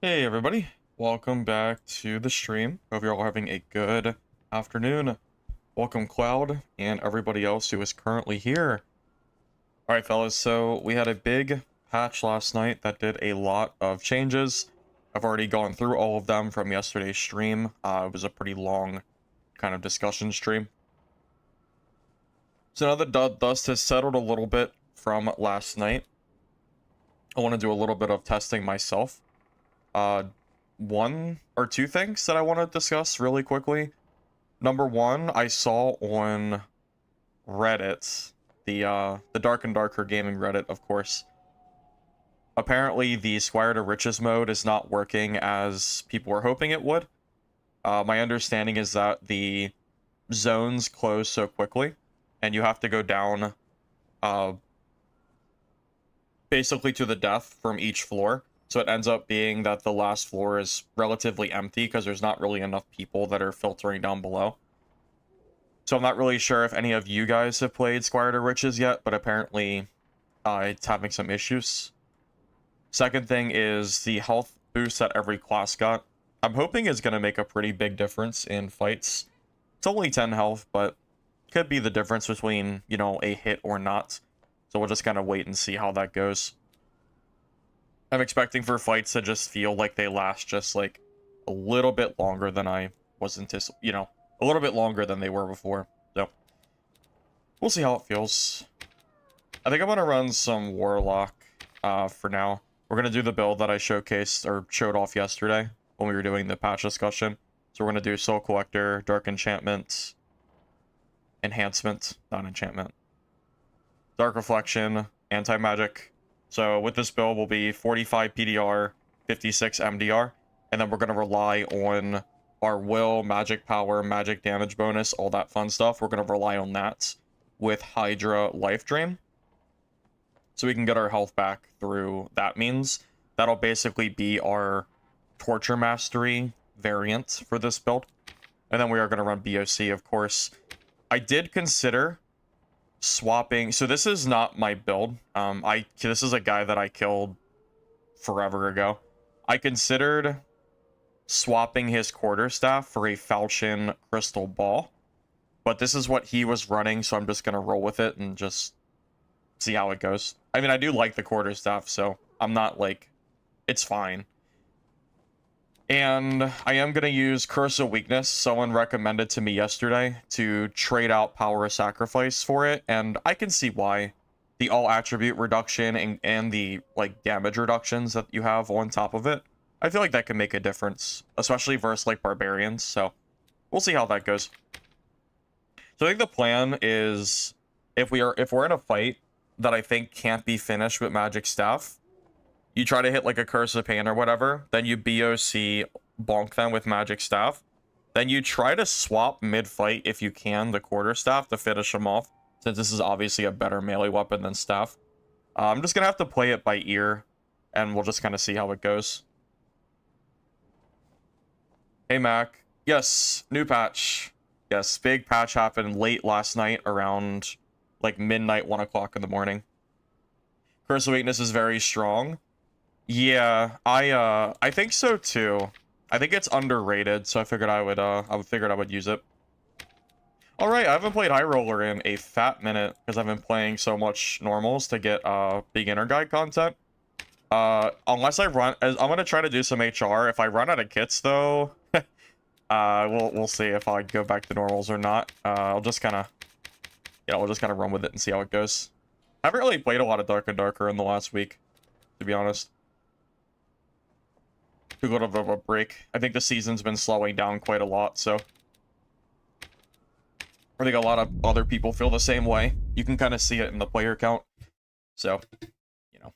Hey everybody, welcome back to the stream. Hope you're all having a good afternoon. Welcome Cloud and everybody else who is currently here. Alright fellas, so we had a big patch last night that did a lot of changes. I've already gone through all of them from yesterday's stream. It was a pretty long kind of discussion stream. So now the dust has settled a little bit from last night. I want to do a little bit of testing myself. One or two things that I want to discuss really quickly. Number one, I saw on Reddit, the Dark and Darker Gaming Reddit, of course. Apparently, the Squire to Riches mode is not working as people were hoping it would. My understanding is that the zones close so quickly, and you have to go down, basically to the death from each floor. So it ends up being that the last floor is relatively empty because there's not really enough people that are filtering down below. So I'm not really sure if any of you guys have played Squire to Riches yet, but apparently it's having some issues. Second thing is the health boost that every class got. I'm hoping is going to make a pretty big difference in fights. It's only 10 health, but could be the difference between, you know, a hit or not. So we'll just kind of wait and see how that goes. I'm expecting for fights to just feel like they last just like a little bit longer than I was anticipating, you know, a little bit longer than they were before. So we'll see how it feels. I think I'm going to run some Warlock for now. We're going to do the build that I showcased or showed off yesterday when we were doing the patch discussion. So we're going to do Soul Collector, Dark Enchantment, Enhancement, not Enchantment, Dark Reflection, Anti-Magic. So with this build, we'll be 45 PDR, 56 MDR, and then we're going to rely on our will, magic power, magic damage bonus, all that fun stuff. We're going to rely on that with Hydra Life Drain. So we can get our health back through that means. That'll basically be our Torture Mastery variant for this build. And then we are going to run BOC, of course. I did consider swapping, so this is not my build. This is a guy that I killed forever ago. I considered swapping his quarterstaff for a falchion crystal ball, but this is what he was running, so I'm just gonna roll with it and just see how it goes. I mean, I do like the quarterstaff, so I'm not like, it's fine. And I am going to use Curse of Weakness. Someone recommended to me yesterday to trade out Power of Sacrifice for it, and I can see why. The all attribute reduction and the like damage reductions that you have on top of it, I feel like that can make a difference, especially versus like barbarians. So we'll see how that goes. So I think the plan is if we're in a fight that I think can't be finished with magic staff, you try to hit like a Curse of Pain or whatever, then you BOC bonk them with magic staff. Then you try to swap mid-fight if you can the quarterstaff to finish them off, since this is obviously a better melee weapon than staff. I'm just gonna have to play it by ear, and we'll just kind of see how it goes. Hey Mac. Yes, new patch. Yes, big patch happened late last night around like midnight, 1 o'clock in the morning. Curse of Weakness is very strong. Yeah, I think so too. I think it's underrated, so I figured I would use it. All right, I haven't played High Roller in a fat minute because I've been playing so much normals to get beginner guide content. Unless I'm gonna try to do some HR. If I run out of kits though, we'll see if I go back to normals or not. I'll just kind of, yeah, we'll just kind of run with it and see how it goes. I haven't really played a lot of Dark and Darker in the last week, to be honest. Too little of a break. I think the season's been slowing down quite a lot, so I think a lot of other people feel the same way. You can kind of see it in the player count. So, you know.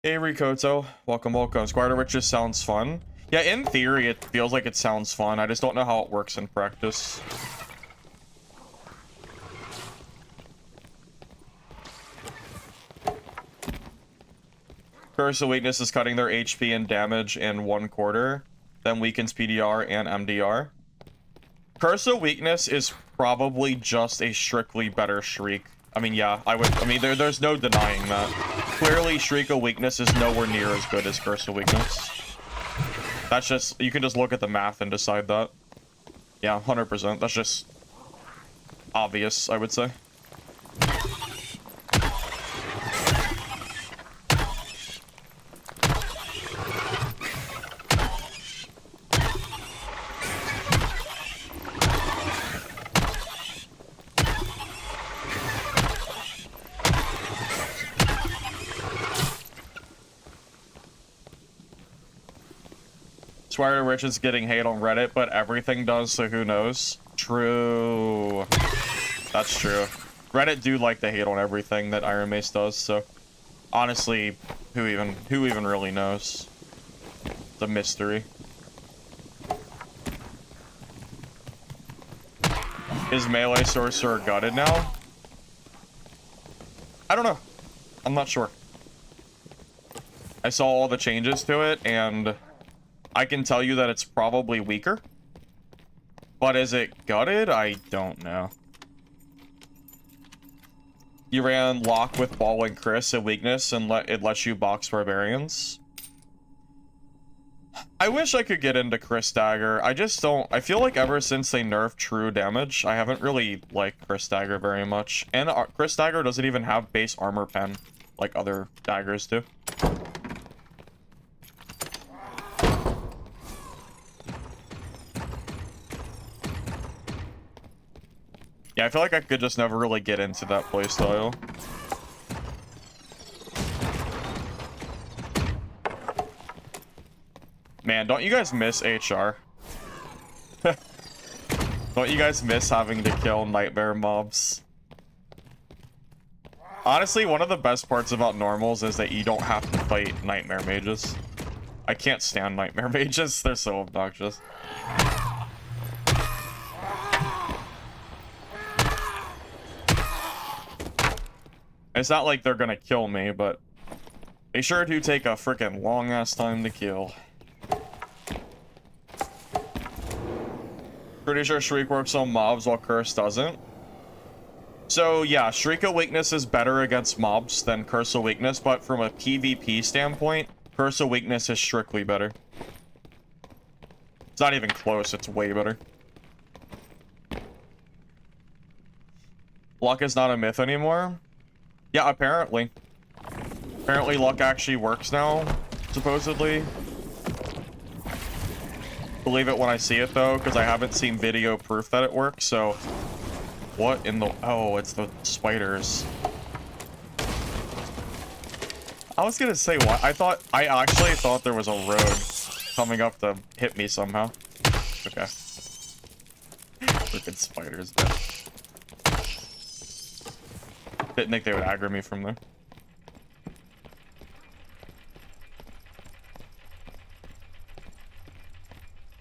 Hey Rikoto, welcome, welcome. Squire to Riches sounds fun. Yeah, in theory it feels like it sounds fun. I just don't know how it works in practice. Curse of Weakness is cutting their HP and damage in 1/4, then weakens PDR and MDR. Curse of Weakness is probably just a strictly better Shriek. I mean, yeah, I would. I mean, there's no denying that. Clearly, Shriek of Weakness is nowhere near as good as Curse of Weakness. That's just, you can just look at the math and decide that. Yeah, 100%. That's just obvious, I would say. Swear Rich is getting hate on Reddit, but everything does, so who knows? True. That's true. Reddit do like to hate on everything that Iron Mace does, so honestly, who even really knows? It's a mystery. Is Melee Sorcerer gutted now? I don't know. I'm not sure. I saw all the changes to it, and I can tell you that it's probably weaker. But is it gutted? I don't know. You ran Lock with Ball and Chris at weakness, and it lets you box Barbarians. I wish I could get into Chris Dagger. I just don't. I feel like ever since they nerfed true damage, I haven't really liked Chris Dagger very much. And Chris Dagger doesn't even have base armor pen like other daggers do. Yeah, I feel like I could just never really get into that playstyle. Man, don't you guys miss HR? Don't you guys miss having to kill nightmare mobs? Honestly, one of the best parts about normals is that you don't have to fight nightmare mages. I can't stand nightmare mages, they're so obnoxious. It's not like they're gonna kill me, but they sure do take a freaking long-ass time to kill. Pretty sure Shriek works on mobs while Curse doesn't. So yeah, Shriek of Weakness is better against mobs than Curse of Weakness, but from a PvP standpoint, Curse of Weakness is strictly better. It's not even close, it's way better. Luck is not a myth anymore? Yeah, apparently. Apparently luck actually works now, supposedly. Believe it when I see it, though, because I haven't seen video proof that it works, so... What in the... Oh, it's the spiders. I was gonna say, what? I actually thought there was a road coming up to hit me somehow. Okay. Freaking spiders, man. Didn't think they would aggro me from there.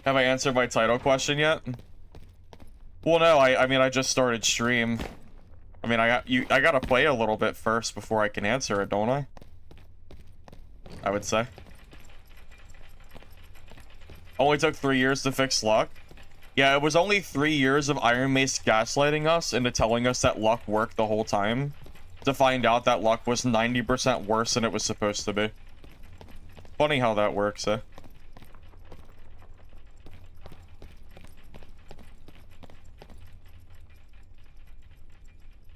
Have I answered my title question yet? Well, no, I mean, I just started stream. I mean, I gotta play a little bit first before I can answer it, don't I? I would say. Only took 3 years to fix luck. Yeah, it was only 3 years of Iron Mace gaslighting us into telling us that luck worked the whole time, to find out that luck was 90% worse than it was supposed to be. Funny how that works, eh?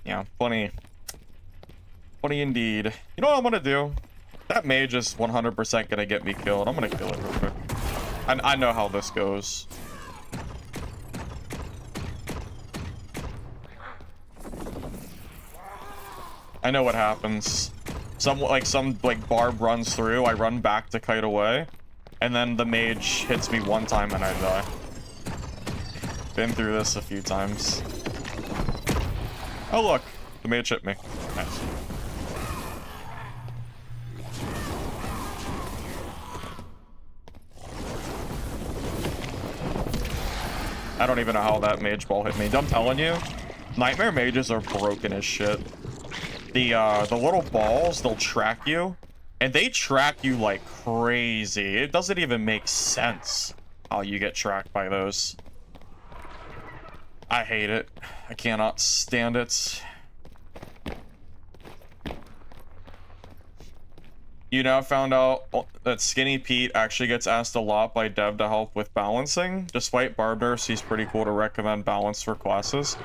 Yeah, funny. Funny indeed. You know what I'm gonna do? That mage is 100% gonna get me killed. I'm gonna kill it real quick. I know how this goes. I know what happens. Some barb runs through, I run back to kite away, and then the mage hits me one time and I die. Been through this a few times. Oh look, the mage hit me. Nice. I don't even know how that mage ball hit me. I'm telling you, nightmare mages are broken as shit. The little balls, they'll track you, and they track you like crazy. It doesn't even make sense how you get tracked by those. I hate it. I cannot stand it. You now found out that Skinny Pete actually gets asked a lot by Dev to help with balancing. Despite Barb Nurse, he's pretty cool to recommend balance for classes.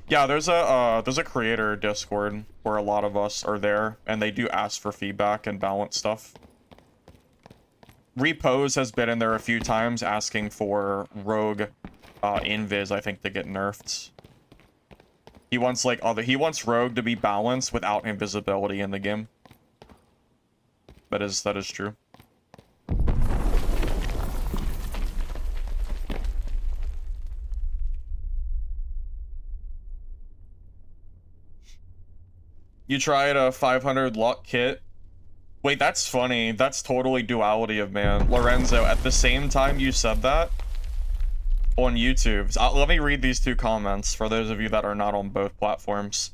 Yeah, there's a creator Discord where a lot of us are there, and they do ask for feedback and balance stuff. Repose has been in there a few times asking for Rogue Invis, I think, to get nerfed. He wants Rogue to be balanced without invisibility in the game. That is true. You tried a 500 luck kit. Wait, that's funny. That's totally duality of man. Lorenzo, at the same time you said that on YouTube. Let me read these two comments for those of you that are not on both platforms.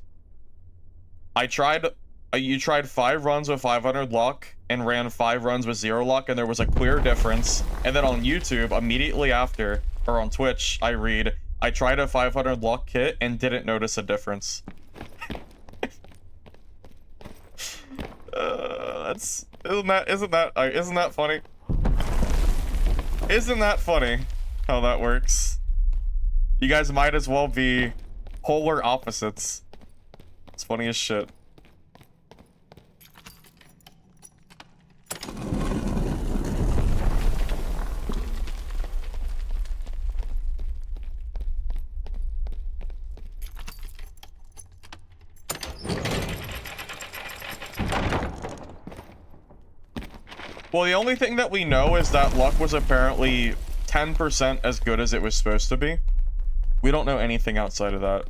You tried 5 runs with 500 luck and ran 5 runs with 0 luck, and there was a clear difference. And then on YouTube, immediately after, or on Twitch, I read, I tried a 500 luck kit and didn't notice a difference. Isn't that funny? Isn't that funny how that works? You guys might as well be polar opposites. It's funny as shit. Well, the only thing that we know is that luck was apparently 10% as good as it was supposed to be. We don't know anything outside of that.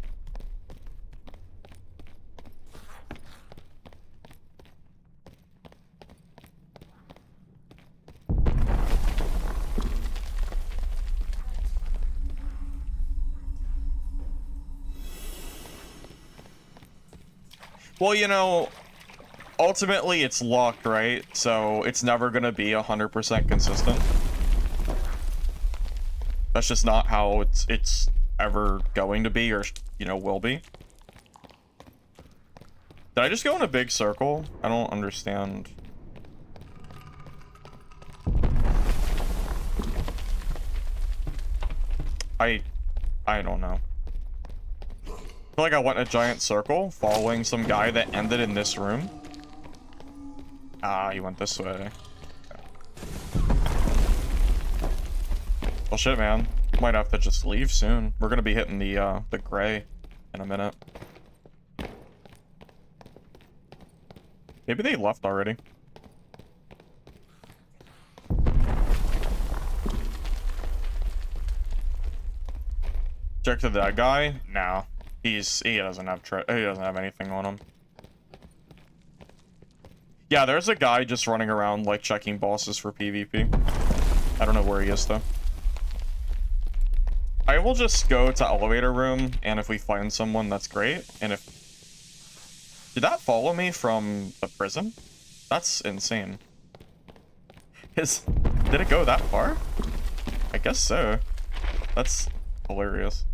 Well, you know, ultimately it's luck, right? So it's never gonna be 100% consistent. That's just not how it's ever going to be, or, you know, will be. Did I just go in a big circle? I don't understand. I don't know. I feel like I went in a giant circle following some guy that ended in this room. Ah, he went this way. Okay. Well, shit, man. Might have to just leave soon. We're gonna be hitting the gray in a minute. Maybe they left already. Check to that guy? No. He doesn't have anything on him. Yeah, there's a guy just running around, like, checking bosses for PvP. I don't know where he is, though. I will just go to elevator room, and if we find someone, that's great. And if... Did that follow me from the prison? That's insane. Did it go that far? I guess so. That's hilarious.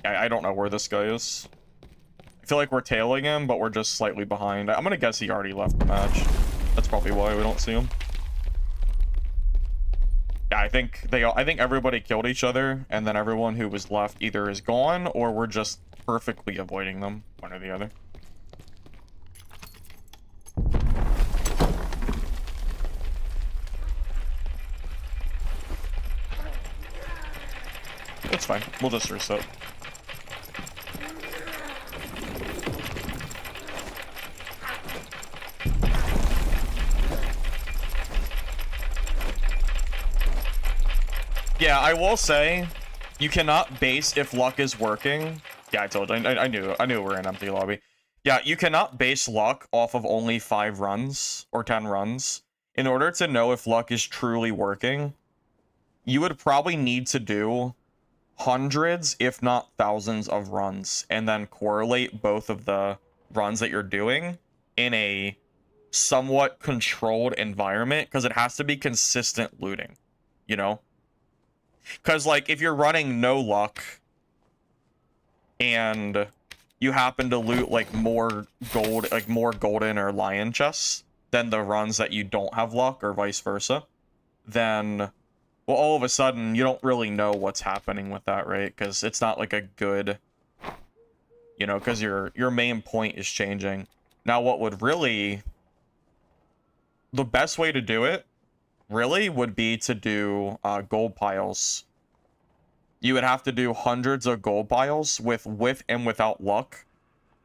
I don't know where this guy is. I feel like we're tailing him, but we're just slightly behind. I'm gonna guess he already left the match. That's probably why we don't see him. Yeah, I think everybody killed each other, and then everyone who was left either is gone, or we're just perfectly avoiding them, one or the other. It's fine. We'll just reset. Yeah, I will say, you cannot base if luck is working. Yeah, I told you. I knew we're in empty lobby. Yeah, you cannot base luck off of only 5 runs or 10 runs. In order to know if luck is truly working, you would probably need to do hundreds, if not thousands of runs, and then correlate both of the runs that you're doing in a somewhat controlled environment, because it has to be consistent looting, you know? Because, like, if you're running no luck and you happen to loot like more gold, like more golden or lion chests than the runs that you don't have luck, or vice versa, then, well, all of a sudden you don't really know what's happening with that, right? Because it's not like a good, you know, because your main point is changing. Now, what would really, the best way to do it really would be to do gold piles. You would have to do hundreds of gold piles with and without luck,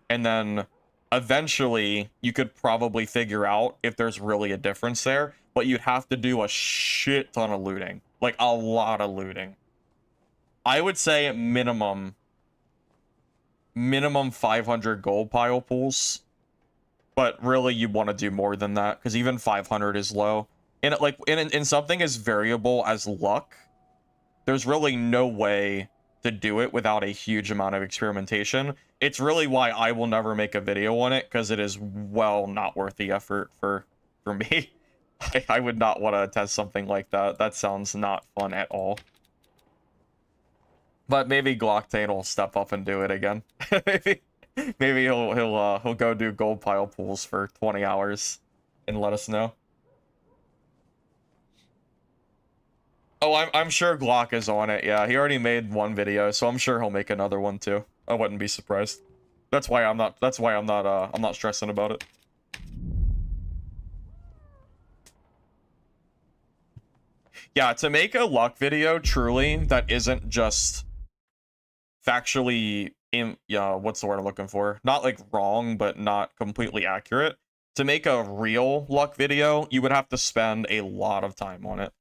and then eventually you could probably figure out if there's really a difference there, but you'd have to do a shit ton of looting, like a lot of looting. I would say minimum 500 gold pile pools, but really you want to do more than that, because even 500 is low. And like in something as variable as luck, there's really no way to do it without a huge amount of experimentation. It's really why I will never make a video on it, because it is, well, not worth the effort for me. I would not want to test something like that. That sounds not fun at all. But maybe Glocktain will step up and do it again. maybe he'll go do gold pile pools for 20 hours and let us know. Oh, I'm sure Glock is on it. Yeah, he already made one video, so I'm sure he'll make another one too. I wouldn't be surprised. That's why I'm not stressing about it. Yeah, to make a luck video truly that isn't just factually what's the word I'm looking for? Not like wrong, but not completely accurate. To make a real luck video, you would have to spend a lot of time on it.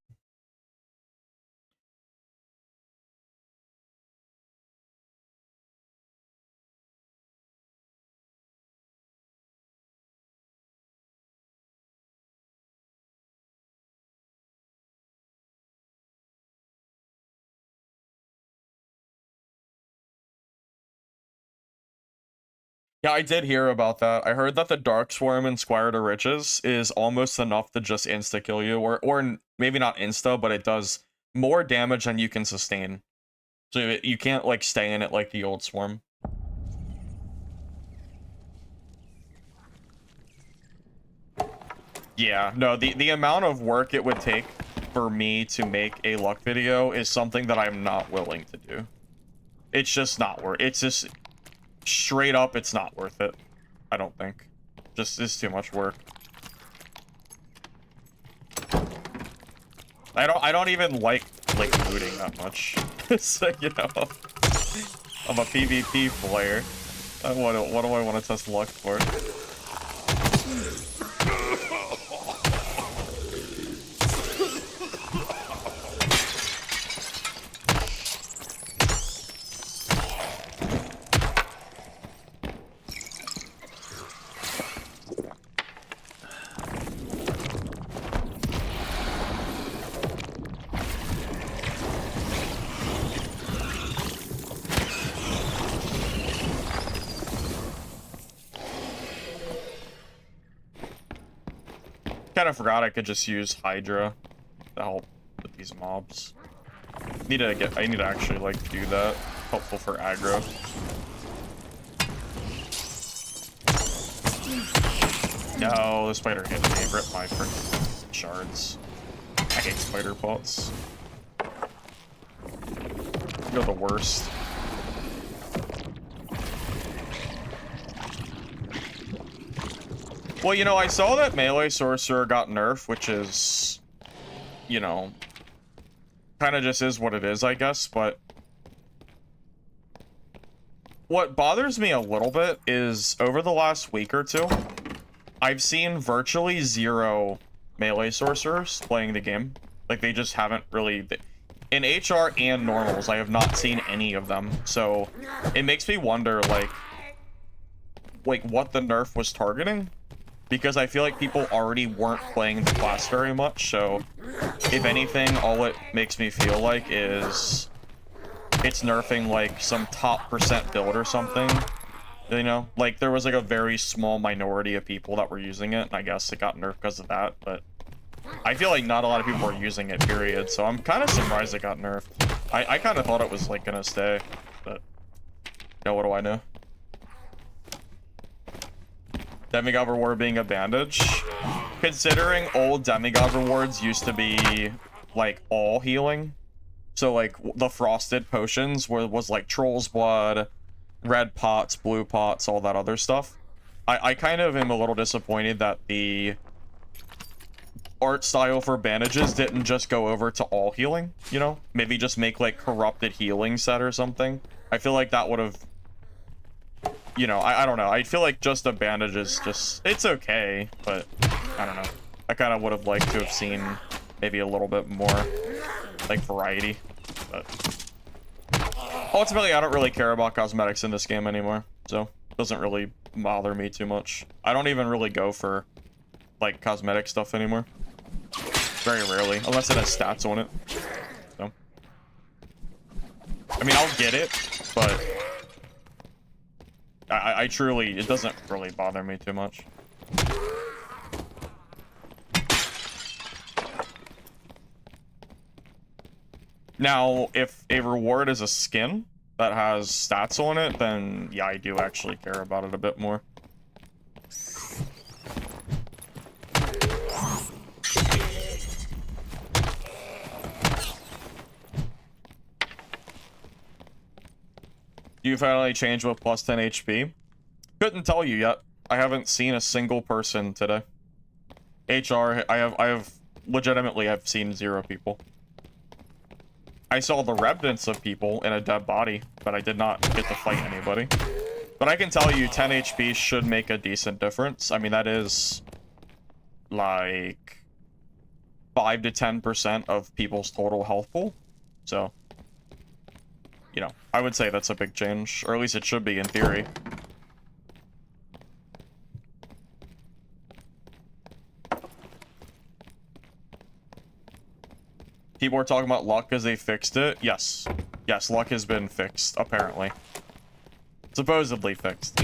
Yeah, I did hear about that. I heard that the Dark Swarm in Squire to Riches is almost enough to just insta-kill you, or maybe not insta, but it does more damage than you can sustain. So you can't, like, stay in it like the old Swarm. Yeah, no, the amount of work it would take for me to make a luck video is something that I'm not willing to do. It's just not worth it. It's just... straight up, it's not worth it. I don't think. Just is too much work. I don't even like looting that much. So, you know, I'm a PvP player. What do I want to test luck for? Kind of forgot I could just use Hydra to help with these mobs. I need to actually like do that. Helpful for aggro. No, the spider hit me. Rip my freaking shards. I hate spider pots. You're the worst. Well, you know, I saw that melee sorcerer got nerfed, which is, you know, kind of just is what it is, I guess, but what bothers me a little bit is over the last week or two, I've seen virtually zero melee sorcerers playing the game. Like, they just haven't really... In HR and normals, I have not seen any of them, so it makes me wonder, like what the nerf was targeting. Because I feel like people already weren't playing the class very much, so if anything, all it makes me feel like is it's nerfing like some top % build or something, you know? Like, there was like a very small minority of people that were using it, and I guess it got nerfed because of that, but I feel like not a lot of people were using it, period, so I'm kind of surprised it got nerfed. I kind of thought it was like gonna stay, but, you know, what do I know? Demigod reward being a bandage. Considering old demigod rewards used to be like all healing. So like the frosted potions was like troll's blood, red pots, blue pots, all that other stuff. I kind of am a little disappointed that the art style for bandages didn't just go over to all healing, you know? Maybe just make like corrupted healing set or something. I feel like that would have, you know, I don't know. I feel like just a bandage is just, it's okay, but I don't know. I kind of would have liked to have seen maybe a little bit more like variety, but ultimately I don't really care about cosmetics in this game anymore, so it doesn't really bother me too much. I don't even really go for like cosmetic stuff anymore. Very rarely, unless it has stats on it. So I mean, I'll get it, but I truly, it doesn't really bother me too much. Now, if a reward is a skin that has stats on it, then yeah, I do actually care about it a bit more. You finally changed with plus 10 HP? Couldn't tell you yet. I haven't seen a single person today. HR, I have legitimately, I've seen 0 people. I saw the remnants of people in a dead body, but I did not get to fight anybody. But I can tell you 10 HP should make a decent difference. I mean, that is like 5 to 10% of people's total health pool. So, you know, I would say that's a big change, or at least it should be in theory. People are talking about luck because they fixed it. Yes. Yes, luck has been fixed, apparently. Supposedly fixed.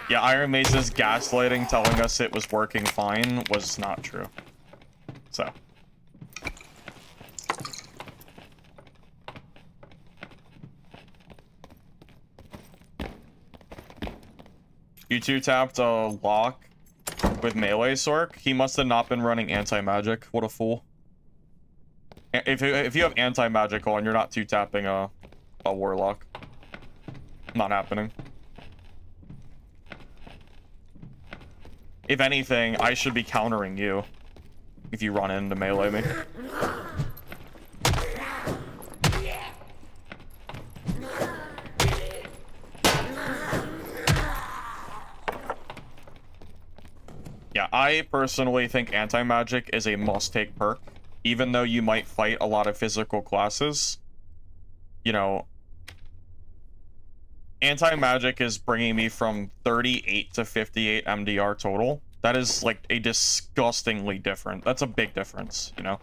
Yeah, Iron Mace's gaslighting telling us it was working fine was not true. So. You two tapped a lock with melee Sork. He must have not been running anti-magic. What a fool. If you have anti-magic on, you're not two tapping a Warlock. Not happening. If anything, I should be countering you if you run into melee me. Yeah, I personally think anti-magic is a must-take perk. Even though you might fight a lot of physical classes, you know, anti-magic is bringing me from 38 to 58 MDR total. That is like a disgustingly different. That's a big difference, you know.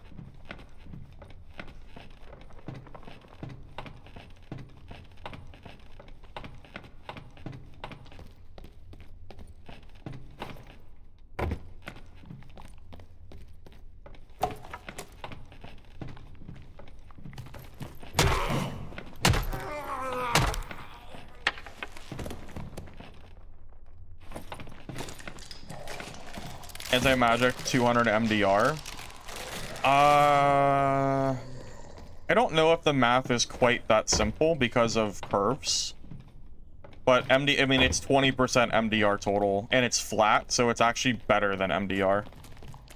Anti-magic, 200 MDR. I don't know if the math is quite that simple because of curves. But I mean, it's 20% MDR total, and it's flat, so it's actually better than MDR.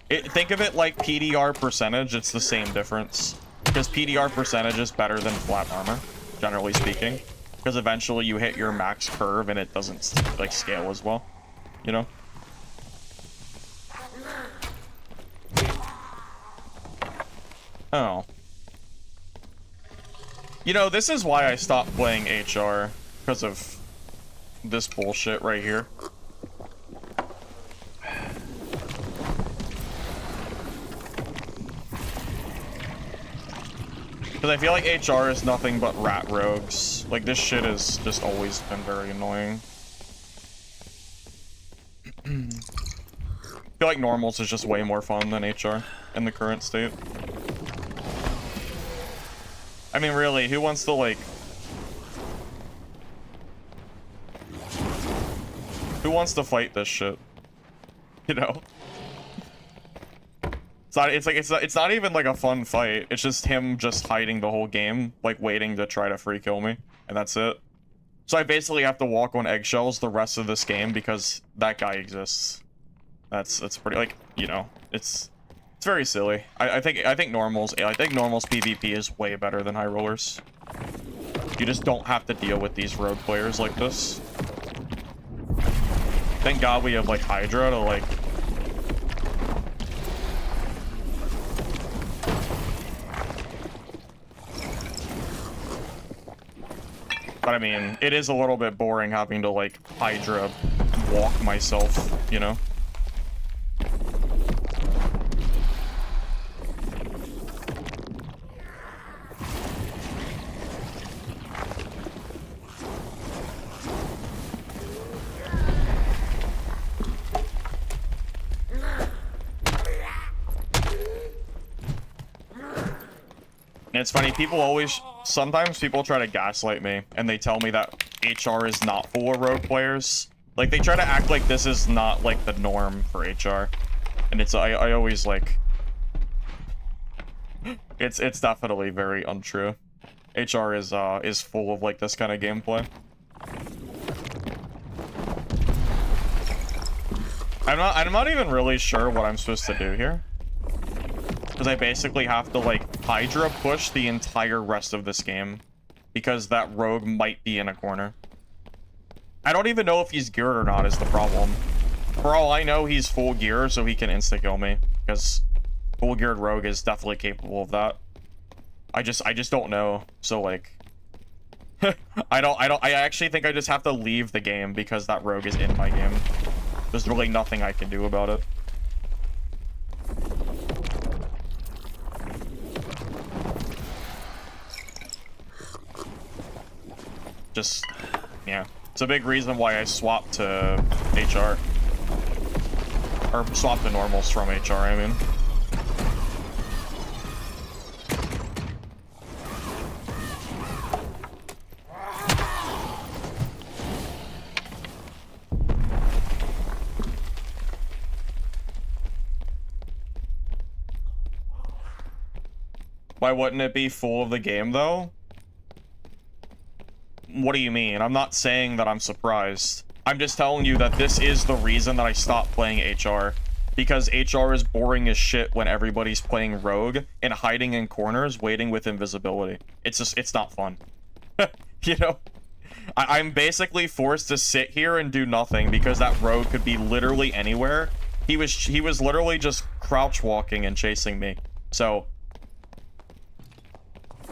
Think of it like PDR percentage, it's the same difference. Because PDR percentage is better than flat armor, generally speaking. Because eventually you hit your max curve and it doesn't, like, scale as well, you know? Oh. You know, this is why I stopped playing HR, because of this bullshit right here. Because I feel like HR is nothing but rat rogues. Like, this shit has just always been very annoying. I feel like normals is just way more fun than HR in the current state. I mean, really, who wants to, like... Who wants to fight this shit? You know? It's not even like a fun fight. It's just him just hiding the whole game, like waiting to try to free kill me, and that's it. So I basically have to walk on eggshells the rest of this game because that guy exists. That's pretty, like, you know, it's very silly. I think normals PvP is way better than high rollers. You just don't have to deal with these rogue players like this. Thank God we have like Hydra to like. But I mean, it is a little bit boring having to like Hydra walk myself, you know? And it's funny, sometimes people try to gaslight me, and they tell me that HR is not full of rogue players. Like, they try to act like this is not, like, the norm for HR. And I always, like... It's definitely very untrue. HR is full of, like, this kind of gameplay. I'm not even really sure what I'm supposed to do here. Because I basically have to, like, Hydra push the entire rest of this game. Because that rogue might be in a corner. I don't even know if he's geared or not is the problem. For all I know, he's full gear, so he can insta-kill me. Because full geared rogue is definitely capable of that. I just don't know. So, like... I actually think I just have to leave the game because that rogue is in my game. There's really nothing I can do about it. Just, yeah. It's a big reason why I swapped to HR. Or swapped to normals from HR, I mean. Why wouldn't it be full of the game, though? What do you mean? I'm not saying that I'm surprised. I'm just telling you that this is the reason that I stopped playing HR. Because HR is boring as shit when everybody's playing rogue and hiding in corners waiting with invisibility. It's not fun. You know? I'm basically forced to sit here and do nothing because that rogue could be literally anywhere. He was literally just crouch walking and chasing me. So...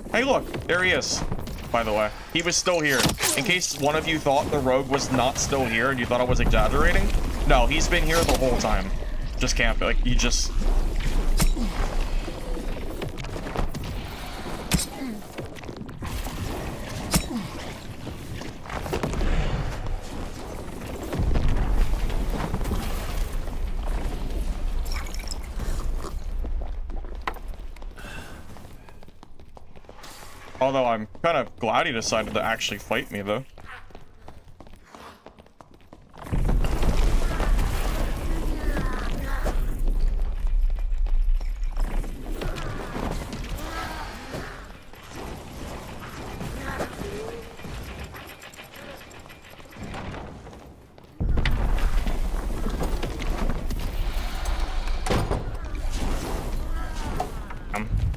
Hey look, there he is. By the way, he was still here. In case one of you thought the rogue was not still here and you thought I was exaggerating, no, he's been here the whole time. Just camping, like, he just... Although I'm kind of glad he decided to actually fight me, though.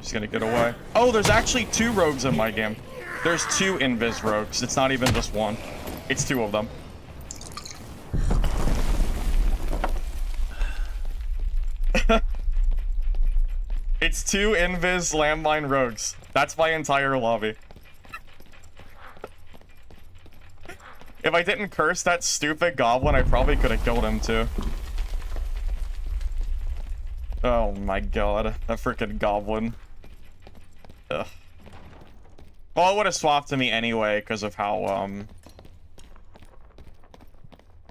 He's gonna get away. Oh, there's actually 2 rogues in my game. There's 2 invis rogues. It's not even just 1. It's 2 of them. It's 2 invis landmine rogues. That's my entire lobby. If I didn't curse that stupid goblin, I probably could have killed him too. Oh my god, that freaking goblin. Ugh. Well, it would have swapped to me anyway because of how,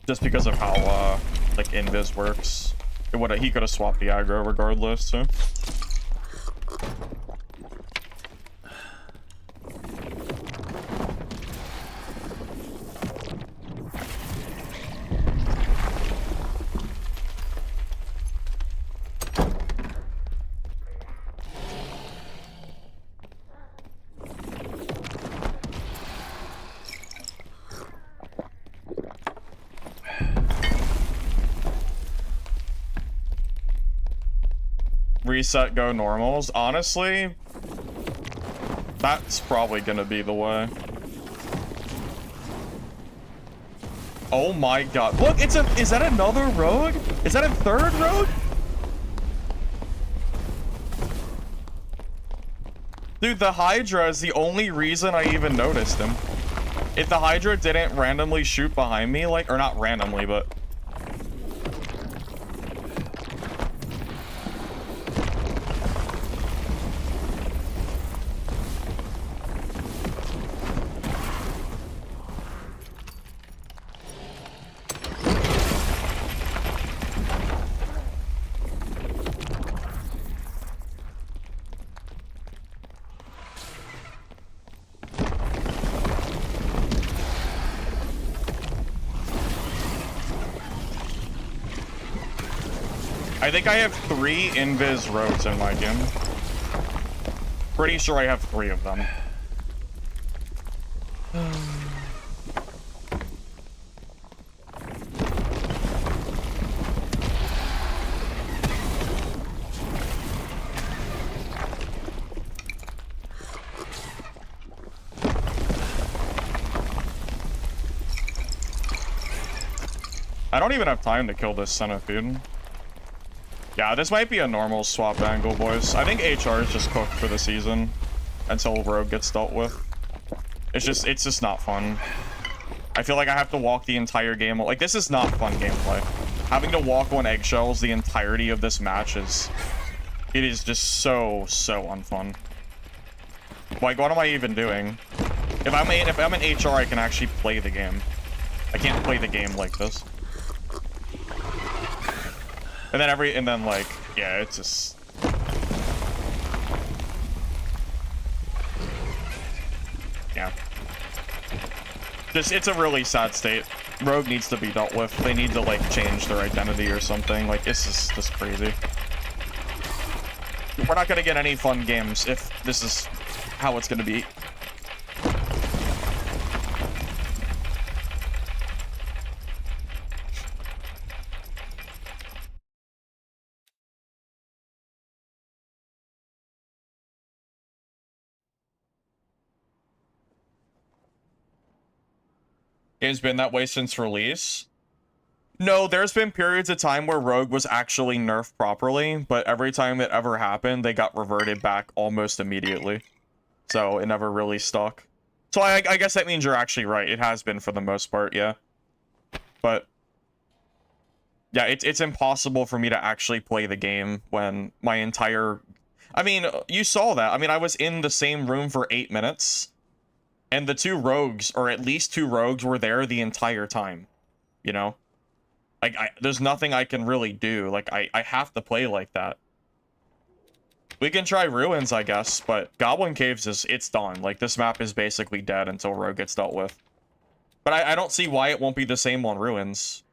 just because of how, like, invis works. He could have swapped the aggro regardless, so. reset, go normals. Honestly, that's probably gonna be the way. Oh my god. Look, is that another rogue? Is that a third rogue? Dude, the Hydra is the only reason I even noticed him. If the Hydra didn't randomly shoot behind me, like, or not randomly, but... I think I have 3 invis roads in my game. Pretty sure I have 3 of them. I don't even have time to kill this centipede. Yeah, this might be a normal swap angle, boys. I think HR is just cooked for the season until Rogue gets dealt with. It's just not fun. I feel like I have to walk the entire game. Like, this is not fun gameplay. Having to walk on eggshells the entirety of this match is... It is just so unfun. Like, what am I even doing? If I'm in HR, I can actually play the game. I can't play the game like this. And then like, yeah, it's just... Yeah. It's a really sad state. Rogue needs to be dealt with. They need to, like, change their identity or something. Like, this is just crazy. We're not gonna get any fun games if this is how it's gonna be. Game's been that way since release. No, there's been periods of time where Rogue was actually nerfed properly, but every time it ever happened, they got reverted back almost immediately. So it never really stuck. So I guess that means you're actually right. It has been for the most part, yeah. But yeah, it's impossible for me to actually play the game when my entire... I mean, you saw that. I mean, I was in the same room for 8 minutes. And the 2 rogues, or at least 2 rogues, were there the entire time. You know? Like, there's nothing I can really do. Like, I have to play like that. We can try Ruins, I guess, but Goblin Caves it's done. Like, this map is basically dead until Rogue gets dealt with. But I don't see why it won't be the same on Ruins.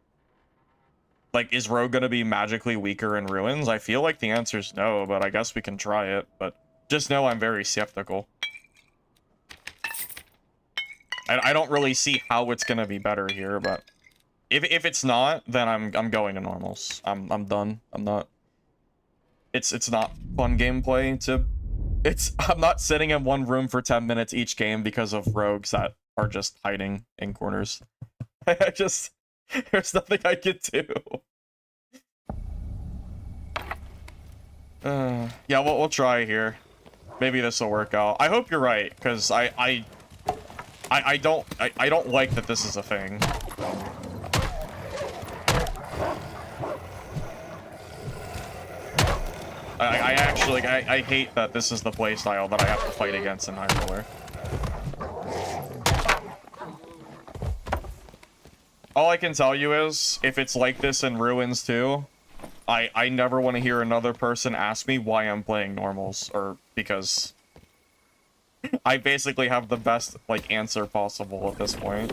Like, is Rogue gonna be magically weaker in Ruins? I feel like the answer's no, but I guess we can try it. But just know I'm very skeptical. I don't really see how it's gonna be better here, but if it's not, then I'm going to normals. I'm done. I'm not. It's not fun gameplay to. I'm not sitting in one room for 10 minutes each game because of rogues that are just hiding in corners. There's nothing I can do. Yeah, we'll try here. Maybe this will work out. I hope you're right, because I don't like that this is a thing. I actually I hate that this is the playstyle that I have to fight against in High Roller. All I can tell you is, if it's like this in Ruins too, I never want to hear another person ask me why I'm playing normals, or because I basically have the best, like, answer possible at this point.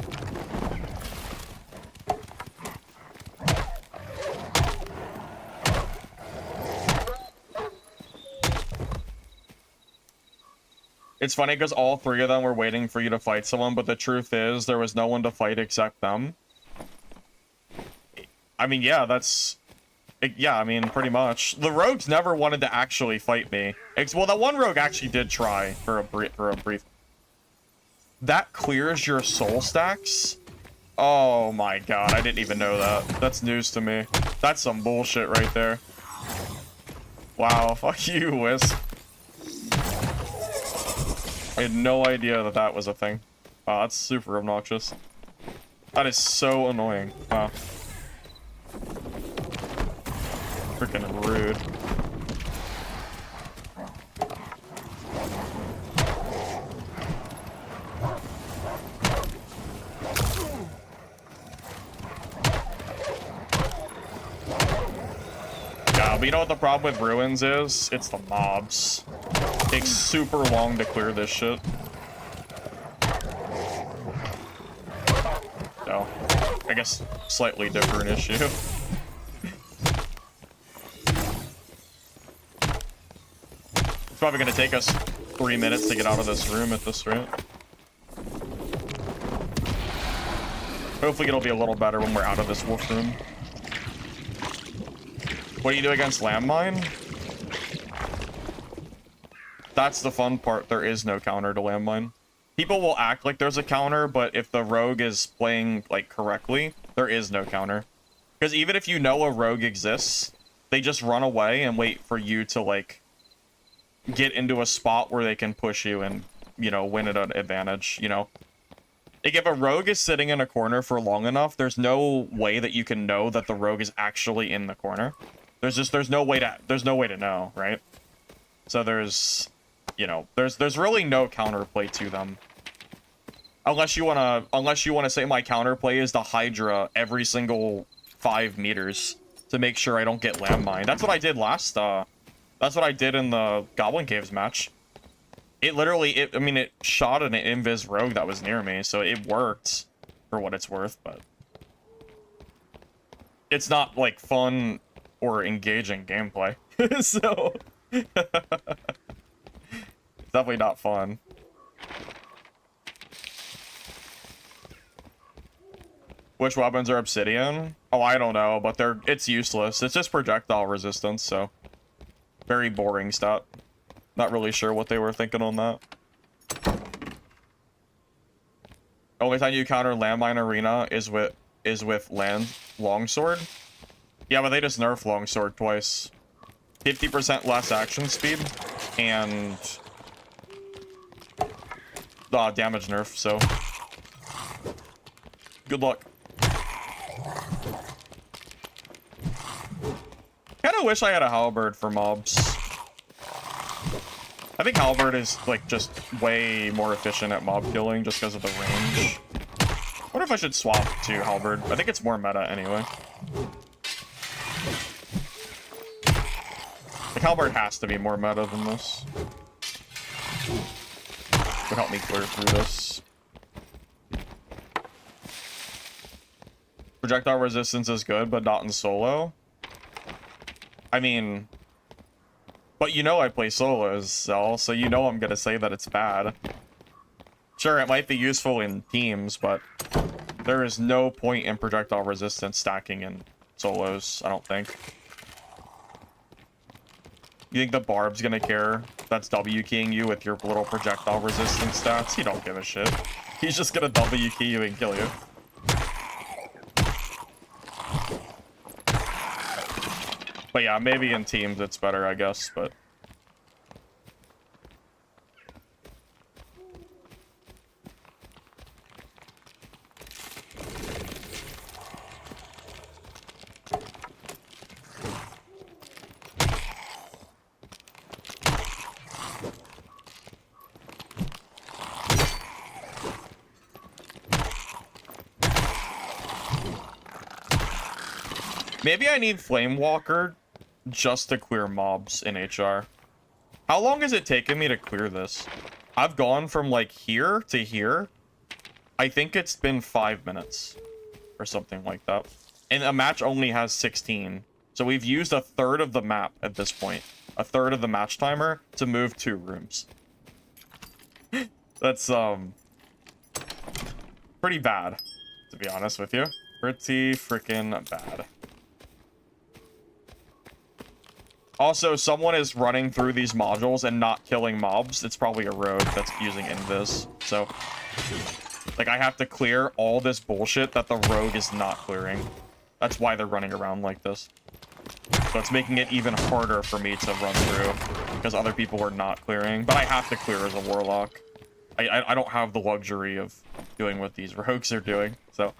It's funny because all 3 of them were waiting for you to fight someone, but the truth is there was no one to fight except them. I mean, yeah, that's Yeah, I mean, pretty much. The rogues never wanted to actually fight me. Well, that one rogue actually did try for a brief. That clears your soul stacks? Oh my god, I didn't even know that. That's news to me. That's some bullshit right there. Wow, fuck you, Wisp. I had no idea that that was a thing. Wow, that's super obnoxious. That is so annoying. Wow. Freaking rude. Yeah, but you know what the problem with ruins is? It's the mobs. It takes super long to clear this shit. So, I guess slightly different issue. It's probably gonna take us 3 minutes to get out of this room at this rate. Hopefully it'll be a little better when we're out of this wolf room. What do you do against landmine? That's the fun part. There is no counter to landmine. People will act like there's a counter, but if the rogue is playing, like, correctly, there is no counter. Because even if you know a rogue exists, they just run away and wait for you to, like, get into a spot where they can push you and, you know, win at an advantage, you know? Like, if a rogue is sitting in a corner for long enough, there's no way that you can know that the rogue is actually in the corner. There's no way to know, right? So there's, you know, there's really no counterplay to them. Unless you wanna say my counterplay is the Hydra every single 5 meters to make sure I don't get landmine. That's what I did last, that's what I did in the Goblin Caves match. It literally, I mean, it shot an invis rogue that was near me, so it worked for what it's worth, but it's not, like, fun or engaging gameplay. So, it's definitely not fun. Which weapons are obsidian? Oh, I don't know, but it's useless. It's just projectile resistance, so very boring stat. Not really sure what they were thinking on that. Only time you counter landmine arena is with land longsword. Yeah, but they just nerfed longsword twice. 50% less action speed and damage nerf. So good luck. Kind of wish I had a halberd for mobs. I think halberd is, like, just way more efficient at mob killing just because of the range. I wonder if I should swap to halberd. I think it's more meta anyway. Like, halberd has to be more meta than this. Would help me clear through this. Projectile resistance is good, but not in solo. I mean, but you know I play solos, so you know I'm gonna say that it's bad. Sure, it might be useful in teams, but there is no point in projectile resistance stacking in solos, I don't think. You think the barb's gonna care that's W keying you with your little projectile resistance stats? He don't give a shit. He's just gonna W key you and kill you. But yeah, maybe in teams it's better, I guess, but... Maybe I need Flamewalker just to clear mobs in HR. How long has it taken me to clear this? I've gone from, like, here to here. I think it's been 5 minutes or something like that. And a match only has 16. So we've used a third of the map at this point. A third of the match timer to move 2 rooms. That's, pretty bad, to be honest with you. Pretty freaking bad. Also, someone is running through these modules and not killing mobs. It's probably a rogue that's using invis. So, like, I have to clear all this bullshit that the rogue is not clearing. That's why they're running around like this. So it's making it even harder for me to run through because other people are not clearing. But I have to clear as a warlock. I don't have the luxury of doing what these rogues are doing. So.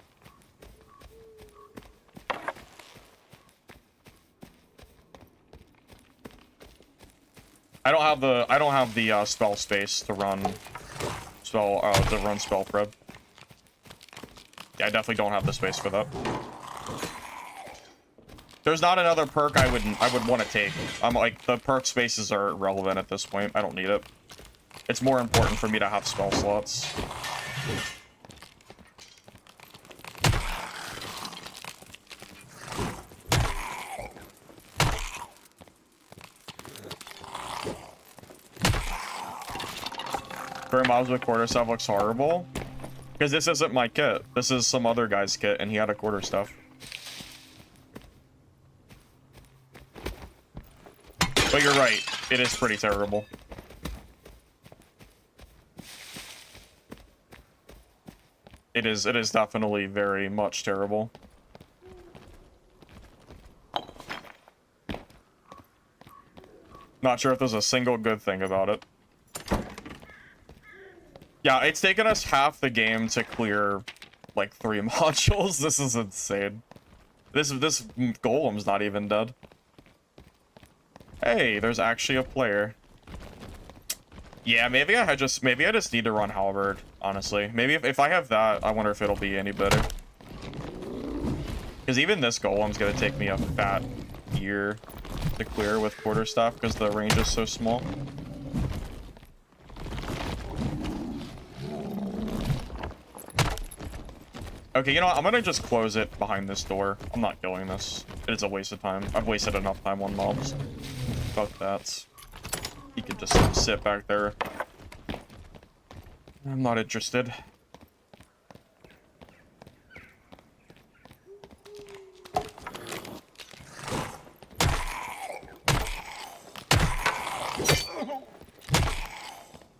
I don't have the spell space to run spell prep. Yeah, I definitely don't have the space for that. There's not another perk I would want to take. I'm like, the perk spaces are irrelevant at this point. I don't need it. It's more important for me to have spell slots. For mobs with quarterstaff looks horrible. Because this isn't my kit. This is some other guy's kit, and he had a quarterstaff. But you're right. It is pretty terrible. It is definitely very much terrible. Not sure if there's a single good thing about it. Yeah, it's taken us half the game to clear, like, 3 modules. This is insane. This golem's not even dead. Hey, there's actually a player. Yeah, maybe I just need to run halberd, honestly. Maybe if I have that, I wonder if it'll be any better. Because even this golem's gonna take me a fat year to clear with quarterstaff because the range is so small. Okay, you know what? I'm gonna just close it behind this door. I'm not killing this. It's a waste of time. I've wasted enough time on mobs. Fuck that. He could just sit back there. I'm not interested.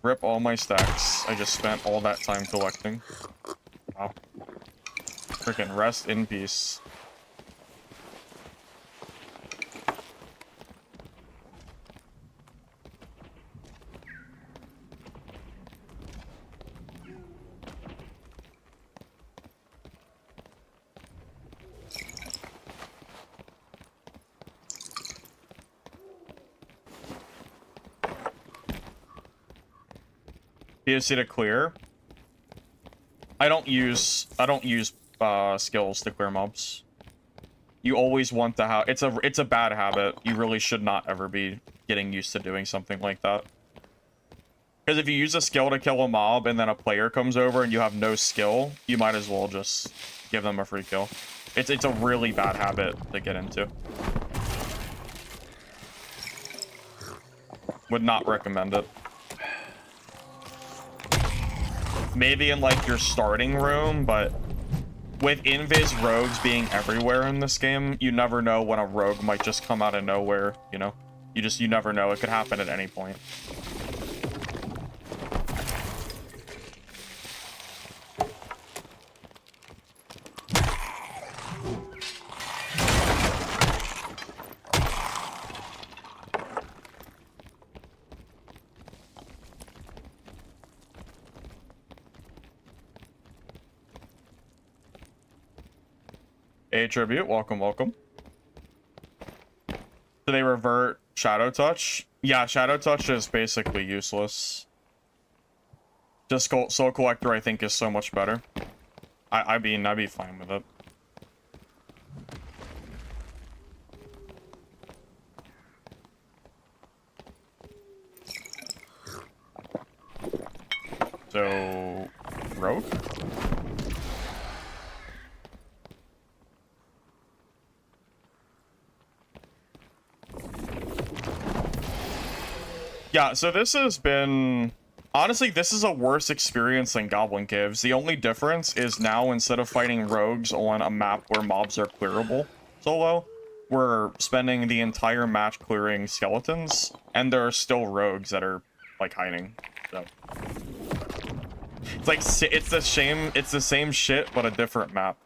Rip all my stacks. I just spent all that time collecting. Wow. Freaking rest in peace. POC to clear. I don't use skills to clear mobs. You always want to have it's a bad habit. You really should not ever be getting used to doing something like that. Because if you use a skill to kill a mob and then a player comes over and you have no skill, you might as well just give them a free kill. It's a really bad habit to get into. Would not recommend it. Maybe in like your starting room, but with invis rogues being everywhere in this game, you never know when a rogue might just come out of nowhere, you know? You never know. It could happen at any point. A tribute, welcome, welcome. Do they revert Shadow Touch? Yeah, Shadow Touch is basically useless. Just Soul Collector, I think, is so much better. I'd be fine with it. So, Rogue? Yeah, so this has been... Honestly, this is a worse experience than Goblin Caves. The only difference is now, instead of fighting rogues on a map where mobs are clearable solo, we're spending the entire match clearing skeletons, and there are still rogues that are like hiding. So it's like it's the same shit but a different map.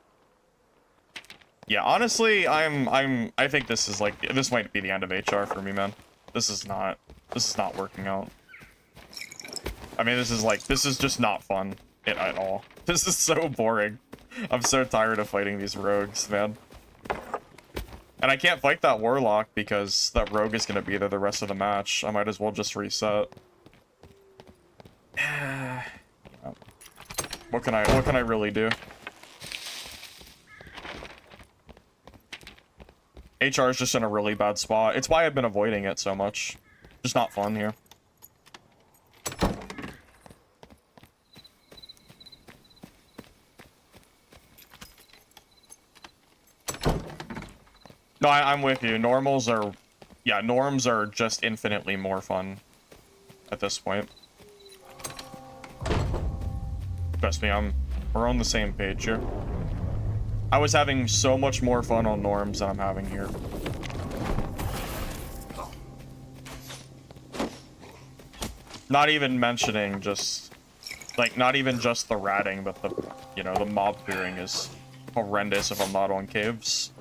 Yeah, honestly, I think this is like, this might be the end of HR for me, man. This is not working out. I mean, this is just not fun at all. This is so boring. I'm so tired of fighting these rogues, man. And I can't fight that Warlock because that rogue is gonna be there the rest of the match. I might as well just reset. What can I really do? HR is just in a really bad spot. It's why I've been avoiding it so much. Just not fun here. No, I'm with you. Normals are... Yeah, norms are just infinitely more fun at this point. Trust me, we're on the same page here. I was having so much more fun on norms than I'm having here. Not even mentioning just... Like, not even just the ratting, but the, you know, the mob clearing is horrendous if I'm not on caves.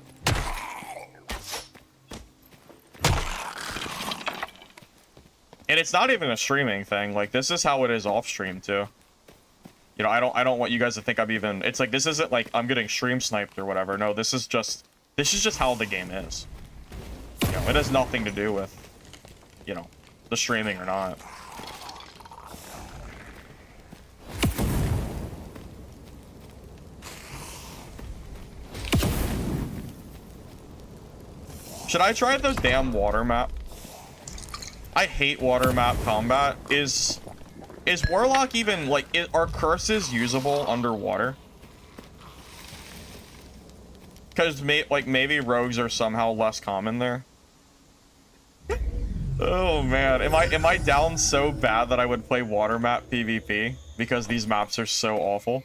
And it's not even a streaming thing. Like, this is how it is off stream too. You know, I don't want you guys to think I'm even... It's like, this isn't like I'm getting stream sniped or whatever. No, this is just how the game is. You know, it has nothing to do with, you know, the streaming or not. Should I try those damn water map? I hate water map combat. Is Warlock even, like, are curses usable underwater? Because, maybe rogues are somehow less common there. Oh, man. Am I down so bad that I would play water map PvP? Because these maps are so awful?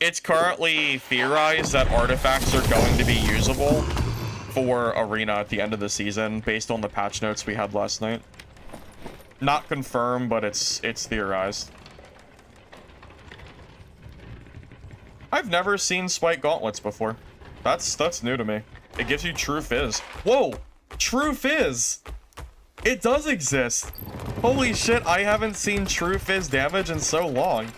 It's currently theorized that artifacts are going to be usable for Arena at the end of the season, based on the patch notes we had last night. Not confirmed, but it's theorized. I've never seen Spike Gauntlets before. That's new to me. It gives you True Fizz. Whoa! True Fizz! It does exist! Holy shit, I haven't seen True Fizz damage in so long.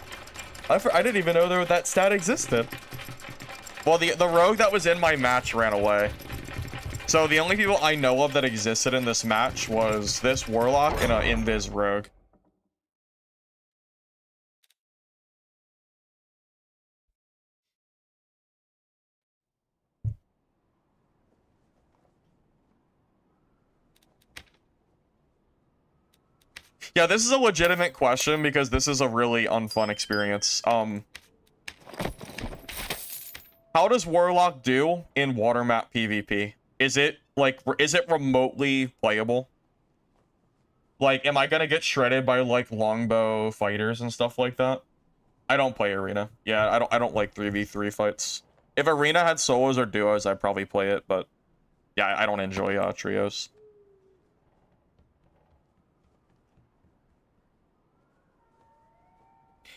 I didn't even know that stat existed. Well, the rogue that was in my match ran away. So the only people I know of that existed in this match was this Warlock and an invis rogue. Yeah, this is a legitimate question because this is a really unfun experience. How does Warlock do in water map PvP? Is it remotely playable? Like, am I gonna get shredded by like longbow fighters and stuff like that? I don't play Arena. Yeah, I don't like 3v3 fights. If Arena had solos or duos, I'd probably play it, but yeah, I don't enjoy trios.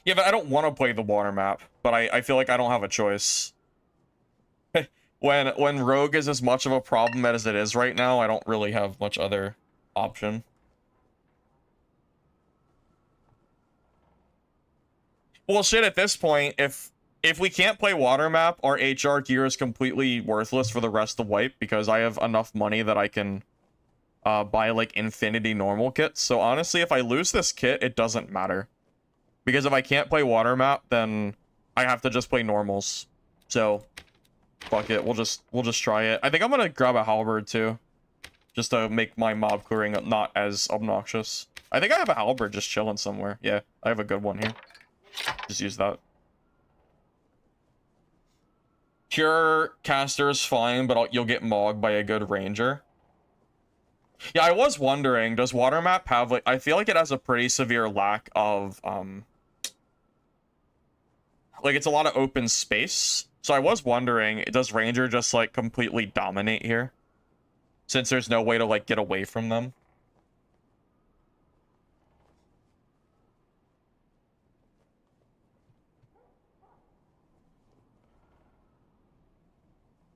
Yeah, but I don't want to play the water map, but I feel like I don't have a choice. When Rogue is as much of a problem as it is right now, I don't really have much other option. Well, shit, at this point, if we can't play water map, our HR gear is completely worthless for the rest of the wipe because I have enough money that I can buy like infinity normal kits. So honestly, if I lose this kit, it doesn't matter. Because if I can't play water map, then I have to just play normals. So fuck it, we'll just try it. I think I'm gonna grab a halberd too, just to make my mob clearing not as obnoxious. I think I have a halberd just chilling somewhere. Yeah, I have a good one here. Just use that. Cure caster is fine, but you'll get mogged by a good ranger. Yeah, I was wondering, does water map have, like, I feel like it has a pretty severe lack of, like, it's a lot of open space. So I was wondering, does Ranger just, like, completely dominate here? Since there's no way to, like, get away from them?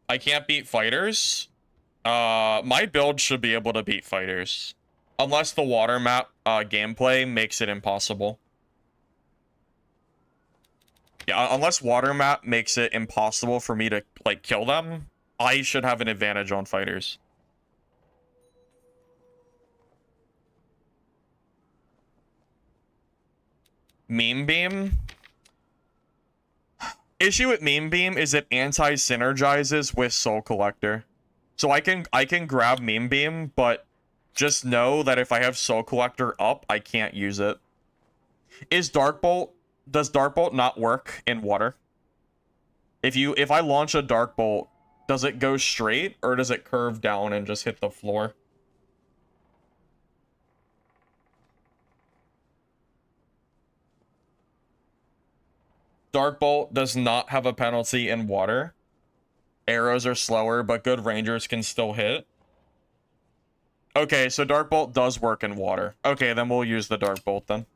I can't beat fighters? My build should be able to beat fighters. Unless the water map, gameplay makes it impossible. Yeah, unless water map makes it impossible for me to, like, kill them, I should have an advantage on fighters. Meme Beam? Issue with Meme Beam is it anti-synergizes with Soul Collector. So I can grab Meme Beam, but just know that if I have Soul Collector up, I can't use it. Does Dark Bolt not work in water? If I launch a Dark Bolt, does it go straight or does it curve down and just hit the floor? Dark Bolt does not have a penalty in water. Arrows are slower, but good rangers can still hit. Okay, so Dark Bolt does work in water. Okay, then we'll use the Dark Bolt then.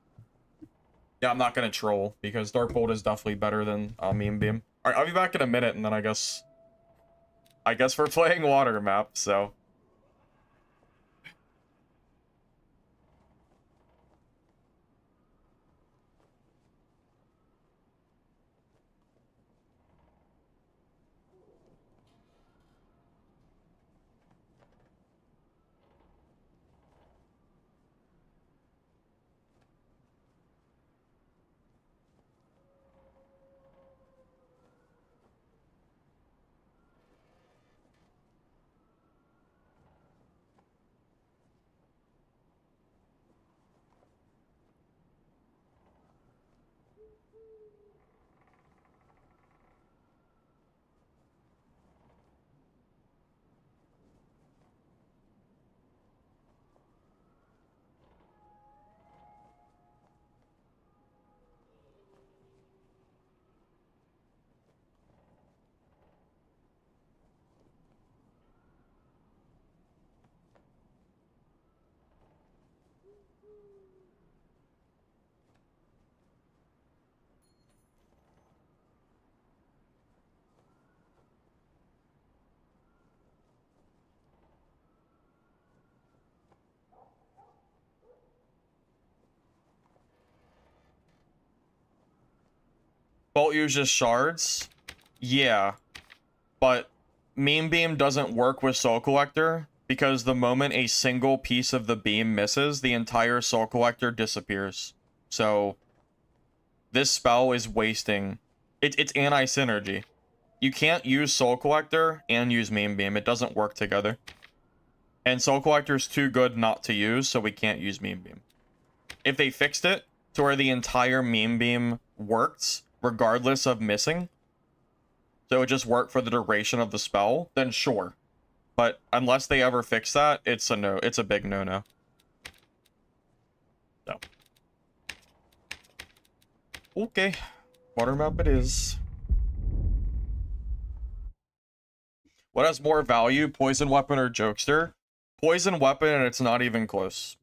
Yeah, I'm not gonna troll because Dark Bolt is definitely better than Meme Beam. All right, I'll be back in a minute, and then I guess we're playing water map. So. Bolt uses shards? Yeah. But Meme Beam doesn't work with Soul Collector because the moment a single piece of the beam misses, the entire Soul Collector disappears. So this spell is wasting. It's anti-synergy. You can't use Soul Collector and use Meme Beam. It doesn't work together. And Soul Collector is too good not to use, so we can't use Meme Beam. If they fixed it to where the entire Meme Beam worked, regardless of missing, so it just worked for the duration of the spell, then sure. But unless they ever fix that, it's a no. It's a big no-no. So. Okay. Water map it is. What has more value, Poison Weapon or Jokester? Poison Weapon, and it's not even close.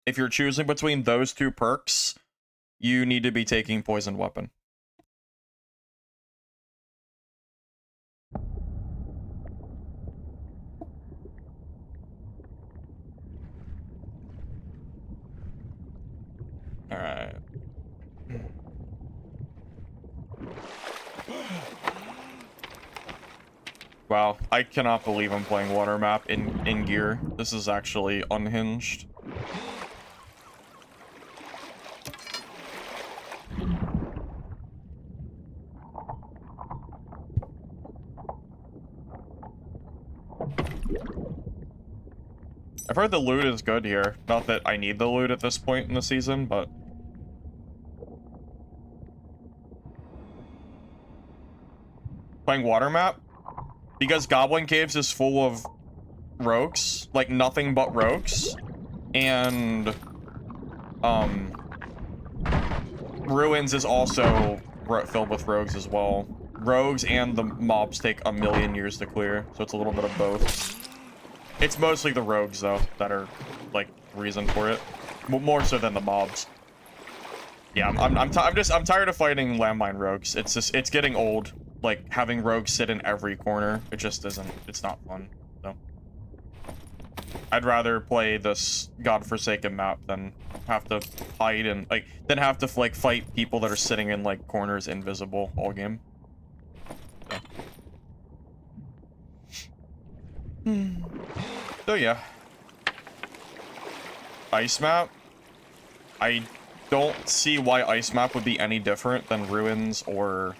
If you're choosing between those two perks, you need to be taking Poison Weapon. Alright. Wow, I cannot believe I'm playing water map in gear. This is actually unhinged. I've heard the loot is good here. Not that I need the loot at this point in the season, but... Playing water map? Because Goblin Caves is full of rogues, like nothing but rogues, and Ruins is also filled with rogues as well. Rogues and the mobs take a million years to clear, so it's a little bit of both. It's mostly the rogues though that are like reason for it, more so than the mobs. Yeah, I'm tired of fighting landmine rogues. It's getting old. Like having rogues sit in every corner, it just isn't. It's not fun. So I'd rather play this godforsaken map than have to hide and than have to like fight people that are sitting in like corners invisible all game. So, so yeah. Ice map. I don't see why ice map would be any different than ruins or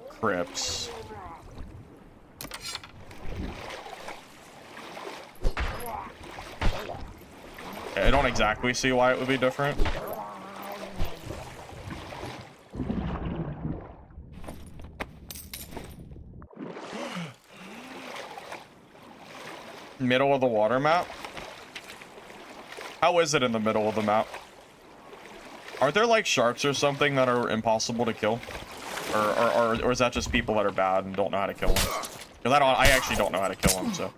crypts. I don't exactly see why it would be different. Middle of the water map? How is it in the middle of the map? Aren't there like sharks or something that are impossible to kill? Or is that just people that are bad and don't know how to kill them? Because I actually don't know how to kill them, so.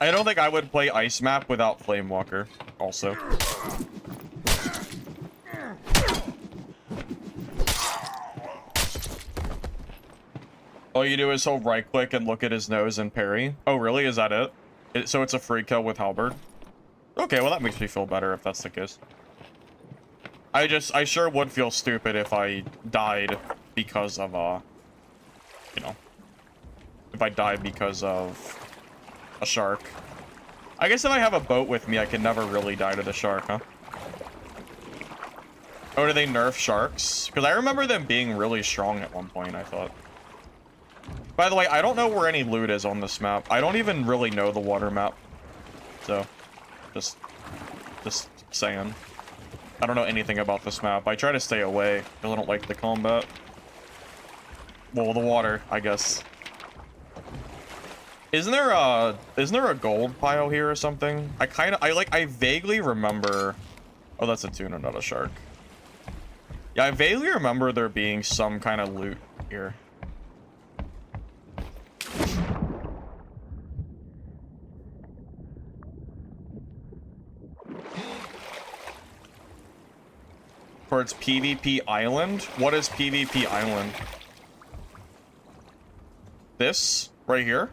I don't think I would play ice map without Flamewalker, also. All you do is hold right click and look at his nose and parry. Oh, really? Is that it? So it's a free kill with halberd? Okay, well that makes me feel better if that's the case. I sure would feel stupid if I died because of, you know, if I died because of a shark. I guess if I have a boat with me, I can never really die to the shark, huh? Oh, do they nerf sharks? Because I remember them being really strong at one point, I thought. By the way, I don't know where any loot is on this map. I don't even really know the water map. So, just saying. I don't know anything about this map. I try to stay away because I don't like the combat. Well, the water, I guess. Isn't there a gold pile here or something? I vaguely remember. Oh, that's a tuna, not a shark. Yeah, I vaguely remember there being some kind of loot here. Towards PvP Island? What is PvP Island? This? Right here?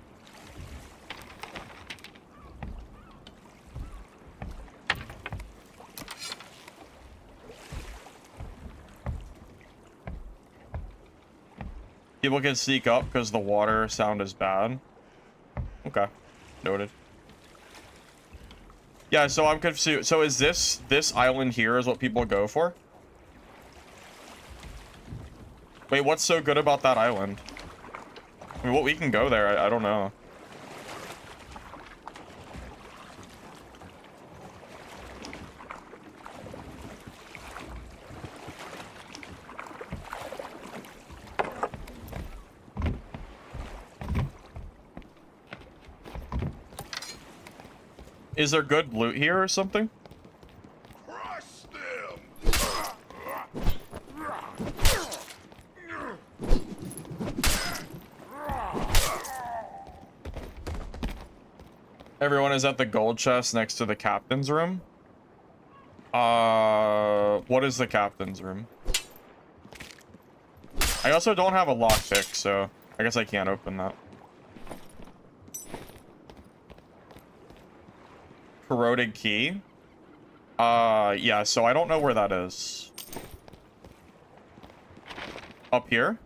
People can sneak up because the water sound is bad. Okay. Noted. Yeah, so I'm confused. So is this island here is what people go for? Wait, what's so good about that island? I mean, we can go there. I don't know. Is there good loot here or something? Crush them. Everyone is at the gold chest next to the captain's room. What is the captain's room? I also don't have a lockpick, so I guess I can't open that. Corroded key? Yeah, so I don't know where that is. Up here?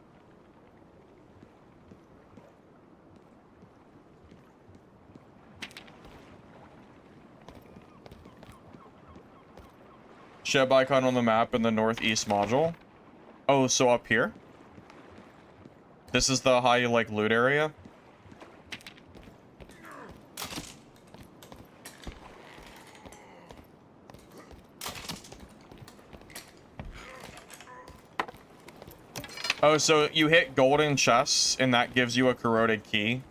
Ship icon on the map in the northeast module. Oh, so up here? This is the high, like, loot area? Oh, so you hit golden chests, and that gives you a corroded key.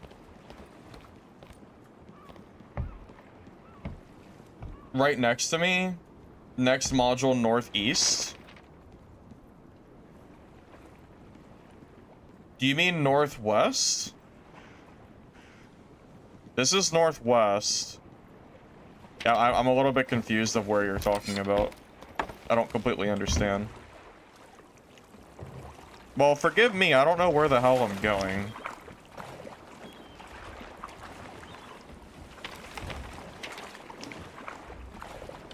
Right next to me. Next module northeast. Do you mean northwest? This is northwest. Yeah, I'm a little bit confused of where you're talking about. I don't completely understand. Well, forgive me, I don't know where the hell I'm going.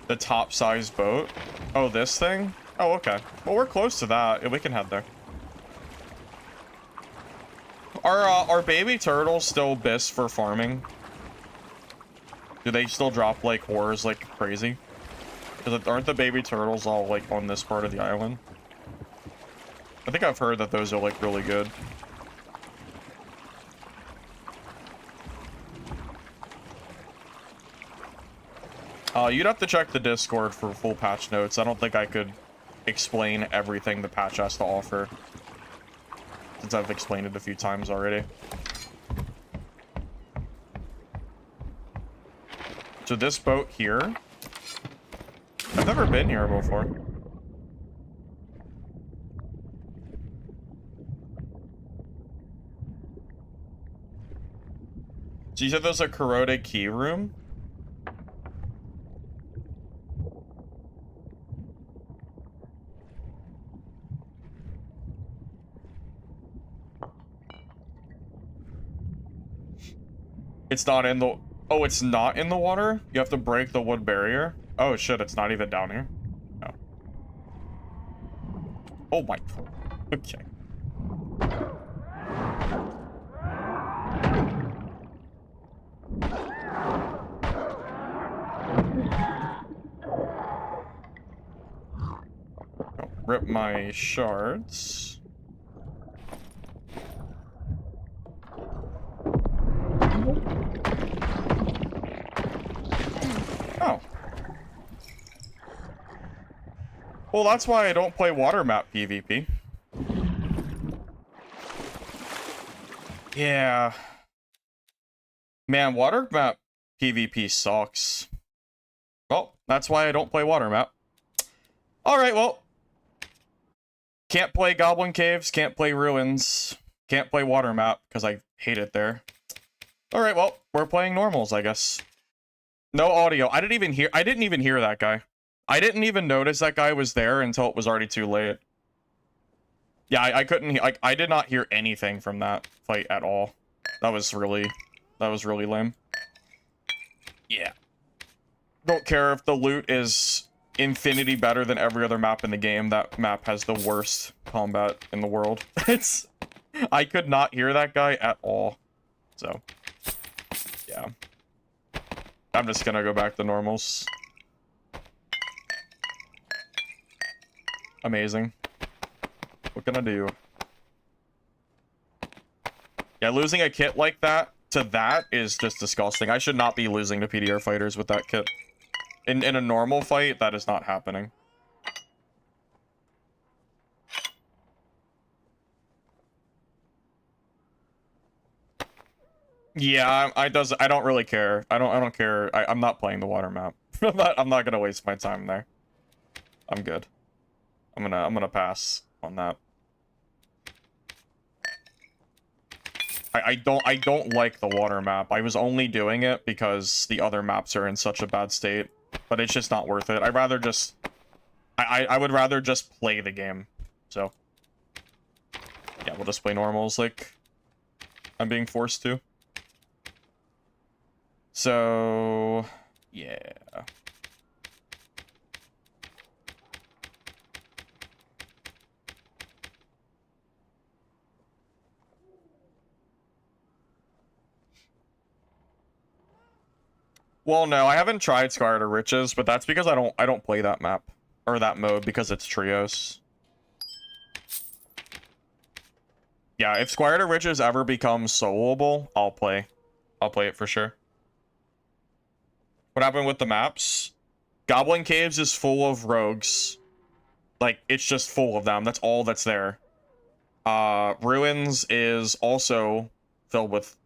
The top-sized boat? Oh, this thing? Oh, okay. Well, we're close to that. Yeah, we can head there. Are baby turtles still best for farming? Do they still drop, like, ores like crazy? Because aren't the baby turtles all, like, on this part of the island? I think I've heard that those are, like, really good. You'd have to check the Discord for full patch notes. I don't think I could explain everything the patch has to offer, since I've explained it a few times already. So this boat here, I've never been here before. So you said there's a corroded key room? It's not in the... Oh, it's not in the water? You have to break the wood barrier? Oh shit, it's not even down here? Oh. Oh my... Okay. Rip my shards. Oh. Well, that's why I don't play water map PvP. Yeah. Man, water map PvP sucks. Well, that's why I don't play water map. Alright, well. Can't play Goblin Caves, can't play Ruins, can't play water map, because I hate it there. Alright, well, we're playing normals, I guess. No audio. I didn't even hear that guy. I didn't even notice that guy was there until it was already too late. Yeah, I couldn't, I did not hear anything from that fight at all. That was really lame. Yeah. Don't care if the loot is infinity better than every other map in the game. That map has the worst combat in the world. I could not hear that guy at all. So, yeah. I'm just gonna go back to normals. Amazing. What can I do? Yeah, losing a kit like that to that is just disgusting. I should not be losing to PDR fighters with that kit. In a normal fight, that is not happening. Yeah, I don't really care. I don't care. I'm not playing the water map. I'm not gonna waste my time there. I'm good. I'm gonna pass on that. I don't like the water map. I was only doing it because the other maps are in such a bad state, but it's just not worth it. I'd rather just I would rather just play the game. So yeah, we'll just play normals like I'm being forced to. So yeah. Well, no, I haven't tried Squire to Riches, but that's because I don't play that map or that mode because it's trios. Yeah, if Squire to Riches ever becomes soloable, I'll play it for sure. What happened with the maps? Goblin Caves is full of rogues. Like, it's just full of them. That's all that's there. Ruins is also filled with,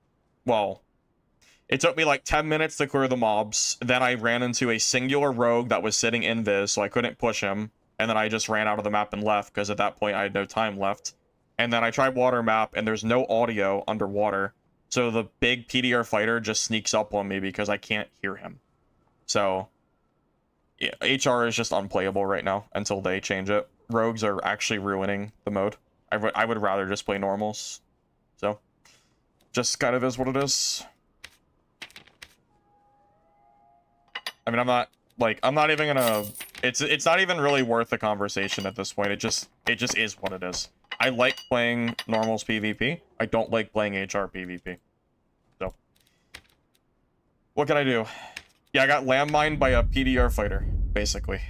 well, it took me like 10 minutes to clear the mobs. Then I ran into a singular rogue that was sitting invis, so I couldn't push him. And then I just ran out of the map and left, because at that point I had no time left. And then I tried water map, and there's no audio underwater. So the big PDR fighter just sneaks up on me because I can't hear him. So, yeah, HR is just unplayable right now until they change it. Rogues are actually ruining the mode. I would rather just play normals. So, just kind of is what it is. I mean, I'm not even gonna... It's not even really worth the conversation at this point. It just is what it is. I like playing normals PvP. I don't like playing HR PvP. So, what can I do? Yeah, I got landmined by a PDR fighter, basically.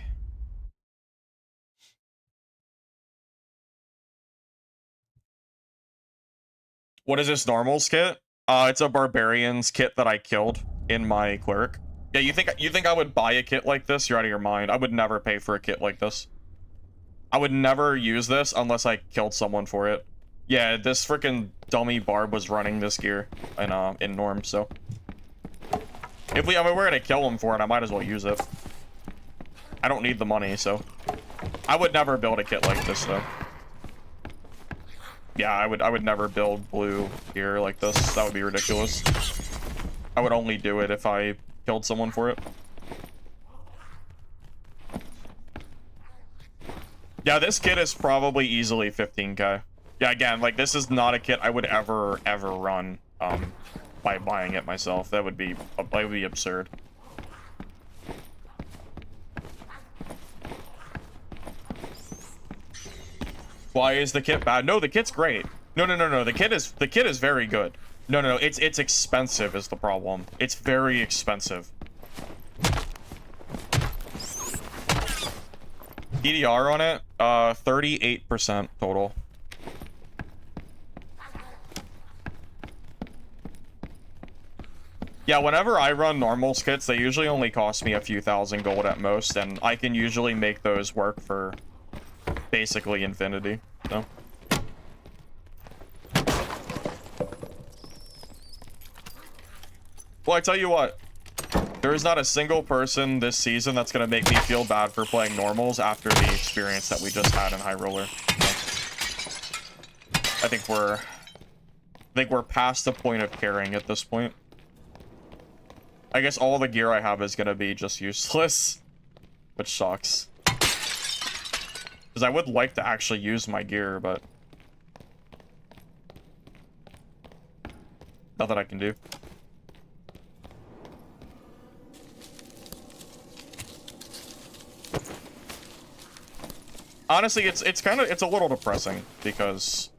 What is this normals kit? It's a barbarian's kit that I killed in my cleric. Yeah, you think I would buy a kit like this? You're out of your mind. I would never pay for a kit like this. I would never use this unless I killed someone for it. Yeah, this freaking dummy barb was running this gear in norm, so if we're gonna kill him for it, I might as well use it. I don't need the money, so I would never build a kit like this though. Yeah, I would never build blue gear like this. That would be ridiculous. I would only do it if I killed someone for it. Yeah, this kit is probably easily 15k. Yeah, again, like, this is not a kit I would ever run by buying it myself. That would be absurd. Why is the kit bad? No, the kit's great. No. The kit is very good. No. It's expensive is the problem. It's very expensive. PDR on it, 38% total. Yeah, whenever I run normal kits, they usually only cost me a few thousand gold at most, and I can usually make those work for basically infinity, so. Well, I tell you what, there is not a single person this season that's going to make me feel bad for playing normals after the experience that we just had in High Roller. So, I think we're past the point of caring at this point. I guess all the gear I have is going to be just useless, which sucks. Because I would like to actually use my gear, but nothing I can do. Honestly, it's a little depressing because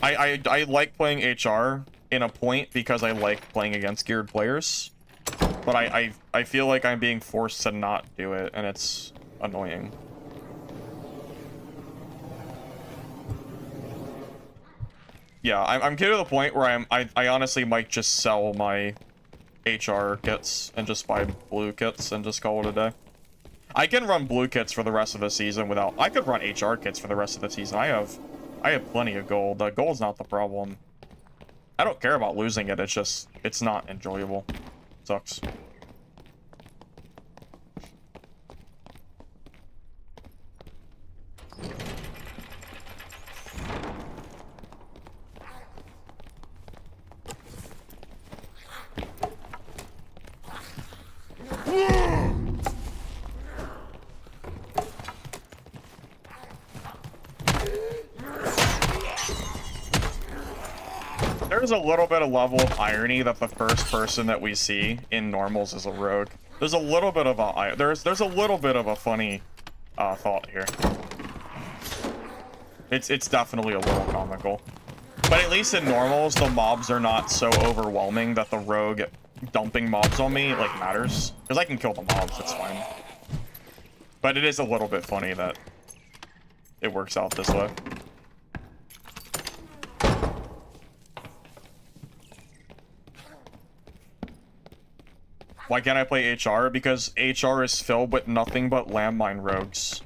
I like playing HR in a point because I like playing against geared players, but I feel like I'm being forced to not do it, and it's annoying. Yeah, I'm getting to the point where I honestly might just sell my HR kits and just buy blue kits and just call it a day. I can run blue kits for the rest of the season without... I could run HR kits for the rest of the season. I have plenty of gold. The gold's not the problem. I don't care about losing it. It's just... it's not enjoyable. Sucks. There's a little bit of level of irony that the first person that we see in normals is a rogue. There's a little bit of a there's a little bit of a funny thought here. It's definitely a little comical. But at least in normals, the mobs are not so overwhelming that the rogue dumping mobs on me like matters. Because I can kill the mobs, it's fine. But it is a little bit funny that it works out this way. Why can't I play HR? Because HR is filled with nothing but landmine rogues.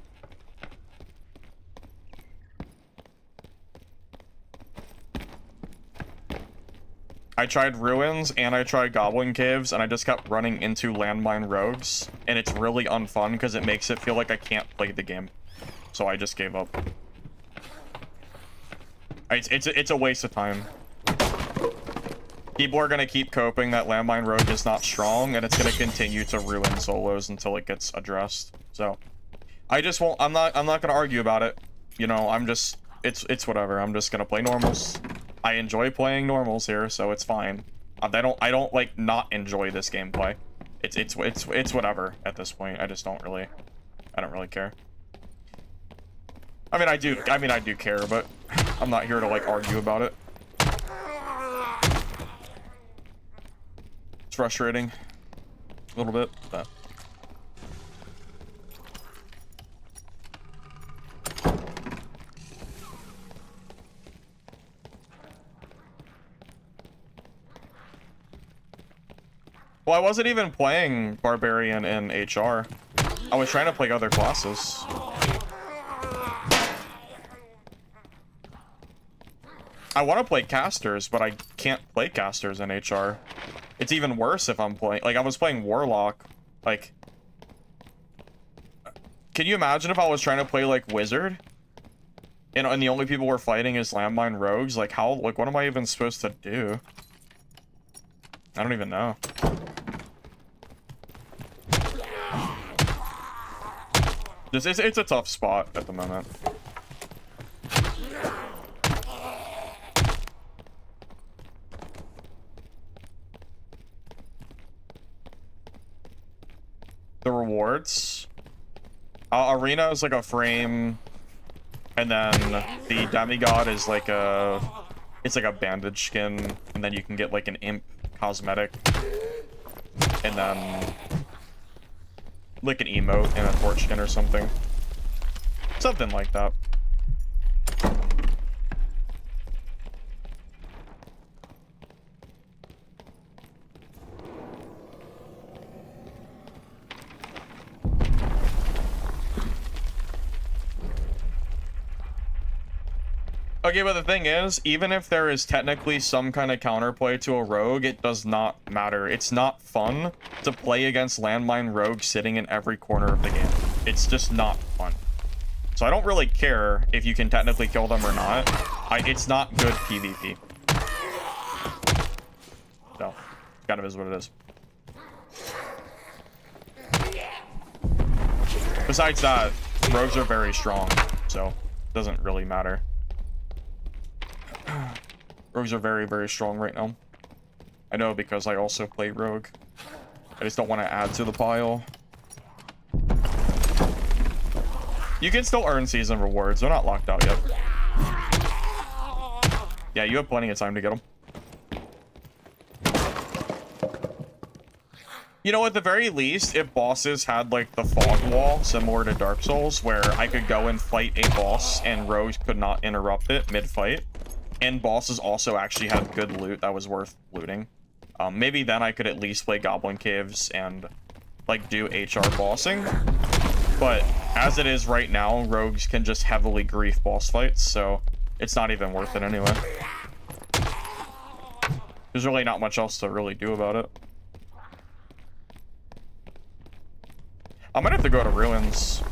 I tried Ruins and I tried Goblin Caves, and I just kept running into Landmine Rogues, and it's really unfun because it makes it feel like I can't play the game. So I just gave up. It's a waste of time. People are gonna keep coping that Landmine Rogue is not strong, and it's gonna continue to ruin solos until it gets addressed. So I just won't. I'm not gonna argue about it. You know, I'm just. It's whatever. I'm just gonna play normals. I enjoy playing normals here, so it's fine. I don't like not enjoy this gameplay. It's whatever at this point. I don't really care. I mean I do care, but I'm not here to like argue about it. It's frustrating a little bit, but well, I wasn't even playing Barbarian in HR. I was trying to play other classes. I want to play casters, but I can't play casters in HR. It's even worse if I'm playing... Like, I was playing Warlock. Like... Can you imagine if I was trying to play, like, Wizard? And the only people we're fighting is Landmine Rogues? Like, how... Like, what am I even supposed to do? I don't even know. It's a tough spot at the moment. The rewards. Arena is like a frame, and then the demigod is like a... It's like a bandage skin, and then you can get like an imp cosmetic, and then like an emote and a torch skin or something. Something like that. Okay, but the thing is, even if there is technically some kind of counterplay to a rogue, it does not matter. It's not fun to play against Landmine Rogue sitting in every corner of the game. It's just not fun. So I don't really care if you can technically kill them or not. It's not good PvP. So, kind of is what it is. Besides that, rogues are very strong, so it doesn't really matter. Rogues are very, very strong right now. I know because I also play rogue. I just don't want to add to the pile. You can still earn season rewards. They're not locked out yet. Yeah, you have plenty of time to get them. You know, at the very least, if bosses had like the fog wall similar to Dark Souls, where I could go and fight a boss and rogues could not interrupt it mid-fight, and bosses also actually had good loot that was worth looting, maybe then I could at least play Goblin Caves and like do HR bossing. But as it is right now, rogues can just heavily grief boss fights, so it's not even worth it anyway. There's really not much else to really do about it. I might have to go to Ruins.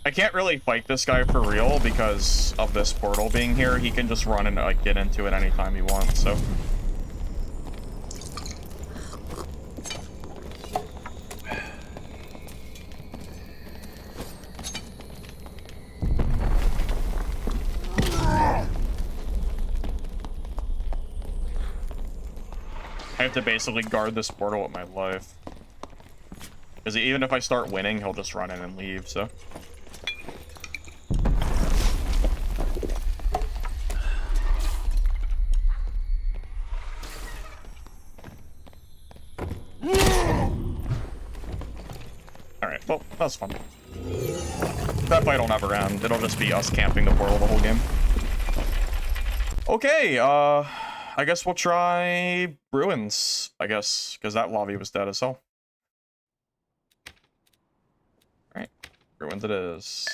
I can't really fight this guy for real because of this portal being here. He can just run and like get into it anytime he wants, so. I have to basically guard this portal with my life. Because even if I start winning, he'll just run in and leave, so. Alright, well, that was fun. That fight will never end. It'll just be us camping the portal the whole game. Okay, I guess we'll try Ruins, I guess, because that lobby was dead as hell. Alright, Ruins it is.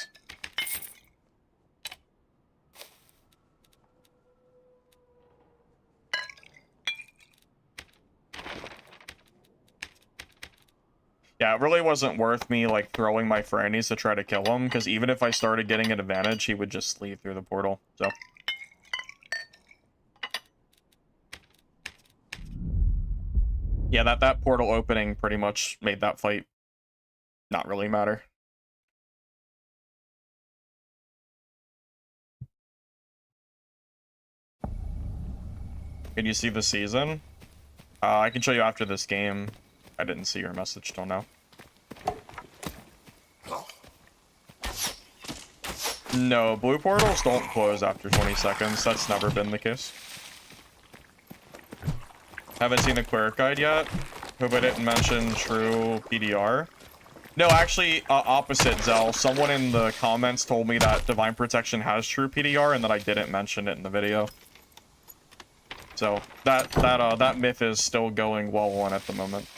Yeah, it really wasn't worth me, like, throwing my frannies to try to kill him, because even if I started getting an advantage, he would just leave through the portal, so. Yeah, that portal opening pretty much made that fight not really matter. Can you see the season? I can show you after this game. I didn't see your message till now. No, blue portals don't close after 20 seconds. That's never been the case. Haven't seen the Queer Guide yet. Hope I didn't mention true PDR. No, actually, opposite, Zell. Someone in the comments told me that Divine Protection has true PDR and that I didn't mention it in the video. So, that myth is still going well on at the moment.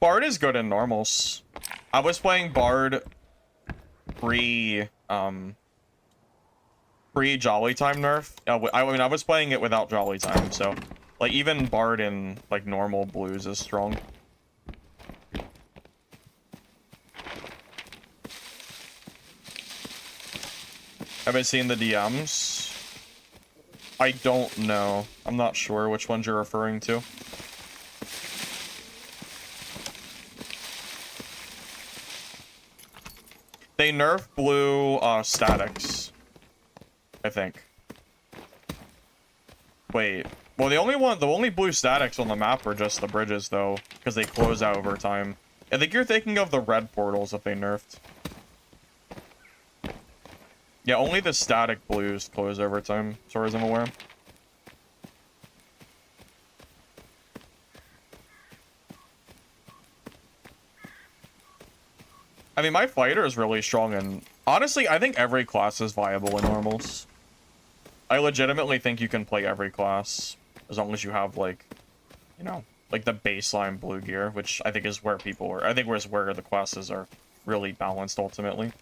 Bard is good in normals. I was playing Bard pre Jolly Time nerf. I mean, I was playing it without Jolly Time, so like even Bard in like normal blues is strong. Have I seen the DMs? I don't know. I'm not sure which ones you're referring to. They nerf blue statics, I think. Wait. Well, the only blue statics on the map are just the bridges, though, because they close out over time. I think you're thinking of the red portals that they nerfed. Yeah, only the static blues close over time, as far as I'm aware. I mean, my fighter is really strong, and honestly, I think every class is viable in normals. I legitimately think you can play every class, as long as you have, like, you know, like the baseline blue gear, which I think is where people are. I think is where the classes are really balanced, ultimately.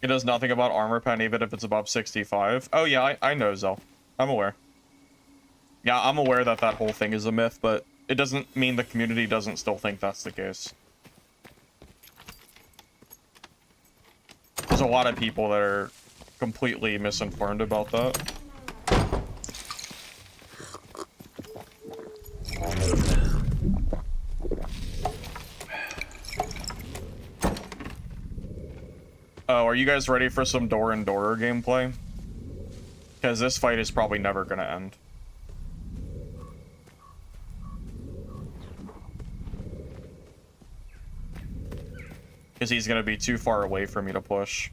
It does nothing about armor pen, even if it's above 65. Oh yeah, I know, Zell. I'm aware. Yeah, I'm aware that that whole thing is a myth, but it doesn't mean the community doesn't still think that's the case. There's a lot of people that are completely misinformed about that. Oh, are you guys ready for some door and doorer gameplay? Because this fight is probably never going to end. Because he's going to be too far away for me to push.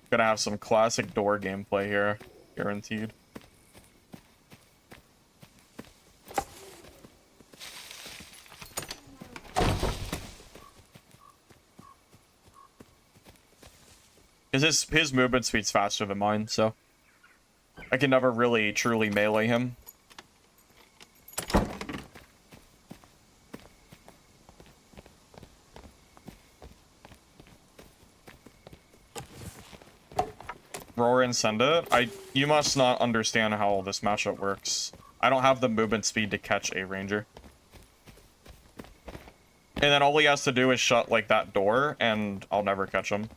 Gonna have some classic door gameplay here, guaranteed. Because his movement speed's faster than mine, so I can never really truly melee him. Roar and send it? You must not understand how this matchup works. I don't have the movement speed to catch a ranger. And then all he has to do is shut like that door and I'll never catch him.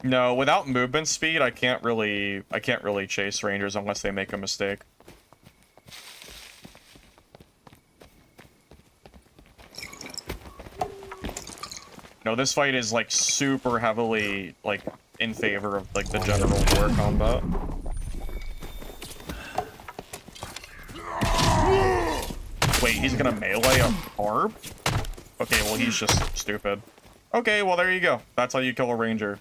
No, without movement speed, I can't really chase rangers unless they make a mistake. No, this fight is like super heavily like in favor of like the general war combat. Wait, he's gonna melee a barb? Okay, well he's just stupid. Okay, well there you go. That's how you kill a ranger.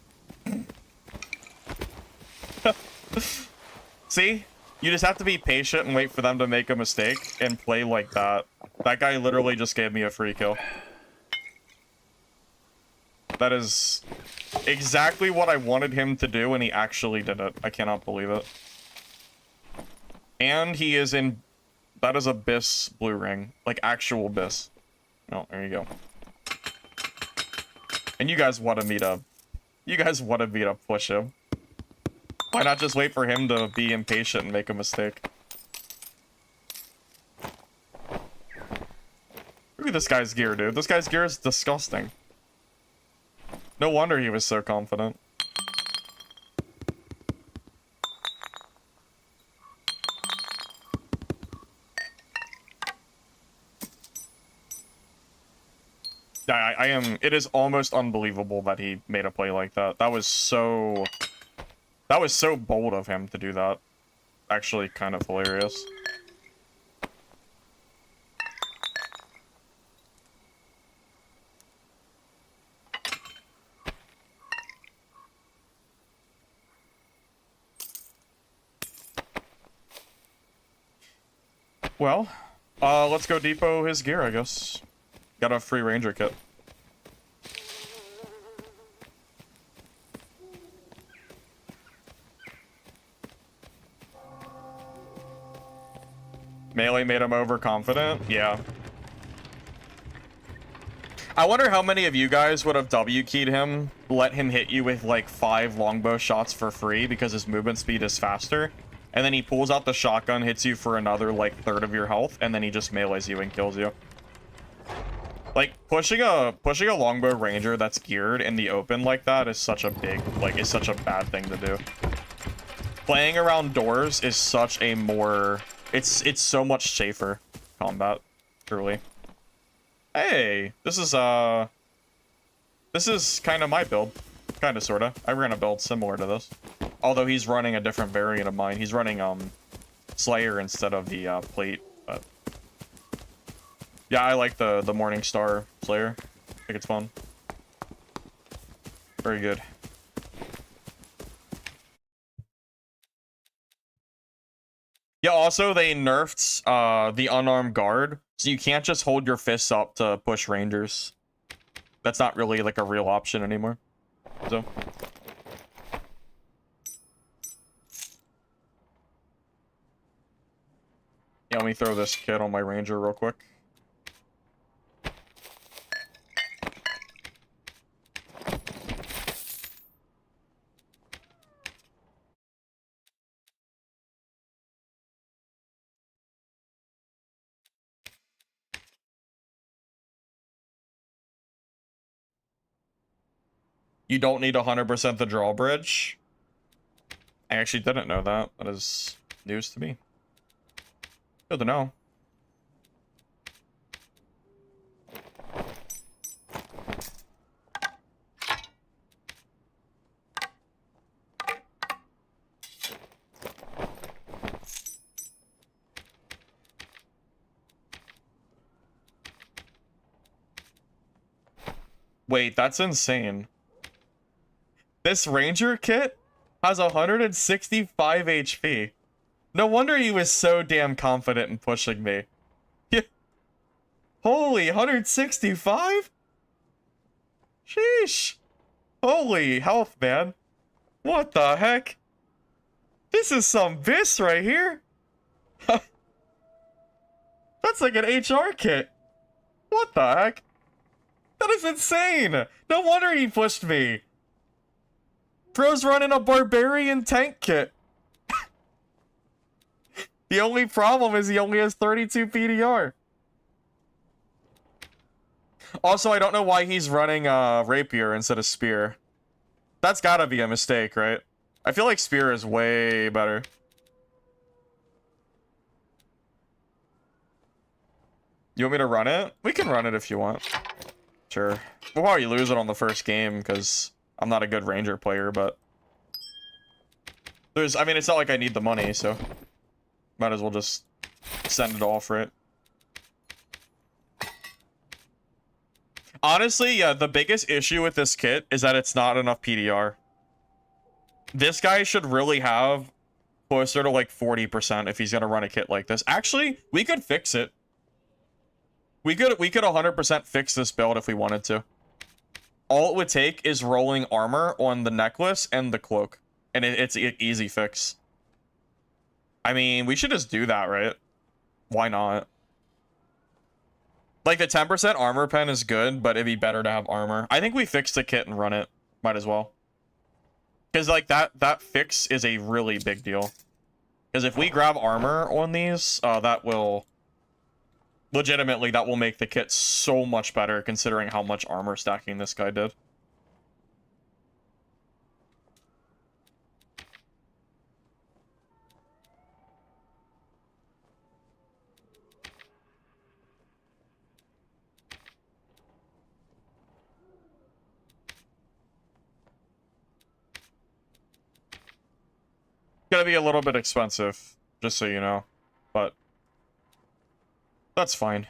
See? You just have to be patient and wait for them to make a mistake and play like that. That guy literally just gave me a free kill. That is exactly what I wanted him to do, and he actually did it. I cannot believe it. And he is in... That is a Biss blue ring. Like, actual Biss. Oh, there you go. And you guys wanted me to... You guys wanted me to push him. Why not just wait for him to be impatient and make a mistake? Look at this guy's gear, dude. This guy's gear is disgusting. No wonder he was so confident. I am... It is almost unbelievable that he made a play like that. That was so bold of him to do that. Actually kind of hilarious. Well, let's go depot his gear, I guess. Got a free ranger kit. Melee made him overconfident? Yeah. I wonder how many of you guys would have W-keyed him, let him hit you with like 5 longbow shots for free because his movement speed is faster, and then he pulls out the shotgun, hits you for another like third of your health, and then he just melees you and kills you. Like, pushing a longbow ranger that's geared in the open like that is such a is such a bad thing to do. Playing around doors is such a more... It's so much safer combat, truly. Hey, this is kind of my build. Kind of, sort of. I ran a build similar to this. Although he's running a different variant of mine. He's running, Slayer instead of the, plate, but... Yeah, I like the Morningstar Slayer. I think it's fun. Very good. Yeah, also they nerfed the unarmed guard, so you can't just hold your fists up to push rangers. That's not really like a real option anymore. So yeah, let me throw this kit on my ranger real quick. You don't need 100% the drawbridge. I actually didn't know that. That is news to me. Good to know. Wait, that's insane. This ranger kit has 165 HP. No wonder he was so damn confident in pushing me. Holy, 165? Sheesh. Holy health, man. What the heck? This is some bis right here. That's like an HR kit. What the heck? That is insane. No wonder he pushed me. Bro's running a barbarian tank kit. The only problem is he only has 32 PDR. Also, I don't know why he's running rapier instead of spear. That's gotta be a mistake, right? I feel like spear is way better. You want me to run it? We can run it if you want. Sure. We'll probably lose it on the first game because I'm not a good ranger player, but I mean, it's not like I need the money, so might as well just send it off, right? Honestly, yeah, the biggest issue with this kit is that it's not enough PDR. This guy should really have closer to like 40% if he's gonna run a kit like this. Actually, we could fix it. We could 100% fix this build if we wanted to. All it would take is rolling armor on the necklace and the cloak. And it's an easy fix. I mean, we should just do that, right? Why not? Like, the 10% armor pen is good, but it'd be better to have armor. I think we fix the kit and run it. Might as well. Because, like, that fix is a really big deal. Because if we grab armor on these, that will... Legitimately, that will make the kit so much better, considering how much armor stacking this guy did. Gonna be a little bit expensive, just so you know, but that's fine.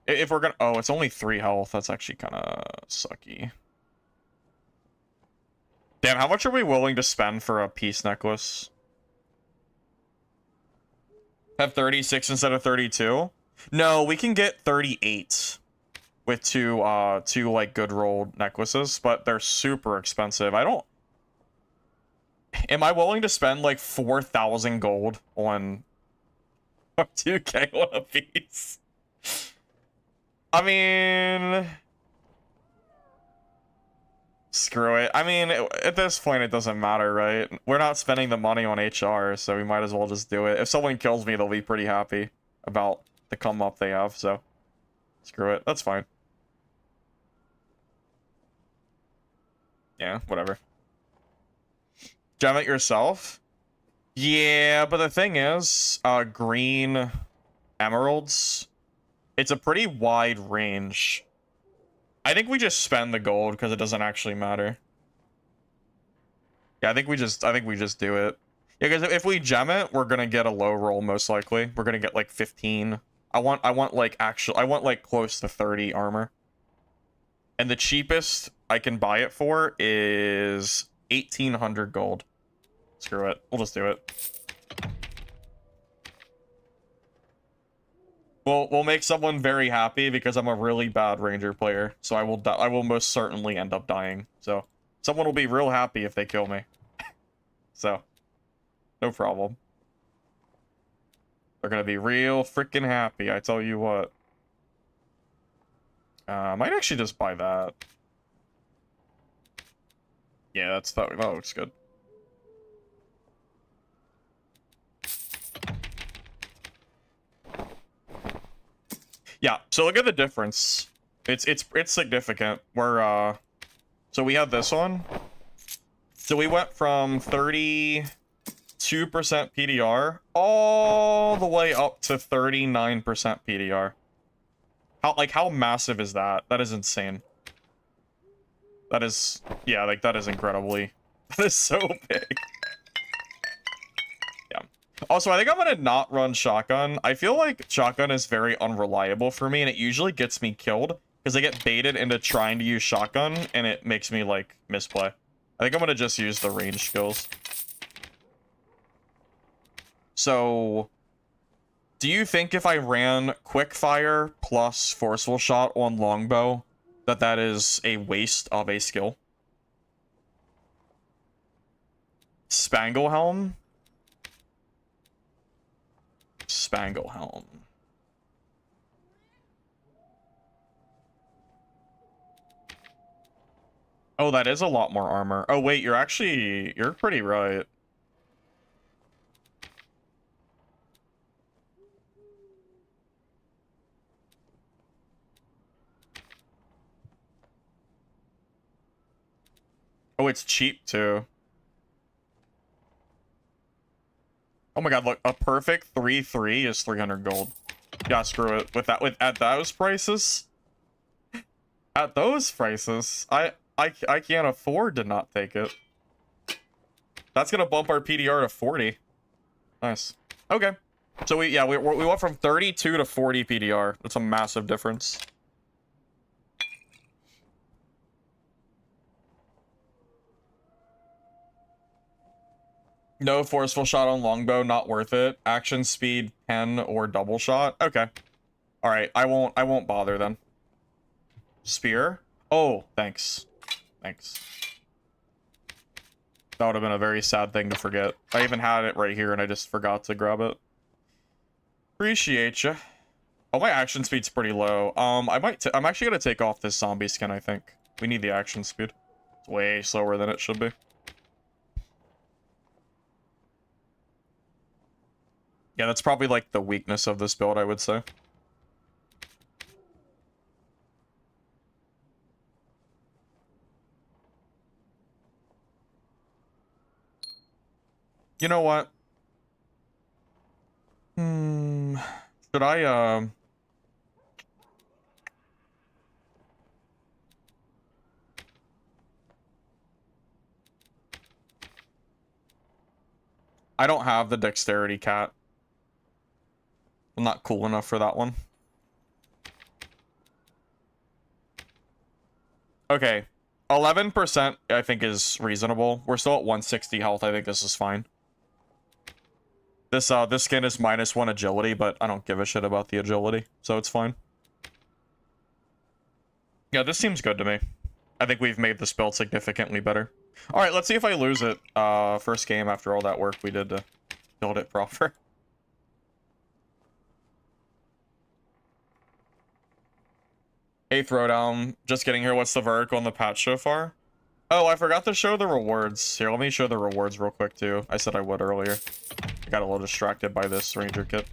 If we're gonna... Oh, it's only 3 health. That's actually kind of sucky. Damn, how much are we willing to spend for a peace necklace? Have 36 instead of 32? No, we can get 38 with two like good rolled necklaces, but they're super expensive. I don't... Am I willing to spend like 4,000 gold on 2k on a piece? I mean... Screw it. I mean, at this point, it doesn't matter, right? We're not spending the money on HR, so we might as well just do it. If someone kills me, they'll be pretty happy about the come up they have, so... Screw it. That's fine. Yeah, whatever. Gem it yourself? Yeah, but the thing is, green emeralds, it's a pretty wide range. I think we just spend the gold because it doesn't actually matter. Yeah, I think we just do it. Yeah, because if we gem it, we're gonna get a low roll most likely. We're gonna get like 15. I want like close to 30 armor. And the cheapest I can buy it for is 1,800 gold. Screw it. We'll just do it. We'll make someone very happy because I'm a really bad ranger player. So I will most certainly end up dying. So someone will be real happy if they kill me. So no problem. They're gonna be real freaking happy, I tell you what. I might actually just buy that. Yeah, that looks good. Yeah, so look at the difference. It's significant. We're so we had this one. So we went from 32% PDR all the way up to 39% PDR. How massive is that? That is insane. That is, yeah, like that is incredibly, that is so big. Yeah. Also, I think I'm gonna not run shotgun. I feel like shotgun is very unreliable for me, and it usually gets me killed because I get baited into trying to use shotgun, and it makes me like misplay. I think I'm gonna just use the range skills. So, do you think if I ran quick fire plus forceful shot on longbow, that is a waste of a skill. Spanglehelm. Spanglehelm. Oh, that is a lot more armor. Oh, wait, you're pretty right. Oh, it's cheap too. Oh my god, look, a perfect 3-3 is 300 gold. Yeah, screw it. At those prices? At those prices, I can't afford to not take it. That's gonna bump our PDR to 40. Nice. Okay. So we went from 32 to 40 PDR. That's a massive difference. No forceful shot on longbow, not worth it. Action speed 10 or double shot. Okay. All right, I won't bother then. Spear? Oh, thanks. Thanks. That would have been a very sad thing to forget. I even had it right here and I just forgot to grab it. Appreciate you. Oh, my action speed's pretty low. I'm actually gonna take off this zombie skin, I think. We need the action speed. It's way slower than it should be. Yeah, that's probably like the weakness of this build, I would say. You know what? Should I, I don't have the dexterity cat. I'm not cool enough for that one. Okay. 11% I think is reasonable. We're still at 160 health. I think this is fine. This skin is -1 agility, but I don't give a shit about the agility, so it's fine. Yeah, this seems good to me. I think we've made this build significantly better. Alright, let's see if I lose it first game after all that work we did to build it proper. Hey, Throwdown. Just getting here. What's the vertical on the patch so far? Oh, I forgot to show the rewards. Here, let me show the rewards real quick, too. I said I would earlier. I got a little distracted by this ranger kit.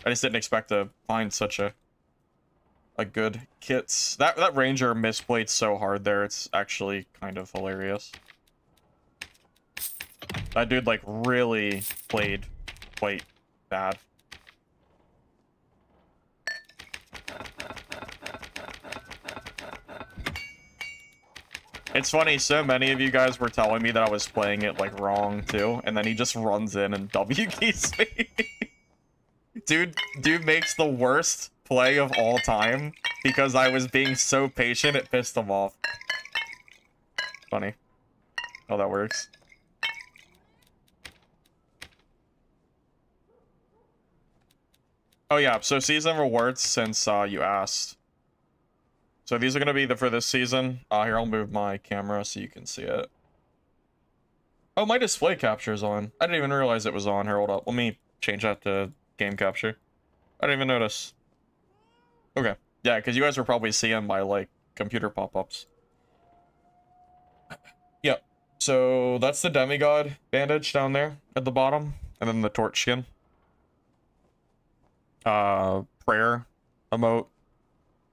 I just didn't expect to find such a good kit. That ranger misplayed so hard there, it's actually kind of hilarious. That dude, like, really played quite bad. It's funny, so many of you guys were telling me that I was playing it, like, wrong, too. And then he just runs in and W keys me. Dude makes the worst play of all time because I was being so patient, it pissed him off. Funny how that works. Oh, yeah, so season rewards since you asked. So these are going to be for this season. Here, I'll move my camera so you can see it. Oh, my display capture is on. I didn't even realize it was on. Here, hold up. Let me change that to game capture. I didn't even notice. Okay. Yeah, because you guys were probably seeing my, like, computer pop-ups. Yep. So that's the demigod bandage down there at the bottom. And then the torch skin. Prayer emote.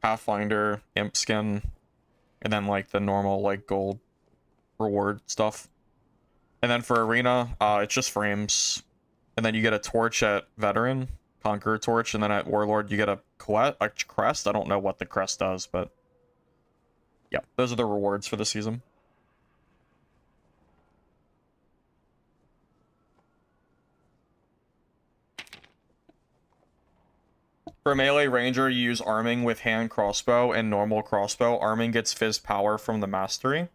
Pathfinder, imp skin, and then like the normal like gold reward stuff. And then for arena, it's just frames. And then you get a torch at veteran, conqueror torch, and then at warlord you get a crest. I don't know what the crest does, but yeah, those are the rewards for the season. For melee ranger, you use arming with hand crossbow and normal crossbow. Arming gets fizz power from the mastery.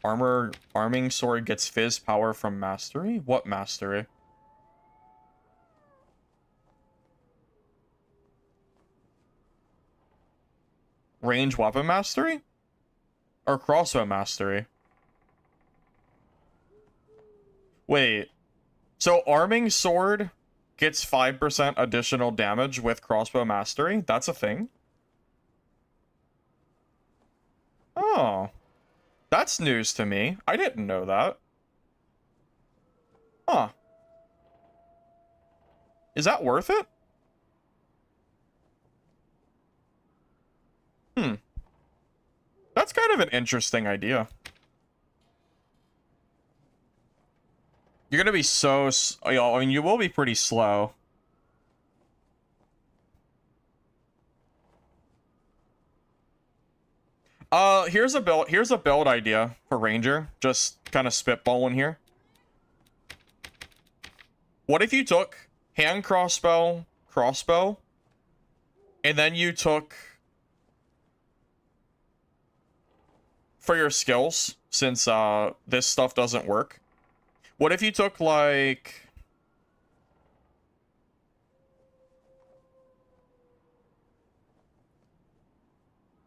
Arming sword gets fizz power from mastery? What mastery? range weapon mastery? Or crossbow mastery? Wait. So arming sword gets 5% additional damage with crossbow mastery? That's a thing? Oh. That's news to me. I didn't know that. Huh. Is that worth it? Hmm. That's kind of an interesting idea. You're gonna be so... I mean, you will be pretty slow. Here's a build idea for Ranger. Just kind of spitballing here. What if you took hand crossbow, and then you took... for your skills, since this stuff doesn't work. What if you took like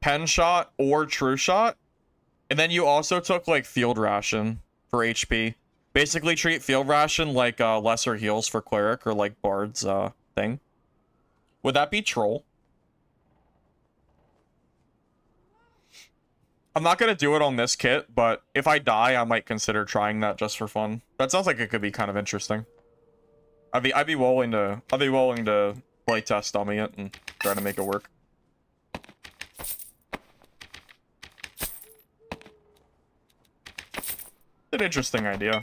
pen shot or true shot, and then you also took like field ration for HP. Basically treat field ration like lesser heals for cleric or like bard's thing. Would that be troll? I'm not gonna do it on this kit, but if I die, I might consider trying that just for fun. That sounds like it could be kind of interesting. I'd be willing to play test dummy it and try to make it work. An interesting idea.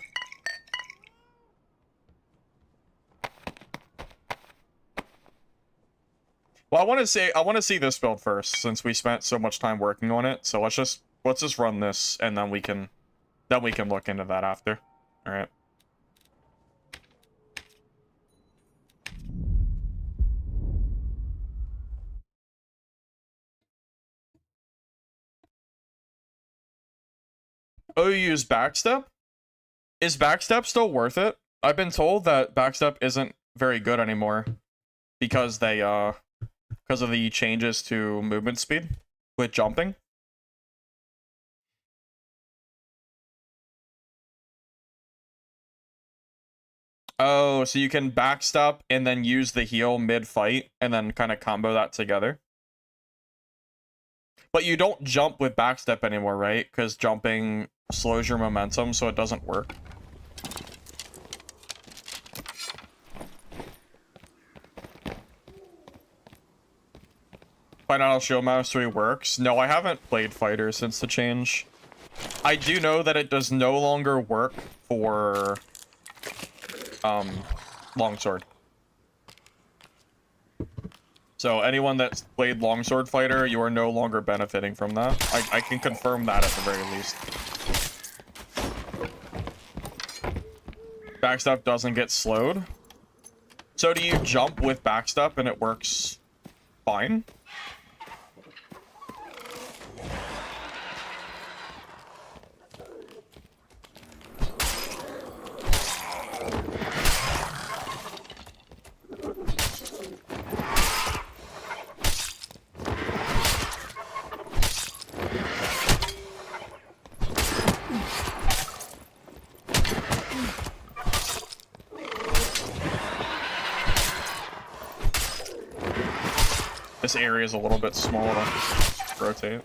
Well, I want to see this build first, since we spent so much time working on it. So let's just run this, and then we can look into that after. All right. Oh, you use backstep? Is backstep still worth it? I've been told that backstep isn't very good anymore because they because of the changes to movement speed with jumping. Oh, so you can backstep and then use the heal mid-fight and then kind of combo that together. But you don't jump with backstep anymore, right? Because jumping slows your momentum, so it doesn't work. Find out how Shield Mastery works. No, I haven't played Fighter since the change. I do know that it does no longer work for Longsword. So anyone that's played Longsword Fighter, you are no longer benefiting from that. I can confirm that at the very least. Backstep doesn't get slowed. So do you jump with backstep and it works fine? This area is a little bit small to rotate.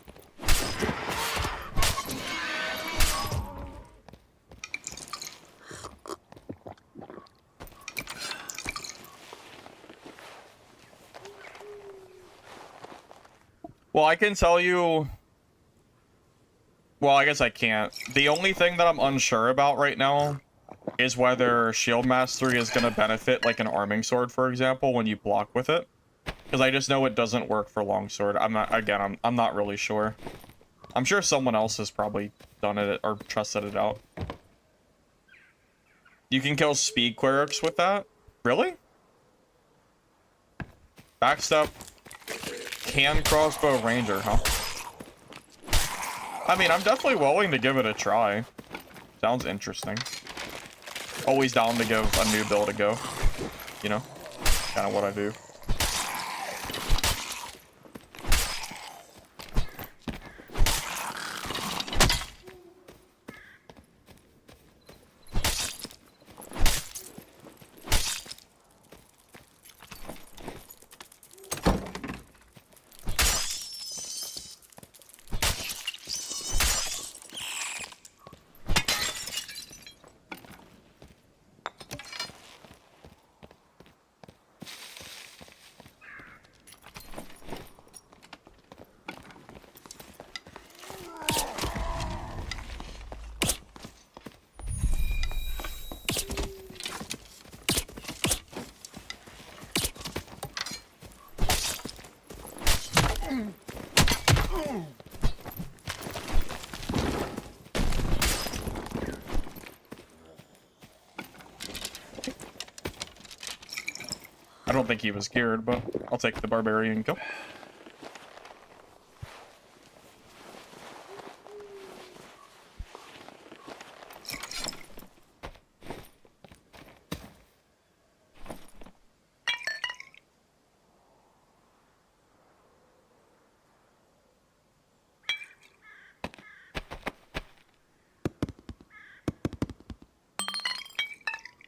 Well, I can tell you... Well, I guess I can't. The only thing that I'm unsure about right now is whether Shield Mastery is going to benefit like an arming sword, for example, when you block with it. Because I just know it doesn't work for longsword. I'm not really sure. I'm sure someone else has probably done it or tested it out. You can kill speed clerics with that? Really? Backstep. Can crossbow ranger, huh? I mean, I'm definitely willing to give it a try. Sounds interesting. Always down to give a new build a go. You know? Kind of what I do. I don't think he was geared, but I'll take the barbarian kill.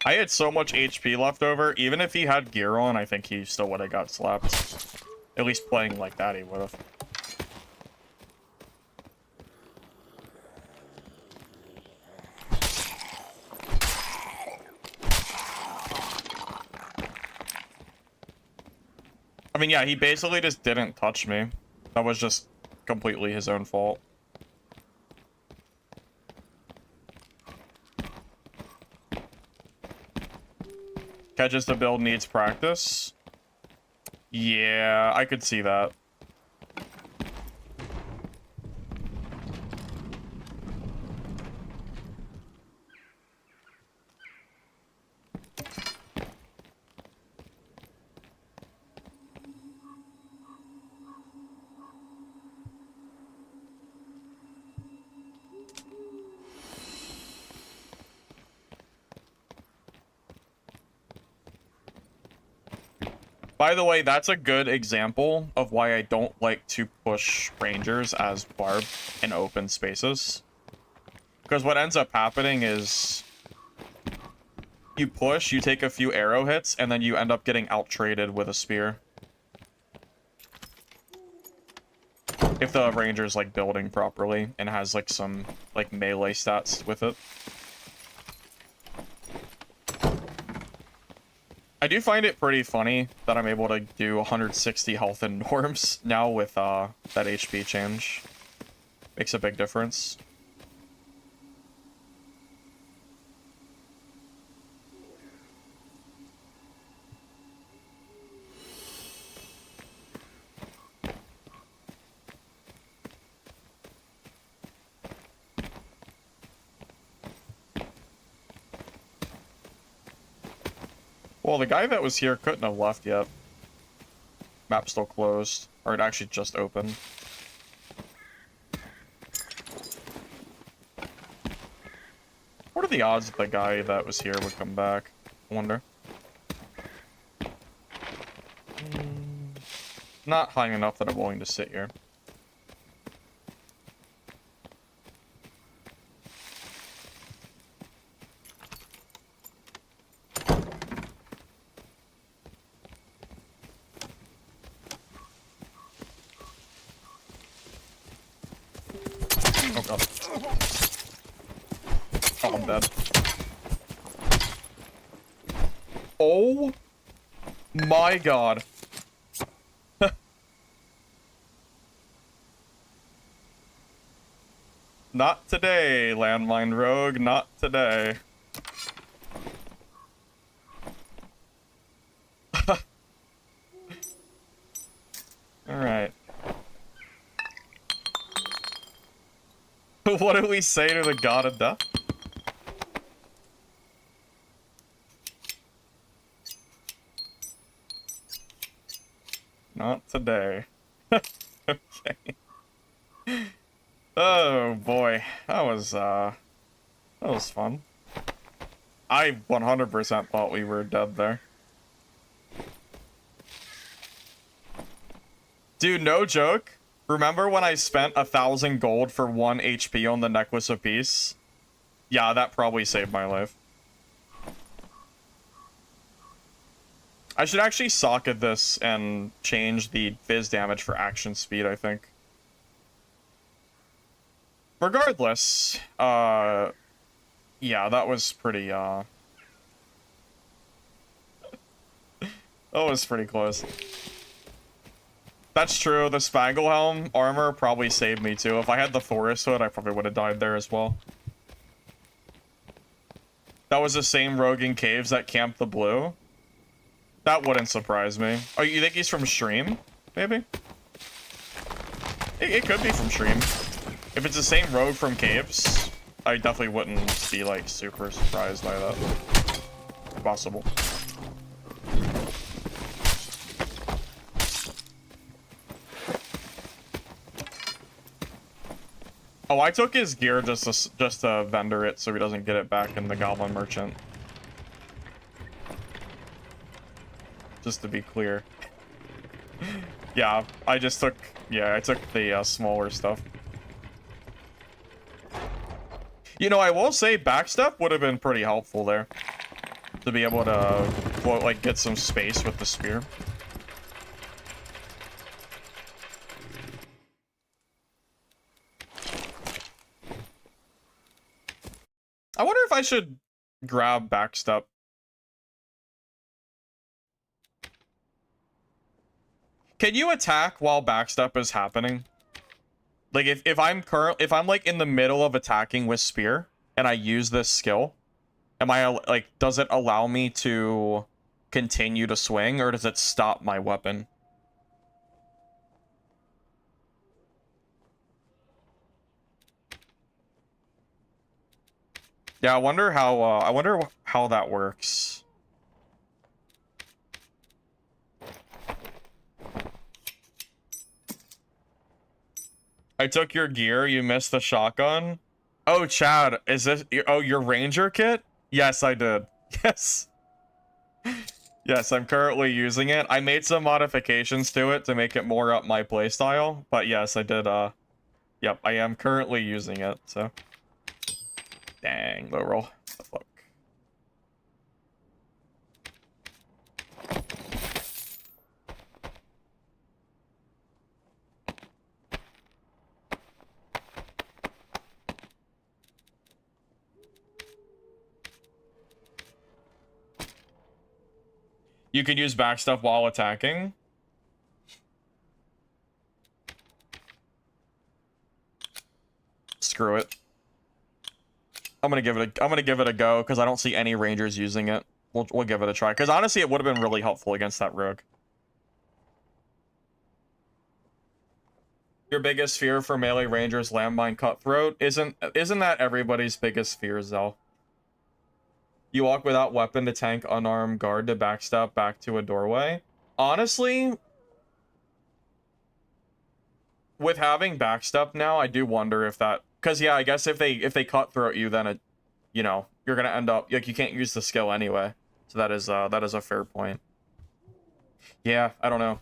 I had so much HP left over. Even if he had gear on, I think he still would have got slapped. At least playing like that, he would have. I mean, yeah, he basically just didn't touch me. That was just completely his own fault. Catches the build needs practice. Yeah, I could see that. By the way, that's a good example of why I don't like to push rangers as barb in open spaces. Because what ends up happening is you push, you take a few arrow hits, and then you end up getting out-traded with a spear. If the ranger's like building properly and has like some like melee stats with it. I do find it pretty funny that I'm able to do 160 health in norms now with that HP change. Makes a big difference. Well, the guy that was here couldn't have left yet. Map's still closed. Or it actually just opened. What are the odds that the guy that was here would come back? I wonder. Not high enough that I'm willing to sit here. Oh god. Oh, I'm dead. Oh my god. Not today, landmine rogue, not today. Alright. What do we say to the god of death? Not today. Okay. Oh boy, that was fun. I 100% thought we were dead there. Dude, no joke. Remember when I spent 1,000 gold for 1 HP on the Necklace of Peace? Yeah, that probably saved my life. I should actually socket this and change the Viz damage for action speed, I think. Regardless, yeah, that was pretty, that was pretty close. That's true, the Spanglehelm armor probably saved me too. If I had the Forest Hood, I probably would have died there as well. That was the same rogue in caves that camped the blue? That wouldn't surprise me. Oh, you think he's from Stream? Maybe? It could be from stream. If it's the same road from caves, I definitely wouldn't be like super surprised by that. Possible. Oh, I took his gear just to vendor it so he doesn't get it back in the Goblin Merchant. Just to be clear. Yeah, I took the smaller stuff. You know, I will say backstep would have been pretty helpful there. To be able to, like, get some space with the spear. I wonder if I should grab backstep. Can you attack while backstep is happening? Like if I'm like in the middle of attacking with spear and I use this skill, am I like, does it allow me to continue to swing, or does it stop my weapon? Yeah, I wonder how that works. I took your gear, you missed the shotgun. Oh, Chad, is this your ranger kit? Yes, I did. Yes. Yes, I'm currently using it. I made some modifications to it to make it more up my playstyle, but yes, I did yep, I am currently using it, so. Dang, low roll. What the fuck? You could use backstep while attacking. Screw it. I'm gonna give it a go because I don't see any rangers using it. We'll give it a try because honestly, it would have been really helpful against that rogue. Your biggest fear for melee rangers, landmine cutthroat, isn't that everybody's biggest fear, Zell? You walk without weapon to tank unarmed guard to backstep back to a doorway. Honestly, with having backstep now, I do wonder if that, because yeah, I guess if they cutthroat you, then it, you know, you're gonna end up like you can't use the skill anyway. So that is a fair point. Yeah, I don't know.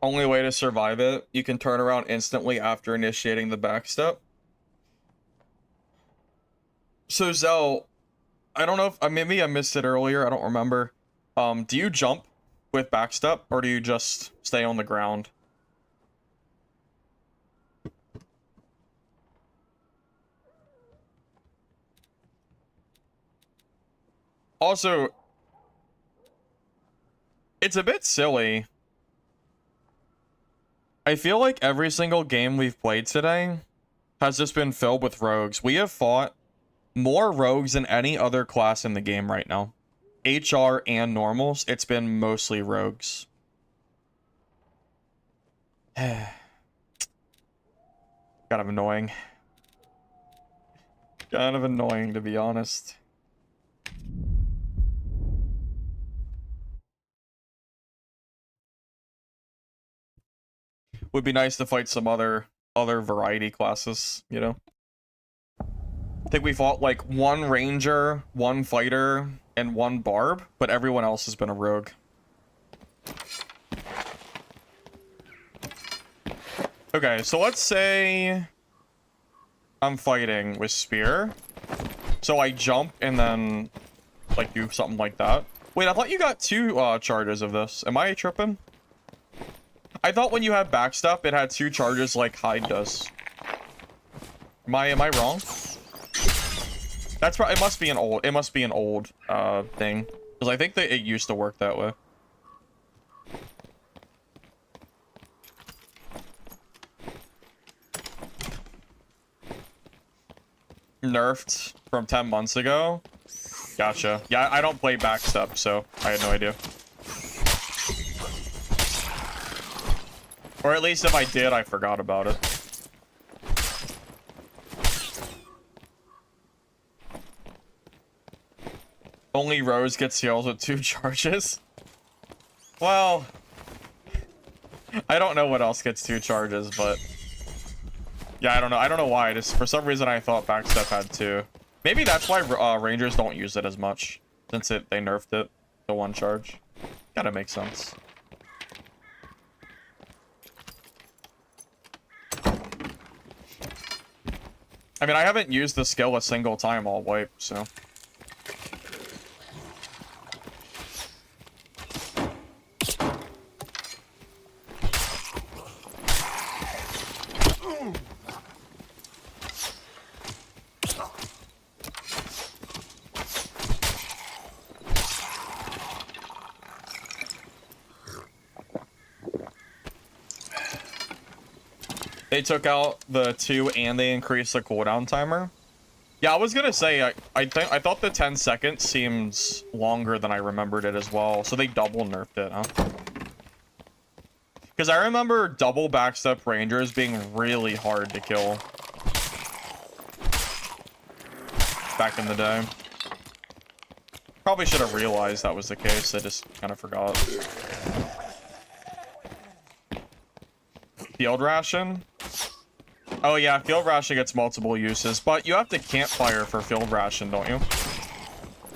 Only way to survive it, you can turn around instantly after initiating the backstep. So Zell, I don't know if maybe I missed it earlier, I don't remember. Do you jump with backstep or do you just stay on the ground? Also, it's a bit silly. I feel like every single game we've played today has just been filled with rogues. We have fought more rogues than any other class in the game right now. HR and normals, it's been mostly rogues. Kind of annoying. Kind of annoying, to be honest. Would be nice to fight some other variety classes, you know? I think we fought like one ranger, one fighter, and one barb, but everyone else has been a rogue. Okay, so let's say I'm fighting with spear. So I jump and then like do something like that. Wait, I thought you got 2 charges of this. Am I tripping? I thought when you had backstep, it had 2 charges like Hyde does. Am I wrong? That's right. It must be an old thing, because I think that it used to work that way. Nerfed from 10 months ago. Gotcha. Yeah, I don't play backstep, so I had no idea. Or at least if I did, I forgot about it. Only Rose gets heals with 2 charges. Well, I don't know what else gets 2 charges, but yeah, I don't know. I don't know why. Just for some reason, I thought backstep had 2. Maybe that's why Rangers don't use it as much, since they nerfed it to 1 charge. Gotta make sense. I mean, I haven't used the skill a single time all wipe, so. They took out the 2 and they increased the cooldown timer. Yeah, I was gonna say, I thought the 10 seconds seems longer than I remembered it as well. So they double nerfed it, huh? Because I remember double backstep rangers being really hard to kill back in the day. Probably should have realized that was the case. I just kind of forgot. Field ration? Oh yeah, field ration gets multiple uses, but you have to campfire for field ration, don't you?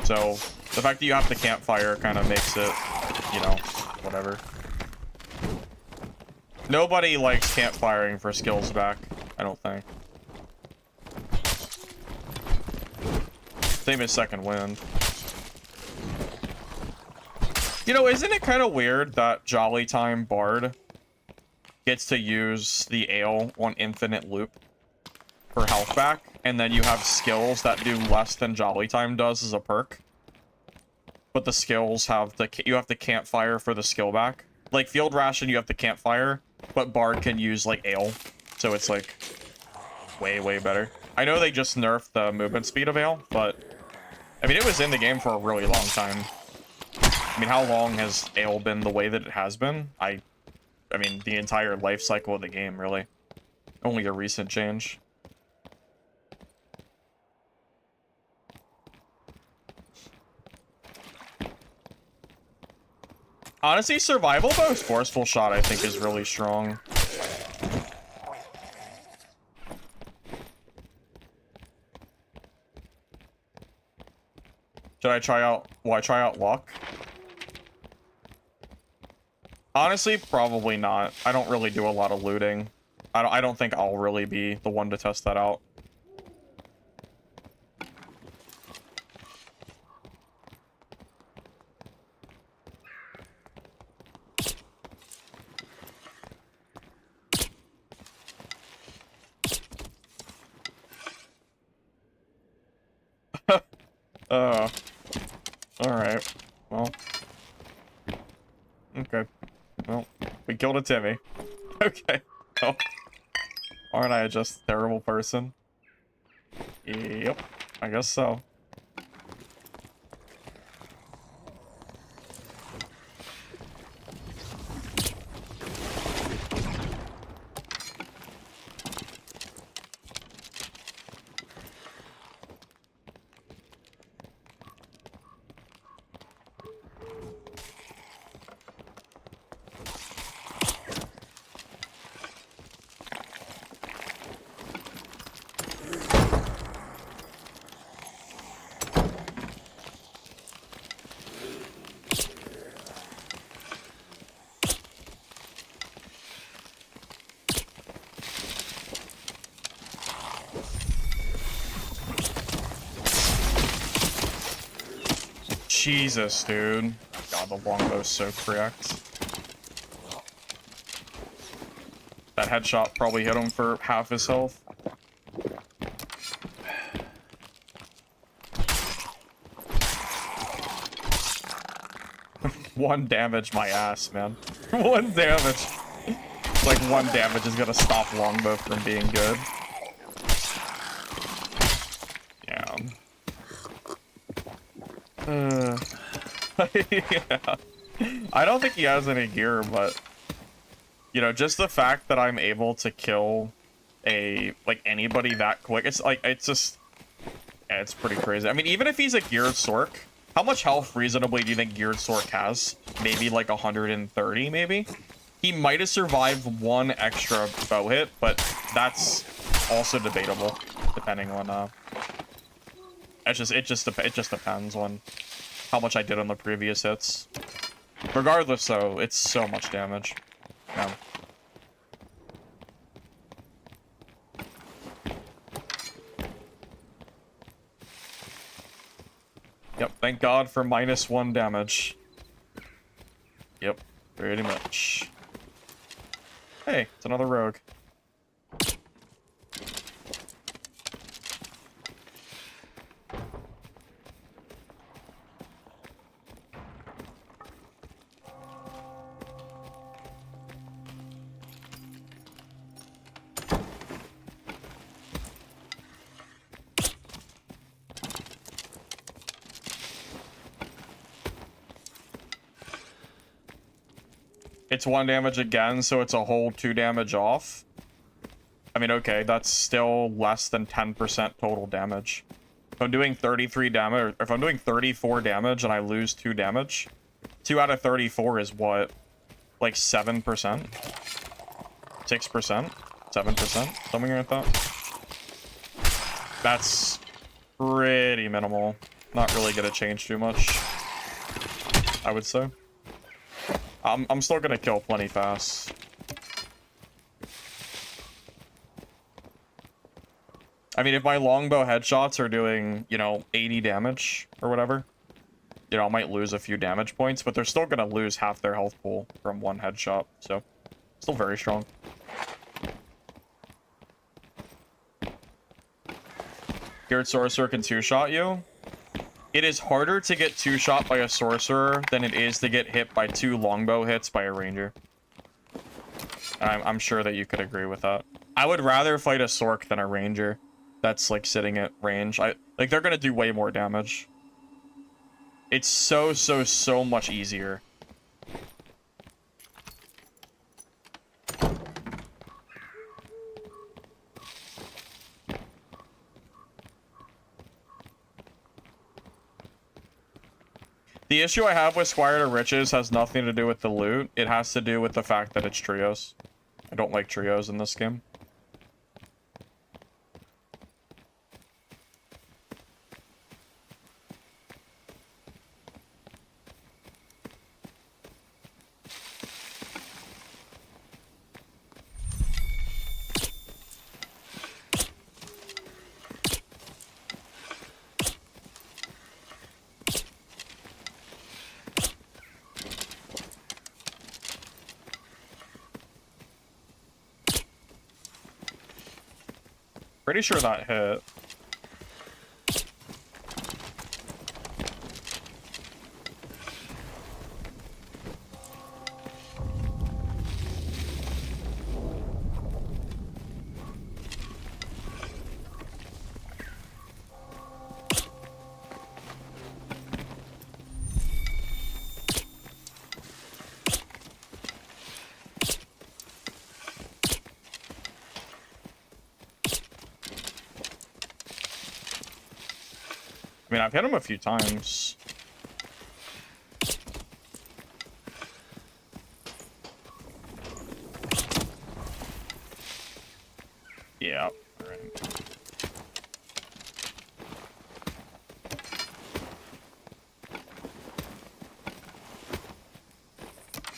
So the fact that you have to campfire kind of makes it, you know, whatever. Nobody likes campfiring for skills back, I don't think. Same as second wind. You know, isn't it kind of weird that Jolly Time Bard gets to use the ale on infinite loop for health back, and then you have skills that do less than Jolly Time does as a perk, but the skills have you have to campfire for the skill back. Like field ration, you have to campfire, but Bard can use like ale, so it's like way better. I know they just nerfed the movement speed of ale, but I mean it was in the game for a really long time. I mean, how long has ale been the way that it has been? I mean, the entire life cycle of the game, really. Only a recent change. Honestly, survival bonus forceful shot, I think, is really strong. Should I try out... Will I try out luck? Honestly, probably not. I don't really do a lot of looting. I don't think I'll really be the one to test that out. Alright. Well. Okay. Well, we killed a Timmy. Okay. Well, aren't I just a terrible person? Yep. I guess so. Jesus, dude. God, the longbow's so correct. That headshot probably hit him for half his health. One damage, my ass, man. One damage. It's like one damage is gonna stop longbow from being good. Yeah. Yeah. I don't think he has any gear, but you know, just the fact that I'm able to kill anybody that quick, it's just, yeah, it's pretty crazy. I mean, even if he's a geared Sork, how much health reasonably do you think geared Sork has? Maybe like 130, maybe? He might have survived one extra bow hit, but that's also debatable, depending on it just depends on how much I did on the previous hits. Regardless, though, it's so much damage. Yeah. Yep, thank God for -1 damage. Yep, pretty much. Hey, it's another rogue. It's 1 damage again, so it's a whole 2 damage off. I mean, okay, that's still less than 10% total damage. If I'm doing 33 damage, or if I'm doing 34 damage and I lose 2 damage, 2 out of 34 is what? Like 7%? 6%? 7%? Something like that? That's pretty minimal. Not really gonna change too much, I would say. I'm still gonna kill plenty fast. I mean, if my longbow headshots are doing, you know, 80 damage or whatever, you know, I might lose a few damage points, but they're still gonna lose half their health pool from one headshot, so still very strong. Geared Sorcerer can two-shot you. It is harder to get two-shot by a Sorcerer than it is to get hit by 2 longbow hits by a Ranger. And I'm sure that you could agree with that. I would rather fight a Sorc than a Ranger that's, like, sitting at range. Like, they're gonna do way more damage. It's so much easier. The issue I have with Squire to Riches has nothing to do with the loot. It has to do with the fact that it's trios. I don't like trios in this game. Pretty sure that hit. I mean, I've hit him a few times. Yeah. All right.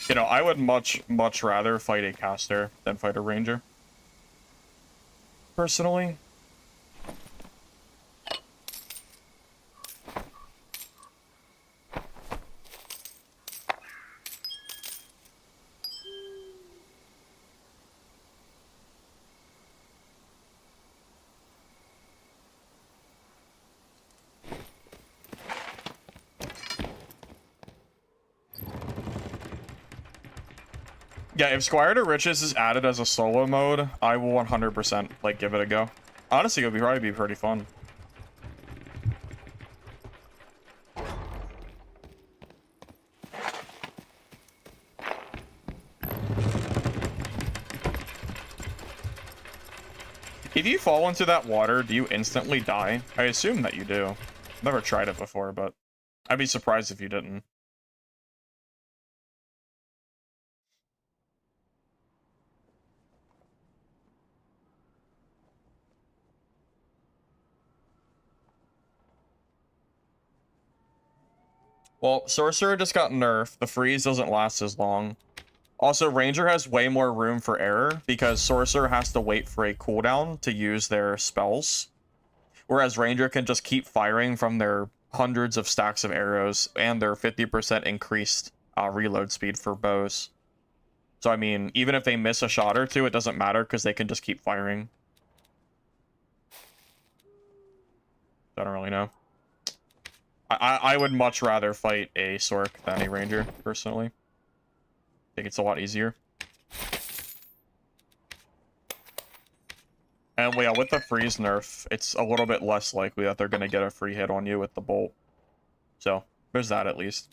You know, I would much rather fight a caster than fight a ranger. Personally. Yeah, if Squire to Riches is added as a solo mode, I will 100% like give it a go. Honestly, it would probably be pretty fun. If you fall into that water, do you instantly die? I assume that you do. Never tried it before, but I'd be surprised if you didn't. Well, Sorcerer just got nerfed. The freeze doesn't last as long. Also, Ranger has way more room for error because Sorcerer has to wait for a cooldown to use their spells. Whereas Ranger can just keep firing from their hundreds of stacks of arrows and their 50% increased reload speed for bows. So, I mean, even if they miss a shot or two, it doesn't matter because they can just keep firing. I don't really know. I would much rather fight a Sorc than a Ranger, personally. I think it's a lot easier. And yeah, with the freeze nerf, it's a little bit less likely that they're going to get a free hit on you with the bolt. So, there's that at least.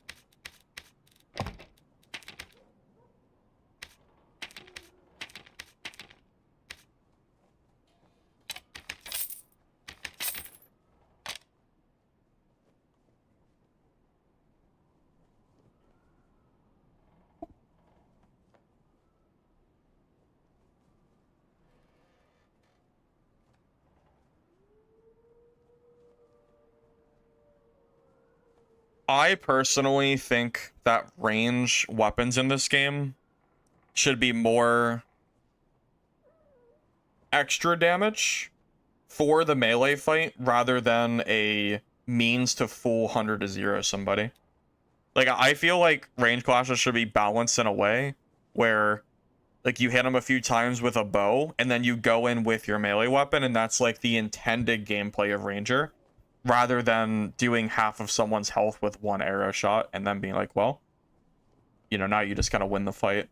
I personally think that range weapons in this game should be more extra damage for the melee fight rather than a means to full 100 to 0 somebody. Like, I feel like range clashes should be balanced in a way where, like, you hit them a few times with a bow and then you go in with your melee weapon, and that's like the intended gameplay of Ranger, rather than doing half of someone's health with one arrow shot and then being like, well, you know, now you just kind of win the fight.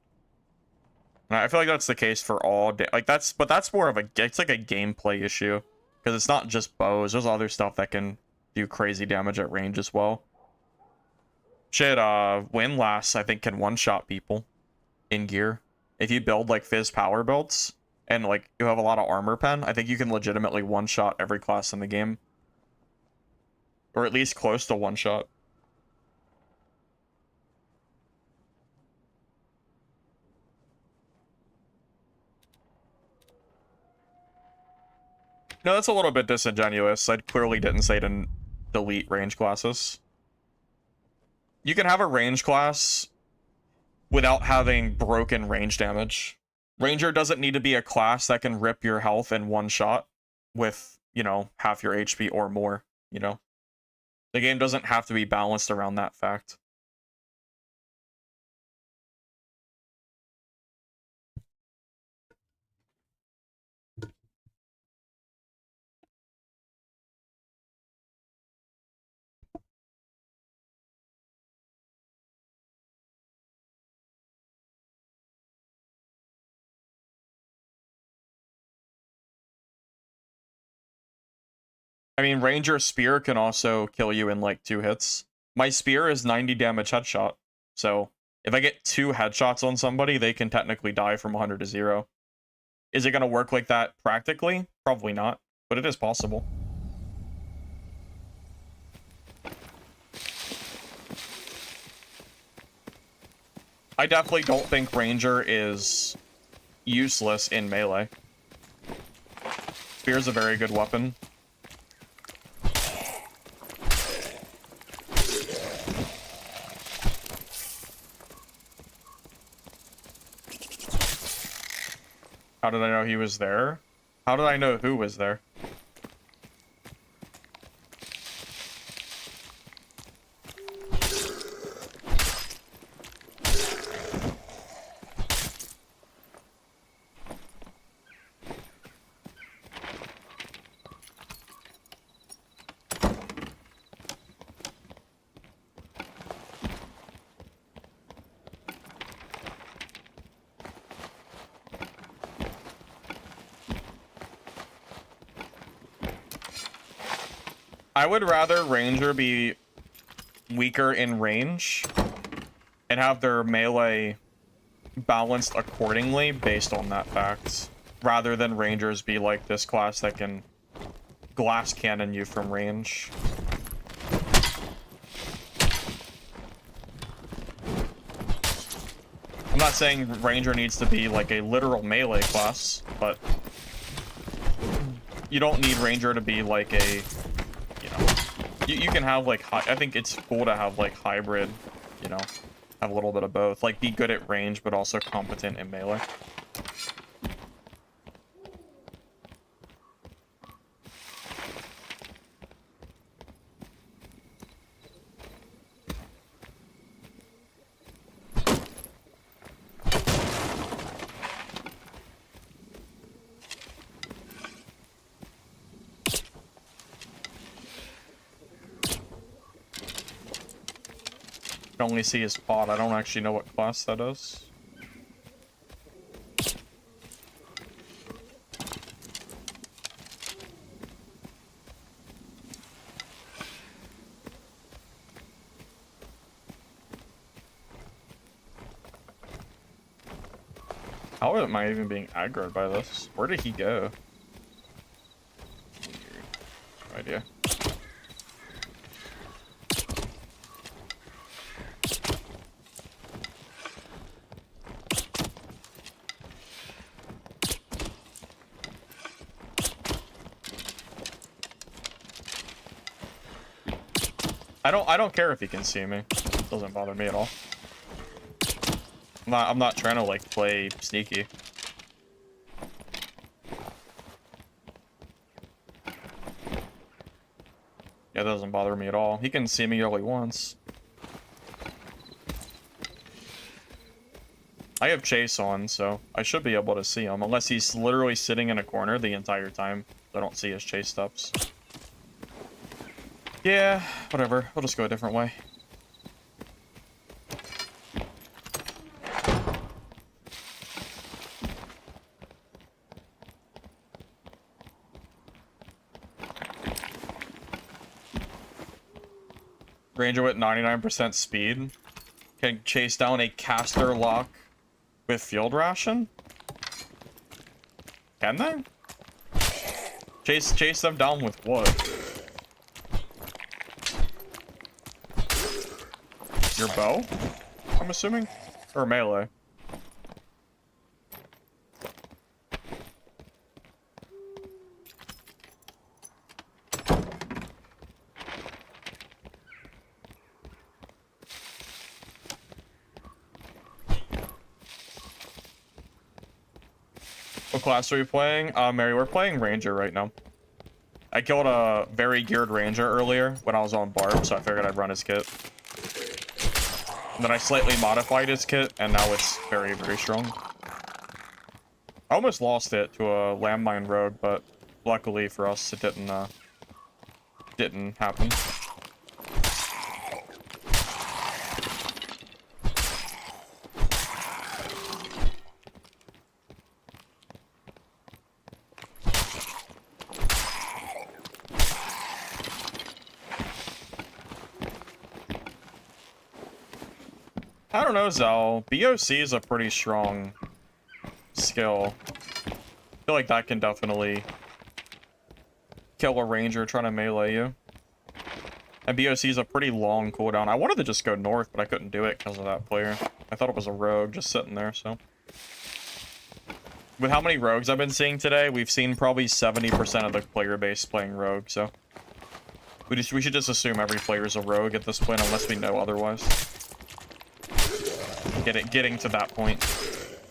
And I feel like that's the case for all like but that's more of a, it's like a gameplay issue because it's not just bows. There's other stuff that can do crazy damage at range as well. Shit, Windlass I think can one-shot people in gear. If you build like Fizz power builds and like you have a lot of armor pen, I think you can legitimately one-shot every class in the game. Or at least close to one-shot. No, that's a little bit disingenuous. I clearly didn't say to delete range classes. You can have a range class without having broken range damage. Ranger doesn't need to be a class that can rip your health in one shot with, you know, half your HP or more, you know? The game doesn't have to be balanced around that fact. I mean, Ranger Spear can also kill you in like 2 hits. My Spear is 90 damage headshot. So if I get 2 headshots on somebody, they can technically die from 100 to 0. Is it going to work like that practically? Probably not, but it is possible. I definitely don't think Ranger is useless in melee. Spear's a very good weapon. How did I know he was there? How did I know who was there? I would rather Ranger be weaker in range and have their melee balanced accordingly based on that fact, rather than Rangers be like this class that can glass cannon you from range. I'm not saying Ranger needs to be like a literal melee class, but you don't need Ranger to be like a, you can have like, I think it's cool to have like hybrid, you know, have a little bit of both, like be good at range but also competent in melee. I only see his pod. I don't actually know what class that is. How am I even being aggroed by this? Where did he go? No idea. I don't care if he can see me. It doesn't bother me at all. I'm not trying to like play sneaky. Yeah, it doesn't bother me at all. He can see me all he wants. I have chase on, so I should be able to see him, unless he's literally sitting in a corner the entire time. I don't see his chase steps. Yeah, whatever. We'll just go a different way. Ranger with 99% speed can chase down a caster lock with field ration? Can they? Chase them down with what? Your bow? I'm assuming? Or melee? What class are we playing? Mary, we're playing Ranger right now. I killed a very geared Ranger earlier when I was on Barb, so I figured I'd run his kit. And then I slightly modified his kit, and now it's very, very strong. I almost lost it to a landmine rogue, but luckily for us, it didn't happen. I don't know, Zell. BOC is a pretty strong skill. I feel like that can definitely kill a Ranger trying to melee you. And BOC is a pretty long cooldown. I wanted to just go north, but I couldn't do it because of that player. I thought it was a rogue just sitting there, so. With how many rogues I've been seeing today, we've seen probably 70% of the player base playing rogue, so. We should just assume every player is a rogue at this point, unless we know otherwise. Getting to that point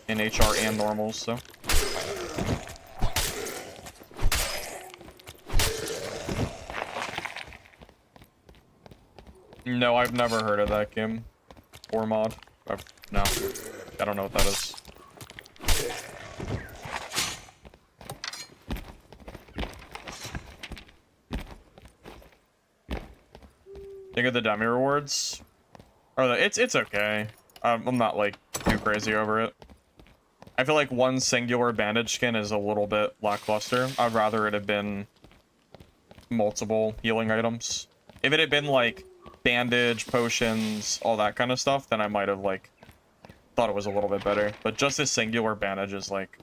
in HR and normals, so. No, I've never heard of that game or mod. No, I don't know what that is. Think of the demi rewards? Or it's okay. I'm not like too crazy over it. I feel like one singular bandage skin is a little bit lackluster. I'd rather it have been multiple healing items. If it had been like bandage, potions, all that kind of stuff, then I might have like thought it was a little bit better. But just a singular bandage is like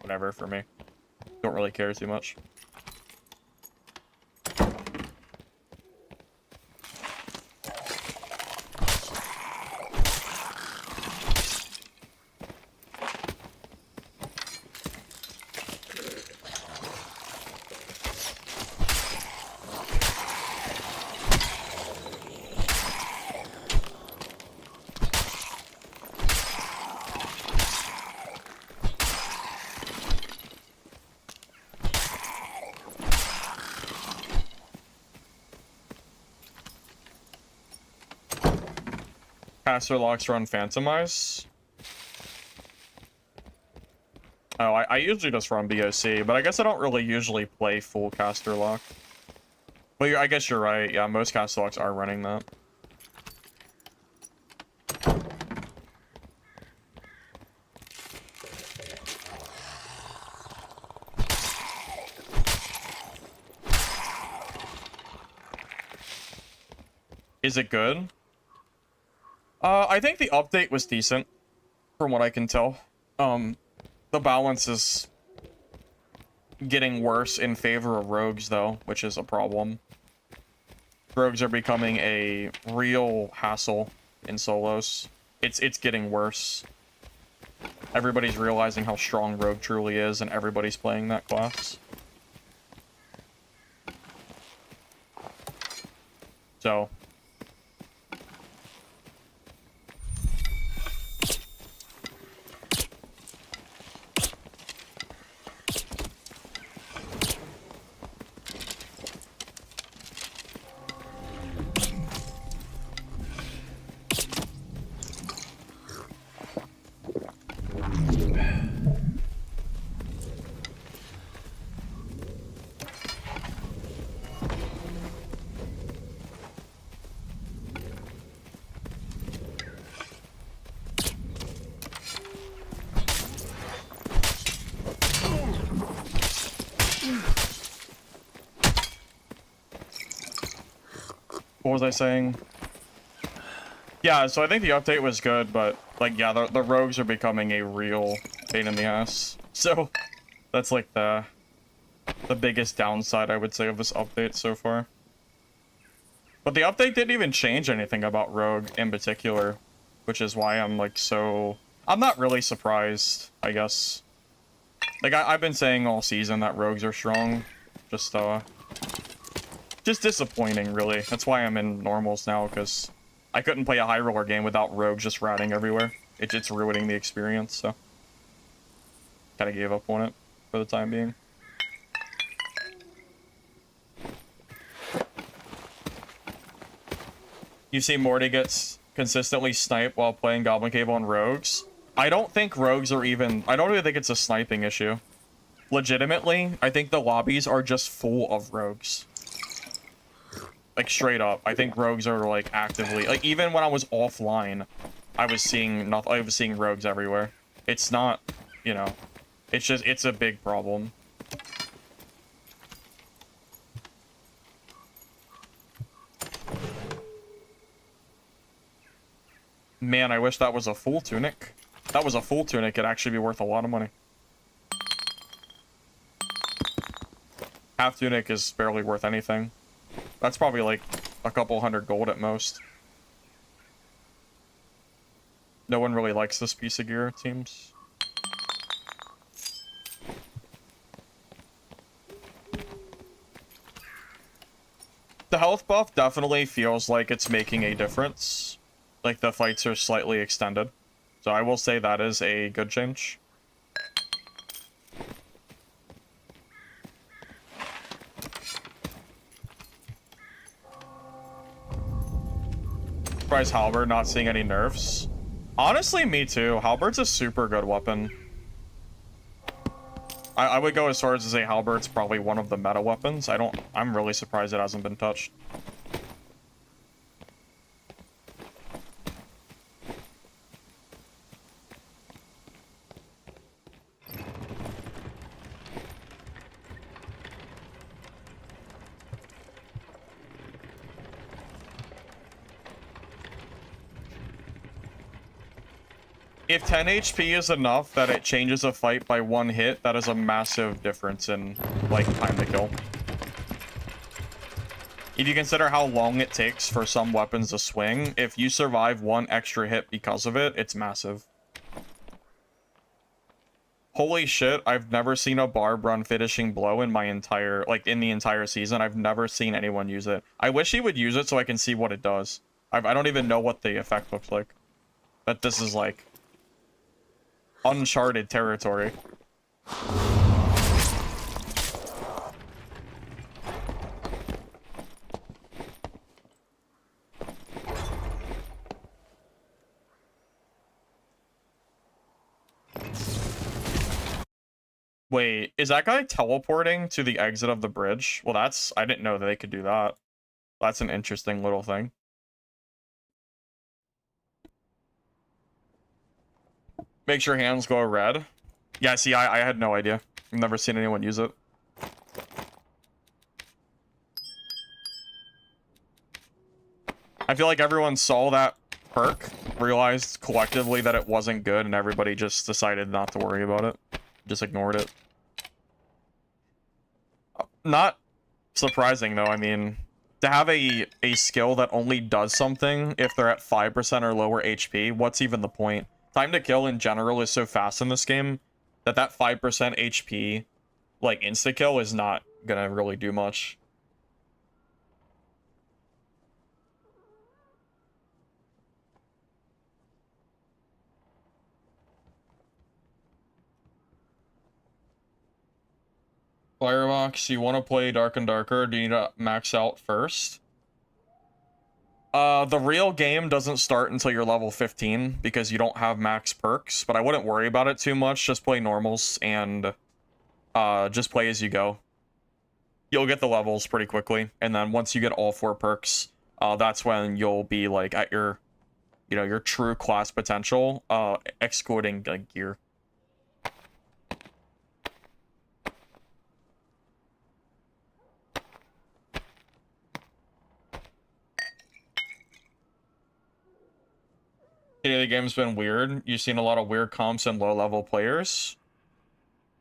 whatever for me. Don't really care too much. Caster locks run Phantomize. Oh, I usually just run BOC, but I guess I don't really usually play full caster lock. Well, I guess you're right. Yeah, most caster locks are running that. Is it good? I think the update was decent, from what I can tell. The balance is getting worse in favor of rogues, though, which is a problem. Rogues are becoming a real hassle in solos. It's getting worse. Everybody's realizing how strong rogue truly is, and everybody's playing that class. So... What was I saying? Yeah, so I think the update was good, but, like, yeah, the rogues are becoming a real pain in the ass. So, that's, like, the biggest downside, I would say, of this update so far. But the update didn't even change anything about rogue in particular, which is why I'm, like, so... I'm not really surprised, I guess. Like, I've been saying all season that rogues are strong. Just disappointing, really. That's why I'm in normals now, because I couldn't play a high roller game without rogues just ratting everywhere. It's ruining the experience, so... kind of gave up on it for the time being. You see Morty gets consistently sniped while playing Goblin Cave on rogues. I don't think rogues are even... I don't even think it's a sniping issue. Legitimately, I think the lobbies are just full of rogues. Like, straight up. I think rogues are, like, actively... Like, even when I was offline, I was seeing rogues everywhere. It's not, you know... It's just... It's a big problem. Man, I wish that was a full tunic. If that was a full tunic, it'd actually be worth a lot of money. Half tunic is barely worth anything. That's probably like a couple hundred gold at most. No one really likes this piece of gear, it seems. The health buff definitely feels like it's making a difference. Like, the fights are slightly extended. So I will say that is a good change. Surprise Halberd not seeing any nerfs. Honestly, me too. Halberd's a super good weapon. I would go as far as to say Halberd's probably one of the meta weapons. I'm really surprised it hasn't been touched. If 10 HP is enough that it changes a fight by 1 hit, that is a massive difference in, like, time to kill. If you consider how long it takes for some weapons to swing, if you survive 1 extra hit because of it, it's massive. Holy shit, I've never seen a barb run finishing blow in my entire, like, in the entire season. I've never seen anyone use it. I wish he would use it so I can see what it does. I don't even know what the effect looks like. But this is, like, uncharted territory. Wait, is that guy teleporting to the exit of the bridge? Well, I didn't know that they could do that. That's an interesting little thing. Makes your hands go red. Yeah, see, I had no idea. I've never seen anyone use it. I feel like everyone saw that perk, realized collectively that it wasn't good, and everybody just decided not to worry about it. Just ignored it. Not surprising, though. I mean, to have a skill that only does something if they're at 5% or lower HP, what's even the point? Time to kill in general is so fast in this game that 5% HP, like, insta-kill is not gonna really do much. Firebox, you want to play Dark and Darker? Do you need to max out first? The real game doesn't start until you're level 15 because you don't have max perks, but I wouldn't worry about it too much. Just play normals and just play as you go. You'll get the levels pretty quickly, and then once you get all 4 perks, that's when you'll be like at your, you know, your true class potential, excluding like gear. The game's been weird. You've seen a lot of weird comps and low-level players.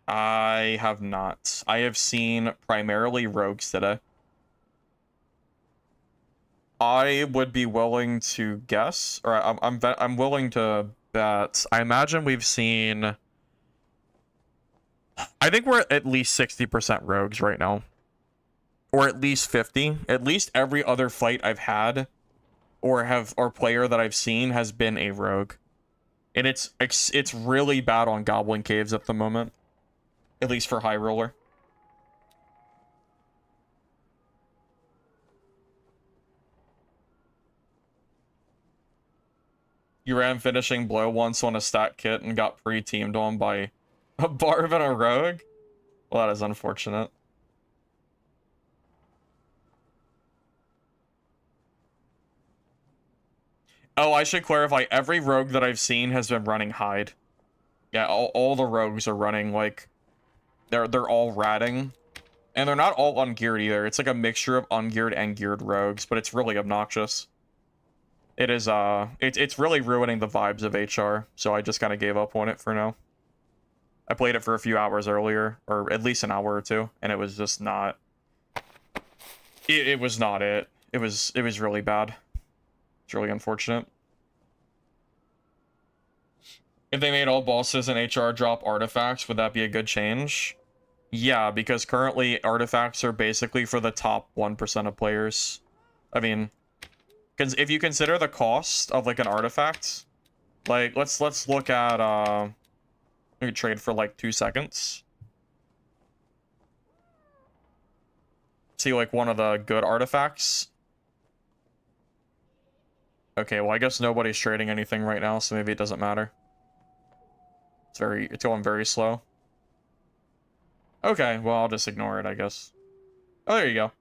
I have not. I have seen primarily rogues today. I would be willing to guess, or I'm willing to bet. I imagine we've seen. I think we're at least 60% rogues right now, or at least 50. At least every other fight I've had, or player that I've seen has been a rogue, and it's really bad on Goblin Caves at the moment, at least for High Roller. You ran finishing blow once on a stat kit and got pre-teamed on by a barb and a rogue? Well, that is unfortunate. Oh, I should clarify, every rogue that I've seen has been running hide. Yeah, all the rogues are running, like, they're all ratting. And they're not all ungeared either. It's like a mixture of ungeared and geared rogues, but it's really obnoxious. It is, it's really ruining the vibes of HR, so I just kind of gave up on it for now. I played it for a few hours earlier, or at least an hour or two, and it was just not... It was not it. it was really bad. It's really unfortunate. If they made all bosses in HR drop artifacts, would that be a good change? Yeah, because currently artifacts are basically for the top 1% of players. I mean, because if you consider the cost of like an artifact, like let's look at we could trade for like 2 seconds. See like one of the good artifacts. Okay, well I guess nobody's trading anything right now, so maybe it doesn't matter. It's going very slow. Okay, well I'll just ignore it, I guess. Oh, there you go.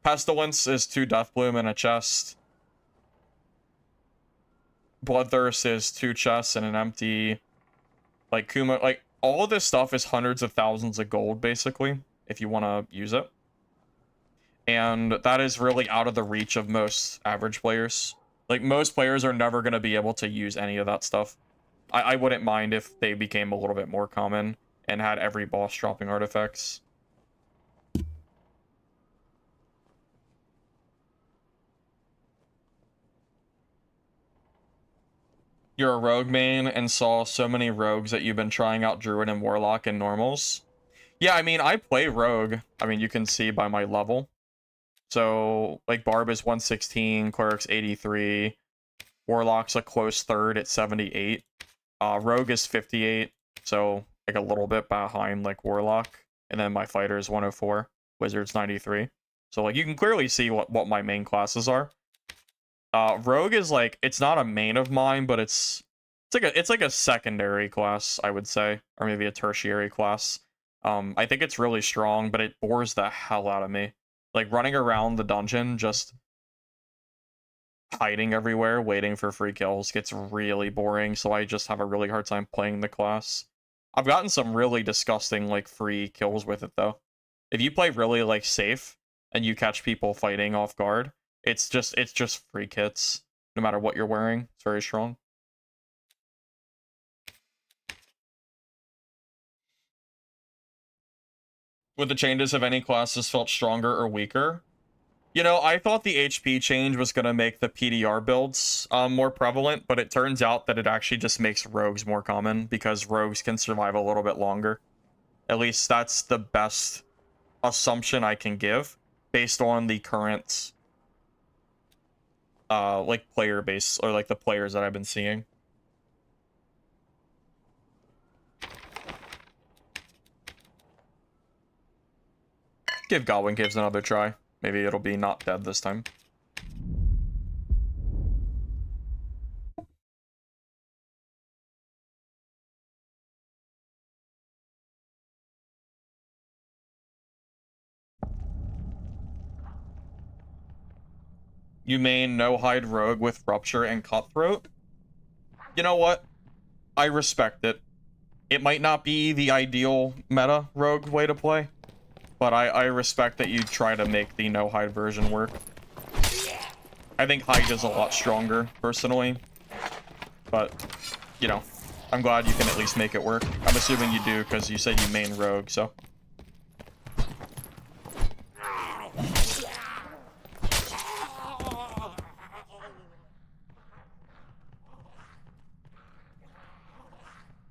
Pestilence is 2 Death Bloom in a chest. Bloodthirst is 2 chests and an empty. Like Kuma, like all of this stuff is hundreds of thousands of gold basically, if you want to use it. And that is really out of the reach of most average players. Like most players are never going to be able to use any of that stuff. I wouldn't mind if they became a little bit more common and had every boss dropping artifacts. You're a rogue main and saw so many rogues that you've been trying out Druid and Warlock and normals. Yeah, I mean, I play rogue. I mean, you can see by my level. So, like, Barb is 116, Cleric's 83, Warlock's a close third at 78. Rogue is 58, so, like, a little bit behind, like, Warlock. And then my fighter is 104, Wizard's 93. So, like, you can clearly see what my main classes are. Rogue is, like, it's not a main of mine, but it's like a secondary class, I would say. Or maybe a tertiary class. I think it's really strong, but it bores the hell out of me. Like, running around the dungeon, just hiding everywhere, waiting for free kills gets really boring, so I just have a really hard time playing the class. I've gotten some really disgusting, like, free kills with it, though. If you play really, like, safe, and you catch people fighting off guard, it's just free kits, no matter what you're wearing. It's very strong. With the changes, have any classes felt stronger or weaker? You know, I thought the HP change was going to make the PDR builds more prevalent, but it turns out that it actually just makes rogues more common, because rogues can survive a little bit longer. At least that's the best assumption I can give, based on the current, like, player base, or, like, the players that I've been seeing. Give Goblin Caves another try. Maybe it'll be not dead this time. You main no-hide rogue with Rupture and Cutthroat? You know what? I respect it. It might not be the ideal meta rogue way to play, but I respect that you try to make the no-hide version work. I think hide is a lot stronger, personally. But, you know, I'm glad you can at least make it work. I'm assuming you do, because you said you main rogue, so...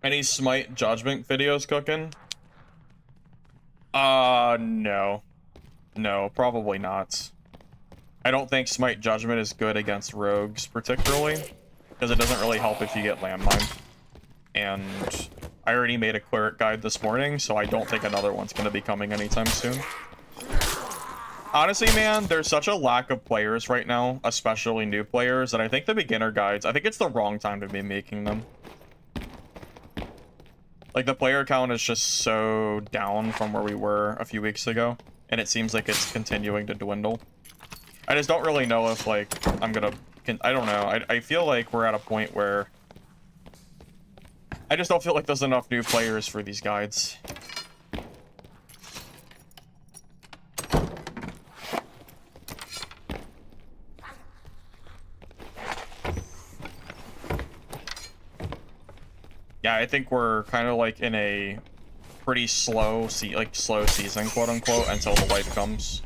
Any Smite Judgment videos cooking? No. No, probably not. I don't think Smite Judgment is good against rogues, particularly, because it doesn't really help if you get landmine. And I already made a cleric guide this morning, so I don't think another one's going to be coming anytime soon. Honestly, man, there's such a lack of players right now, especially new players, that I think the beginner guides, I think it's the wrong time to be making them. Like, the player count is just so down from where we were a few weeks ago, and it seems like it's continuing to dwindle. I just don't really know if, like, I'm gonna... I don't know. I feel like we're at a point where... I just don't feel like there's enough new players for these guides. Yeah, I think we're kind of like in a pretty slow season, quote unquote, until the light comes.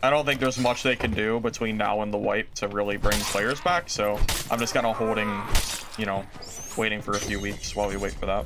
I don't think there's much they can do between now and the wipe to really bring players back, so I'm just kind of holding, you know, waiting for a few weeks while we wait for that.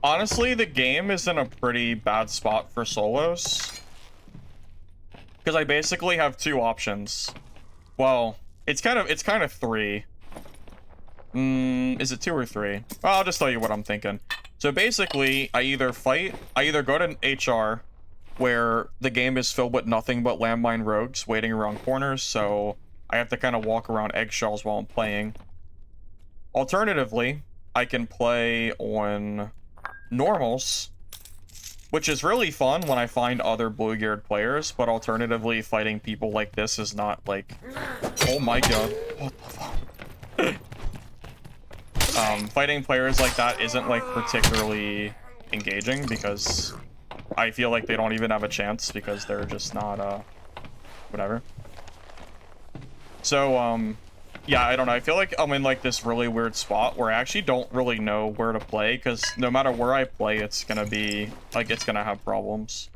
Honestly, the game is in a pretty bad spot for solos. Because I basically have two options. Well, it's kind of three. Is it two or three? Well, I'll just tell you what I'm thinking. So basically, I either go to HR, where the game is filled with nothing but landmine rogues waiting around corners, so I have to kind of walk around eggshells while I'm playing. Alternatively, I can play on normals, which is really fun when I find other blue-geared players, but alternatively, fighting people like this is not, like... Oh my god. What the fuck? Fighting players like that isn't, like, particularly engaging, because I feel like they don't even have a chance, because they're just not, whatever. So, yeah, I don't know. I feel like I'm in, like, this really weird spot where I actually don't really know where to play, because no matter where I play, it's gonna be, like, it's gonna have problems.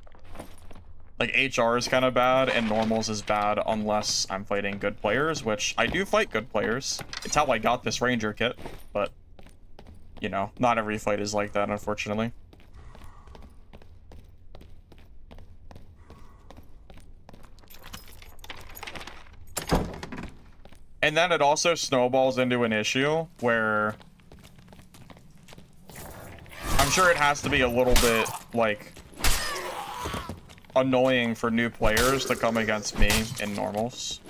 Like, HR is kind of bad, and normals is bad unless I'm fighting good players, which I do fight good players. It's how I got this ranger kit, but, you know, not every fight is like that, unfortunately. And then it also snowballs into an issue where I'm sure it has to be a little bit, like, annoying for new players to come against me in normals.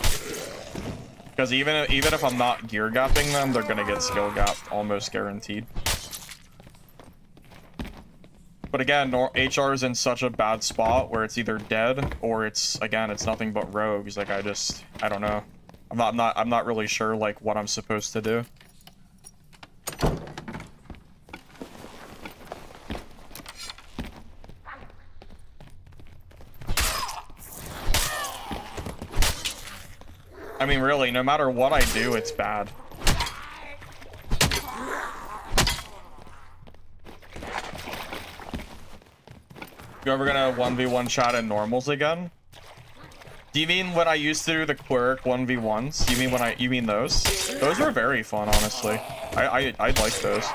Because even if I'm not gear gapping them, they're gonna get skill gapped, almost guaranteed. But again, HR is in such a bad spot where it's either dead or it's nothing but rogues. Like, I don't know. I'm not really sure, like, what I'm supposed to do. I mean, really, no matter what I do, it's bad. You ever gonna 1v1 chat in normals again? Do you mean when I used to do the quirk 1v1s? You mean those? Those were very fun, honestly. I like those.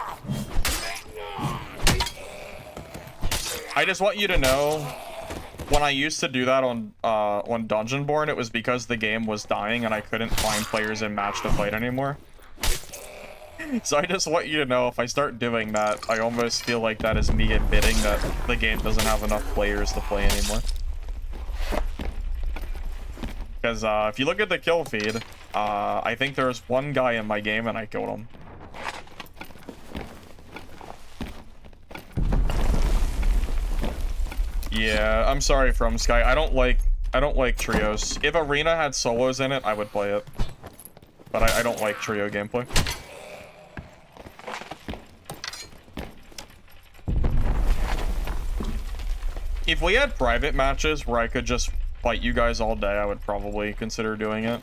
I just want you to know, when I used to do that on Dungeonborn, it was because the game was dying and I couldn't find players in match to fight anymore. So I just want you to know, if I start doing that, I almost feel like that is me admitting that the game doesn't have enough players to play anymore. Because if you look at the kill feed, I think there's one guy in my game and I killed him. Yeah, I'm sorry, From Sky. I don't like trios. If Arena had solos in it, I would play it. But I don't like trio gameplay. If we had private matches where I could just fight you guys all day, I would probably consider doing it.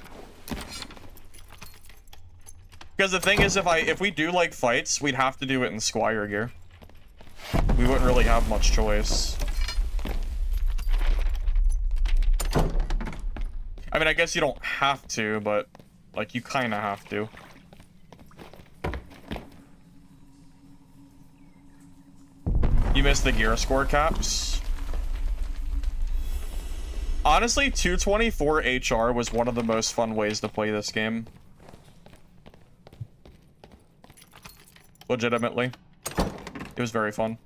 Because the thing is, if we do like fights, we'd have to do it in Squire gear. We wouldn't really have much choice. I mean, I guess you don't have to, but, like, you kind of have to. You missed the gear score caps. Honestly, 224 HR was one of the most fun ways to play this game. Legitimately. It was very fun.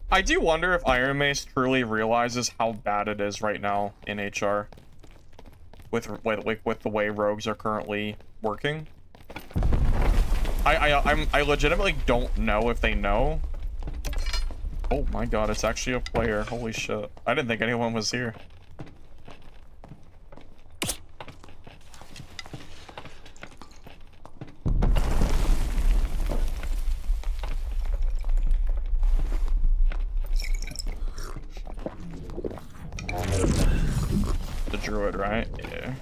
I do wonder if Iron Mace truly realizes how bad it is right now in HR. With the way rogues are currently working. I legitimately don't know if they know. Oh my god, it's actually a player. Holy shit. I didn't think anyone was here. The druid, right? Yeah.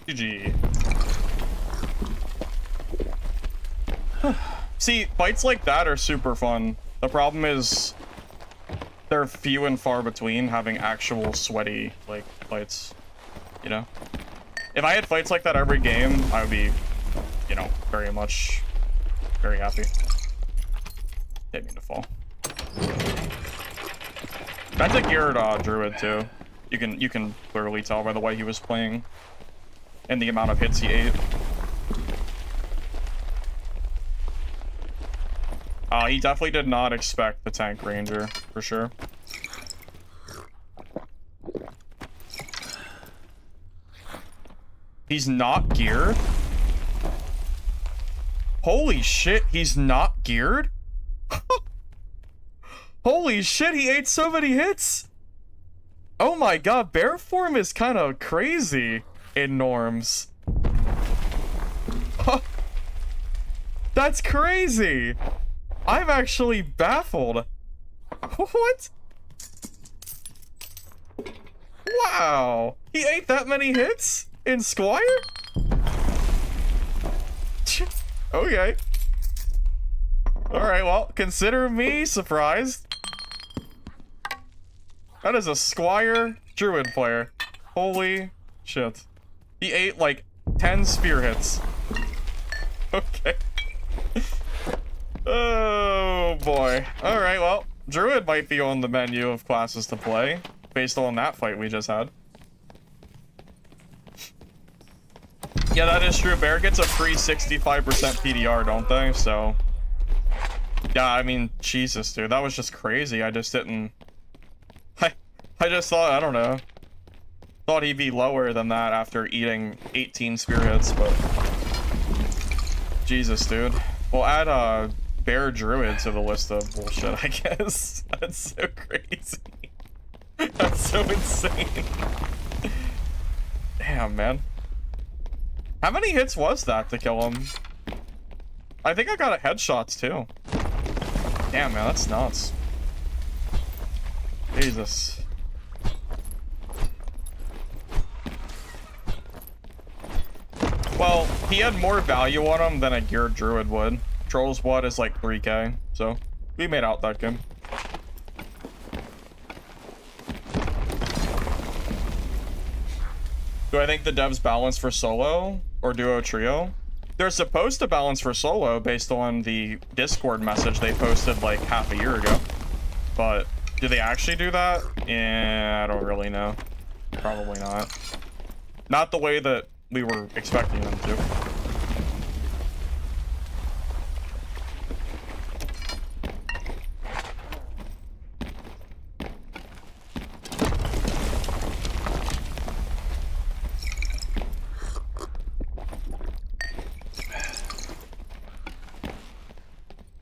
GG. See, fights like that are super fun. The problem is they're few and far between having actual sweaty, like, fights, you know? If I had fights like that every game, I would be, you know, very happy. Didn't mean to fall. That's a geared druid too. You can clearly tell by the way he was playing and the amount of hits he ate. He definitely did not expect the tank ranger, for sure. He's not geared? Holy shit, he's not geared? Holy shit, he ate so many hits! Oh my god, bear form is kind of crazy in norms. That's crazy! I'm actually baffled. What? Wow! He ate that many hits in Squire? Okay. Alright, well, consider me surprised. That is a Squire Druid player. Holy shit. He ate like 10 spear hits. Okay. Oh boy. Alright, well, Druid might be on the menu of classes to play, based on that fight we just had. Yeah, that is true. Bear gets a free 65% PDR, don't they? So, yeah, I mean, Jesus, dude, that was just crazy. I just didn't... I just thought, I don't know. Thought he'd be lower than that after eating 18 spear hits, but... Jesus, dude. We'll add, Bear Druid to the list of bullshit, I guess. That's so crazy. That's so insane. Damn, man. How many hits was that to kill him? I think I got a headshots too. Damn, man, that's nuts. Jesus. Well, he had more value on him than a geared druid would. Troll's blood is like 3k, so we made out that game. Do I think the devs balance for solo or duo trio? They're supposed to balance for solo based on the Discord message they posted like half a year ago. But do they actually do that? Yeah, I don't really know. Probably not. Not the way that we were expecting them to.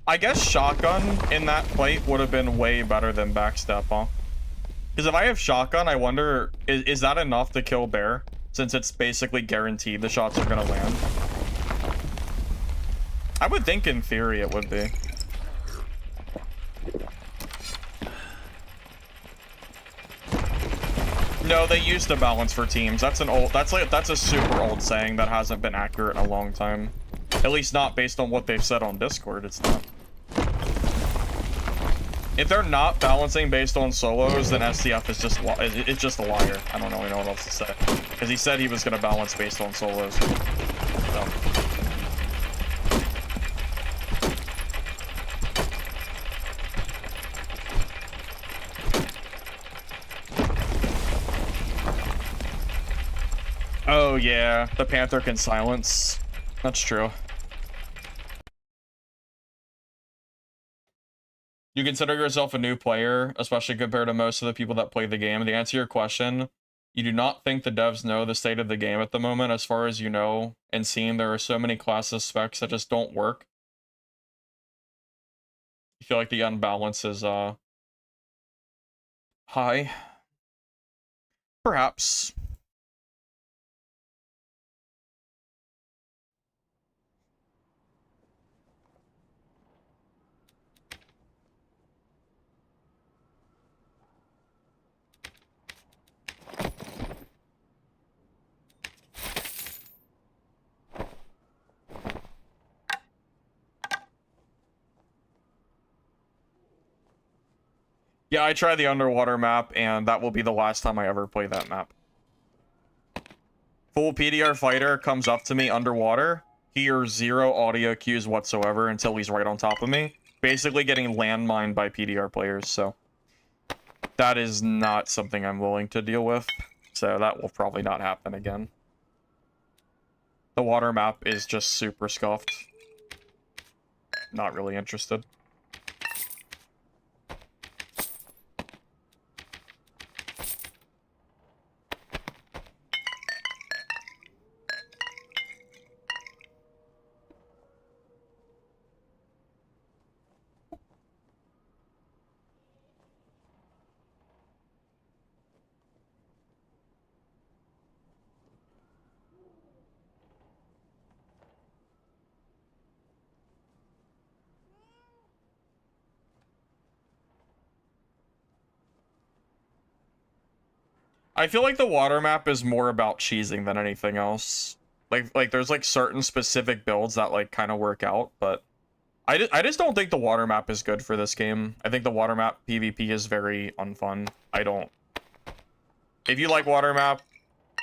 I guess shotgun in that plate would have been way better than backstep, huh? Because if I have shotgun, I wonder, is that enough to kill bear? Since it's basically guaranteed the shots are gonna land. I would think in theory it would be. No, they used to balance for teams. That's a super old saying that hasn't been accurate in a long time. At least not based on what they've said on Discord, it's not. If they're not balancing based on solos, then SCF is just a liar. I don't really know what else to say. Because he said he was going to balance based on solos. So. Oh yeah, the Panther can silence. That's true. You consider yourself a new player, especially compared to most of the people that play the game. To answer your question, you do not think the devs know the state of the game at the moment. As far as you know and seeing, there are so many classes specs that just don't work. You feel like the unbalance is high. Perhaps. Yeah, I tried the underwater map, and that will be the last time I ever play that map. Full PDR fighter comes up to me underwater, hears zero audio cues whatsoever until he's right on top of me. Basically getting landmined by PDR players, so... that is not something I'm willing to deal with, so that will probably not happen again. The water map is just super scuffed. Not really interested. I feel like the water map is more about cheesing than anything else. Like there's like certain specific builds that like kind of work out, but I just don't think the water map is good for this game. I think the water map PvP is very unfun. I don't. If you like water map,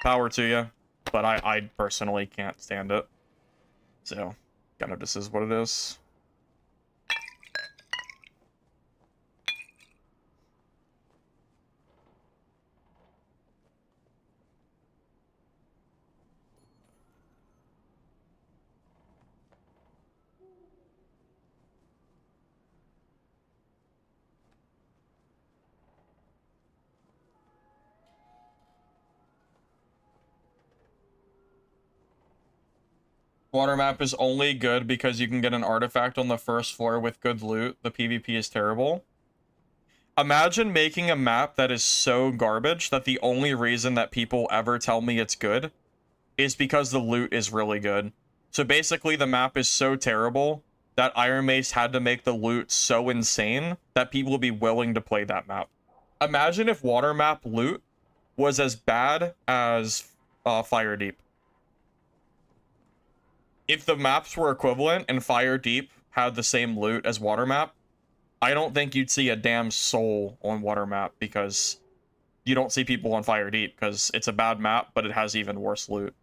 power to you, but I personally can't stand it. So, kind of this is what it is. Water map is only good because you can get an artifact on the first floor with good loot. The PvP is terrible. Imagine making a map that is so garbage that the only reason that people ever tell me it's good is because the loot is really good. So basically the map is so terrible that Iron Mace had to make the loot so insane that people would be willing to play that map. Imagine if water map loot was as bad as Fire Deep. If the maps were equivalent and Fire Deep had the same loot as water map, I don't think you'd see a damn soul on water map because you don't see people on Fire Deep because it's a bad map, but it has even worse loot.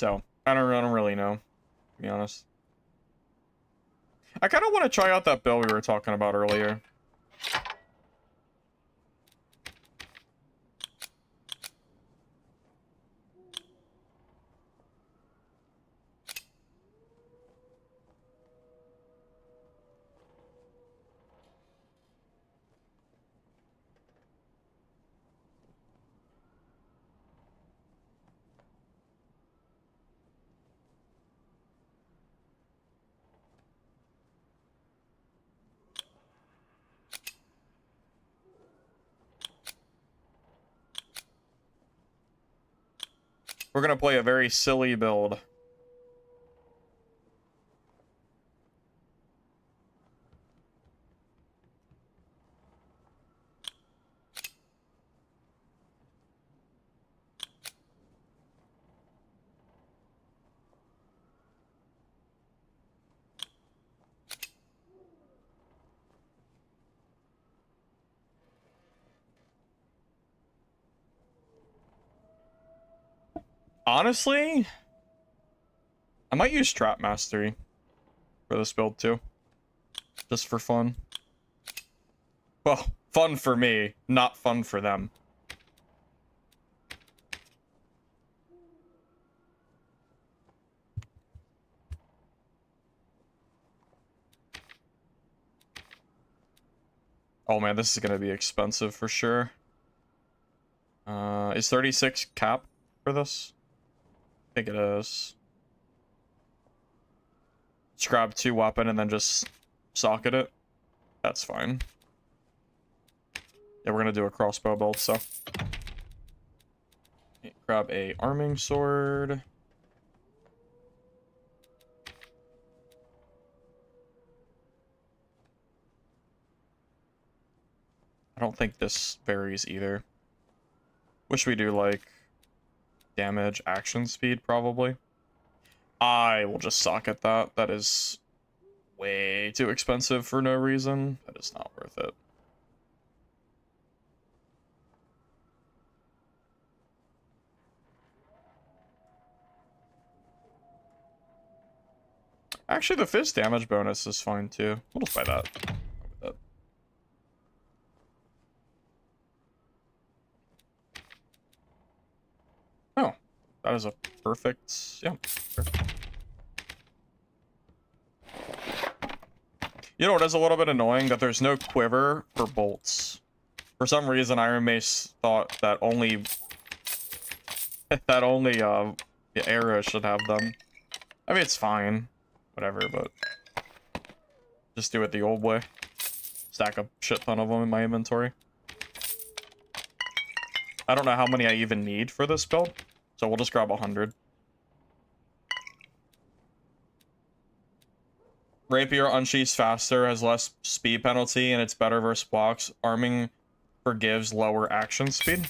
So I don't really know, to be honest. I kind of want to try out that build we were talking about earlier. We're gonna play a very silly build. Honestly, I might use Trap Mastery for this build too. Just for fun. Well, fun for me, not fun for them. Oh man, this is gonna be expensive for sure. Is 36 cap for this? I think it is. Just grab 2 weapon and then just socket it. That's fine. Yeah, we're gonna do a crossbow build, so. Okay, grab a arming sword. I don't think this varies either. Wish we do like damage, action speed, probably. I will just socket that. That is way too expensive for no reason. That is not worth it. Actually, the fizz damage bonus is fine too. We'll just buy that. Oh, that is a perfect. Yeah. Sure. You know what is a little bit annoying? That there's no quiver for bolts. For some reason, Iron Mace thought that only the era should have them. I mean, it's fine, whatever, but just do it the old way. Stack a shit ton of them in my inventory. I don't know how many I even need for this build, so we'll just grab 100. Rapier unsheaths faster, has less speed penalty, and it's better versus blocks. Arming forgives lower action speed.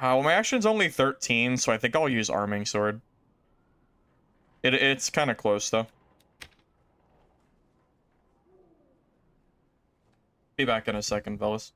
Well, my action's only 13, so I think I'll use arming sword. It's kind of close, though. Be back in a second, fellas.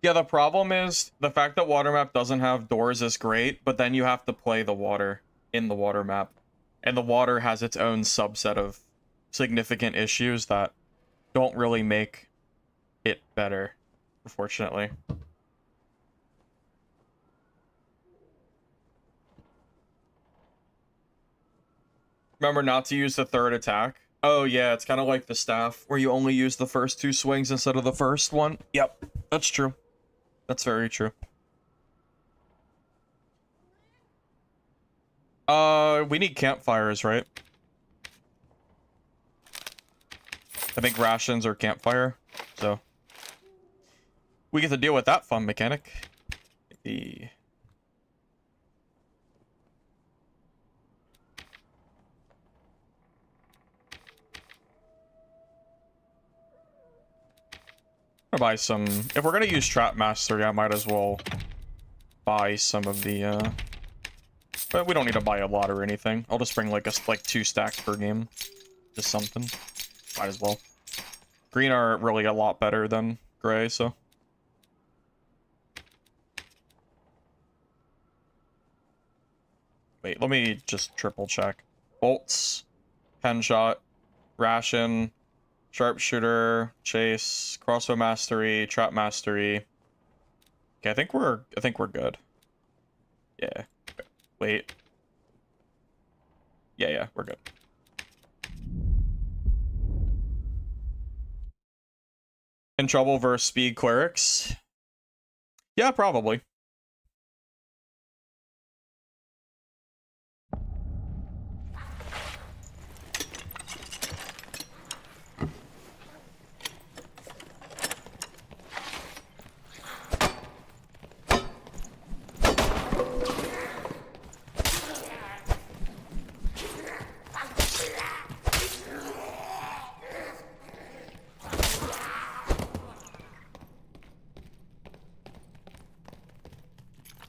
Yeah, the problem is the fact that water map doesn't have doors is great, but then you have to play the water in the water map. And the water has its own subset of significant issues that don't really make it better, unfortunately. Remember not to use the third attack? Oh yeah, it's kind of like the staff, where you only use the first 2 swings instead of the first one. Yep, that's true. That's very true. We need campfires, right? I think rations or campfire, so we get to deal with that fun mechanic. The I'll buy some. If we're gonna use Trap Mastery, I might as well buy some of the. But we don't need to buy a lot or anything. I'll just bring like 2 stacks per game, just something. Might as well. Green are really a lot better than gray, so. Wait, let me just triple check. Bolts, pen shot, ration, sharpshooter, chase, crossbow mastery, trap mastery. Okay, I think we're good. Yeah. Wait. Yeah, we're good. In trouble versus speed clerics? Yeah, probably.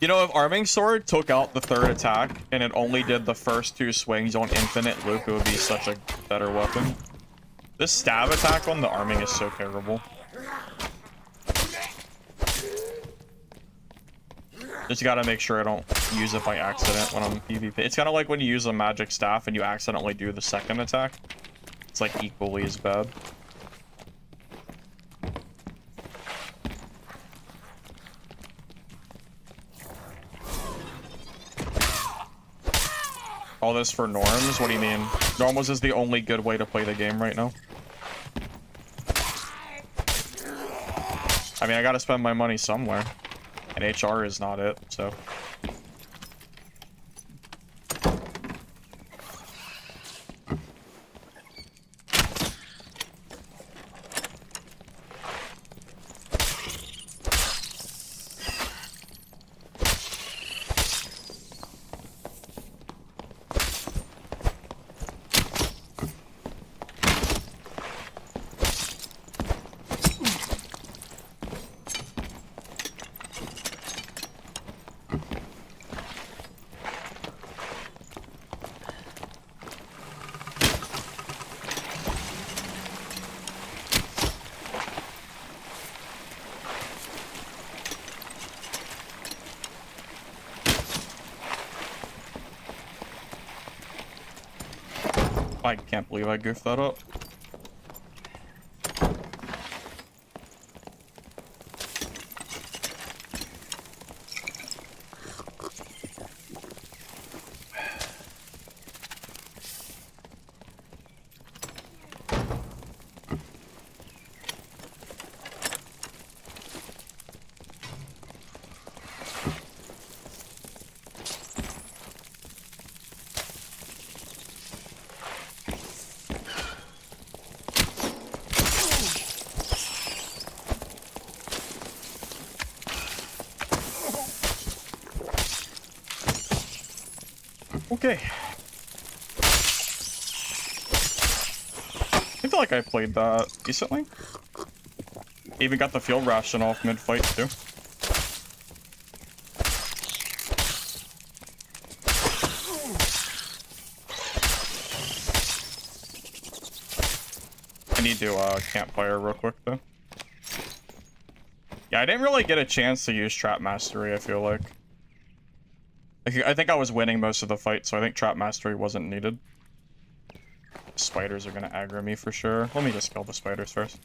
You know, if Arming Sword took out the third attack and it only did the first 2 swings on infinite loop, it would be such a better weapon. This stab attack on the arming is so terrible. Just gotta make sure I don't use it by accident when I'm PvP. It's kind of like when you use a magic staff and you accidentally do the second attack. It's like equally as bad. All this for norms? What do you mean? Normals is the only good way to play the game right now. I mean, I gotta spend my money somewhere. And HR is not it, so. I can't believe I goofed that up. Okay. I feel like I played that decently. Even got the field ration off mid-fight too. I need to campfire real quick though. Yeah, I didn't really get a chance to use Trap Mastery, I feel like. I think I was winning most of the fight, so I think Trap Mastery wasn't needed. Spiders are gonna aggro me for sure. Let me just kill the spiders first.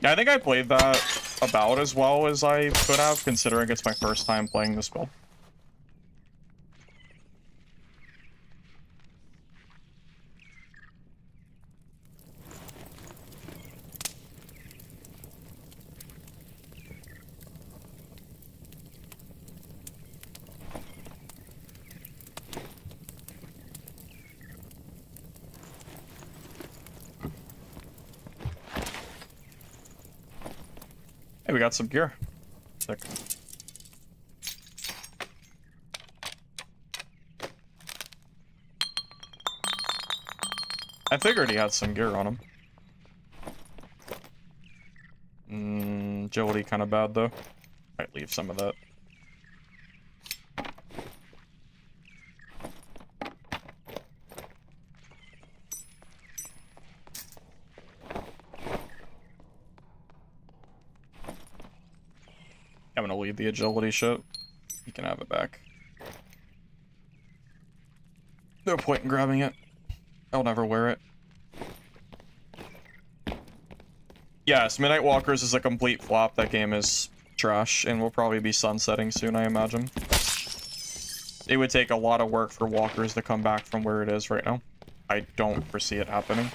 Yeah, I think I played that about as well as I could have, considering it's my first time playing this build. Hey, we got some gear. Sick. I figured he had some gear on him. Agility kind of bad, though. Might leave some of that. I'm gonna leave the agility shit. You can have it back. No point in grabbing it. I'll never wear it. Yes, Midnight Walkers is a complete flop. That game is trash and will probably be sunsetting soon, I imagine. It would take a lot of work for Walkers to come back from where it is right now. I don't foresee it happening.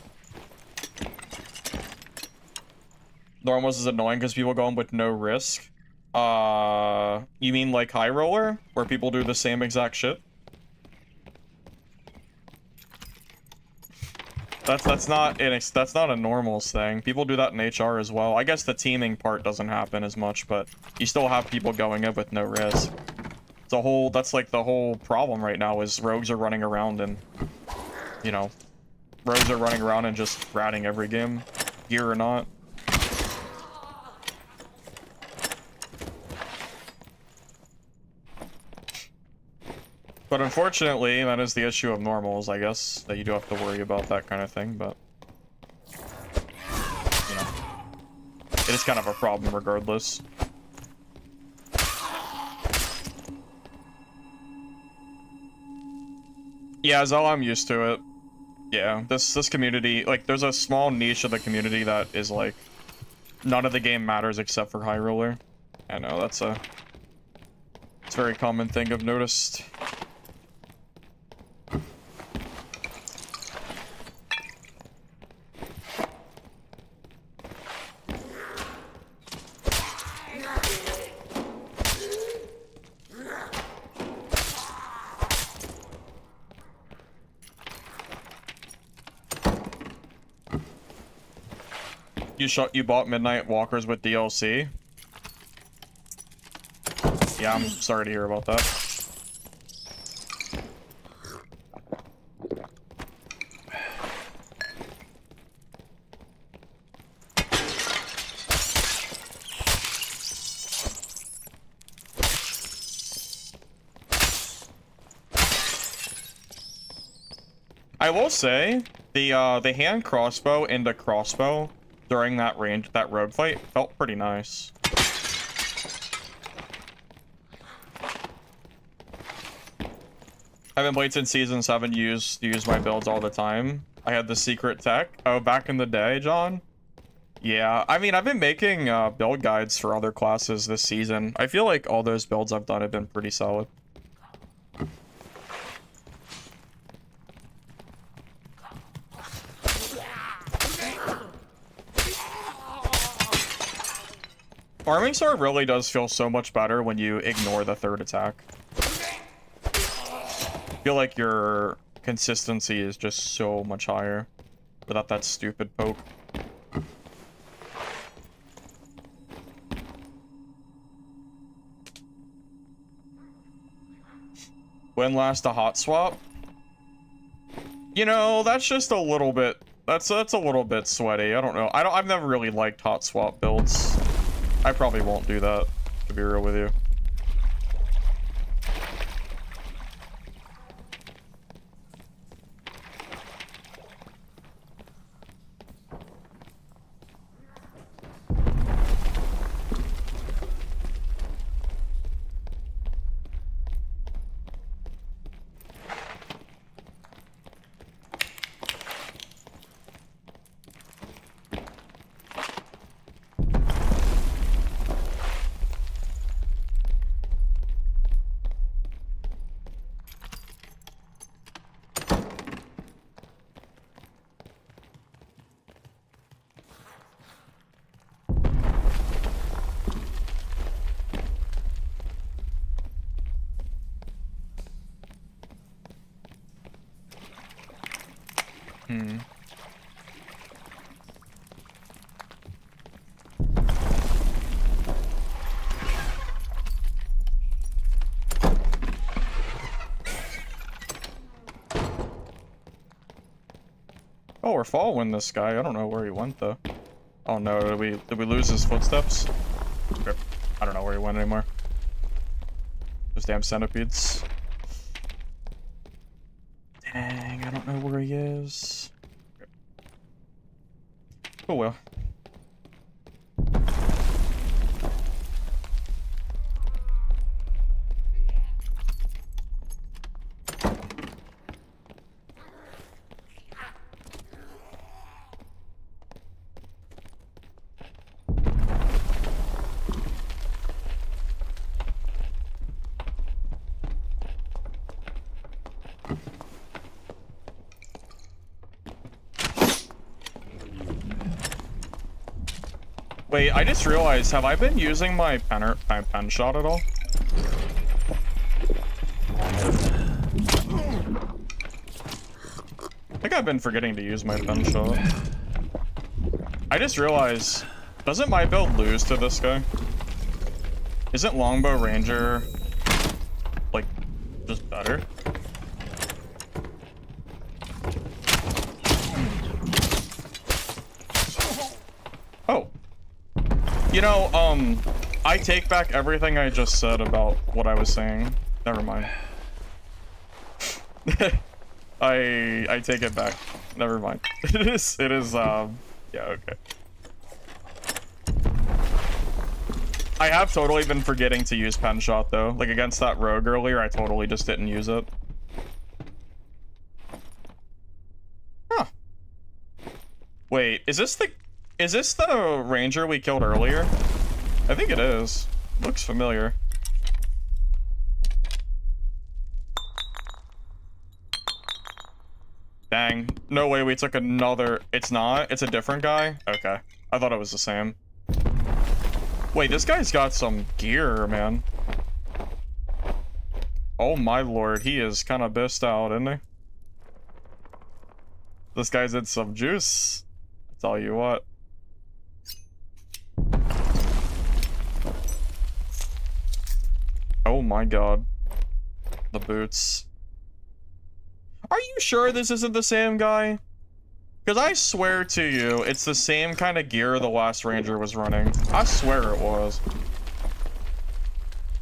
Normals is annoying because people go in with no risk. You mean like High Roller, where people do the same exact shit? That's not a normals thing. People do that in HR as well. I guess the teaming part doesn't happen as much, but you still have people going in with no risk. That's like the whole problem right now is rogues are running around and, you know, rogues are running around and just ratting every game, gear or not. But unfortunately, that is the issue of normals, I guess, that you do have to worry about that kind of thing, but, you know, it is kind of a problem regardless. Yeah, Zell, I'm used to it. Yeah, this community, like, there's a small niche of the community that is, like, none of the game matters except for High Roller. I know, it's a very common thing I've noticed. You bought Midnight Walkers with DLC? Yeah, I'm sorry to hear about that. I will say, the hand crossbow into crossbow during that rogue fight felt pretty nice. I haven't played since season 7, use my builds all the time. I had the secret tech. Oh, back in the day, John? Yeah, I mean, I've been making build guides for other classes this season. I feel like all those builds I've done have been pretty solid. Farming Sword really does feel so much better when you ignore the third attack. I feel like your consistency is just so much higher without that stupid poke. When last a hot swap? You know, that's just a little bit, that's a little bit sweaty. I don't know. I've never really liked hot swap builds. I probably won't do that, to be real with you. Hmm. Oh, we're following this guy. I don't know where he went though. Oh no, did we lose his footsteps? Rip. I don't know where he went anymore. Those damn centipedes. Dang, I don't know where he is. Oh well. Wait, I just realized, have I been using my pen shot at all? I think I've been forgetting to use my pen shot. I just realized, doesn't my build lose to this guy? Isn't Longbow Ranger, like, just better? Oh. You know, I take back everything I just said about what I was saying. Never mind. I take it back. Never mind. It is, yeah, okay. I have totally been forgetting to use pen shot though. Like against that rogue earlier, I totally just didn't use it. Huh. Wait, is this the ranger we killed earlier? I think it is. Looks familiar. Dang. No way we took another... It's not? It's a different guy? Okay. I thought it was the same. Wait, this guy's got some gear, man. Oh my lord, he is kind of pissed out, isn't he? This guy's in some juice. I tell you what. Oh my god. The boots. Are you sure this isn't the same guy? Because I swear to you, it's the same kind of gear the last ranger was running. I swear it was.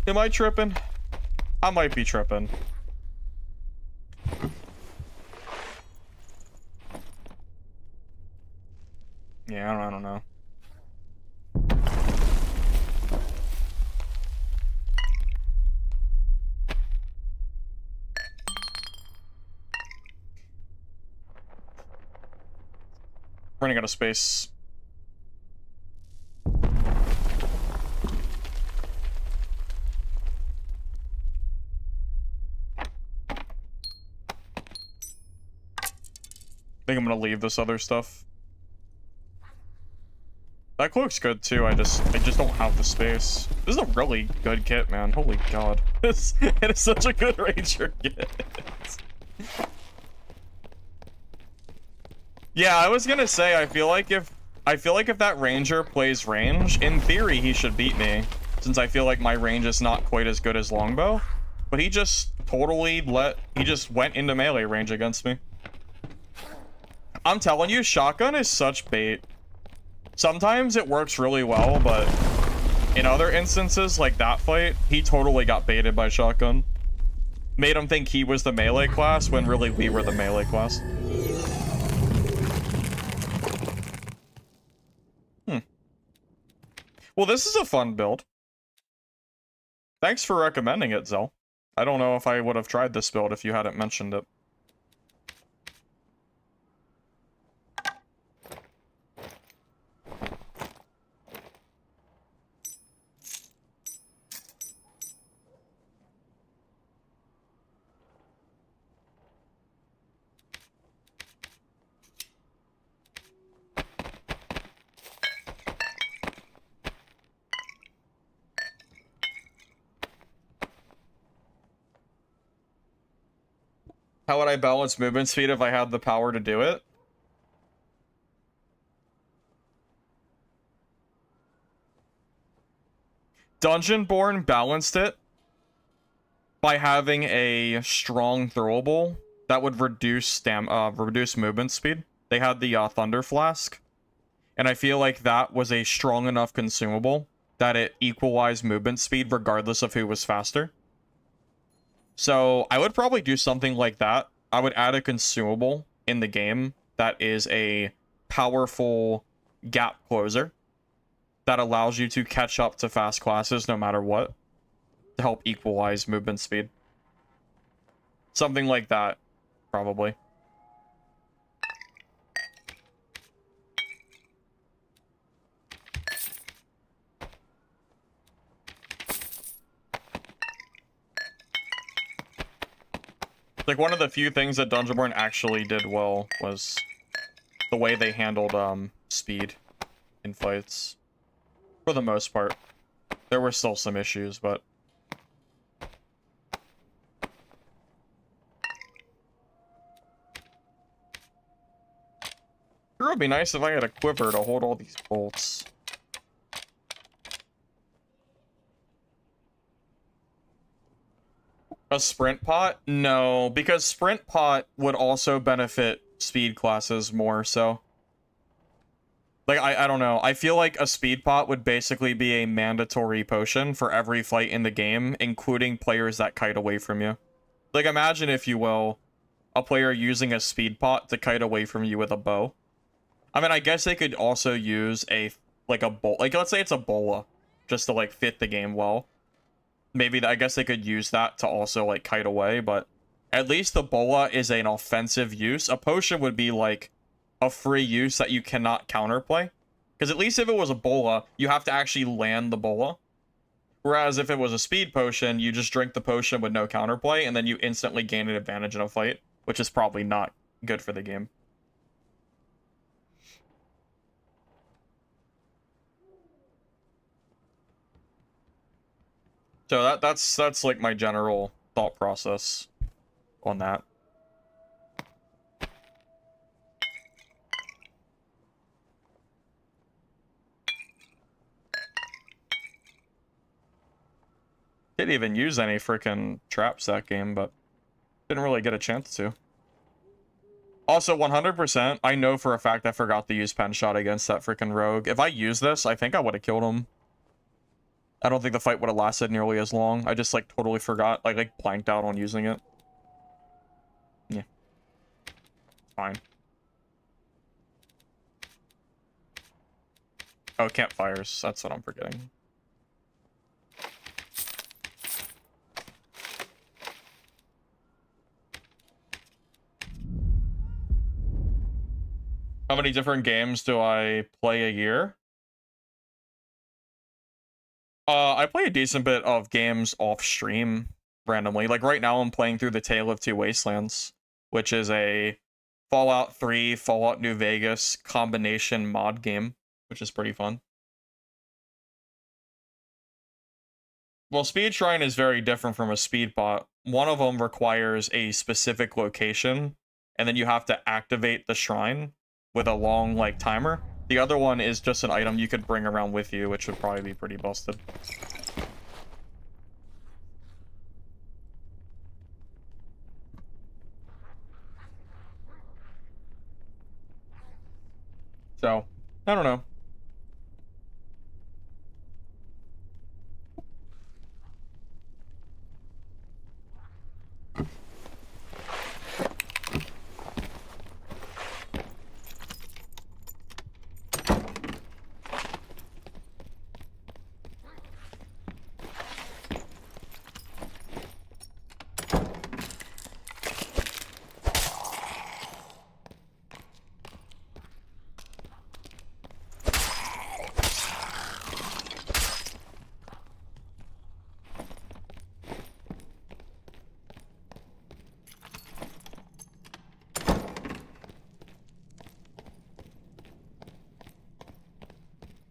Am I tripping? I might be tripping. Yeah, I don't know. Running out of space. I think I'm gonna leave this other stuff. That cloak's good too, I just don't have the space. This is a really good kit, man. Holy god. It is such a good ranger kit. Yeah, I was gonna say, I feel like if that ranger plays range, in theory he should beat me, since I feel like my range is not quite as good as longbow. But he just he just went into melee range against me. I'm telling you, shotgun is such bait. Sometimes it works really well, but in other instances, like that fight, he totally got baited by shotgun. Made him think he was the melee class, when really we were the melee class. Well, this is a fun build. Thanks for recommending it, Zell. I don't know if I would have tried this build if you hadn't mentioned it. How would I balance movement speed if I had the power to do it? Dungeonborn balanced it by having a strong throwable that would reduce movement speed. They had the Thunder Flask, and I feel like that was a strong enough consumable that it equalized movement speed regardless of who was faster. So I would probably do something like that. I would add a consumable in the game that is a powerful gap closer that allows you to catch up to fast classes no matter what, to help equalize movement speed. Something like that, probably. Like, one of the few things that Dungeonborn actually did well was the way they handled speed in fights. For the most part. There were still some issues, but... It would be nice if I had a quiver to hold all these bolts. A sprint pot? No, because sprint pot would also benefit speed classes more, so... Like, I don't know. I feel like a speed pot would basically be a mandatory potion for every fight in the game, including players that kite away from you. Like, imagine, if you will, a player using a speed pot to kite away from you with a bow. I mean, I guess they could also use a bolt. Like, let's say it's a bola, just to, like, fit the game well. Maybe, I guess they could use that to also, like, kite away, but at least the bola is an offensive use. A potion would be, like, a free use that you cannot counterplay. Because at least if it was a bola, you have to actually land the bola. Whereas if it was a speed potion, you just drink the potion with no counterplay, and then you instantly gain an advantage in a fight, which is probably not good for the game. So that's like my general thought process on that. Didn't even use any freaking traps that game, but didn't really get a chance to. Also, 100%, I know for a fact I forgot to use pen shot against that freaking rogue. If I used this, I think I would have killed him. I don't think the fight would have lasted nearly as long. I just, like, totally forgot. Like blanked out on using it. Yeah. Fine. Oh, campfires. That's what I'm forgetting. How many different games do I play a year? I play a decent bit of games off stream randomly. Like right now I'm playing through the Tale of Two Wastelands, which is a Fallout 3, Fallout New Vegas combination mod game, which is pretty fun. Well, Speed Shrine is very different from a speed bot. One of them requires a specific location, and then you have to activate the shrine with a long, like, timer. The other one is just an item you could bring around with you, which would probably be pretty busted. So, I don't know.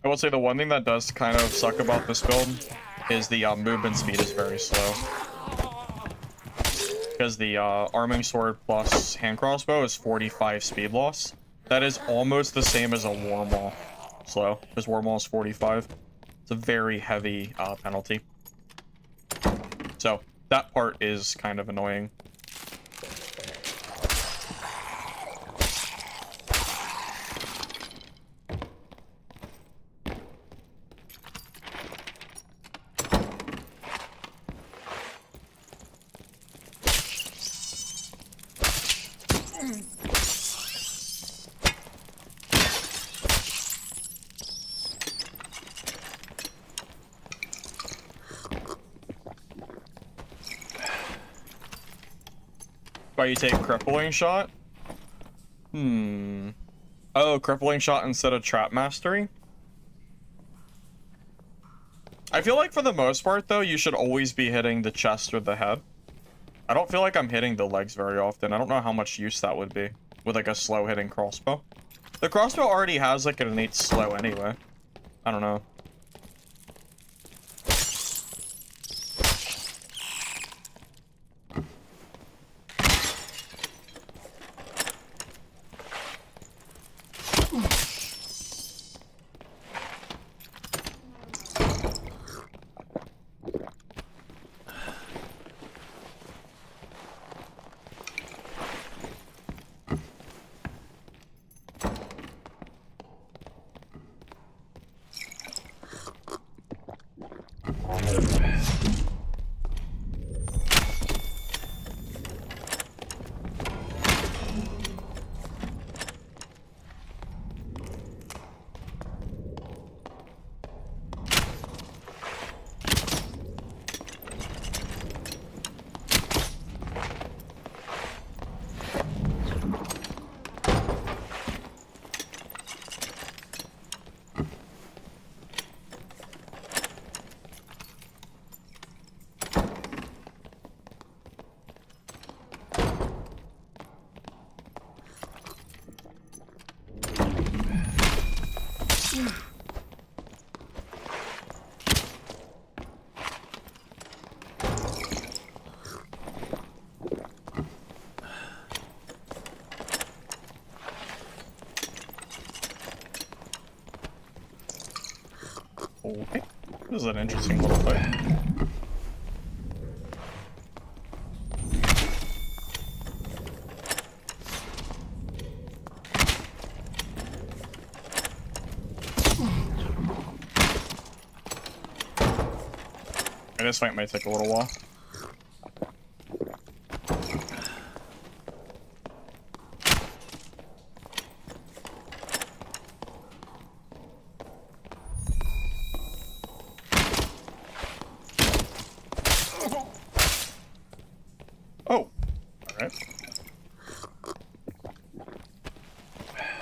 I will say the one thing that does kind of suck about this build is the movement speed is very slow. Because the arming sword plus hand crossbow is 45 speed loss. That is almost the same as a war maul slow, because war maul is 45. It's a very heavy penalty. So that part is kind of annoying. Why you take crippling shot? Oh, crippling shot instead of trap mastery? I feel like for the most part though, you should always be hitting the chest or the head. I don't feel like I'm hitting the legs very often. I don't know how much use that would be with like a slow hitting crossbow. The crossbow already has like an innate slow anyway. I don't know. Okay. This is an interesting little fight. And this fight might take a little while. Oh, alright.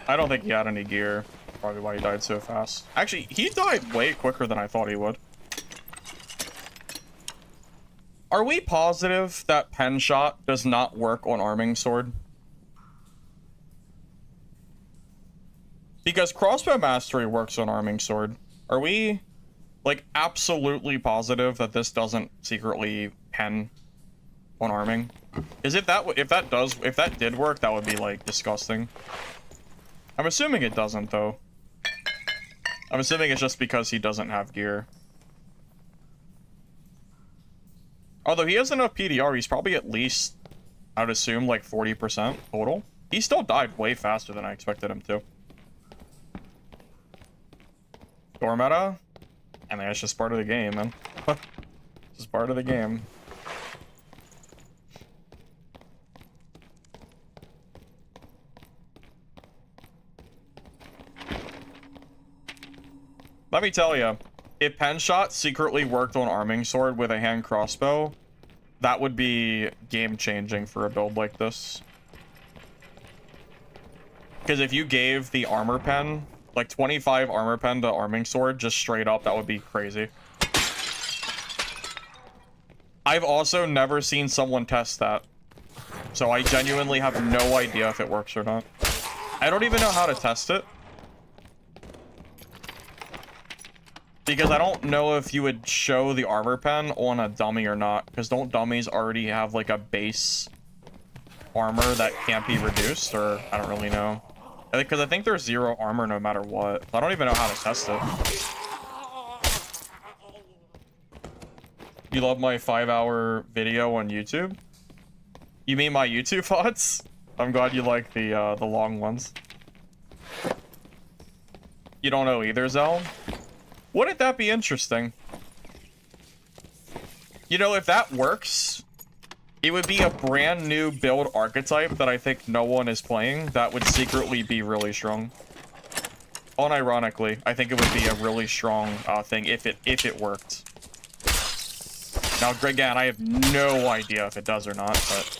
I don't think he had any gear. Probably why he died so fast. Actually, he died way quicker than I thought he would. Are we positive that pen shot does not work on arming sword? Because crossbow mastery works on arming sword. Are we, like, absolutely positive that this doesn't secretly pen on arming? Is it that, if that did work, that would be, like, disgusting. I'm assuming it doesn't, though. I'm assuming it's just because he doesn't have gear. Although he has enough PDR, he's probably at least, I would assume, like 40% total. He still died way faster than I expected him to. Door meta? I mean, it's just part of the game, man. It's just part of the game. Let me tell you, if pen shot secretly worked on arming sword with a hand crossbow, that would be game changing for a build like this. Because if you gave the armor pen, like 25 armor pen to arming sword, just straight up, that would be crazy. I've also never seen someone test that. So I genuinely have no idea if it works or not. I don't even know how to test it. Because I don't know if you would show the armor pen on a dummy or not. Because don't dummies already have like a base armor that can't be reduced? Or I don't really know. Because I think there's 0 armor no matter what. I don't even know how to test it. You love my 5-hour video on YouTube? You mean my YouTube VODs? I'm glad you like the long ones. You don't know either, Zell? Wouldn't that be interesting? You know, if that works, it would be a brand new build archetype that I think no one is playing that would secretly be really strong. Unironically, I think it would be a really strong thing if it worked. Now, again, I have no idea if it does or not, but...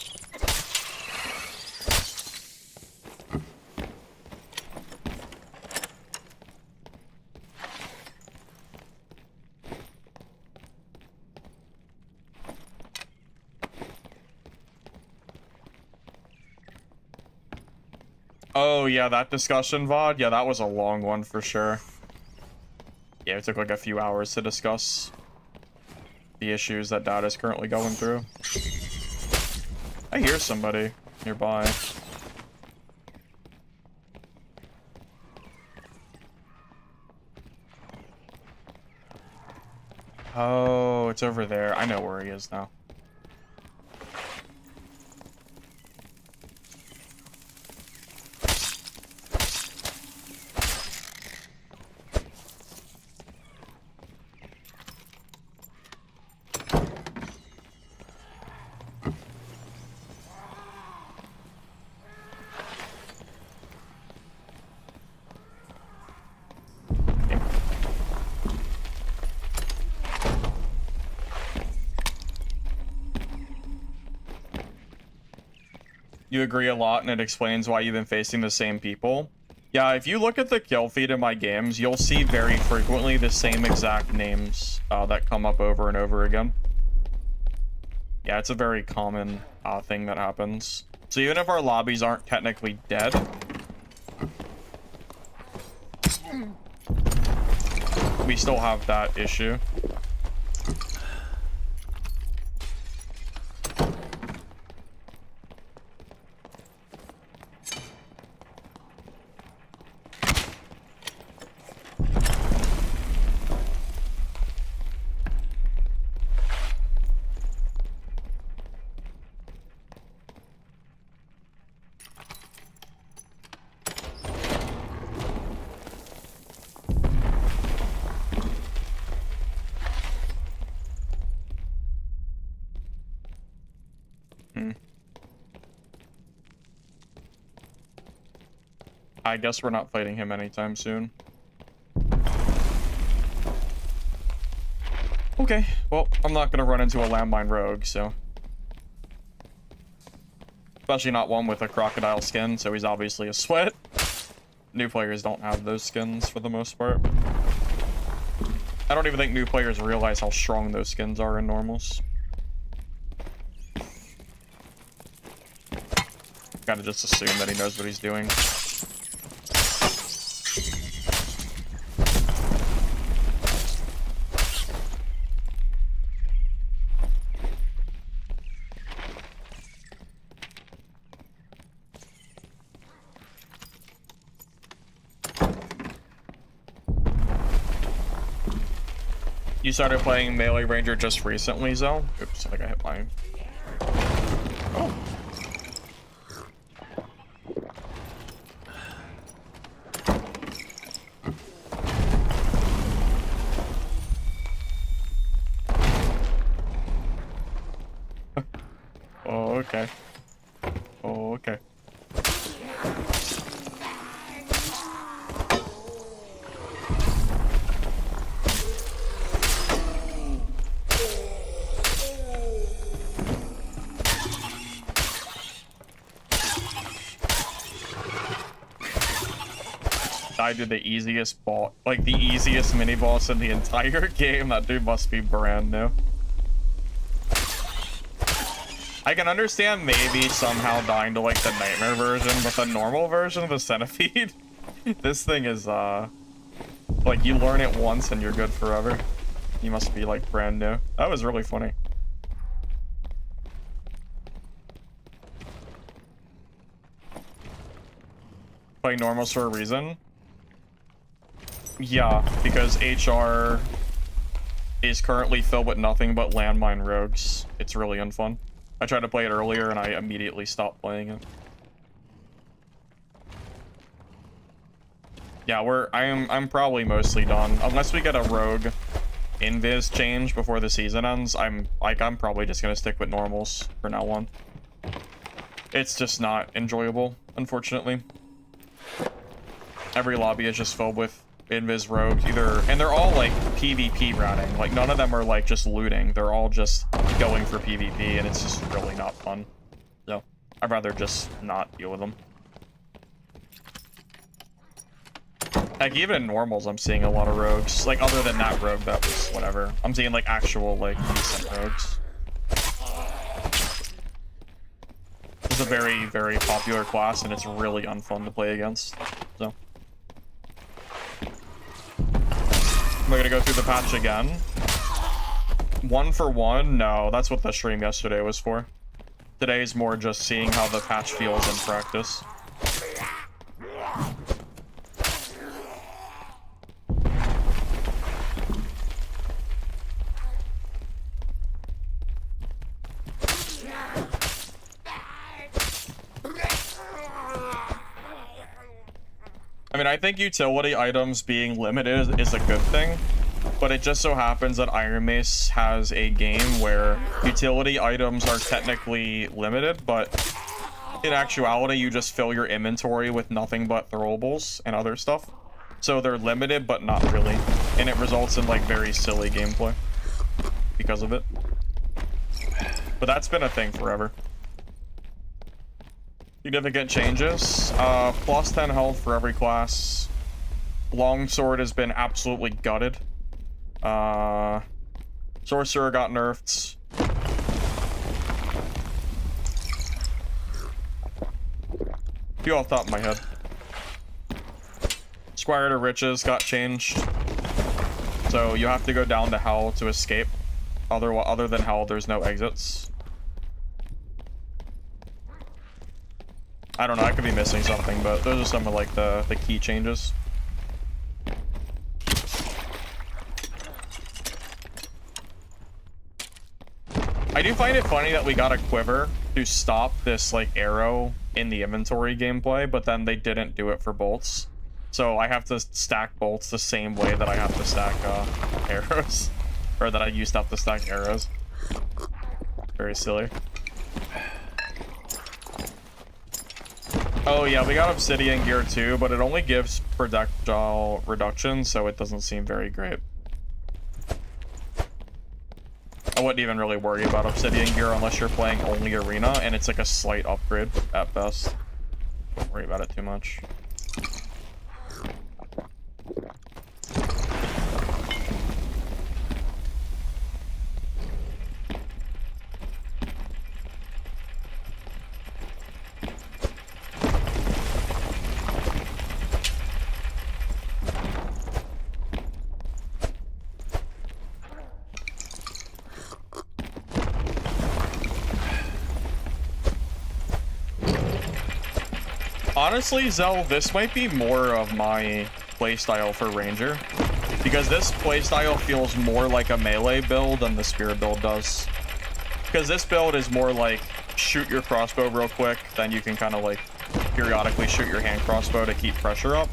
Oh, yeah, that discussion VOD? Yeah, that was a long one for sure. Yeah, it took like a few hours to discuss the issues that Dad is currently going through. I hear somebody nearby. Oh, it's over there. I know where he is now. You agree a lot, and it explains why you've been facing the same people. Yeah, if you look at the kill feed in my games, you'll see very frequently the same exact names that come up over and over again. Yeah, it's a very common thing that happens. So even if our lobbies aren't technically dead, we still have that issue. I guess we're not fighting him anytime soon. Okay, well, I'm not gonna run into a landmine rogue, so... Especially not one with a crocodile skin, so he's obviously a sweat. New players don't have those skins for the most part. I don't even think new players realize how strong those skins are in normals. Gotta just assume that he knows what he's doing. You started playing Melee Ranger just recently, Zoe? Oops, I think I hit mine. Oh. Oh, okay. Oh, okay. I did the easiest ball, like the easiest mini boss in the entire game. That dude must be brand new. I can understand maybe somehow dying to like the nightmare version, but the normal version of the centipede, this thing is like you learn it once and you're good forever. You must be like brand new. That was really funny. Playing normals for a reason. Yeah, because HR is currently filled with nothing but landmine rogues. It's really unfun. I tried to play it earlier and I immediately stopped playing it. Yeah, I'm probably mostly done. Unless we get a rogue invis change before the season ends, I'm probably just gonna stick with normals for now on. It's just not enjoyable, unfortunately. Every lobby is just filled with invis rogues, and they're all like PvP routing. Like none of them are like just looting. They're all just going for PvP, and it's just really not fun. So I'd rather just not deal with them. Heck, even in normals, I'm seeing a lot of rogues. Like other than that rogue, that was whatever. I'm seeing like actual like decent rogues. It's a very, very popular class, and it's really unfun to play against. So am I gonna go through the patch again? 1 for 1? No, that's what the stream yesterday was for. Today's more just seeing how the patch feels in practice. I mean, I think utility items being limited is a good thing, but it just so happens that Iron Mace has a game where utility items are technically limited, but in actuality, you just fill your inventory with nothing but throwables and other stuff. So they're limited, but not really. And it results in, like, very silly gameplay because of it. But that's been a thing forever. Significant changes. Plus 10 health for every class. Longsword has been absolutely gutted. Sorcerer got nerfed. Few off the top of my head. Squire to Riches got changed. So you have to go down to Hell to escape. Other than Hell, there's no exits. I don't know, I could be missing something, but those are some of like the key changes. I do find it funny that we got a quiver to stop this like arrow in the inventory gameplay, but then they didn't do it for bolts. So I have to stack bolts the same way that I have to stack arrows. Or that I used to have to stack arrows. Very silly. Oh yeah, we got obsidian gear too, but it only gives projectile reduction, so it doesn't seem very great. I wouldn't even really worry about obsidian gear unless you're playing only arena, and it's like a slight upgrade at best. Don't worry about it too much. Honestly, Zell, this might be more of my playstyle for Ranger, because this playstyle feels more like a melee build than the spear build does. Because this build is more like shoot your crossbow real quick, then you can kind of like periodically shoot your hand crossbow to keep pressure up.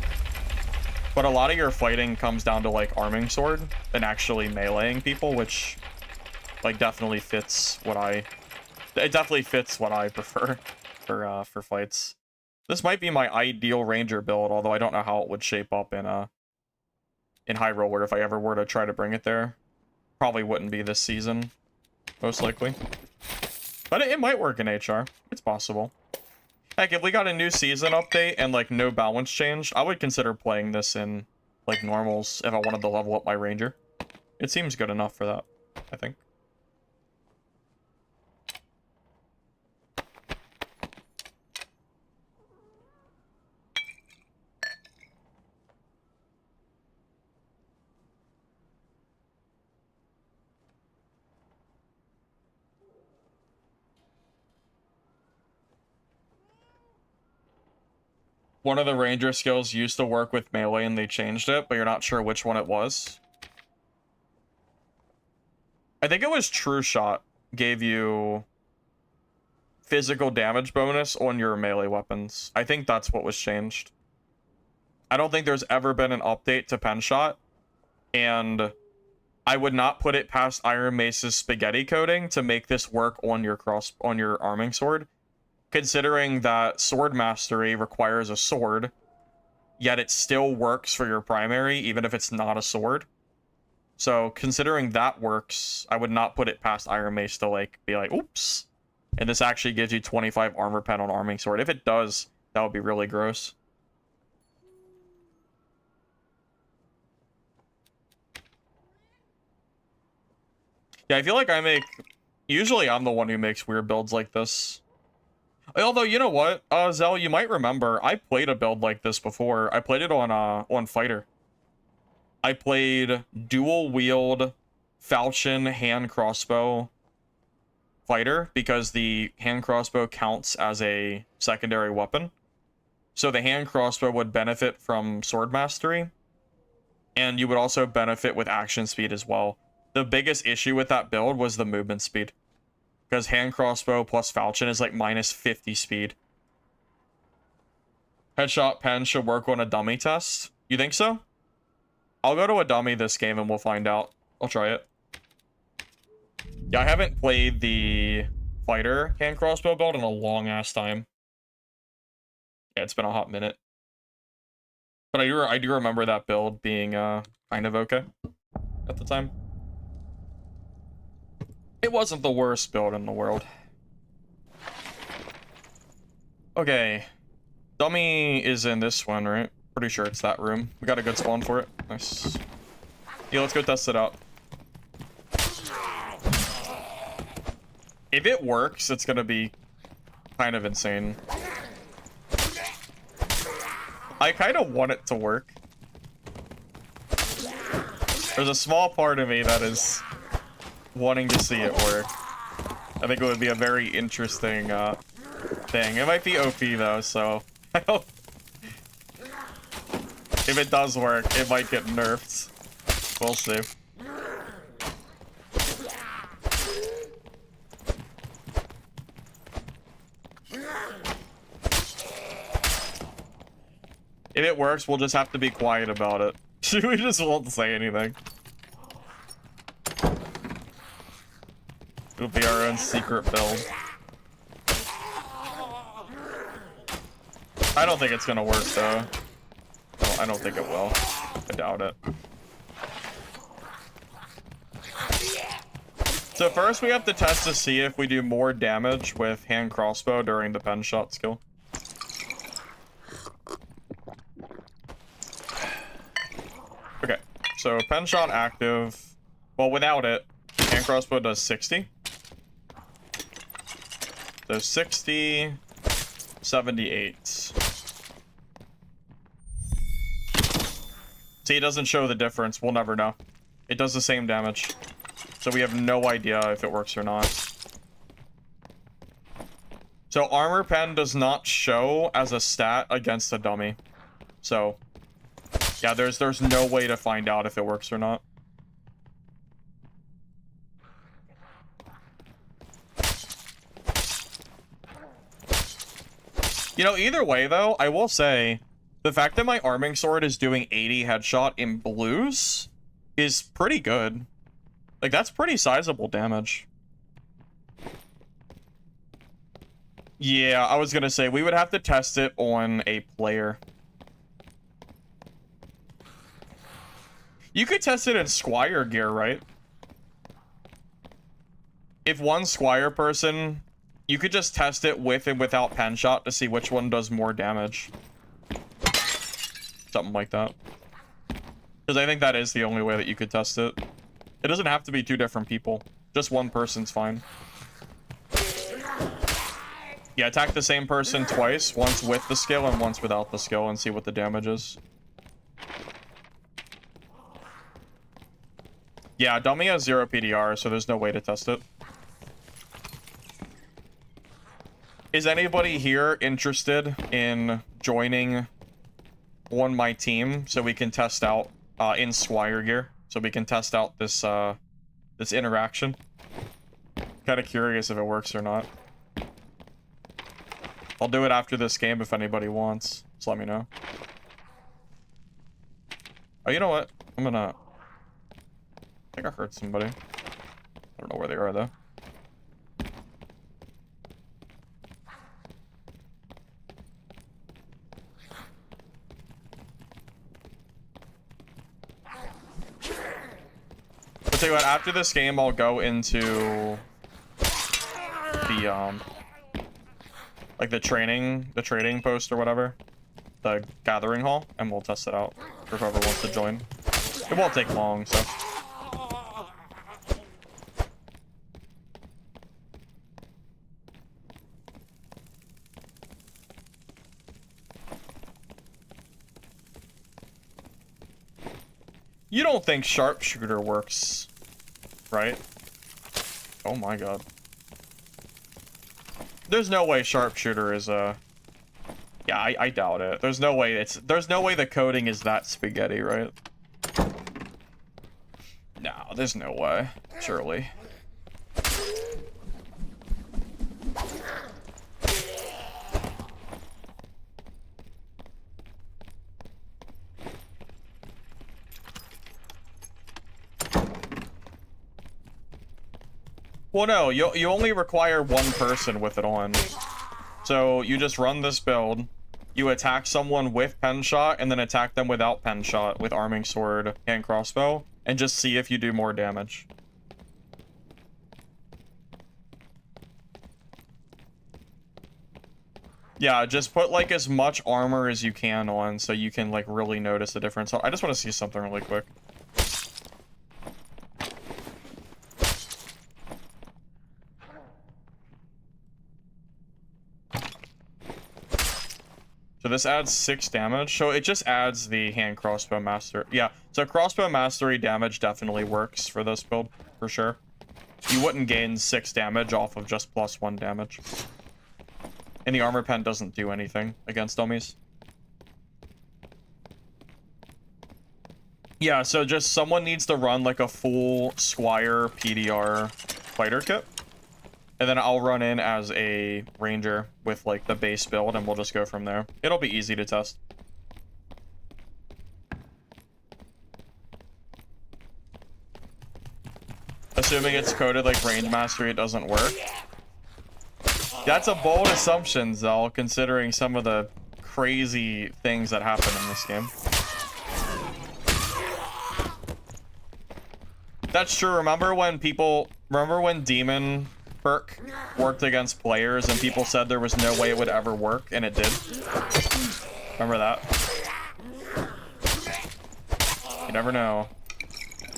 But a lot of your fighting comes down to like arming sword and actually meleeing people, which like definitely fits what I prefer for fights. This might be my ideal Ranger build, although I don't know how it would shape up in High Roller if I ever were to try to bring it there. Probably wouldn't be this season, most likely. But it might work in HR. It's possible. Heck, if we got a new season update and like no balance change, I would consider playing this in like normals if I wanted to level up my Ranger. It seems good enough for that, I think. One of the Ranger skills used to work with melee and they changed it, but you're not sure which one it was. I think it was True Shot gave you physical damage bonus on your melee weapons. I think that's what was changed. I don't think there's ever been an update to Pen Shot, and I would not put it past Iron Mace's spaghetti coating to make this work on your arming sword, considering that sword mastery requires a sword, yet it still works for your primary even if it's not a sword. So considering that works, I would not put it past Iron Mace to like be like, oops. And this actually gives you 25 armor pen on arming sword. If it does, that would be really gross. Yeah, I feel like usually I'm the one who makes weird builds like this. Although, you know what, Zell, you might remember, I played a build like this before. I played it on Fighter. I played dual wield falchion hand crossbow Fighter because the hand crossbow counts as a secondary weapon. So the hand crossbow would benefit from sword mastery, and you would also benefit with action speed as well. The biggest issue with that build was the movement speed, because hand crossbow plus falchion is like minus 50 speed. Headshot pen should work on a dummy test. You think so? I'll go to a dummy this game and we'll find out. I'll try it. Yeah, I haven't played the fighter hand crossbow build in a long ass time. Yeah, it's been a hot minute. But I do remember that build being kind of okay at the time. It wasn't the worst build in the world. Okay. Dummy is in this one, right? Pretty sure it's that room. We got a good spawn for it. Nice. Yeah, let's go test it out. If it works, it's gonna be kind of insane. I kind of want it to work. There's a small part of me that is wanting to see it work. I think it would be a very interesting thing. It might be OP though, so I don't... If it does work, it might get nerfed. We'll see. If it works, we'll just have to be quiet about it. We just won't say anything. It'll be our own secret build. I don't think it's gonna work though. No, I don't think it will. I doubt it. So first we have to test to see if we do more damage with hand crossbow during the pen shot skill. Okay, so pen shot active. Well, without it, hand crossbow does 60. So 60, 78. See, it doesn't show the difference. We'll never know. It does the same damage. So we have no idea if it works or not. So armor pen does not show as a stat against a dummy. So yeah, there's no way to find out if it works or not. You know, either way though, I will say the fact that my arming sword is doing 80 headshot in blues is pretty good. Like, that's pretty sizable damage. Yeah, I was gonna say, we would have to test it on a player. You could test it in Squire gear, right? If one Squire person, you could just test it with and without pen shot to see which one does more damage. Something like that. Because I think that is the only way that you could test it. It doesn't have to be two different people. Just one person's fine. Yeah, attack the same person twice. Once with the skill and once without the skill and see what the damage is. Yeah, dummy has 0 PDR, so there's no way to test it. Is anybody here interested in joining on my team so we can test out in Squire gear? So we can test out this This interaction. Kind of curious if it works or not. I'll do it after this game if anybody wants. Just let me know. Oh, you know what? I'm gonna... I think I heard somebody. I don't know where they are, though. But tell you what, after this game, I'll go into the, like the trading post or whatever. The gathering hall, and we'll test it out for whoever wants to join. It won't take long, so. You don't think sharpshooter works, right? Oh my god. There's no way sharpshooter is a... Yeah, I doubt it. There's no way the coding is that spaghetti, right? No, there's no way. Surely. Well, no, you only require one person with it on. So you just run this build, you attack someone with pen shot, and then attack them without pen shot with arming sword and crossbow, and just see if you do more damage. Yeah, just put like as much armor as you can on so you can like really notice the difference. I just want to see something really quick. So this adds 6 damage. So it just adds the hand crossbow master. Yeah, so crossbow mastery damage definitely works for this build, for sure. You wouldn't gain 6 damage off of just +1 damage. And the armor pen doesn't do anything against dummies. Yeah, so just someone needs to run like a full Squire PDR fighter kit. And then I'll run in as a ranger with like the base build and we'll just go from there. It'll be easy to test. Assuming it's coded like range mastery, it doesn't work. That's a bold assumption, Zell, considering some of the crazy things that happen in this game. That's true. Remember when Demon perk worked against players and people said there was no way it would ever work, and it did? Remember that? You never know.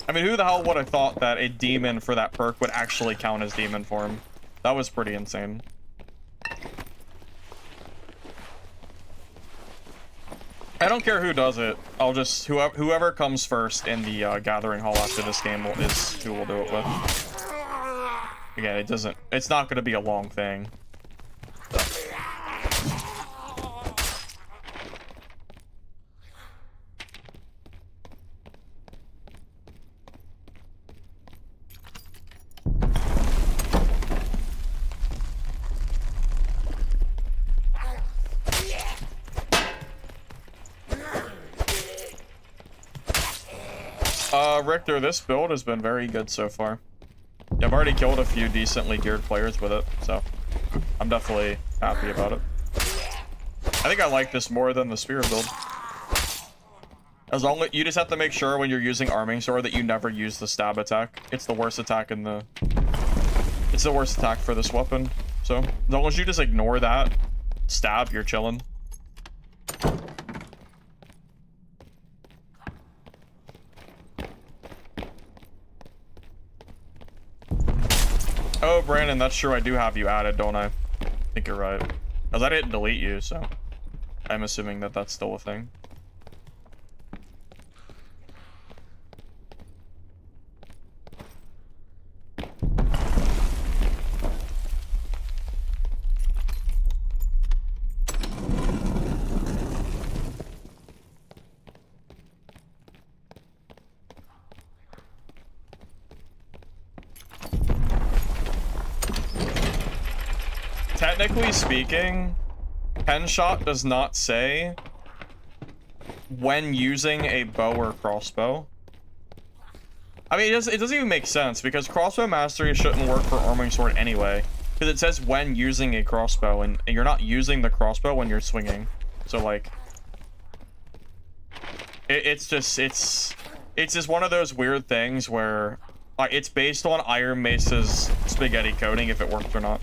I mean, who the hell would have thought that a demon for that perk would actually count as demon form? That was pretty insane. I don't care who does it. I'll just whoever comes first in the gathering hall after this game is who we'll do it with. Again, it's not going to be a long thing. Richter, this build has been very good so far. I've already killed a few decently geared players with it, so I'm definitely happy about it. I think I like this more than the spear build. As long as you just have to make sure when you're using arming sword that you never use the stab attack. It's the worst attack in the... It's the worst attack for this weapon. So as long as you just ignore that stab, you're chilling. Oh, Brandon, that's true. I do have you added, don't I? I think you're right. Because I didn't delete you, so I'm assuming that that's still a thing. technically speaking, pen shot does not say when using a bow or crossbow. I mean, it doesn't even make sense because crossbow mastery shouldn't work for arming sword anyway, because it says when using a crossbow, and you're not using the crossbow when you're swinging. So like, it's just one of those weird things where it's based on Iron Mace's spaghetti coding if it works or not.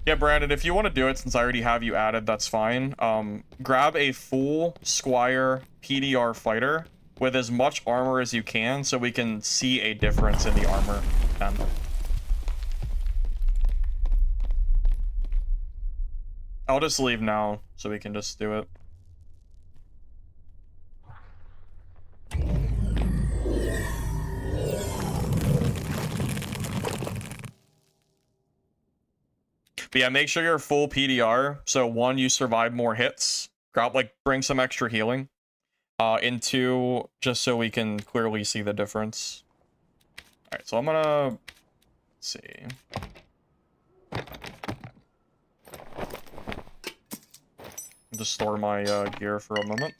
Yeah, Brandon, if you want to do it, since I already have you added, that's fine. Grab a full Squire PDR fighter with as much armor as you can so we can see a difference in the armor then. I'll just leave now so we can just do it. But yeah, make sure you're full PDR. So one, you survive more hits. Grab, like, bring some extra healing. And two, just so we can clearly see the difference. Alright, so I'm gonna... Let's see. Just store my gear for a moment.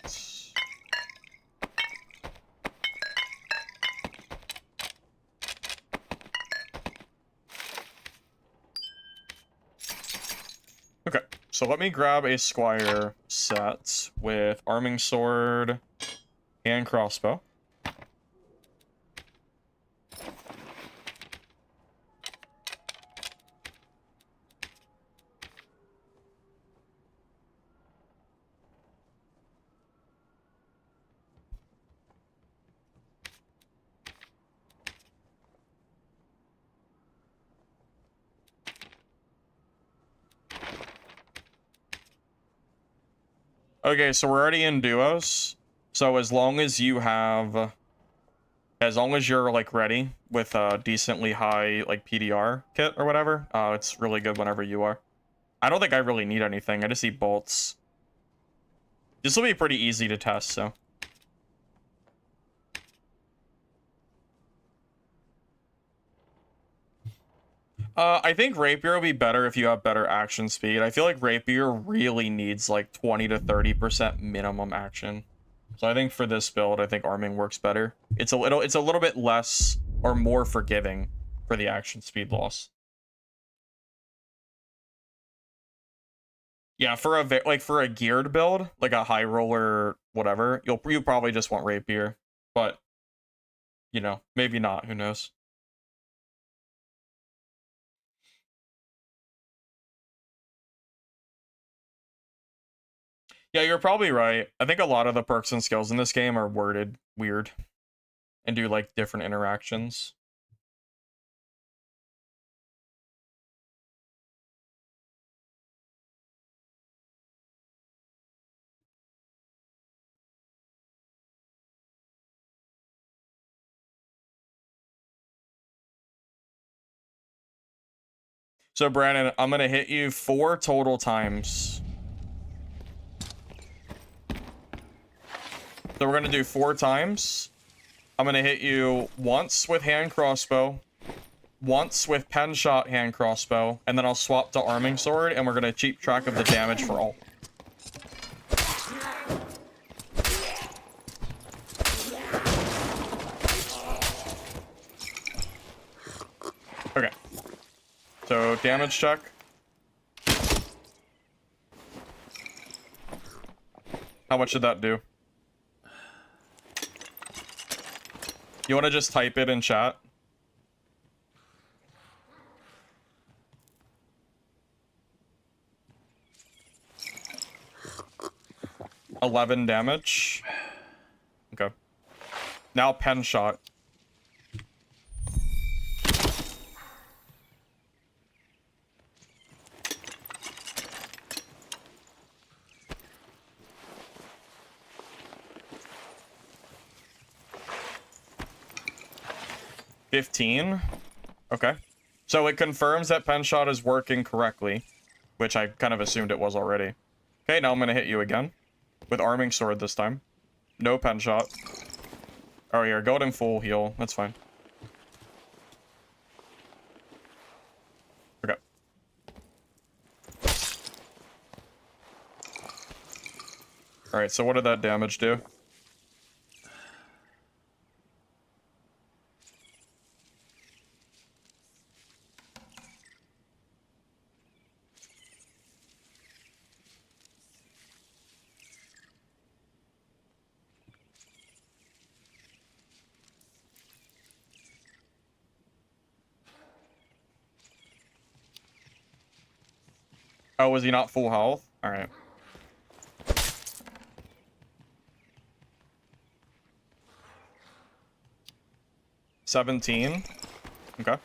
Okay, so let me grab a Squire set with arming sword and crossbow. Okay, so we're already in duos. So as long as you're like ready with a decently high like PDR kit or whatever, it's really good whenever you are. I don't think I really need anything. I just need bolts. This will be pretty easy to test, so. I think Rapier will be better if you have better action speed. I feel like Rapier really needs like 20 to 30% minimum action. So I think for this build, I think arming works better. It's a little bit less or more forgiving for the action speed loss. Yeah, for a geared build, like a high roller whatever, you probably just want Rapier, but you know, maybe not, who knows. Yeah, you're probably right. I think a lot of the perks and skills in this game are worded weird and do like different interactions. So Brandon, I'm gonna hit you 4 total times. So we're gonna do 4 times. I'm gonna hit you once with hand crossbow, once with pen shot hand crossbow, and then I'll swap to arming sword, and we're gonna keep track of the damage for all. Okay. So damage check. How much did that do? You want to just type it in chat? $11 damage. Okay. Now pen shot. $15. Okay. So it confirms that pen shot is working correctly, which I kind of assumed it was already. Okay, now I'm gonna hit you again with arming sword this time. No pen shot. Oh, you're golden full heal. That's fine. Okay. Alright, so what did that damage do? Oh, was he not full health? Alright. $17. Okay.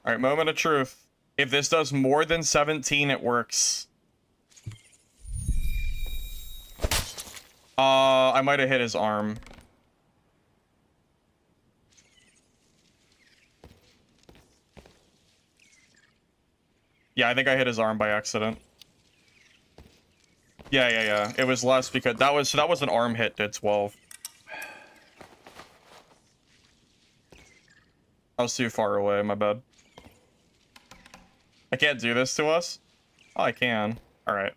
Alright, moment of truth. If this does more than 17, it works. I might have hit his arm. Yeah, I think I hit his arm by accident. Yeah. It was less because that was an arm hit, did 12. I was too far away, my bad. I can't do this to us? Oh, I can. Alright.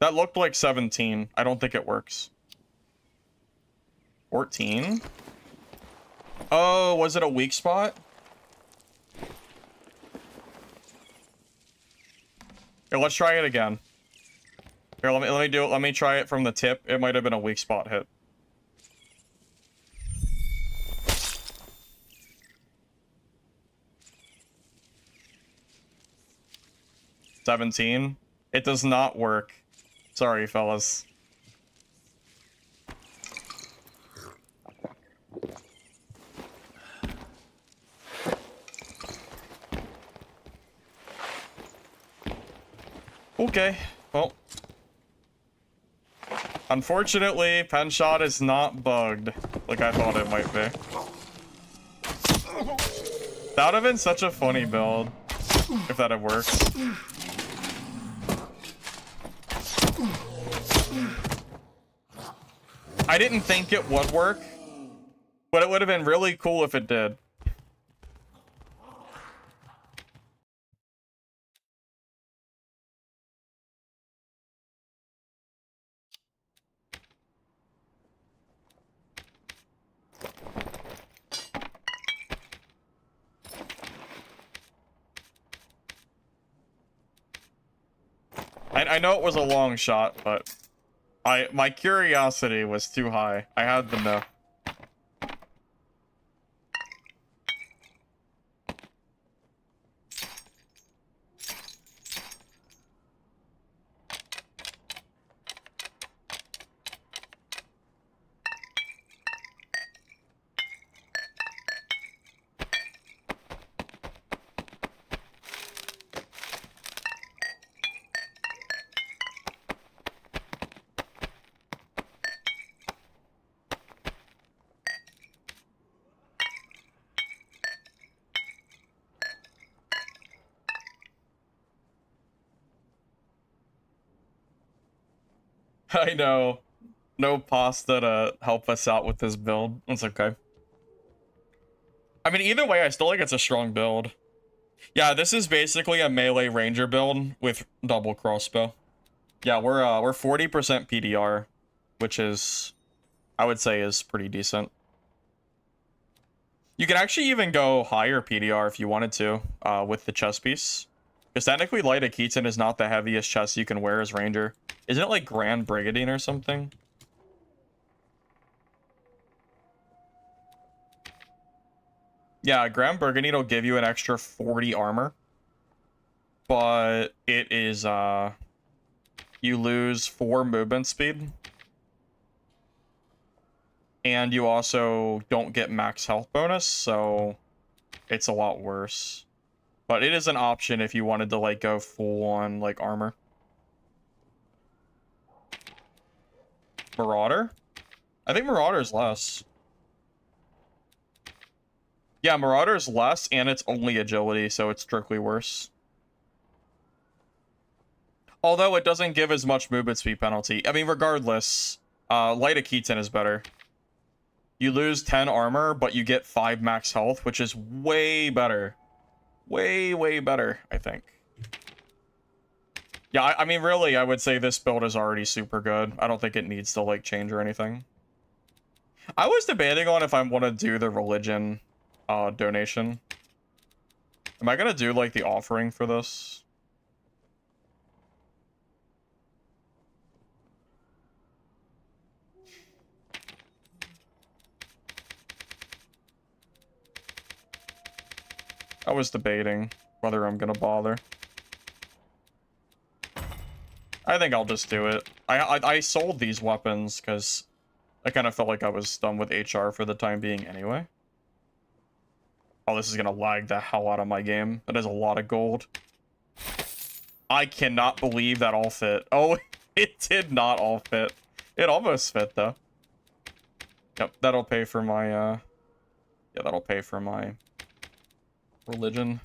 That looked like 17. I don't think it works. 14? Oh, was it a weak spot? Here, let's try it again. Here, let me do it. Let me try it from the tip. It might have been a weak spot hit. $17. It does not work. Sorry, fellas. Okay, well. Unfortunately, pen shot is not bugged like I thought it might be. That would have been such a funny build if that had worked. I didn't think it would work, but it would have been really cool if it did. I know it was a long shot, but my curiosity was too high. I had to know. I know. No pasta to help us out with this build. It's okay. I mean, either way, I still think it's a strong build. Yeah, this is basically a melee ranger build with double crossbow. Yeah, we're 40% PDR, which is, I would say, is pretty decent. You could actually even go higher PDR if you wanted to, with the chest piece. Because technically, Light Akitan is not the heaviest chest you can wear as Ranger. Isn't it like Grand Brigandine or something? Yeah, Grand Brigandine will give you an extra 40 armor. But it is, you lose 4 movement speed. And you also don't get max health bonus, so it's a lot worse. But it is an option if you wanted to, like, go full on, like, armor. Marauder? I think Marauder's less. Yeah, Marauder's less, and it's only agility, so it's strictly worse. Although it doesn't give as much movement speed penalty. I mean, regardless, Light Akitan is better. You lose 10 armor, but you get 5 max health, which is way better. Way, way better, I think. Yeah, I mean, really, I would say this build is already super good. I don't think it needs to, like, change or anything. I was debating on if I want to do the religion donation. Am I gonna do, like, the offering for this? I was debating whether I'm gonna bother. I think I'll just do it. I sold these weapons because I kind of felt like I was done with HR for the time being anyway. Oh, this is gonna lag the hell out of my game. That is a lot of gold. I cannot believe that all fit. Oh, it did not all fit. It almost fit, though. Yep, that'll pay for my, yeah, that'll pay for my religion.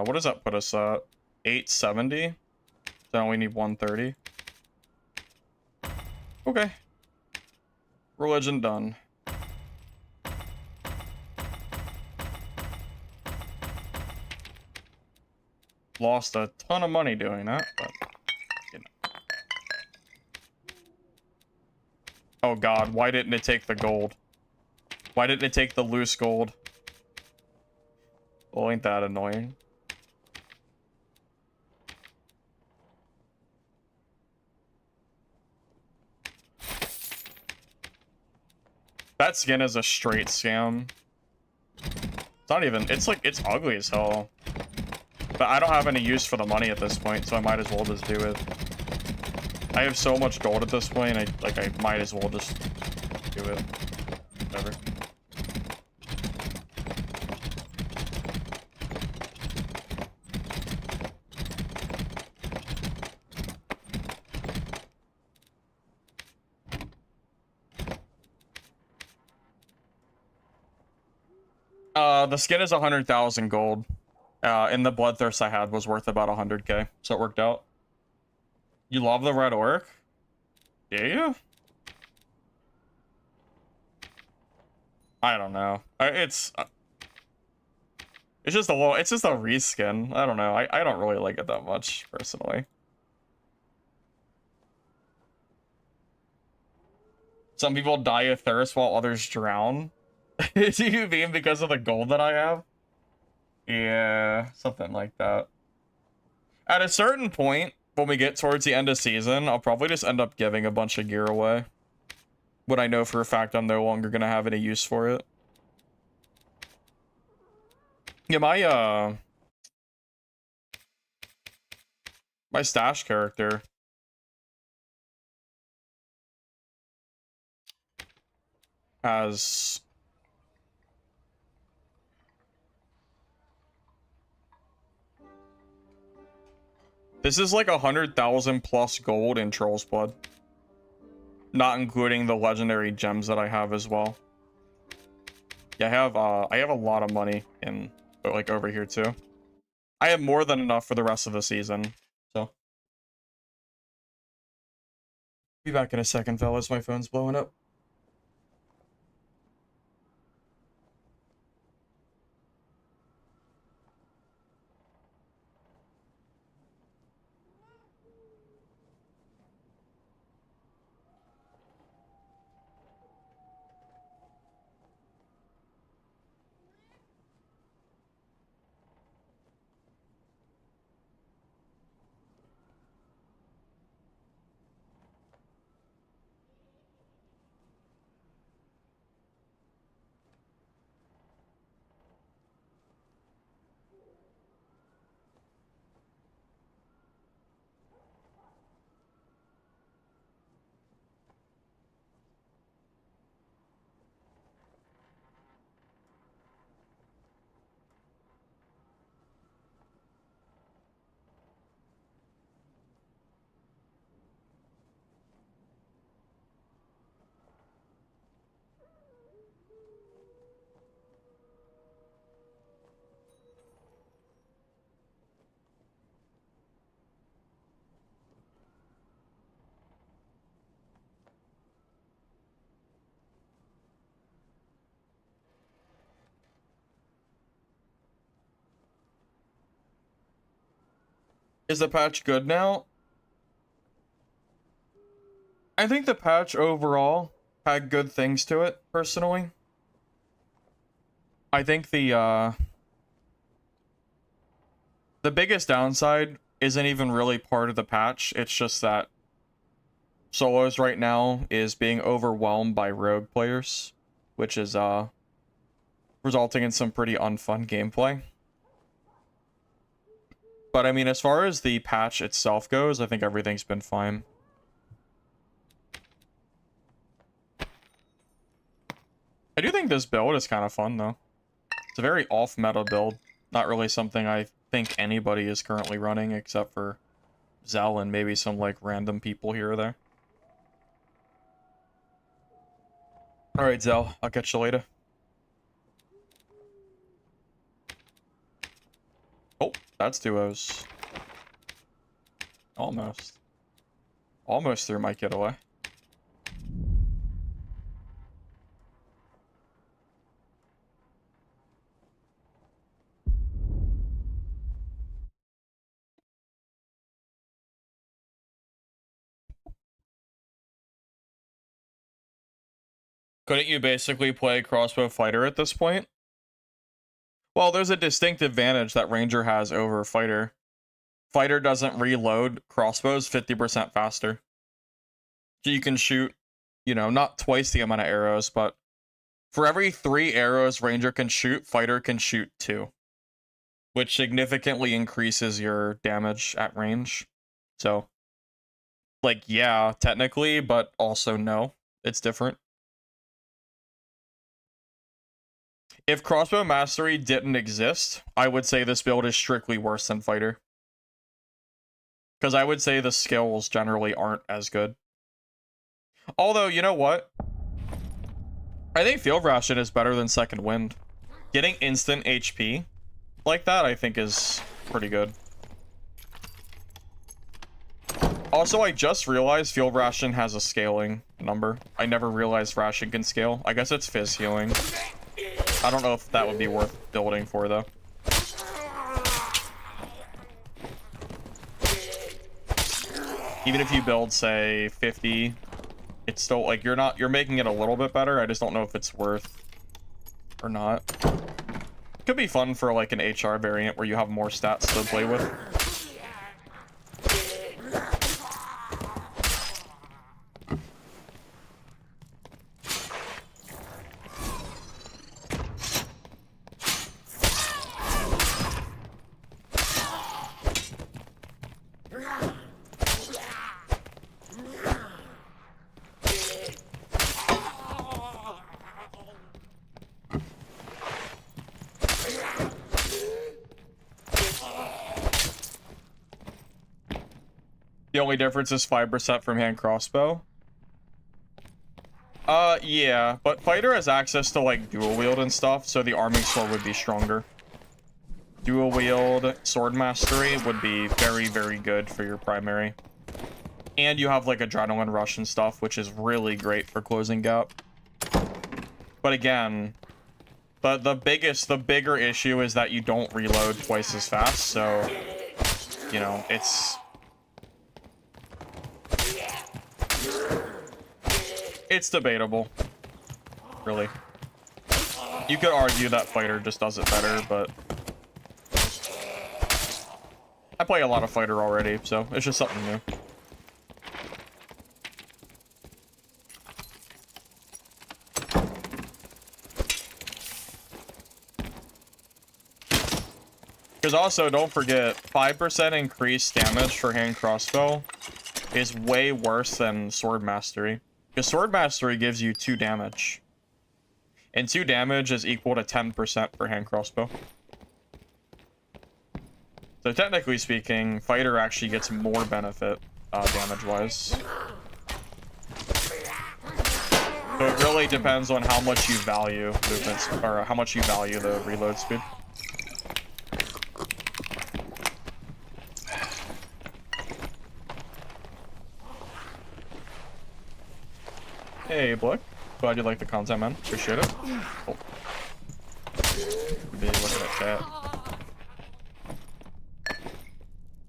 What does that put us at? 870? So we need 130. Okay. Religion done. Lost a ton of money doing that, but you know. Oh god, why didn't it take the gold? Why didn't it take the loose gold? Well, ain't that annoying? That skin is a straight scam. It's not even, it's like, it's ugly as hell. But I don't have any use for the money at this point, so I might as well just do it. I have so much gold at this point, I might as well just do it. Whatever. The skin is 100,000 gold. And the bloodthirst I had was worth about 100k, so it worked out. You love the red orc? Do you? I don't know. It's just a little. It's just a reskin. I don't know. I don't really like it that much personally. Some people die of thirst while others drown. Do you mean because of the gold that I have? Yeah, something like that. At a certain point, when we get towards the end of season, I'll probably just end up giving a bunch of gear away. When I know for a fact I'm no longer gonna have any use for it. Yeah, my stash character has this is like 100,000 plus gold in Troll's Blood. Not including the legendary gems that I have as well. Yeah, I have a lot of money in like over here too. I have more than enough for the rest of the season. So be back in a second, fellas. My phone's blowing up. Is the patch good now? I think the patch overall had good things to it, personally. I think the biggest downside isn't even really part of the patch. It's just that solos right now is being overwhelmed by rogue players, which is resulting in some pretty unfun gameplay. But I mean, as far as the patch itself goes, I think everything's been fine. I do think this build is kind of fun, though. It's a very off-meta build. Not really something I think anybody is currently running, except for Zell and maybe some, like, random people here or there. Alright, Zell. I'll catch you later. Oh, that's duos. Almost. Almost threw my kid away. Couldn't you basically play crossbow fighter at this point? Well, there's a distinct advantage that Ranger has over Fighter. Fighter doesn't reload crossbows 50% faster. So you can shoot, you know, not twice the amount of arrows, but for every 3 arrows Ranger can shoot, Fighter can shoot 2. Which significantly increases your damage at range. So, like, yeah, technically, but also no. It's different. If crossbow mastery didn't exist, I would say this build is strictly worse than Fighter. Because I would say the skills generally aren't as good. Although, you know what? I think Field Ration is better than Second Wind. Getting instant HP like that, I think, is pretty good. Also, I just realized Field Ration has a scaling number. I never realized Ration can scale. I guess it's Fizz Healing. I don't know if that would be worth building for, though. Even if you build, say, 50, it's still, like, you're making it a little bit better. I just don't know if it's worth or not. Could be fun for, like, an HR variant where you have more stats to play with. The only difference is 5% from hand crossbow. Yeah, but Fighter has access to, like, dual wield and stuff, so the arming sword would be stronger. Dual wield sword mastery would be very, very good for your primary. And you have, like, adrenaline rush and stuff, which is really great for closing gap. But again, the bigger issue is that you don't reload twice as fast, so, you know, it's debatable, really. You could argue that Fighter just does it better, but I play a lot of Fighter already, so it's just something new. Because also, don't forget, 5% increased damage for hand crossbow is way worse than sword mastery. Because sword mastery gives you 2 damage. And 2 damage is equal to 10% for hand crossbow. So technically speaking, Fighter actually gets more benefit damage-wise. So it really depends on how much you value movements, or how much you value the reload speed. Hey, Blick. Glad you like the content, man. Appreciate it. Cool. Be looking at chat.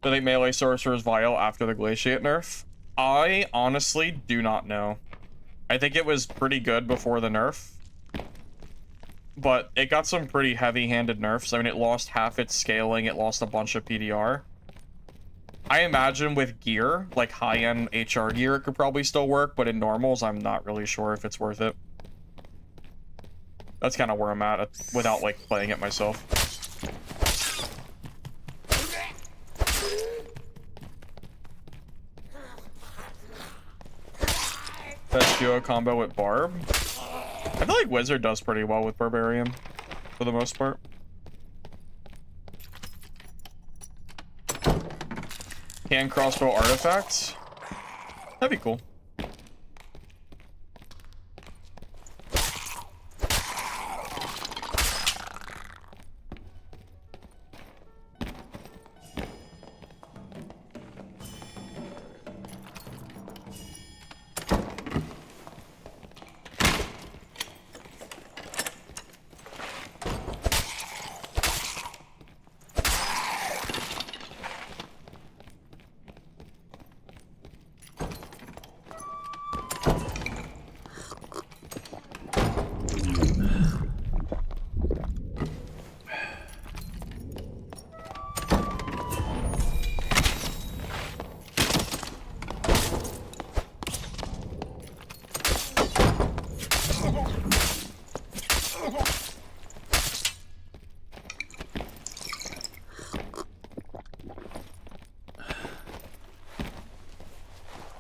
Do they melee sorcerers vial after the glaciate nerf? I honestly do not know. I think it was pretty good before the nerf, but it got some pretty heavy-handed nerfs. I mean, it lost half its scaling, it lost a bunch of PDR. I imagine with gear, like high-end HR gear, it could probably still work, but in normals, I'm not really sure if it's worth it. That's kind of where I'm at without, like, playing it myself. Best duo combo with Barb. I feel like Wizard does pretty well with Barbarian, for the most part. Hand crossbow artifacts. That'd be cool.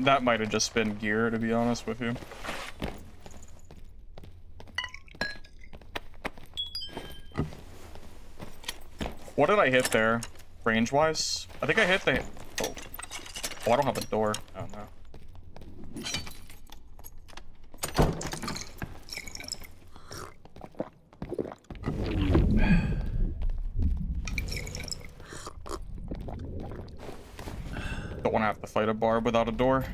That might have just been gear, to be honest with you. What did I hit there? Range-wise? I think I hit the... Oh. Oh, I don't have a door. Oh, no. Don't want to have to fight a barb without a door.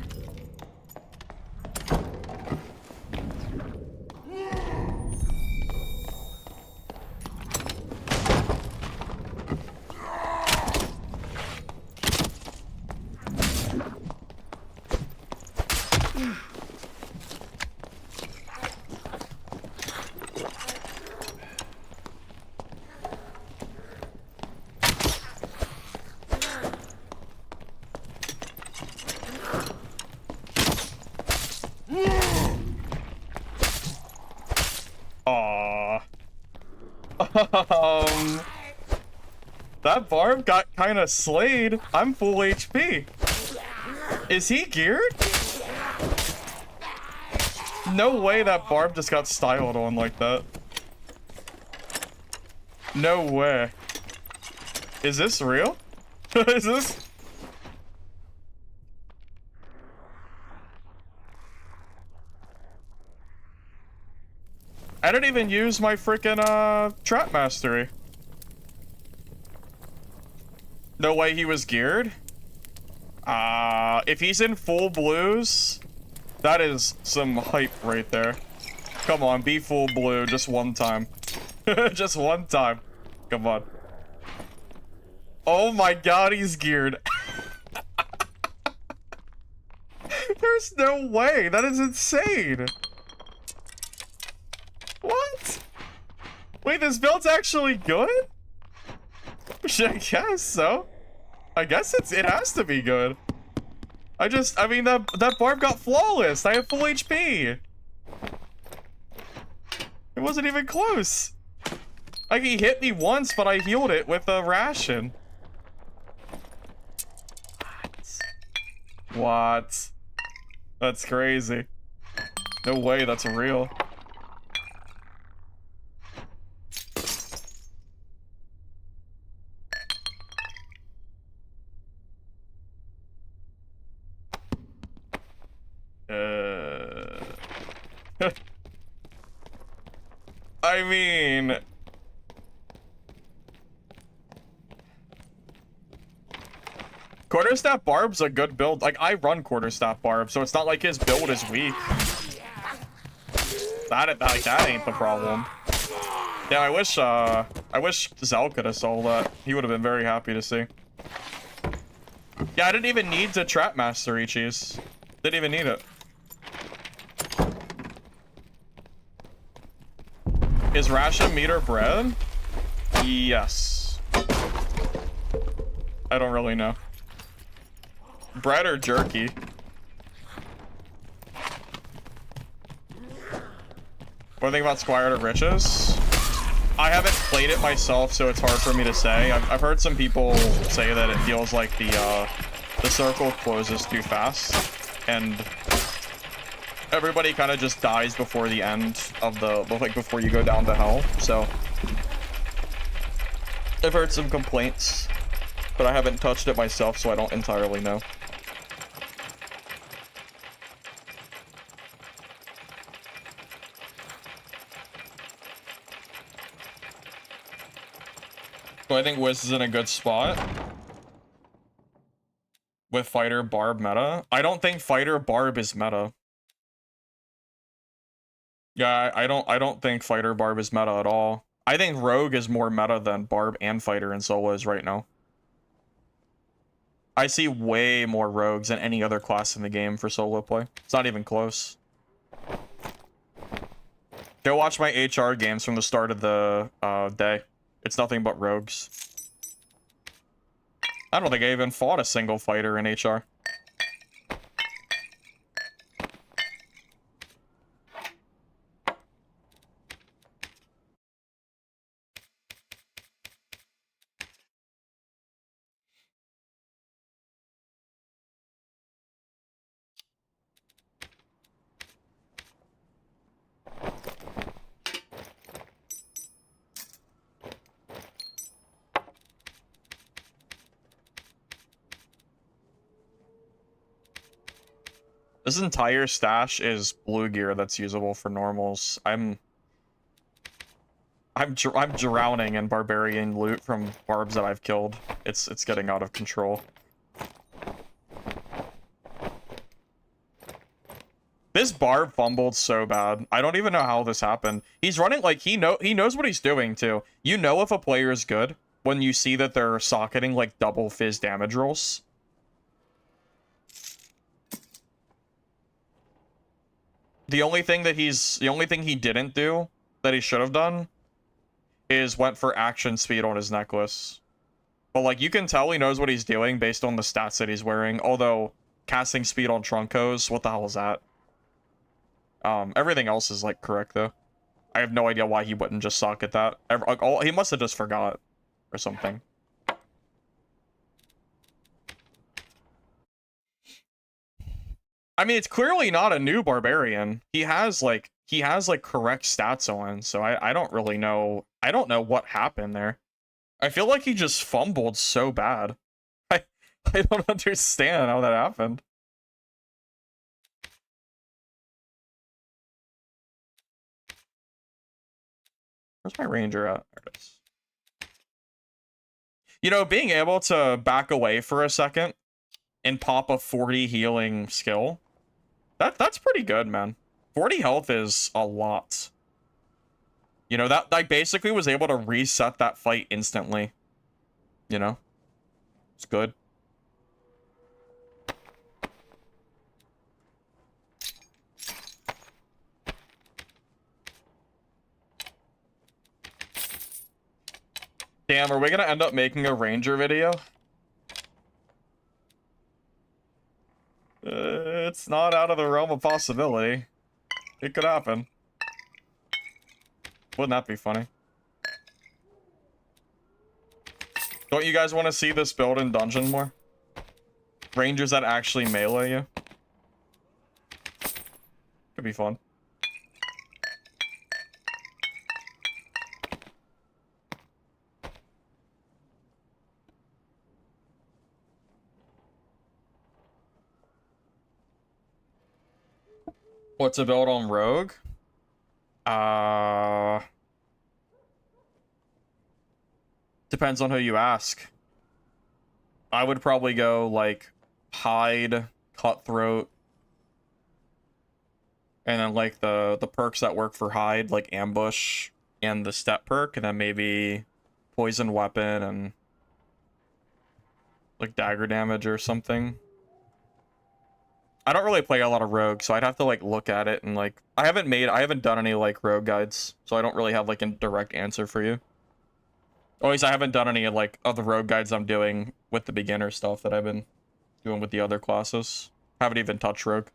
That barb got kind of slayed. I'm full HP. Is he geared? No way that barb just got styled on like that. No way. Is this real? Is this... I didn't even use my freaking trap mastery. No way he was geared? If he's in full blues, that is some hype right there. Come on, be full blue just one time. Just one time. Come on. Oh my god, he's geared. There's no way. That is insane. What? Wait, this build's actually good? I guess so. I guess it has to be good. I mean, that barb got flawless. I have full HP. It wasn't even close. Like, he hit me once, but I healed it with a ration. What? That's crazy. No way that's real. I mean... Quarterstaff Barb's a good build. Like, I run Quarterstaff Barb, so it's not like his build is weak. That ain't the problem. Yeah, I wish Zell could have sold that. He would have been very happy to see. Yeah, I didn't even need to trap master Ichis. Didn't even need it. Is ration meat or bread? Yes. I don't really know. Bread or jerky? What do you think about Squire to Riches? I haven't played it myself, so it's hard for me to say. I've heard some people say that it feels like the circle closes too fast, and everybody kind of just dies before the end of the, like, before you go down to hell. So I've heard some complaints, but I haven't touched it myself, so I don't entirely know. So I think Wiz is in a good spot with Fighter Barb meta. I don't think Fighter Barb is meta. Yeah, I don't think Fighter Barb is meta at all. I think Rogue is more meta than Barb and Fighter in solos right now. I see way more Rogues than any other class in the game for solo play. It's not even close. Go watch my HR games from the start of the day. It's nothing but Rogues. I don't think I even fought a single fighter in HR. This entire stash is blue gear that's usable for normals. I'm drowning in barbarian loot from barbs that I've killed. It's getting out of control. This barb fumbled so bad. I don't even know how this happened. He's running like he knows what he's doing too. You know if a player is good when you see that they're socketing like double fizz damage rolls. The only thing he didn't do that he should have done is went for action speed on his necklace. But like you can tell he knows what he's doing based on the stats that he's wearing. Although casting speed on Trunkos, what the hell is that? Everything else is like correct though. I have no idea why he wouldn't just socket that. He must have just forgot or something. I mean, it's clearly not a new barbarian. He has like correct stats on, so I don't really know. I don't know what happened there. I feel like he just fumbled so bad. I don't understand how that happened. Where's my ranger at? There it is. You know, being able to back away for a second and pop a 40 healing skill, that's pretty good, man. 40 health is a lot. You know, that I basically was able to reset that fight instantly. You know? It's good. Damn, are we gonna end up making a ranger video? It's not out of the realm of possibility. It could happen. Wouldn't that be funny? Don't you guys want to see this build in dungeon more? Rangers that actually melee you? Could be fun. What's a build on Rogue? Depends on who you ask. I would probably go like Hide, Cutthroat, and then like the perks that work for Hide, like Ambush and the Step perk, and then maybe Poison Weapon and like dagger damage or something. I don't really play a lot of rogue, so I'd have to like look at it and like I haven't done any like rogue guides, so I don't really have like a direct answer for you. At least I haven't done any like of the rogue guides I'm doing with the beginner stuff that I've been doing with the other classes. Haven't even touched rogue.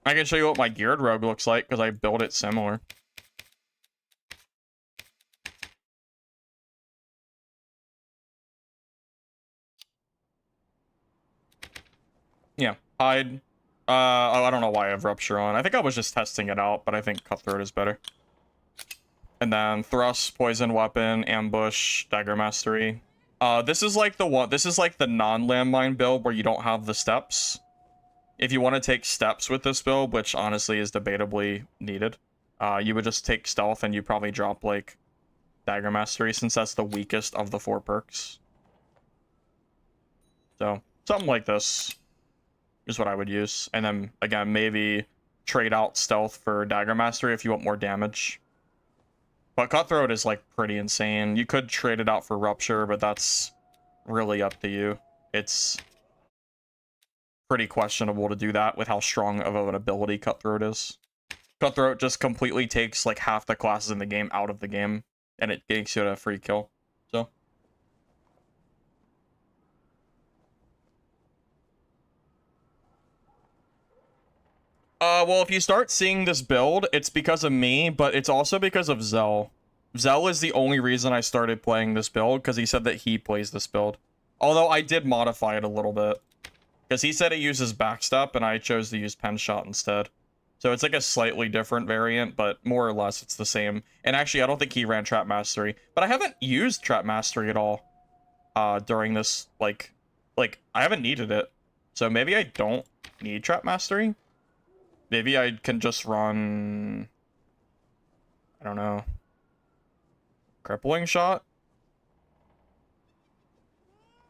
I can show you what my geared rogue looks like because I built it similar. Yeah, hide. Oh, I don't know why I have rupture on. I think I was just testing it out, but I think cutthroat is better. And then thrust, poison weapon, ambush, dagger mastery. This is like the one. This is like the non-landmine build where you don't have the steps. If you want to take steps with this build, which honestly is debatably needed, you would just take stealth and you probably drop like dagger mastery since that's the weakest of the 4 perks. So something like this is what I would use. And then again, maybe trade out stealth for dagger mastery if you want more damage. But cutthroat is like pretty insane. You could trade it out for rupture, but that's really up to you. It's pretty questionable to do that with how strong of an ability cutthroat is. Cutthroat just completely takes like half the classes in the game out of the game, and it makes you a free kill. So well, if you start seeing this build, it's because of me, but it's also because of Zell. Zell is the only reason I started playing this build, because he said that he plays this build. Although I did modify it a little bit. Because he said it uses backstep, and I chose to use pen shot instead. So it's like a slightly different variant, but more or less it's the same. And actually, I don't think he ran Trap Mastery. But I haven't used Trap Mastery at all during this, like, I haven't needed it. So maybe I don't need Trap Mastery? Maybe I can just run, I don't know, crippling shot?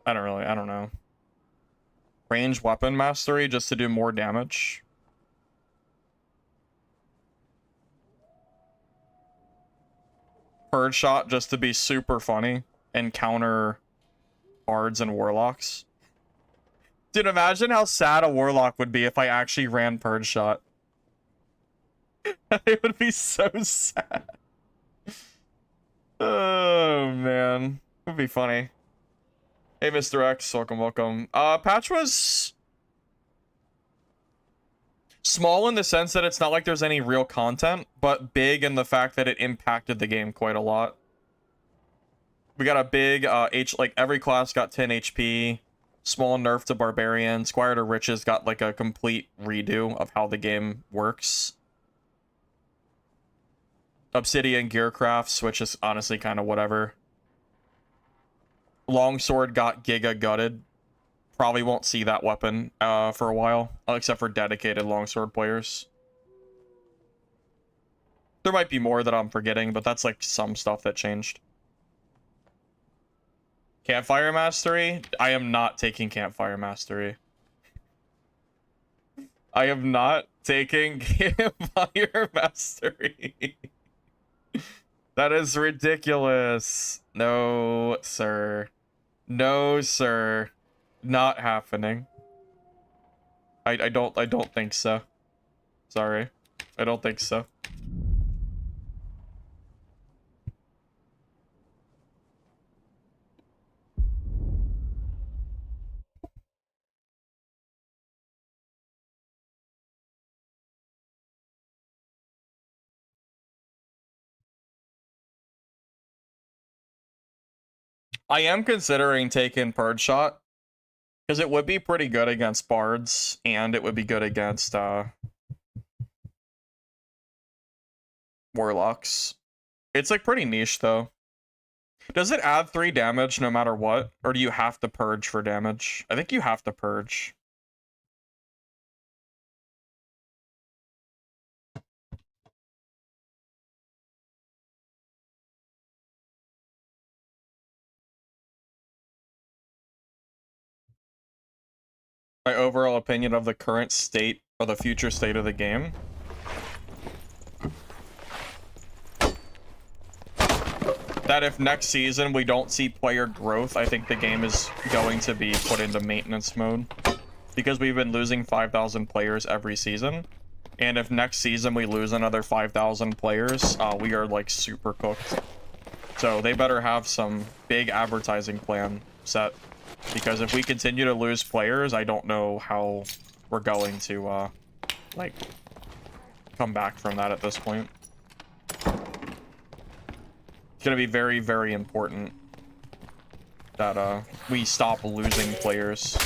I don't know. Range weapon mastery just to do more damage. Purge shot just to be super funny and counter bards and warlocks. Dude, imagine how sad a warlock would be if I actually ran purge shot. It would be so sad. Oh, man. It would be funny. Hey, Mr. X. Welcome. Patch was small in the sense that it's not like there's any real content, but big in the fact that it impacted the game quite a lot. We got a big, like, every class got 10 HP. Small nerf to Barbarian. Squire to Riches got, like, a complete redo of how the game works. Obsidian Gearcrafts, which is honestly kind of whatever. Longsword got Giga gutted. Probably won't see that weapon for a while, except for dedicated longsword players. There might be more that I'm forgetting, but that's like some stuff that changed. Campfire Mastery? I am not taking Campfire Mastery. I am not taking Campfire Mastery. That is ridiculous. No, sir. No, sir. Not happening. I don't think so. Sorry. I don't think so. I am considering taking Purge Shot, because it would be pretty good against bards, and it would be good against warlocks. It's like pretty niche though. Does it add 3 damage no matter what, or do you have to purge for damage? I think you have to purge. My overall opinion of the current state or the future state of the game. that if next season we don't see player growth, I think the game is going to be put into maintenance mode. Because we've been losing 5,000 players every season. And if next season we lose another 5,000 players, we are like super cooked. So they better have some big advertising plan set. Because if we continue to lose players, I don't know how we're going to, like, come back from that at this point. It's gonna be very, very important that, we stop losing players.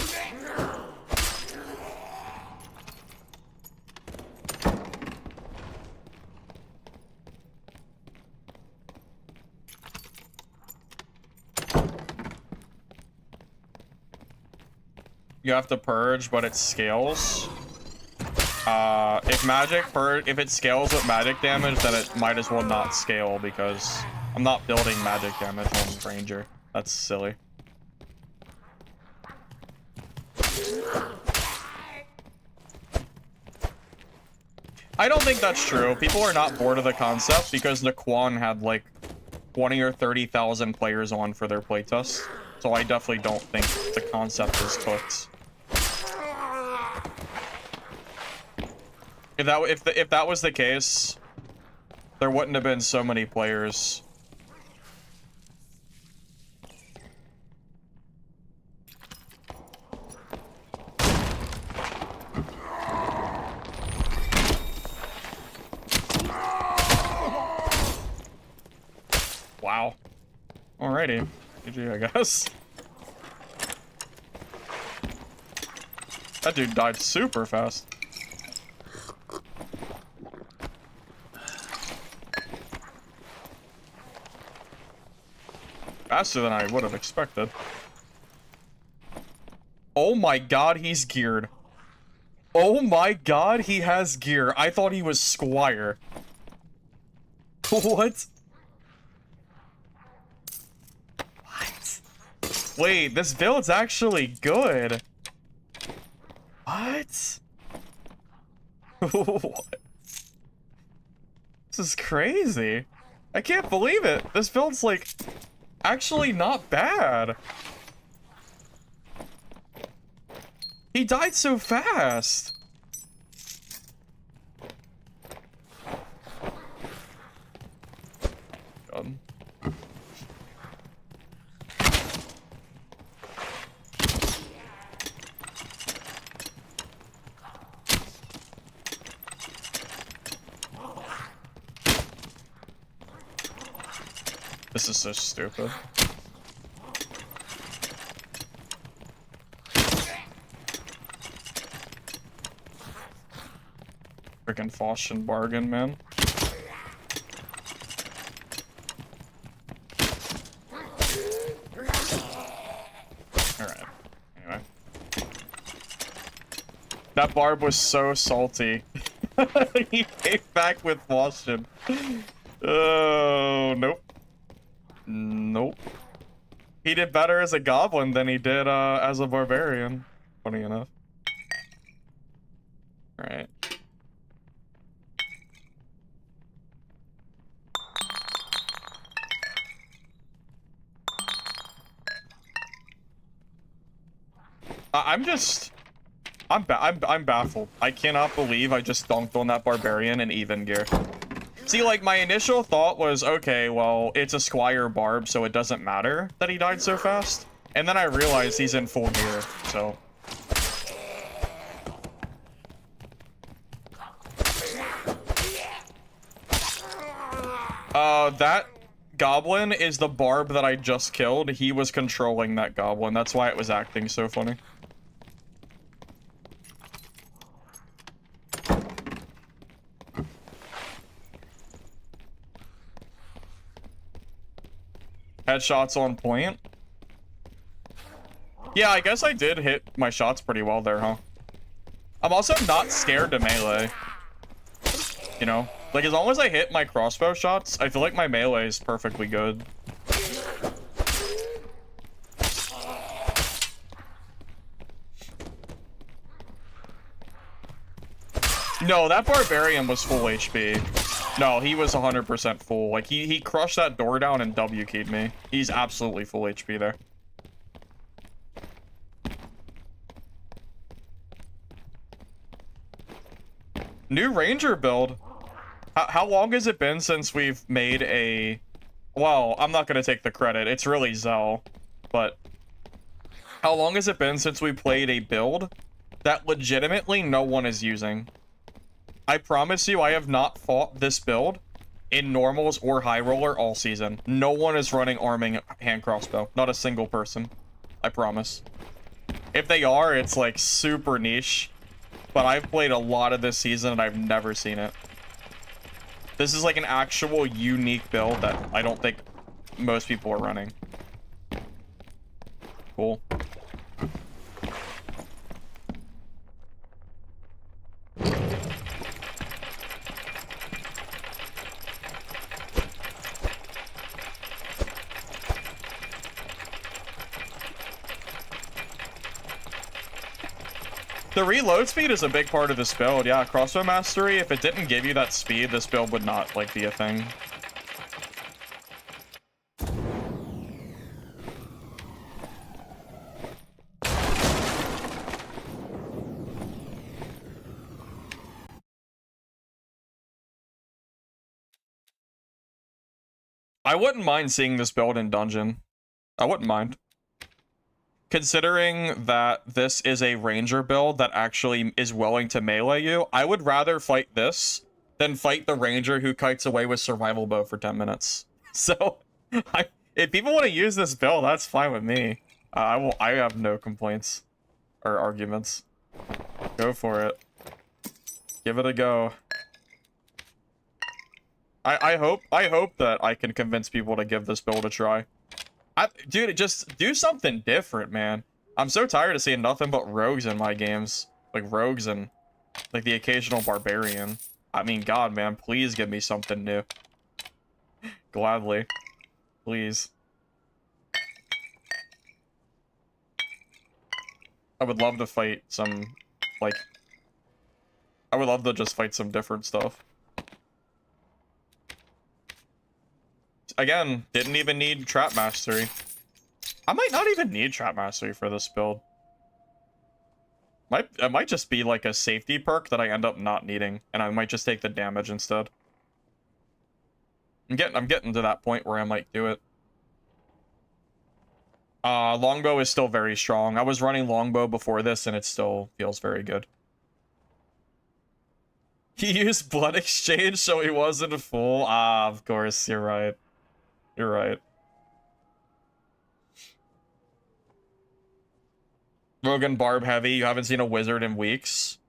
You have to purge, but it scales. If it scales with magic damage, then it might as well not scale because I'm not building magic damage on Ranger. That's silly. I don't think that's true. People are not bored of the concept because Naquan had like 20 or 30,000 players on for their playtest. So I definitely don't think the concept is cooked. If that was the case, there wouldn't have been so many players. Wow. Alrighty. GG, I guess. That dude died super fast. Faster than I would have expected. Oh my god, he's geared. Oh my god, he has gear. I thought he was Squire. What? What? Wait, this build's actually good. What? What? This is crazy. I can't believe it. This build's like actually not bad. He died so fast. God. This is so stupid. Freaking Faustian bargain, man. Alright. Anyway. That barb was so salty. He came back with Faustian. Oh, nope. Nope. He did better as a goblin than he did as a barbarian. Funny enough. Alright. I'm baffled. I cannot believe I just dunked on that barbarian in even gear. See, like, my initial thought was, okay, well, it's a Squire barb, so it doesn't matter that he died so fast. And then I realized he's in full gear, so. That goblin is the barb that I just killed. He was controlling that goblin. That's why it was acting so funny. Headshots on point. Yeah, I guess I did hit my shots pretty well there, huh? I'm also not scared to melee. You know? Like, as long as I hit my crossbow shots, I feel like my melee is perfectly good. No, that barbarian was full HP. No, he was 100% full. Like, he crushed that door down and W keyed me. He's absolutely full HP there. New Ranger build. How long has it been since we've made a... Well, I'm not going to take the credit. It's really Zell. But how long has it been since we played a build that legitimately no one is using? I promise you, I have not fought this build in normals or high roller all season. No one is running arming hand crossbow. Not a single person. I promise. If they are, it's like super niche. But I've played a lot of this season and I've never seen it. This is like an actual unique build that I don't think most people are running. Cool. The reload speed is a big part of this build. Yeah, crossbow mastery, if it didn't give you that speed, this build would not, like, be a thing. I wouldn't mind seeing this build in dungeon. I wouldn't mind. Considering that this is a ranger build that actually is willing to melee you, I would rather fight this than fight the ranger who kites away with survival bow for 10 minutes. So, if people want to use this build, that's fine with me. I have no complaints or arguments. Go for it. Give it a go. I hope that I can convince people to give this build a try. Dude, just do something different, man. I'm so tired of seeing nothing but rogues in my games. Like, rogues and, like, the occasional barbarian. I mean, God, man, please give me something new. Gladly. Please. I would love to fight some, like... I would love to just fight some different stuff. Again, didn't even need trap mastery. I might not even need trap mastery for this build. It might just be like a safety perk that I end up not needing, and I might just take the damage instead. I'm getting to that point where I might do it. Longbow is still very strong. I was running longbow before this, and it still feels very good. He used blood exchange, so he wasn't full. Ah, of course, you're right. You're right. Rogan Barb heavy. You haven't seen a wizard in weeks.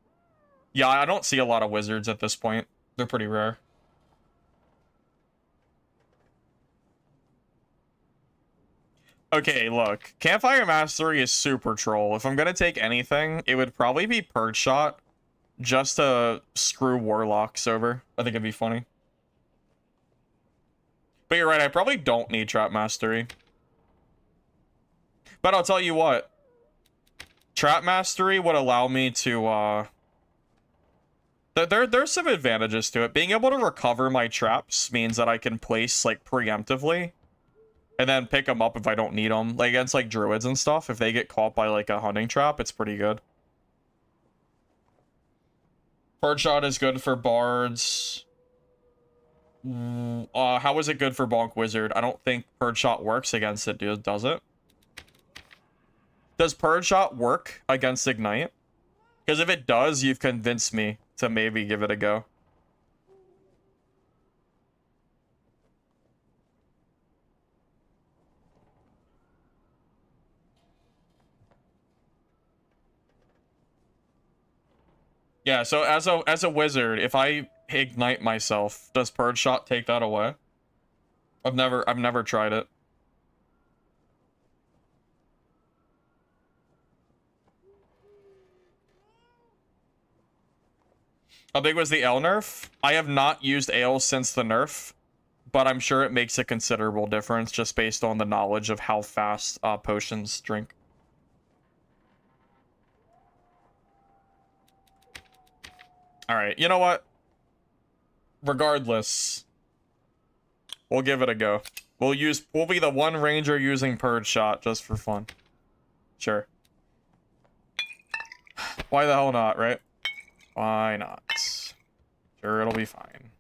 Yeah, I don't see a lot of wizards at this point. They're pretty rare. Okay, look. Campfire Mastery is super troll. If I'm gonna take anything, it would probably be Purge Shot. Just to screw Warlocks over. I think it'd be funny. But you're right, I probably don't need Trap Mastery. But I'll tell you what. Trap Mastery would allow me to, There's some advantages to it. Being able to recover my traps means that I can place, like, preemptively. And then pick them up if I don't need them. Like, against, like, druids and stuff. If they get caught by, like, a hunting trap, it's pretty good. Purge Shot is good for bards. How is it good for Bonk Wizard? I don't think Purge Shot works against it, dude. Does it? Does Purge Shot work against Ignite? Because if it does, you've convinced me to maybe give it a go. Yeah, so as a wizard, if I ignite myself, does Purge Shot take that away? I've never tried it. How big was the ale nerf? I have not used ale since the nerf, but I'm sure it makes a considerable difference just based on the knowledge of how fast potions drink. All right, you know what? Regardless, we'll give it a go. We'll be the one ranger using Purge Shot just for fun. Sure. Why the hell not, right? Why not? Sure, it'll be fine.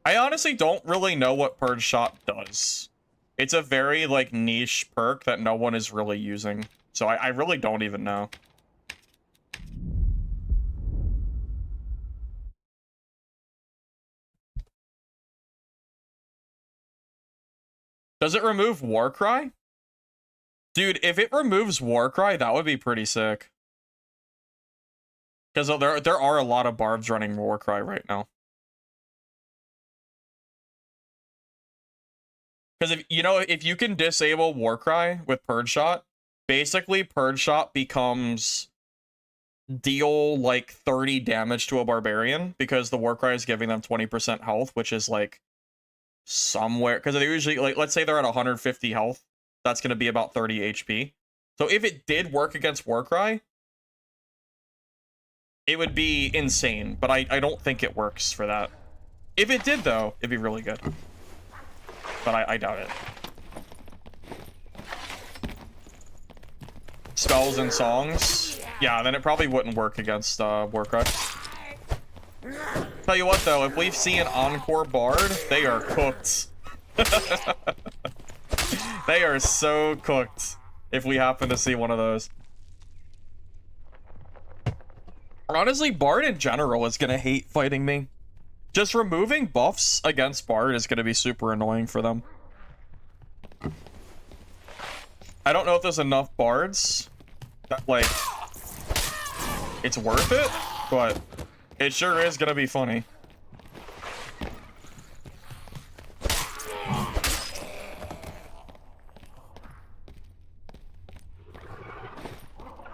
I honestly don't really know what Purge Shot does. It's a very, like, niche perk that no one is really using. So I really don't even know. Does it remove Warcry? Dude, if it removes Warcry, that would be pretty sick. Because there are a lot of barbs running Warcry right now. Because if you can disable Warcry with Purge Shot, basically Purge Shot becomes deal like 30 damage to a barbarian because the Warcry is giving them 20% health, which is like somewhere, because they usually, like, let's say they're at 150 health, that's going to be about 30 HP. So if it did work against Warcry, it would be insane, but I don't think it works for that. If it did, though, it'd be really good. But I doubt it. Spells and songs? Yeah, then it probably wouldn't work against Warcry. Tell you what, though, if we see an Encore Bard, they are cooked. They are so cooked if we happen to see one of those. Honestly, Bard in general is going to hate fighting me. Just removing buffs against Bard is going to be super annoying for them. I don't know if there's enough Bards that, like, it's worth it, but it sure is going to be funny.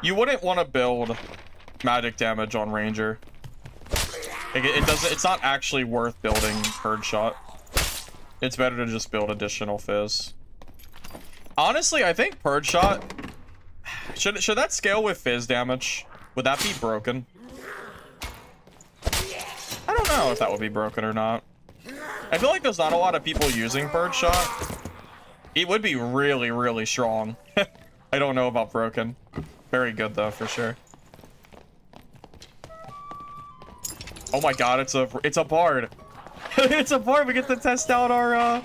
You wouldn't want to build magic damage on Ranger. It's not actually worth building Purge Shot. It's better to just build additional Fizz. Honestly, I think Purge Shot should that scale with Fizz damage? Would that be broken? I don't know if that would be broken or not. I feel like there's not a lot of people using Purge Shot. It would be really, really strong. I don't know about broken. Very good though, for sure. Oh my god, it's a bard. It's a bard. We get to test out our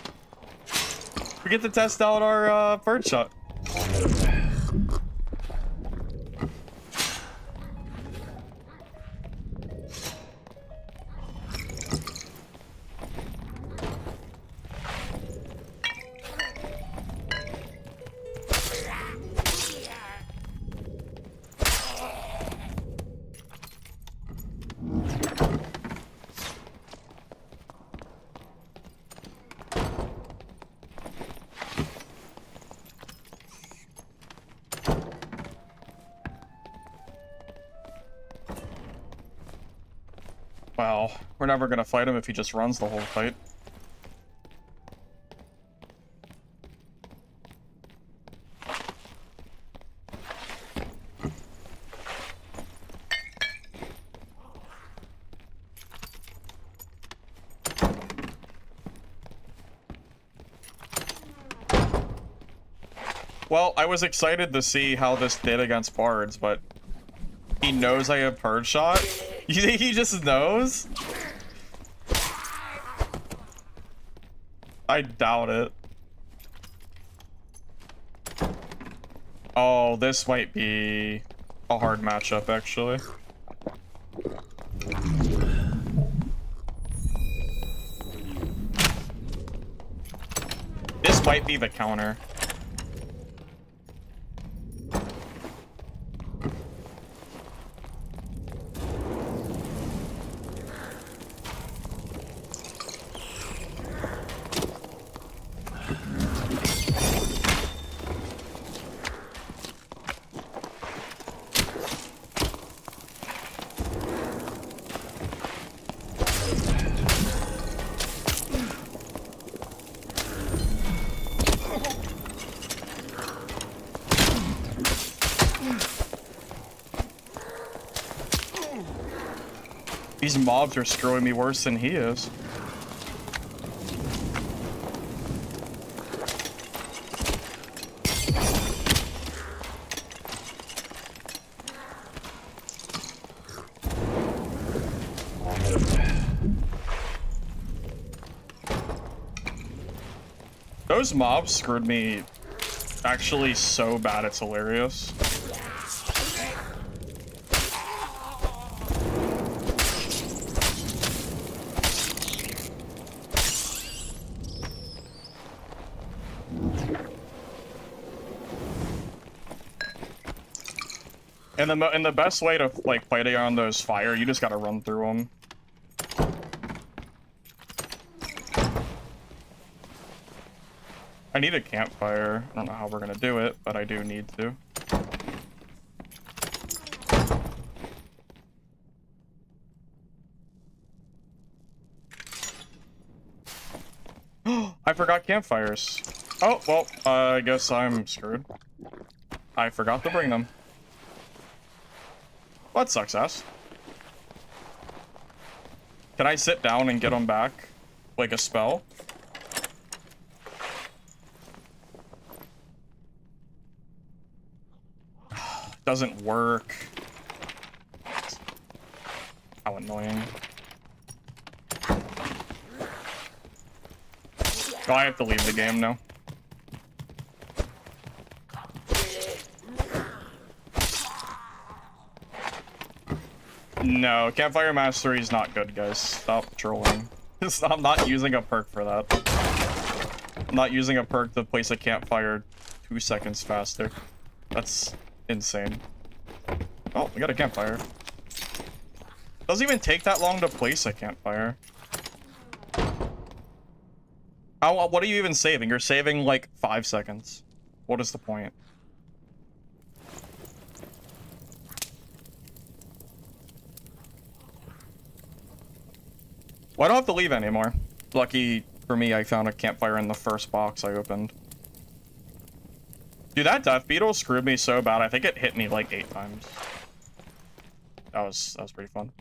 Purge Shot. Well, we're never gonna fight him if he just runs the whole fight. Well, I was excited to see how this did against Bards, but he knows I have Purge Shot? You think he just knows? I doubt it. Oh, this might be a hard matchup, actually. This might be the counter. These mobs are screwing me worse than he is. Those mobs screwed me actually so bad, it's hilarious. And the best way to like fight it on those fire, you just gotta run through them. I need a campfire. I don't know how we're gonna do it, but I do need to. I forgot campfires. Oh, well, I guess I'm screwed. I forgot to bring them. Well, that sucks ass. Can I sit down and get them back? Like a spell? Doesn't work. How annoying. Oh, I have to leave the game now. No, Campfire Mastery is not good, guys. Stop trolling. I'm not using a perk for that. I'm not using a perk to place a campfire 2 seconds faster. That's insane. Oh, we got a campfire. Doesn't even take that long to place a campfire. What are you even saving? You're saving like 5 seconds. What is the point? Well, I don't have to leave anymore. Lucky for me, I found a campfire in the first box I opened. Dude, that death beetle screwed me so bad. I think it hit me like 8 times. That was pretty fun.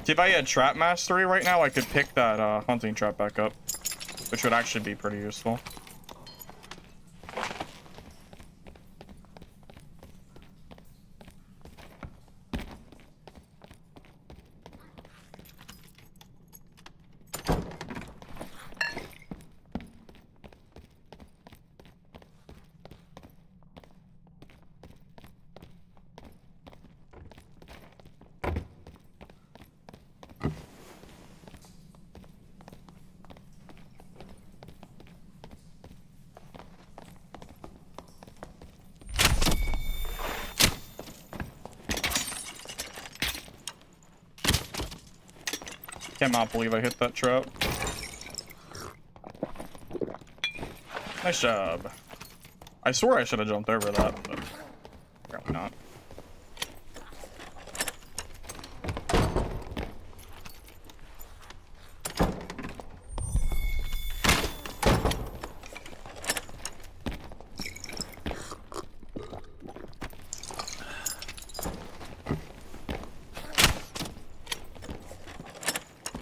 See, if I had trap mastery right now, I could pick that hunting trap back up, which would actually be pretty useful. Cannot believe I hit that trap. Nice job. I swore I should have jumped over that, but apparently not.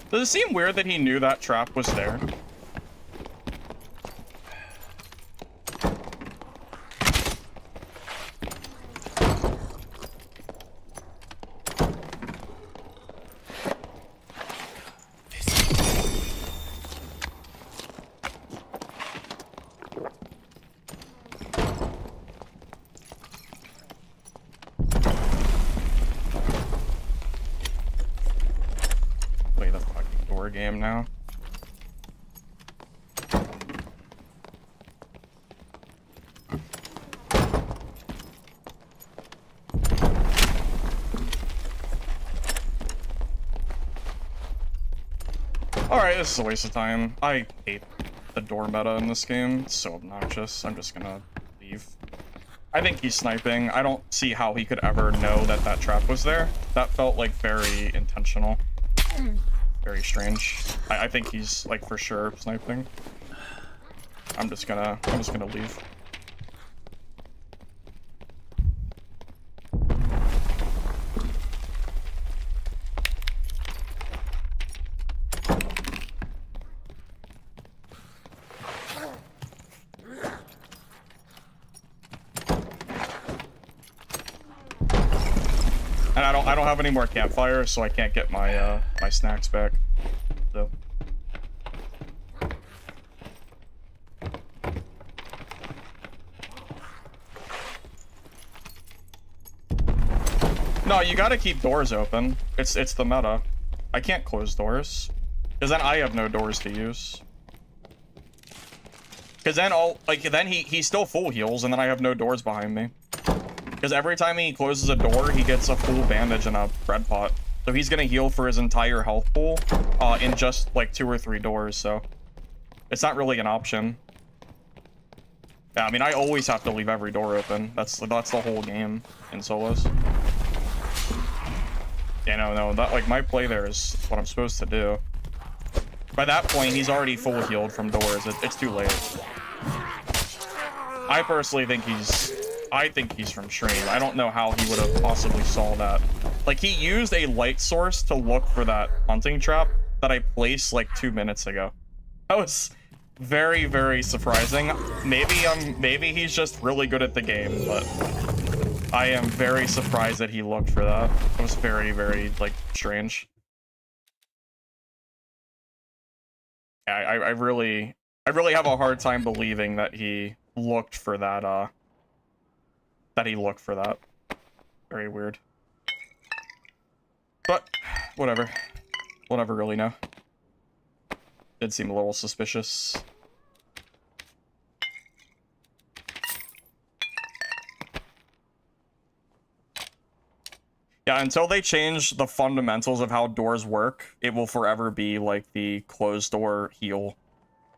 Does it seem weird that he knew that trap was there? Game now. Alright, this is a waste of time. I hate the door meta in this game. It's so obnoxious. I'm just gonna leave. I think he's sniping. I don't see how he could ever know that that trap was there. That felt like very intentional. Very strange. I think he's like for sure sniping. I'm just gonna leave. And I don't have any more campfires, so I can't get my my snacks back. So. No, you gotta keep doors open. It's the meta. I can't close doors. Because then I have no doors to use. Because then he still full heals, and then I have no doors behind me. Because every time he closes a door, he gets a full bandage and a bread pot. So he's gonna heal for his entire health pool in just like 2 or 3 doors, so it's not really an option. Yeah, I mean, I always have to leave every door open. That's the whole game in solos. Yeah, no, that, like, my play there is what I'm supposed to do. By that point, he's already full healed from doors. It's too late. I personally think he's from stream. I don't know how he would have possibly saw that. Like, he used a light source to look for that hunting trap that I placed like 2 minutes ago. That was very, very surprising. Maybe he's just really good at the game, but I am very surprised that he looked for that. It was very, very, like, strange. Yeah, I really have a hard time believing that he looked for that, Very weird. But, whatever. We'll never really know. Did seem a little suspicious. Yeah, until they change the fundamentals of how doors work, it will forever be like the closed door heal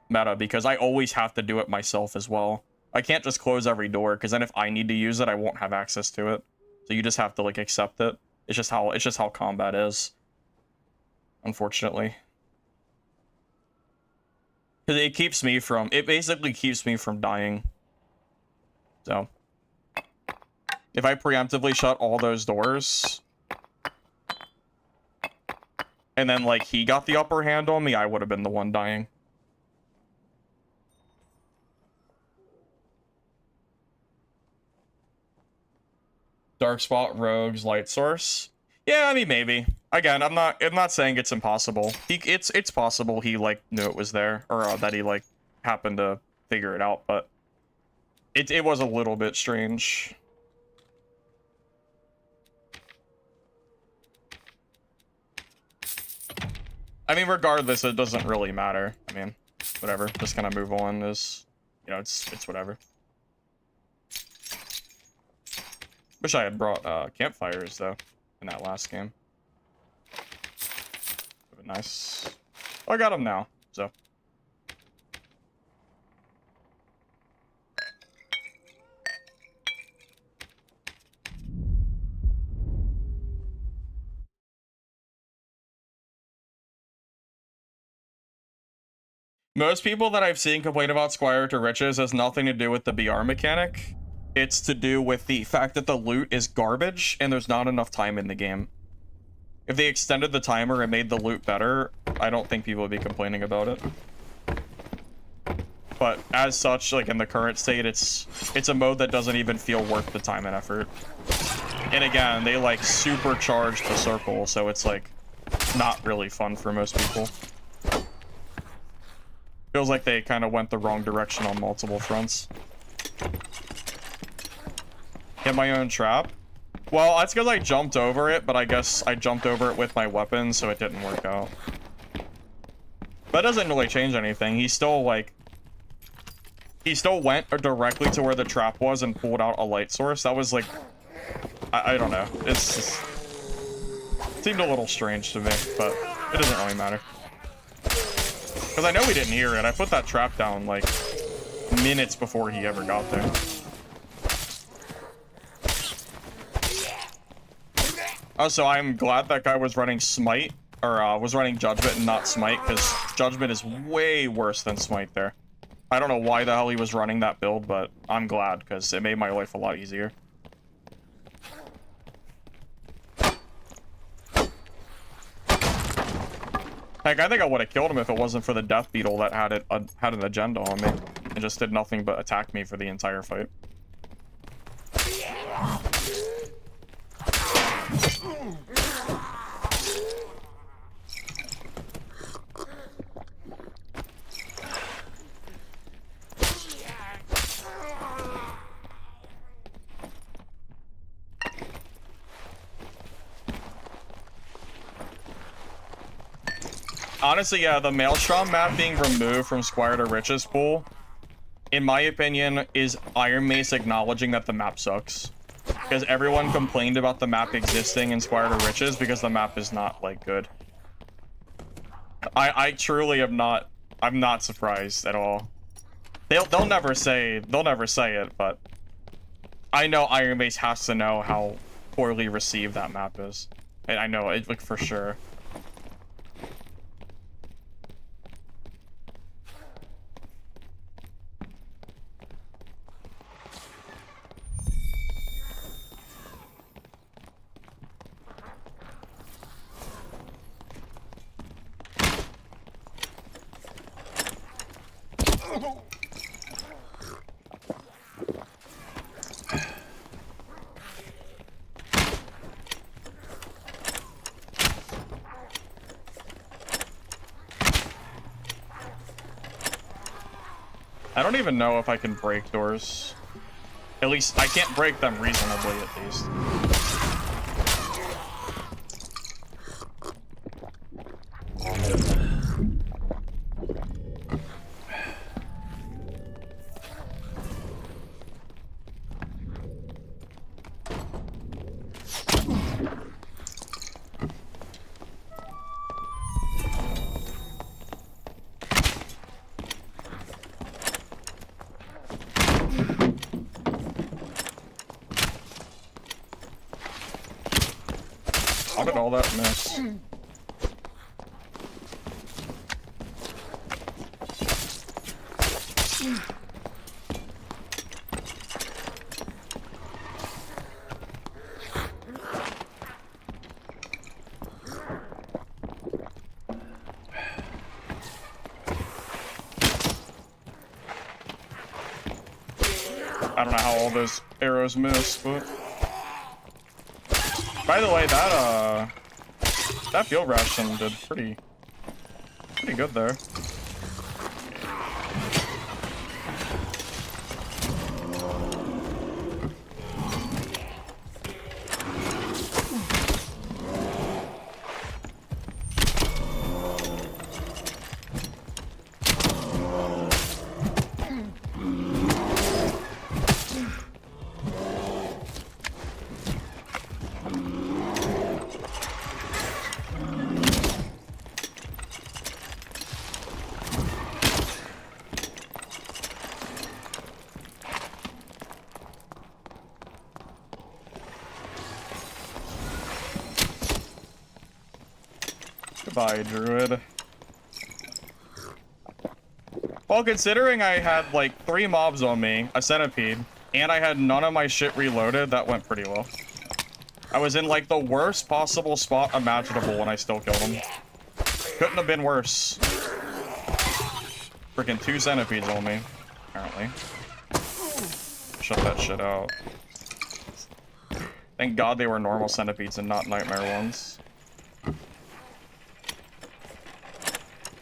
meta, because I always have to do it myself as well. I can't just close every door, because then if I need to use it, I won't have access to it. So you just have to, like, accept it. It's just how combat is, unfortunately. Because it basically keeps me from dying. So if I preemptively shut all those doors, and then, like, he got the upper hand on me, I would have been the one dying. Dark spot, rogues, light source. Yeah, I mean, maybe. Again, I'm not saying it's impossible. It's possible he, like, knew it was there, or that he, like, happened to figure it out, but it was a little bit strange. I mean, regardless, it doesn't really matter. I mean, whatever. Just gonna move on. Is, you know, it's whatever. Wish I had brought campfires though in that last game. Would've been nice. Well, I got them now, so. Most people that I've seen complain about Squire to Riches has nothing to do with the BR mechanic. It's to do with the fact that the loot is garbage and there's not enough time in the game. If they extended the timer and made the loot better, I don't think people would be complaining about it. But as such, like, in the current state, it's a mode that doesn't even feel worth the time and effort. And again, they, like, supercharge the circle, so it's, like, not really fun for most people. Feels like they kind of went the wrong direction on multiple fronts. Hit my own trap? Well, that's because I jumped over it, but I guess I jumped over it with my weapon, so it didn't work out. That doesn't really change anything. He still, like... He still went directly to where the trap was and pulled out a light source. That was, like... I don't know. It's just... It seemed a little strange to me, but it doesn't really matter. Because I know he didn't hear it. I put that trap down, like, minutes before he ever got there. Also, I'm glad that guy was running Smite, or was running Judgment and not Smite, because Judgment is way worse than Smite there. I don't know why the hell he was running that build, but I'm glad, because it made my life a lot easier. Heck, I think I would have killed him if it wasn't for the Death Beetle that had an agenda on me. It just did nothing but attack me for the entire fight. Honestly, yeah, the Maelstrom map being removed from Squire to Riches pool, in my opinion, is Iron Mace acknowledging that the map sucks. Because everyone complained about the map existing in Squire to Riches because the map is not, like, good. I truly am not, I'm not surprised at all. They'll never say it, but I know Iron Mace has to know how poorly received that map is. And I know it, like, for sure. I don't even know if I can break doors. At least, I can't break them reasonably, at least. How did all that miss? I don't know how all those arrows missed, but... By the way, that field ration did pretty good there. Goodbye, Druid. Well, considering I had like 3 mobs on me, a centipede, and I had none of my shit reloaded, that went pretty well. I was in like the worst possible spot imaginable when I still killed him. Couldn't have been worse. Freaking 2 centipedes on me, apparently. Shut that shit out. Thank God they were normal centipedes and not nightmare ones.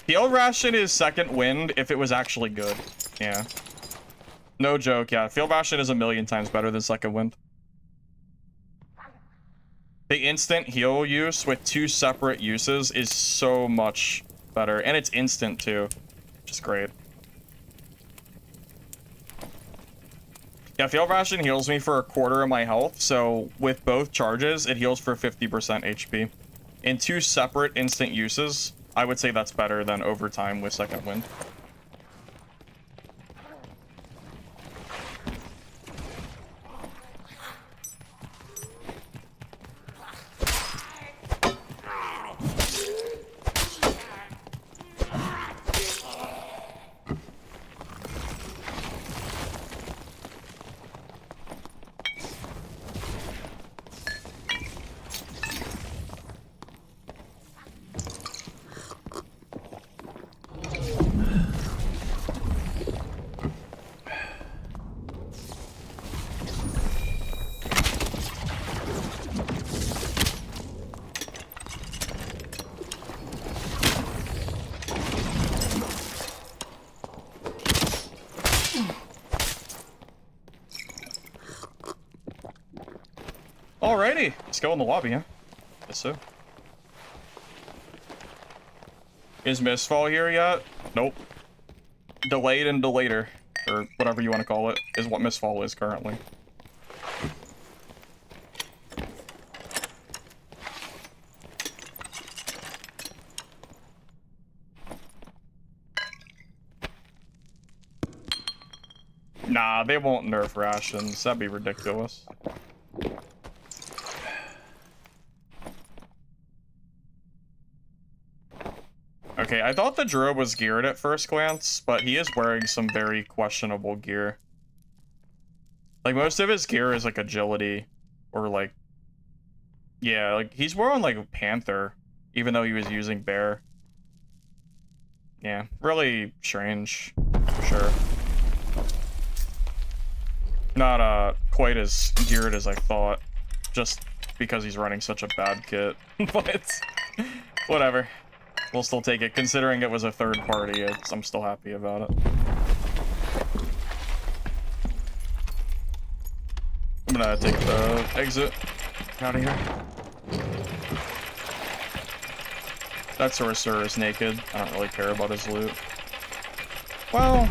Heal ration is second wind if it was actually good. Yeah. No joke, yeah. Field ration is 1,000,000 times better than second wind. The instant heal use with 2 separate uses is so much better. And it's instant too, which is great. Yeah, field ration heals me for 1/4 of my health, so with both charges, it heals for 50% HP. In 2 separate instant uses, I would say that's better than overtime with second wind. Alrighty, let's go in the lobby, huh? Guess so. Is Mistfall here yet? Nope. Delayed and delater, or whatever you want to call it, is what Mistfall is currently. Nah, they won't nerf rations. That'd be ridiculous. Okay, I thought the Druid was geared at first glance, but he is wearing some very questionable gear. Like, most of his gear is, like, agility, or, like... Yeah, like, he's wearing, like, Panther, even though he was using Bear. Yeah, really strange, for sure. Not, quite as geared as I thought, just because he's running such a bad kit. But, whatever. We'll still take it. Considering it was a third party, I'm still happy about it. I'm gonna take the exit out of here. That sorcerer is naked. I don't really care about his loot. Well,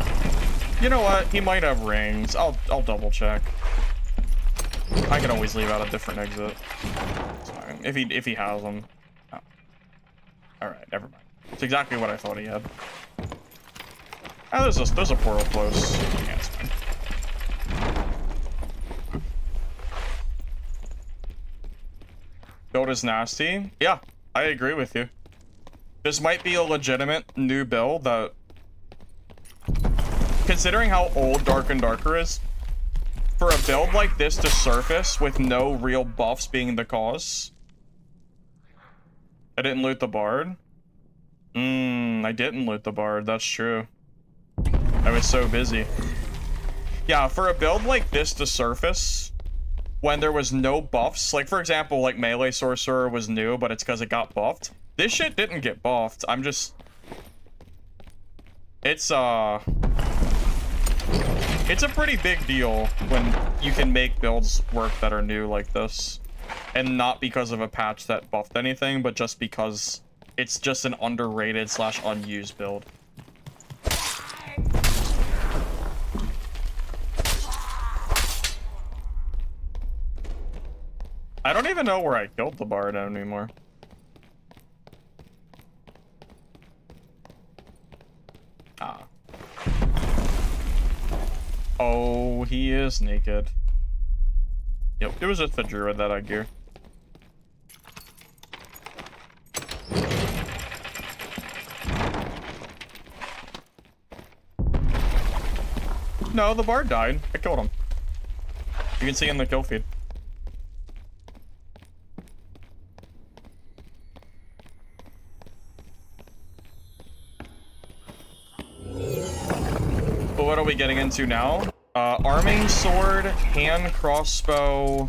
you know what? He might have rings. I'll double check. I can always leave out a different exit. It's fine. If he has them. Oh. Alright, never mind. It's exactly what I thought he had. Ah, there's a portal close. Yeah, it's fine. Build is nasty. Yeah, I agree with you. This might be a legitimate new build that, considering how old Dark and Darker is, for a build like this to surface with no real buffs being the cause. I didn't loot the Bard. I didn't loot the Bard, that's true. I was so busy. Yeah, for a build like this to surface, when there was no buffs, like for example, like Melee Sorcerer was new, but it's because it got buffed. This shit didn't get buffed, I'm just... It's a pretty big deal when you can make builds work that are new like this. And not because of a patch that buffed anything, but just because it's just an underrated / unused build. I don't even know where I killed the Bard anymore. Ah. Oh, he is naked. Yep, it was just the Druid that I gear. No, the Bard died. I killed him. You can see in the kill feed. But what are we getting into now? Arming sword, hand crossbow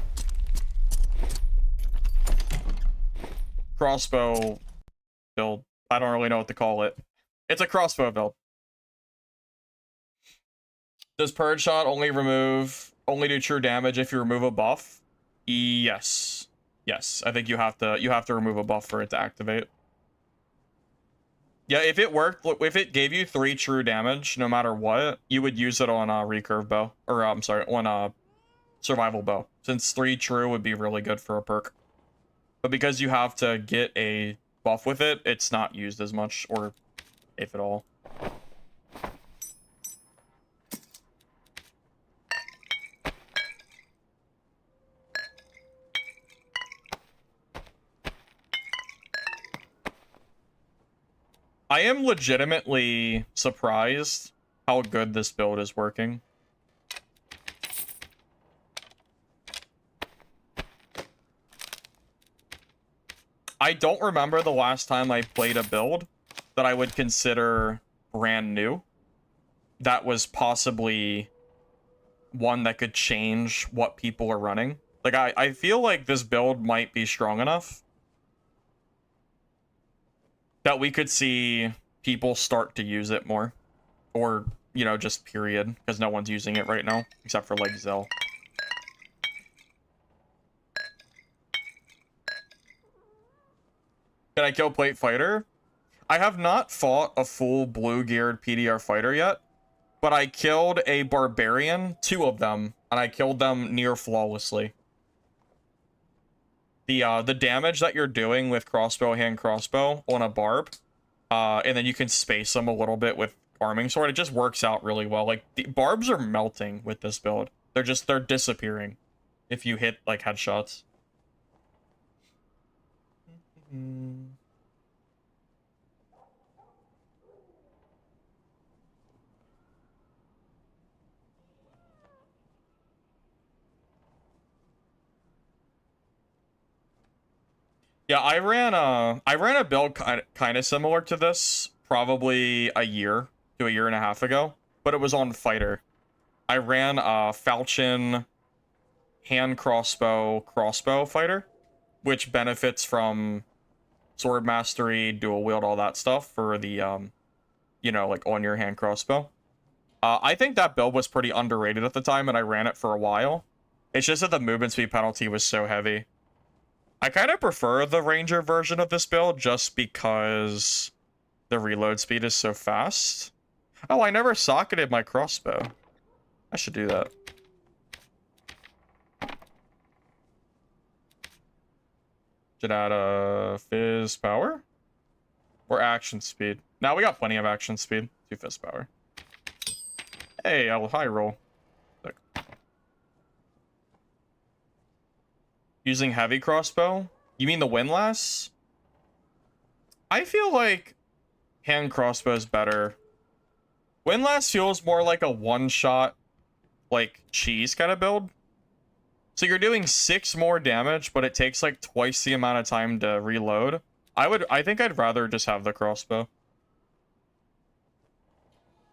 build. I don't really know what to call it. It's a crossbow build. Does Purge Shot only do true damage if you remove a buff? Yes. Yes, I think you have to remove a buff for it to activate. Yeah, if it worked, if it gave you 3 true damage, no matter what, you would use it on a recurve bow. Or, I'm sorry, on a survival bow. Since 3 true would be really good for a perk. But because you have to get a buff with it, it's not used as much, or if at all. I am legitimately surprised how good this build is working. I don't remember the last time I played a build that I would consider brand new. That was possibly one that could change what people are running. Like, I feel like this build might be strong enough that we could see people start to use it more. Or, you know, just period. Because no one's using it right now. Except for, like, Zell. Did I kill Plate Fighter? I have not fought a full blue-geared PDR fighter yet, but I killed a barbarian, 2 of them, and I killed them near flawlessly. The damage that you're doing with crossbow, hand crossbow on a barb, and then you can space them a little bit with arming sword, it just works out really well. Like, the barbs are melting with this build. They're disappearing if you hit, like, headshots. Yeah, I ran a build kind of similar to this probably a year to a year and a half ago, but it was on fighter. I ran a falchion hand crossbow fighter, which benefits from sword mastery, dual wield, all that stuff for the you know, like on your hand crossbow. I think that build was pretty underrated at the time, and I ran it for a while. It's just that the movement speed penalty was so heavy. I kind of prefer the Ranger version of this build just because the reload speed is so fast. Oh, I never socketed my crossbow. I should do that. Should add a fizz power? Or action speed? Now we got plenty of action speed. 2 fizz power. Hey, I'll high roll. Look. Using heavy crossbow? You mean the windlass? I feel like hand crossbow is better. Windlass feels more like a one-shot, like, cheese kind of build. So you're doing 6 more damage, but it takes like twice the amount of time to reload. I think I'd rather just have the crossbow.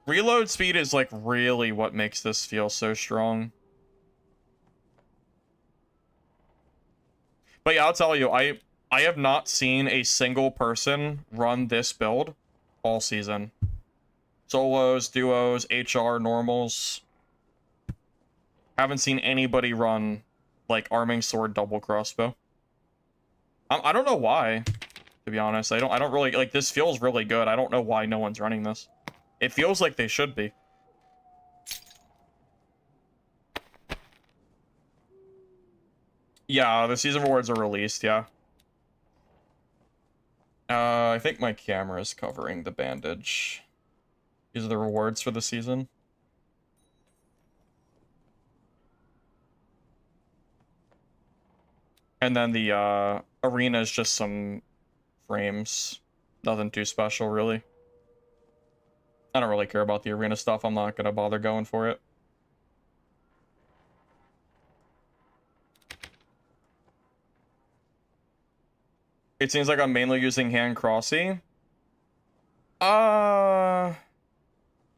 Reload speed is like really what makes this feel so strong. But yeah, I'll tell you, I have not seen a single person run this build all season. Solos, duos, HR, normals. Haven't seen anybody run like arming sword double crossbow. I don't know why, to be honest. I don't really like, this feels really good. I don't know why no one's running this. It feels like they should be. Yeah, the season rewards are released, yeah. I think my camera is covering the bandage. These are the rewards for the season. And then the arena is just some frames. Nothing too special, really. I don't really care about the arena stuff. I'm not going to bother going for it. It seems like I'm mainly using hand crossy.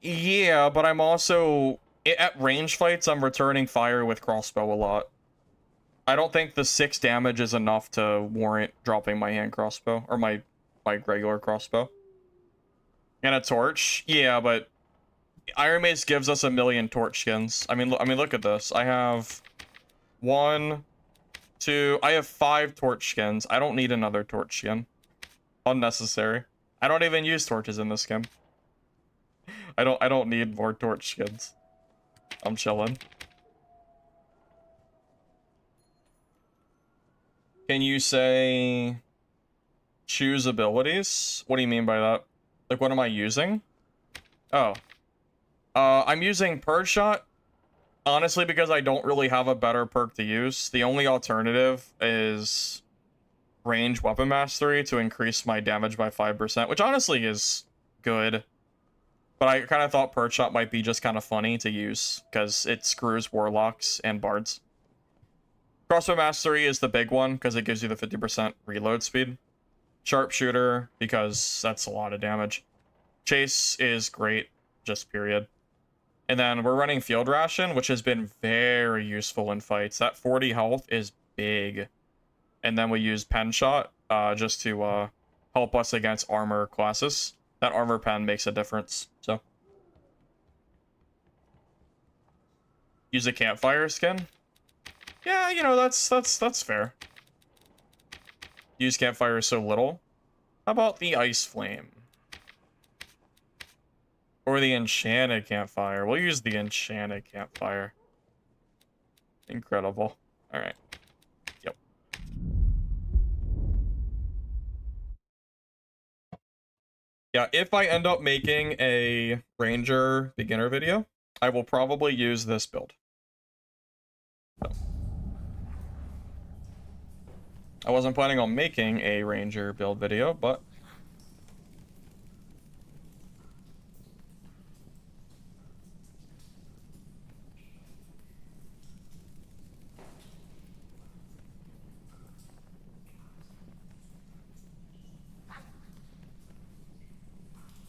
Yeah, but I'm also... At range fights, I'm returning fire with crossbow a lot. I don't think the 6 damage is enough to warrant dropping my hand crossbow. Or my regular crossbow. And a torch? Yeah, but... Iron Mace gives us 1,000,000 torch skins. I mean, look at this. I have... 1... 2... I have 5 torch skins. I don't need another torch skin. Unnecessary. I don't even use torches in this skin. I don't need more torch skins. I'm chilling. Can you say... choose abilities? What do you mean by that? Like, what am I using? Oh. I'm using Purge Shot. Honestly, because I don't really have a better perk to use. The only alternative is range weapon mastery to increase my damage by 5%, which honestly is good. But I kind of thought Purge Shot might be just kind of funny to use, because it screws Warlocks and Bards. Crossbow Mastery is the big one, because it gives you the 50% reload speed. Sharpshooter, because that's a lot of damage. Chase is great, just period. And then we're running Field Ration, which has been very useful in fights. That 40 health is big. And then we use Pen Shot, just to help us against armor classes. That armor pen makes a difference, so. Use a campfire skin? Yeah, you know, that's fair. Use campfire so little. How about the Ice Flame? Or the enchanted campfire. We'll use the enchanted campfire. Incredible. Alright. Yep. Yeah, if I end up making a ranger beginner video, I will probably use this build. So. I wasn't planning on making a ranger build video, but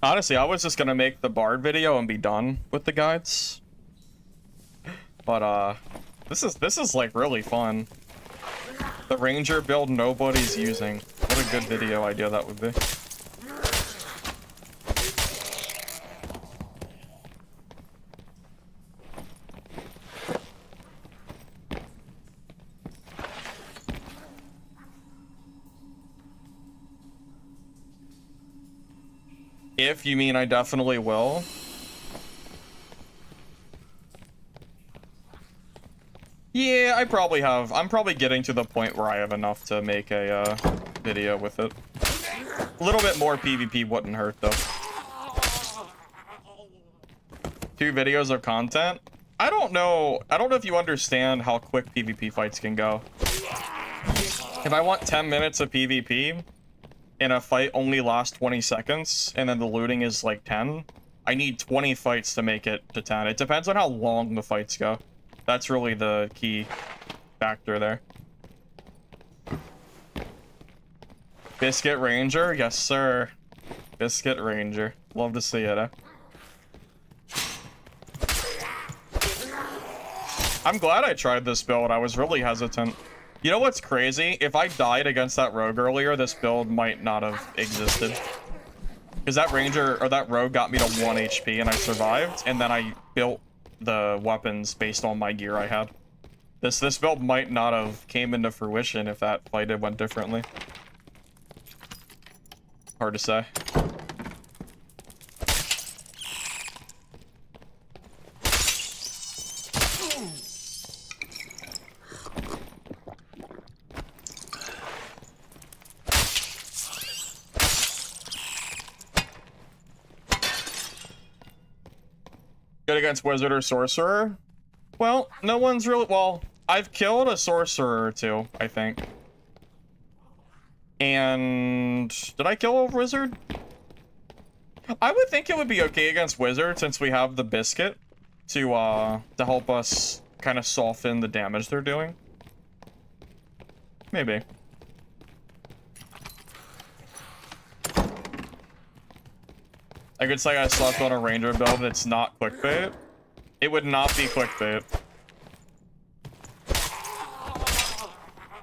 honestly, I was just gonna make the bard video and be done with the guides. But this is like really fun. The ranger build nobody's using. What a good video idea that would be. If you mean I definitely will. Yeah, I probably have. I'm probably getting to the point where I have enough to make a video with it. A little bit more PvP wouldn't hurt though. 2 videos of content? I don't know if you understand how quick PvP fights can go. If I want 10 minutes of PvP and a fight only lasts 20 seconds and then the looting is like 10, I need 20 fights to make it to 10. It depends on how long the fights go. That's really the key factor there. Biscuit Ranger? Yes, sir. Biscuit Ranger. Love to see it, eh? I'm glad I tried this build. I was really hesitant. You know what's crazy? If I died against that rogue earlier, this build might not have existed. Because that ranger, or that rogue got me to 1 HP and I survived, and then I built the weapons based on my gear I had. This build might not have came into fruition if that fight had went differently. Hard to say. Good against wizard or sorcerer? Well, no one's really... Well, I've killed a sorcerer or 2, I think. And... did I kill a wizard? I would think it would be okay against wizard since we have the biscuit to help us kind of soften the damage they're doing. Maybe. I could say I slept on a ranger build. It's not clickbait. It would not be clickbait.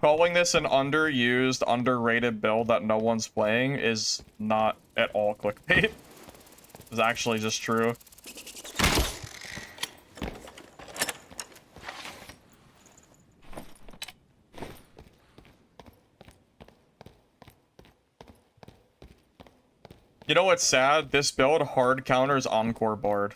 Calling this an underused, underrated build that no one's playing is not at all clickbait. It's actually just true. You know what's sad? This build hard counters Encore Bard.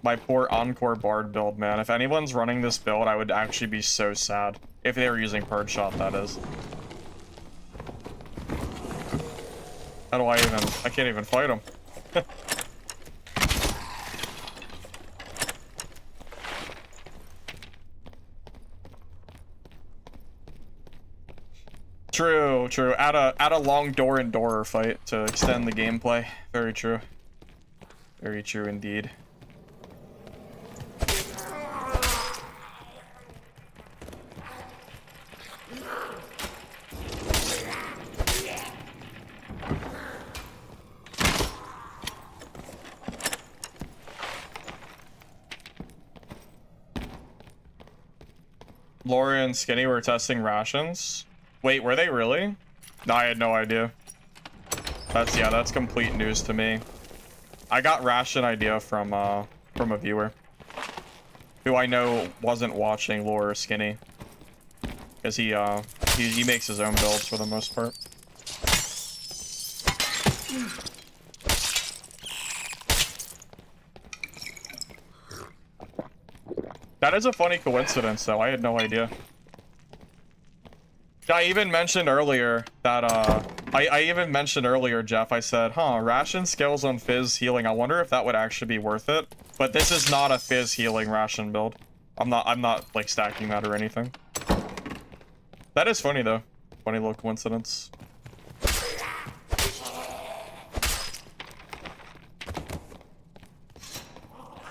My poor Encore Bard build, man. If anyone's running this build, I would actually be so sad. If they were using Purge Shot, that is. How do I can't even fight him. True, true. Add a long door and door fight to extend the gameplay. Very true. Very true indeed. Laura and Skinny were testing rations. Wait, were they really? No, I had no idea. That's complete news to me. I got ration idea from a viewer who I know wasn't watching Laura or Skinny, because he makes his own builds for the most part. That is a funny coincidence, though. I had no idea. I even mentioned earlier that, I even mentioned earlier, Jeff, I said, huh, ration skills on Fizz healing. I wonder if that would actually be worth it. But this is not a Fizz healing ration build. I'm not, like, stacking that or anything. That is funny, though. Funny little coincidence.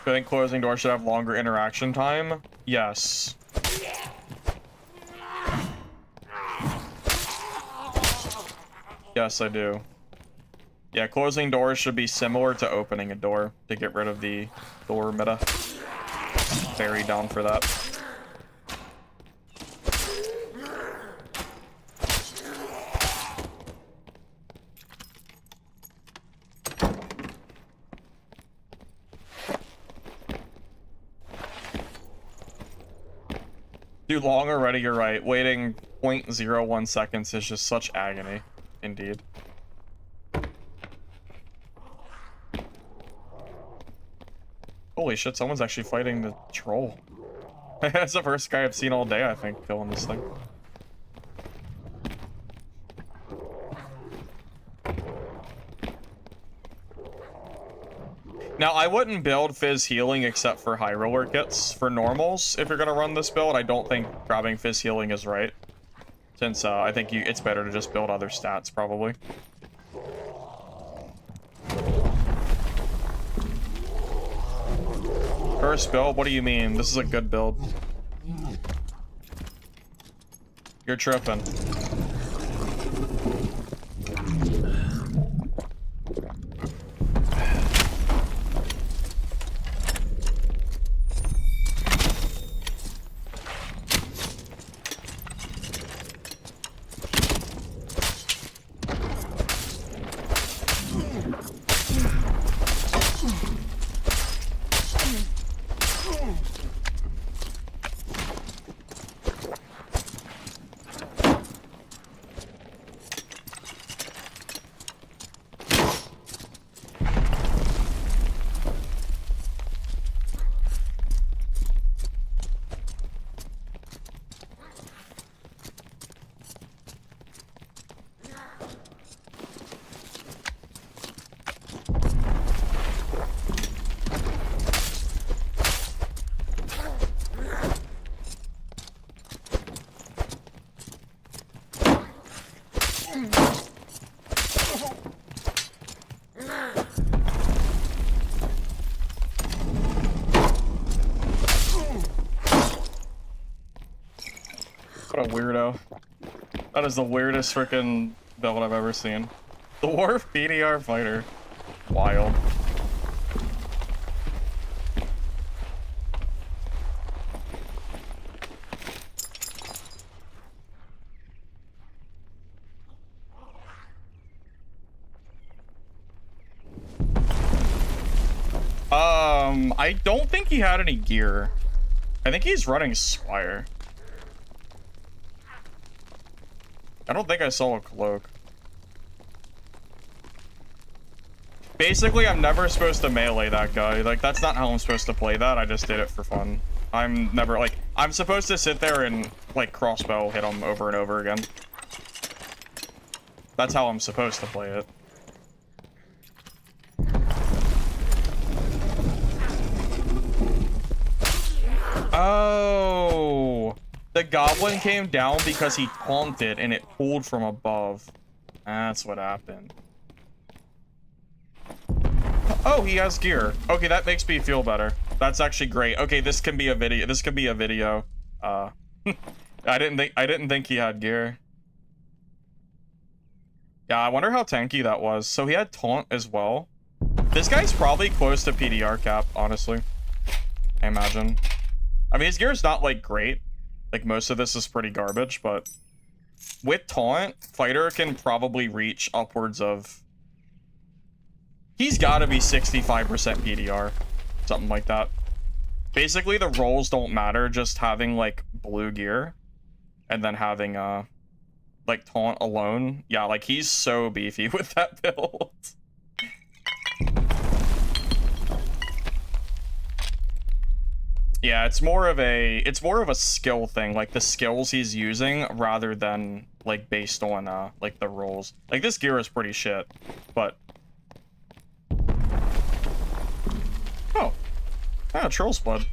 I think closing doors should have longer interaction time. Yes. Yes, I do. Yeah, closing doors should be similar to opening a door to get rid of the door meta. Very down for that. Too long already, you're right. Waiting 0.01 seconds is just such agony. Indeed. Holy shit, someone's actually fighting the troll. That's the first guy I've seen all day, I think, killing this thing. Now, I wouldn't build Fizz healing except for high roller kits. For normals, if you're gonna run this build, I don't think grabbing Fizz healing is right. Since, I think it's better to just build other stats, probably. First build? What do you mean? This is a good build. You're tripping. What a weirdo. That is the weirdest freaking build I've ever seen. The Dwarf PDR fighter. Wild. I don't think he had any gear. I think he's running Spire. I don't think I saw a cloak. Basically, I'm never supposed to melee that guy. Like, that's not how I'm supposed to play that. I just did it for fun. I'm never, like, I'm supposed to sit there and, like, crossbow hit him over and over again. That's how I'm supposed to play it. Oh, the goblin came down because he taunted and it pulled from above. That's what happened. Oh, he has gear. Okay, that makes me feel better. That's actually great. Okay, this can be a video. This could be a video. I didn't think he had gear. Yeah, I wonder how tanky that was. So he had taunt as well. This guy's probably close to PDR cap, honestly. I imagine. I mean, his gear is not, like, great. Like, most of this is pretty garbage, but with taunt, fighter can probably reach upwards of... He's gotta be 65% PDR. Something like that. Basically, the rolls don't matter, just having, like, blue gear. And then having, like taunt alone, yeah, like he's so beefy with that build. Yeah, it's more of a skill thing, like the skills he's using rather than like based on like the rolls. Like this gear is pretty shit, but oh, yeah, Troll's Blood.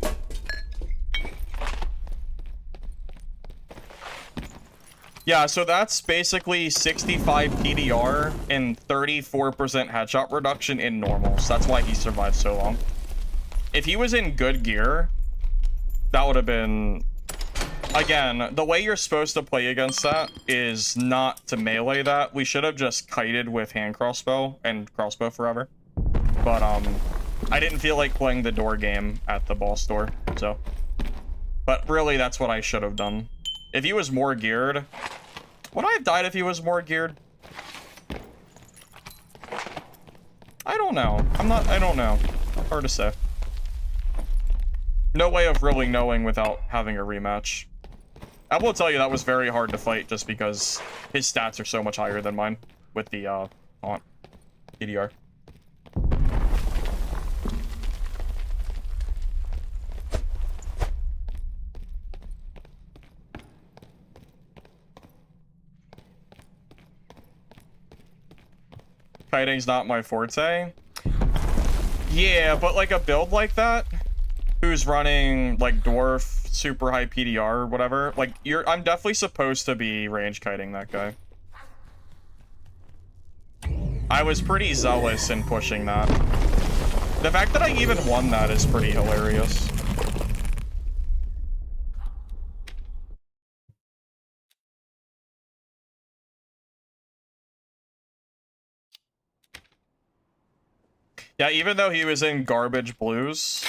Yeah, so that's basically 65 PDR and 34% headshot reduction in normal. So that's why he survived so long. If he was in good gear, that would have been... Again, the way you're supposed to play against that is not to melee that. We should have just kited with hand crossbow and crossbow forever. But, I didn't feel like playing the door game at the boss door, so... But really, that's what I should have done. If he was more geared... Would I have died if he was more geared? I don't know. I don't know. Hard to say. No way of really knowing without having a rematch. I will tell you that was very hard to fight just because his stats are so much higher than mine with the, taunt PDR. Kiting's not my forte. Yeah, but like a build like that, who's running like dwarf, super high PDR or whatever, like I'm definitely supposed to be range kiting that guy. I was pretty zealous in pushing that. The fact that I even won that is pretty hilarious. Yeah, even though he was in garbage blues,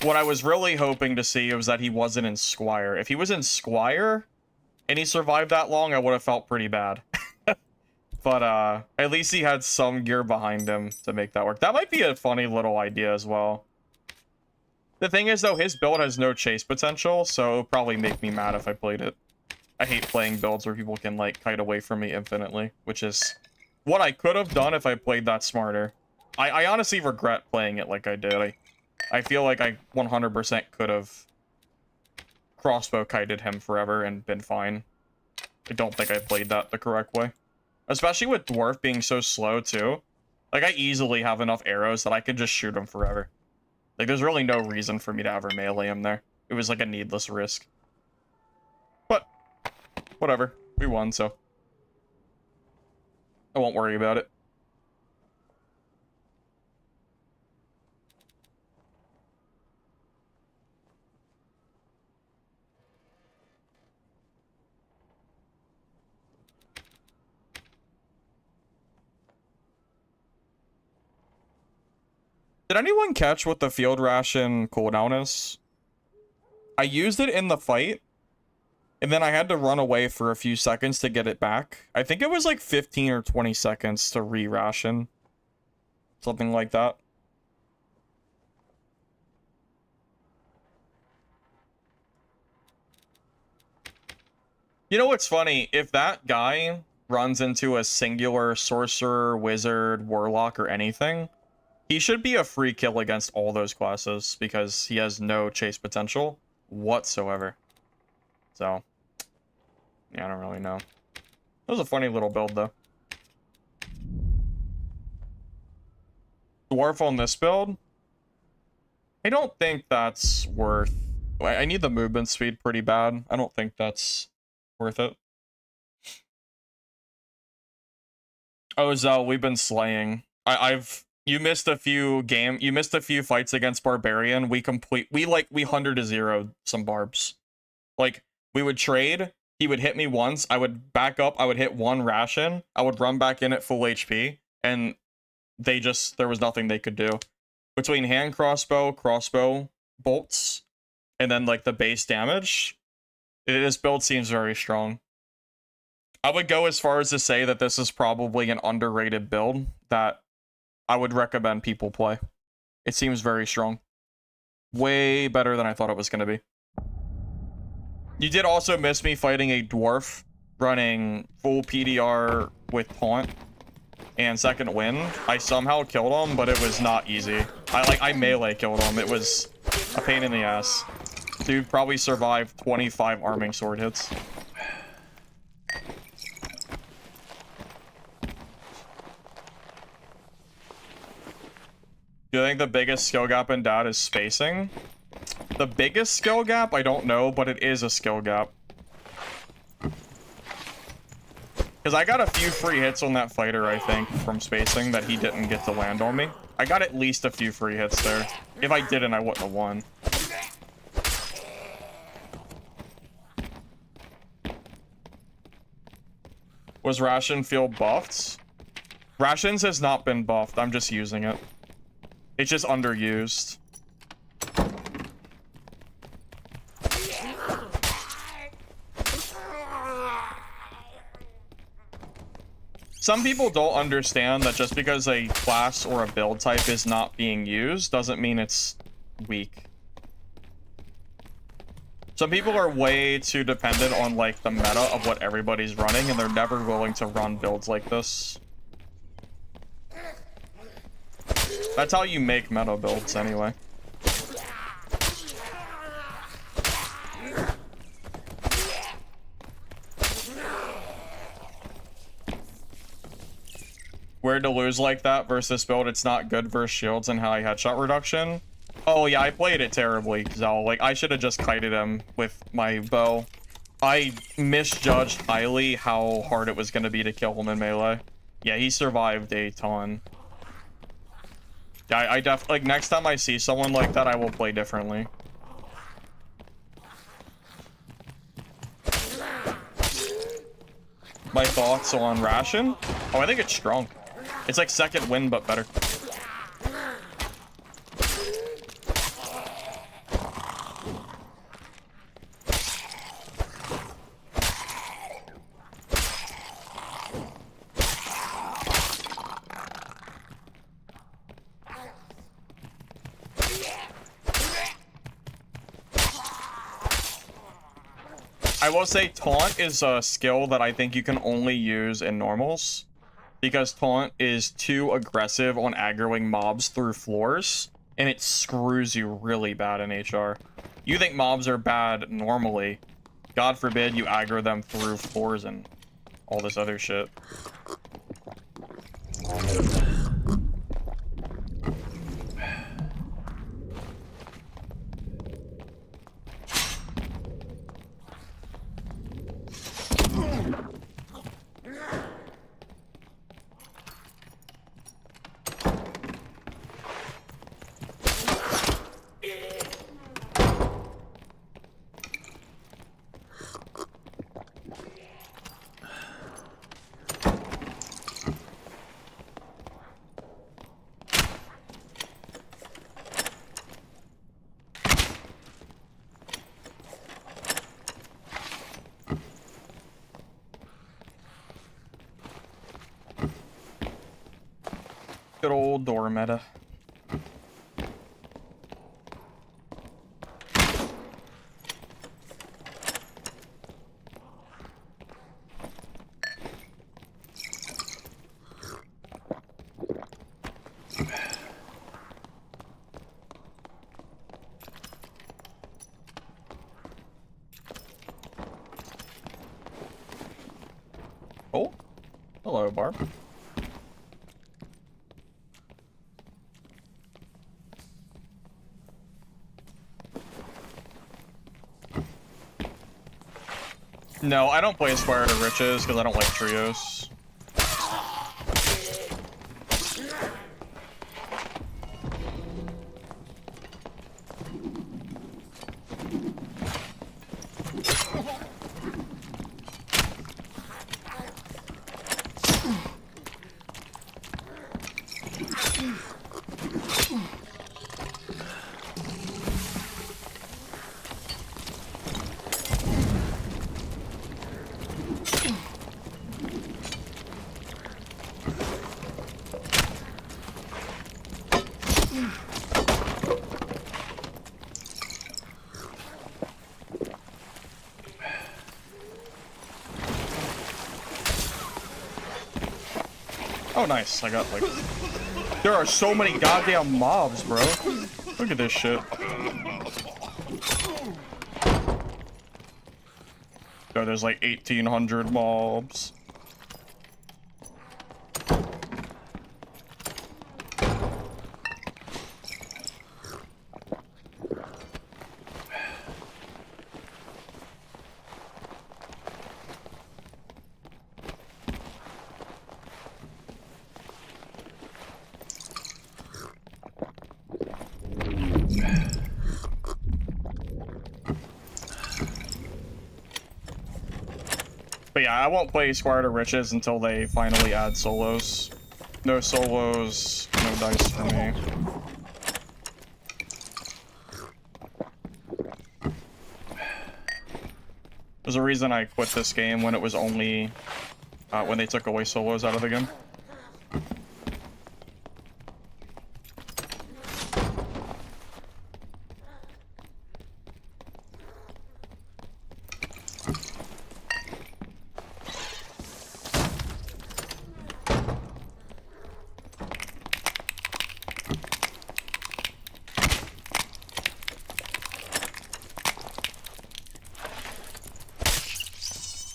what I was really hoping to see was that he wasn't in Squire. If he was in Squire and he survived that long, I would have felt pretty bad. But at least he had some gear behind him to make that work. That might be a funny little idea as well. The thing is, though, his build has no chase potential, so it'll probably make me mad if I played it. I hate playing builds where people can, like, kite away from me infinitely, which is what I could have done if I played that smarter. I honestly regret playing it like I did. I feel like I 100% could have crossbow kited him forever and been fine. I don't think I played that the correct way. Especially with Dwarf being so slow, too. Like, I easily have enough arrows that I could just shoot him forever. Like, there's really no reason for me to ever melee him there. It was like a needless risk. But, whatever. We won, so I won't worry about it. Did anyone catch what the field ration cooldown is? I used it in the fight, and then I had to run away for a few seconds to get it back. I think it was like 15 or 20 seconds to re-ration. Something like that. You know what's funny? If that guy runs into a singular sorcerer, wizard, warlock, or anything, he should be a free kill against all those classes because he has no chase potential whatsoever. So, yeah, I don't really know. That was a funny little build, though. Dwarf on this build? I don't think that's worth... I need the movement speed pretty bad. I don't think that's worth it. Oh, Zell, we've been slaying. You missed a few fights against Barbarian. We 100 to 0 some barbs. Like, we would trade, he would hit me once, I would back up, I would hit one ration, I would run back in at full HP, and there was nothing they could do. Between hand crossbow bolts, and then like the base damage, this build seems very strong. I would go as far as to say that this is probably an underrated build that I would recommend people play. It seems very strong. Way better than I thought it was going to be. You did also miss me fighting a dwarf running full PDR with taunt and second wind. I somehow killed him, but it was not easy. I melee killed him. It was a pain in the ass. Dude probably survived 25 arming sword hits. Do you think the biggest skill gap in DAT is spacing? The biggest skill gap? I don't know, but it is a skill gap. Because I got a few free hits on that fighter, I think, from spacing that he didn't get to land on me. I got at least a few free hits there. If I didn't, I wouldn't have won. Was Ration Field buffed? Rations has not been buffed. I'm just using it. It's just underused. Some people don't understand that just because a class or a build type is not being used doesn't mean it's weak. Some people are way too dependent on like the meta of what everybody's running, and they're never willing to run builds like this. That's how you make meta builds anyway. Where to lose like that versus build, it's not good versus shields and high headshot reduction. Oh yeah, I played it terribly, Zell. Like, I should have just kited him with my bow. I misjudged highly how hard it was going to be to kill him in melee. Yeah, he survived a ton. Yeah, I definitely, like, next time I see someone like that, I will play differently. My thoughts on Ration? Oh, I think it's strong. It's like second wind, but better. I will say taunt is a skill that I think you can only use in normals, because taunt is too aggressive on aggroing mobs through floors, and it screws you really bad in HR. You think mobs are bad normally, God forbid you aggro them through floors and all this other shit. Good old door meta. Oh, hello, Barb. No, I don't play Aspire to Riches because I don't like trios. Oh, nice. I got, like... There are so many goddamn mobs, bro. Look at this shit. Oh, there's like 1,800 mobs. But yeah, I won't play Squire to Riches until they finally add solos. No solos, no dice for me. There's a reason I quit this game when it was only when they took away solos out of the game.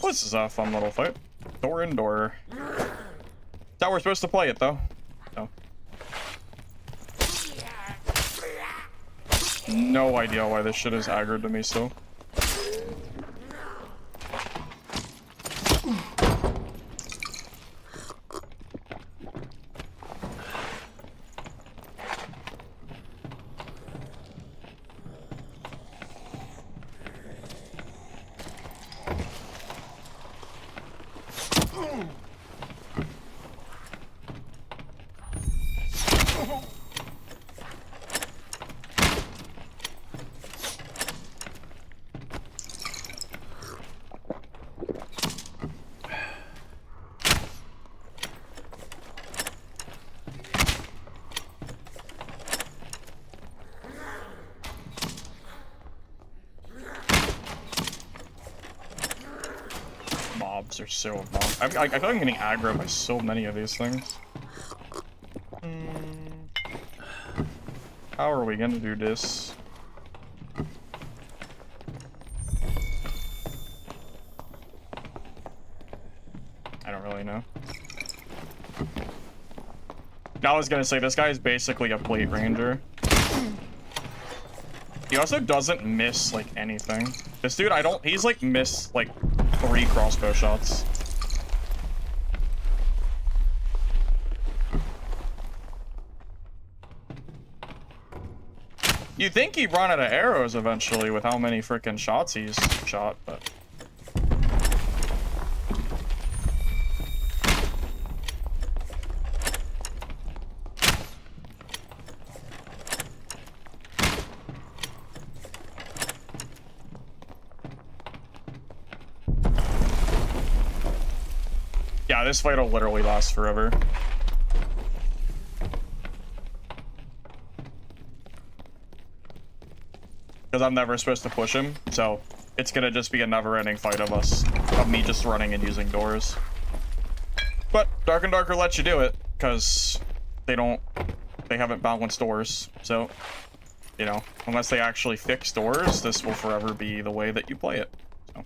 This is a fun little fight. Door indoor. That's how we're supposed to play it, though. No. No idea why this shit is aggroed to me still. Mobs are so annoying. I feel like I'm getting aggro by so many of these things. How are we gonna do this? I don't really know. I was gonna say, this guy is basically a plate ranger. He also doesn't miss, like, anything. This dude, he's, like, missed, like, 3 crossbow shots. You'd think he'd run out of arrows eventually with how many freaking shots he's shot, but... Yeah, this fight will literally last forever. Because I'm never supposed to push him, so it's gonna just be a never-ending fight of me just running and using doors. But Dark and Darker lets you do it, because they haven't balanced doors, so, you know, unless they actually fix doors, this will forever be the way that you play it. So,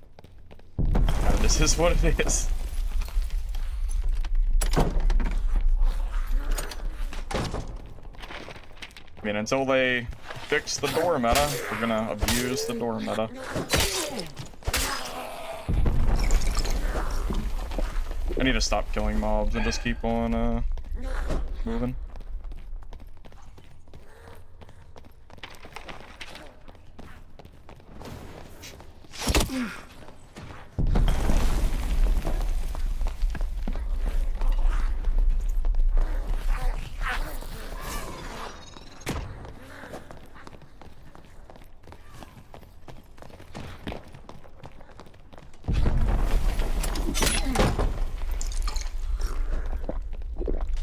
yeah, this is what it is. I mean, until they fix the door meta, we're gonna abuse the door meta. I need to stop killing mobs and just keep on moving.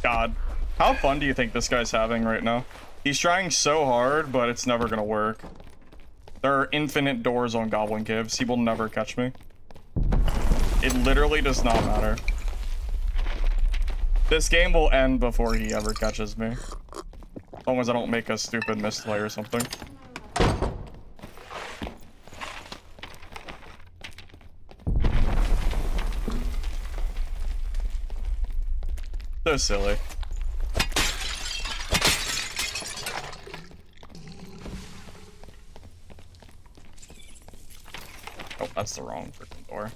God, how fun do you think this guy's having right now? He's trying so hard, but it's never gonna work. There are infinite doors on Goblin Caves. He will never catch me. It literally does not matter. This game will end before he ever catches me. As long as I don't make a stupid misplay or something. So silly. Oh, that's the wrong freaking door.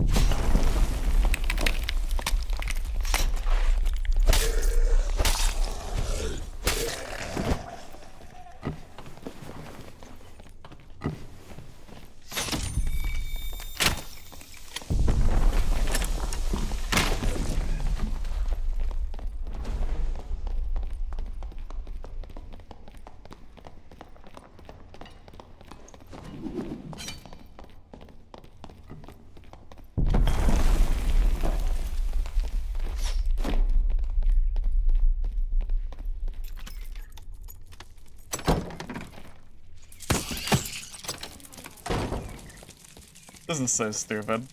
This is so stupid.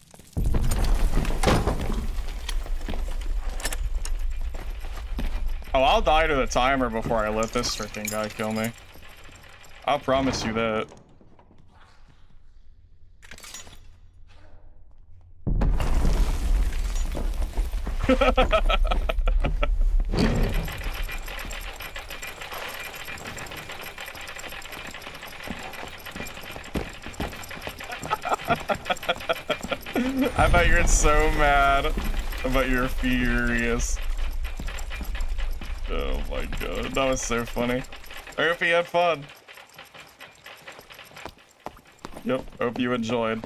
Oh, I'll die to the timer before I let this freaking guy kill me. I'll promise you that. I bet you're so mad. I bet you're furious. Oh my god, that was so funny. I hope you had fun. Yep, hope you enjoyed.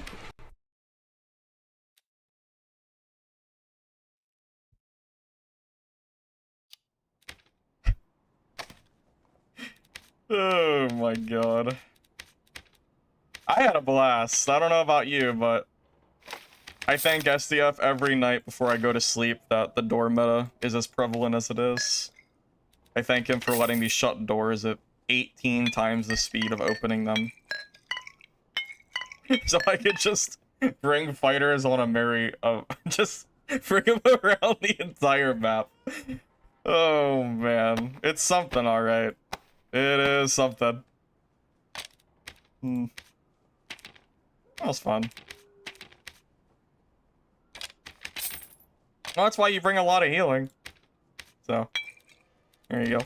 Oh my god. I had a blast. I don't know about you, but I thank SDF every night before I go to sleep that the door meta is as prevalent as it is. I thank him for letting me shut doors at 18 times the speed of opening them. So I could just bring fighters on a merry... just bring them around the entire map. Oh man, it's something, alright. It is something. That was fun. Well, that's why you bring a lot of healing. So, there you go.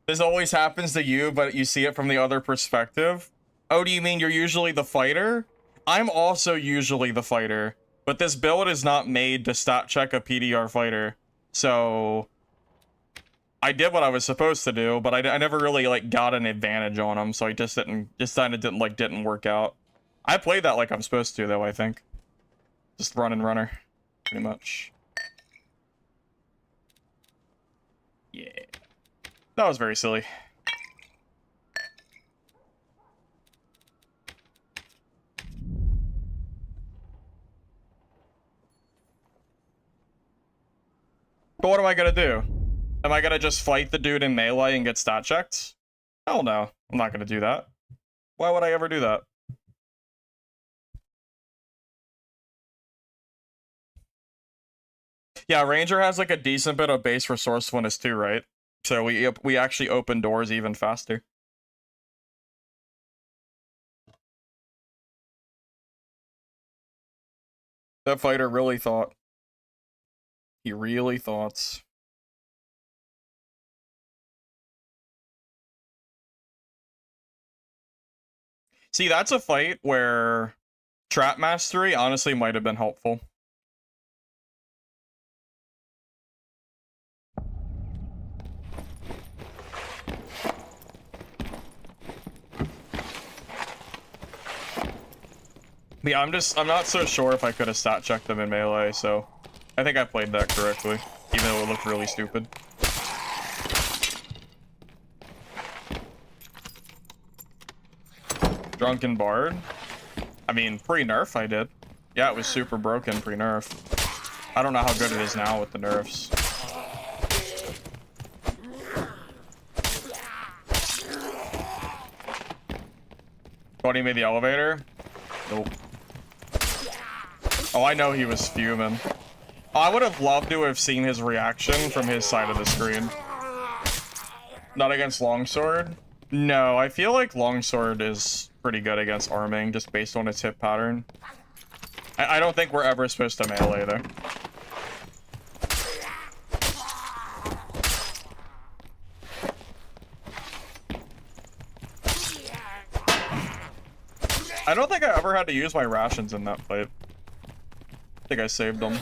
This always happens to you, but you see it from the other perspective. Oh, do you mean you're usually the fighter? I'm also usually the fighter, but this build is not made to stat check a PDR fighter. So I did what I was supposed to do, but I never really like got an advantage on him, so I just kind of didn't work out. I played that like I'm supposed to though, I think. Just run and runner, pretty much. Yeah. That was very silly. But what am I gonna do? Am I gonna just fight the dude in melee and get stat checked? Hell no, I'm not gonna do that. Why would I ever do that? Yeah, Ranger has like a decent bit of base resourcefulness too, right? So we actually open doors even faster. That fighter really thought. He really thought. See, that's a fight where trap mastery honestly might have been helpful. Yeah, I'm not so sure if I could have stat checked them in melee, so I think I played that correctly, even though it looked really stupid. Drunken Bard? I mean, pre-nerf I did. Yeah, it was super broken pre-nerf. I don't know how good it is now with the nerfs. Thought he made the elevator? Nope. Oh, I know he was fuming. Oh, I would have loved to have seen his reaction from his side of the screen. Not against Longsword? No, I feel like Longsword is pretty good against arming, just based on its hit pattern. I don't think we're ever supposed to melee there. I don't think I ever had to use my rations in that fight. I think I saved them.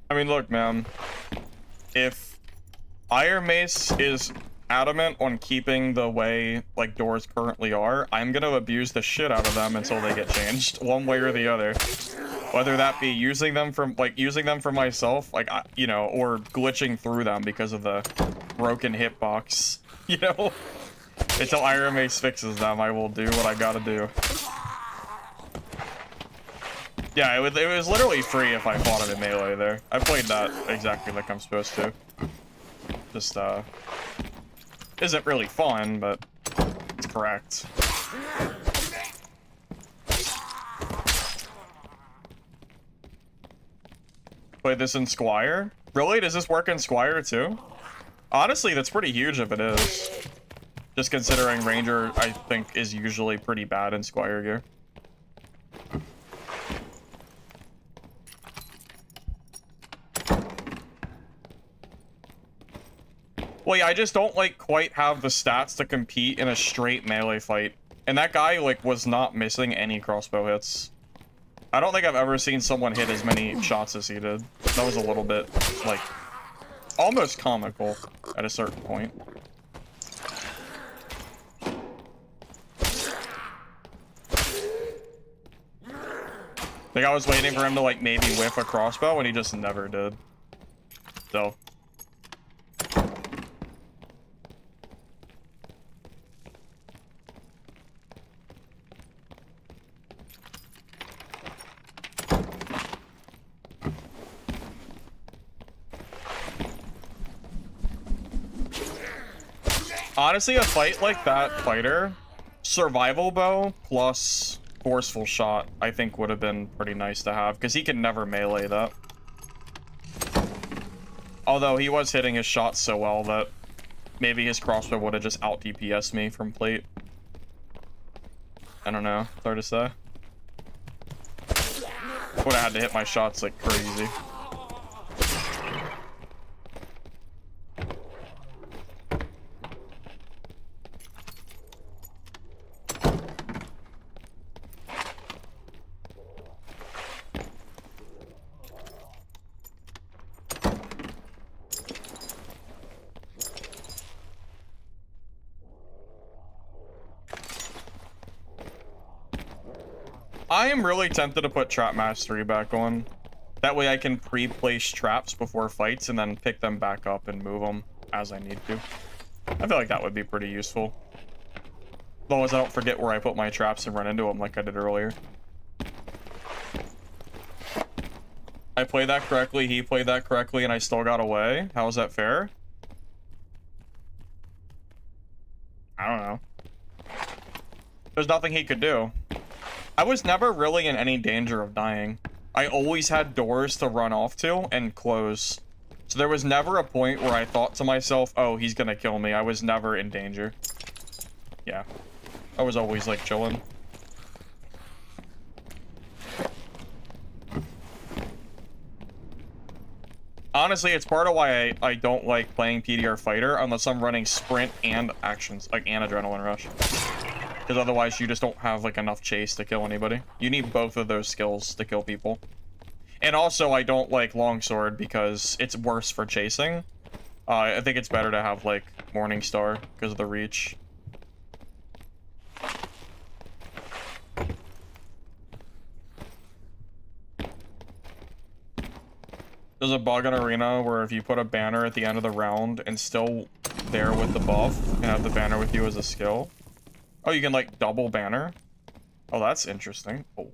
I mean, look, man. If Iron Mace is adamant on keeping the way, like, doors currently are, I'm gonna abuse the shit out of them until they get changed, one way or the other. Whether that be using them for myself, like, you know, or glitching through them because of the broken hitbox, you know? Until Iron Mace fixes them, I will do what I gotta do. Yeah, it was literally free if I fought it in melee there. I played that exactly like I'm supposed to. Just, isn't really fun, but it's correct. Play this in Squire? Really? Does this work in Squire too? Honestly, that's pretty huge if it is. Just considering Ranger, I think, is usually pretty bad in Squire gear. Well, yeah, I just don't, like, quite have the stats to compete in a straight melee fight. And that guy, like, was not missing any crossbow hits. I don't think I've ever seen someone hit as many shots as he did. That was a little bit, like, almost comical at a certain point. Like, I was waiting for him to, like, maybe whiff a crossbow, and he just never did. So... Honestly, a fight like that fighter, survival bow plus forceful shot, I think would have been pretty nice to have, because he can never melee that. Although he was hitting his shots so well that maybe his crossbow would have just out DPS'd me from plate. I don't know, it's hard to say. Would have had to hit my shots like crazy. I am really tempted to put Trap Mastery back on. That way I can pre-place traps before fights and then pick them back up and move them as I need to. I feel like that would be pretty useful. As long as I don't forget where I put my traps and run into them like I did earlier. I played that correctly, he played that correctly, and I still got away. How is that fair? I don't know. There's nothing he could do. I was never really in any danger of dying. I always had doors to run off to and close. So there was never a point where I thought to myself, oh, he's gonna kill me. I was never in danger. Yeah. I was always, like, chilling. Honestly, it's part of why I don't like playing PDR Fighter unless I'm running sprint and actions, like, and Adrenaline Rush. Because otherwise you just don't have, like, enough chase to kill anybody. You need both of those skills to kill people. And also, I don't like Longsword because it's worse for chasing. I think it's better to have, like, Morningstar because of the reach. There's a bug in Arena where if you put a banner at the end of the round and still there with the buff and have the banner with you as a skill. Oh, you can, like, double banner? Oh, that's interesting. Oh.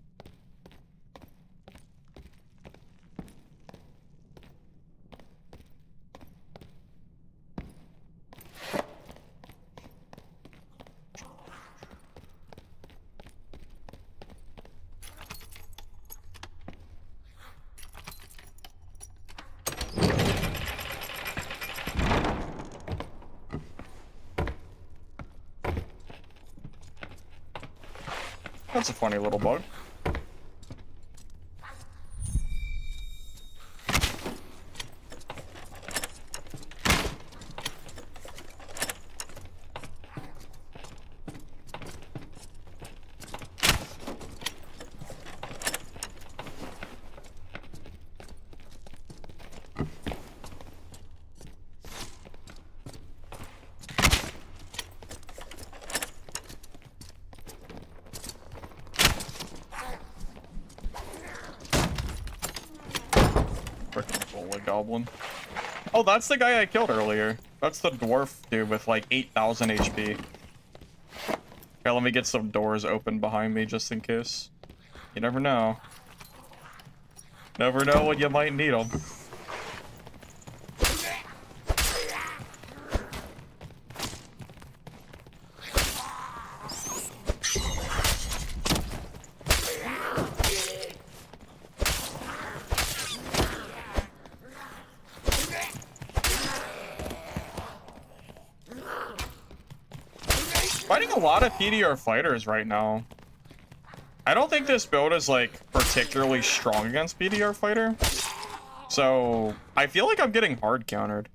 That's a funny little bug. Freaking bully goblin. Oh, that's the guy I killed earlier. That's the dwarf dude with like 8,000 HP. Okay, let me get some doors open behind me just in case. You never know. Never know when you might need them. Fighting a lot of PDR fighters right now. I don't think this build is like particularly strong against PDR fighter. So I feel like I'm getting hard countered.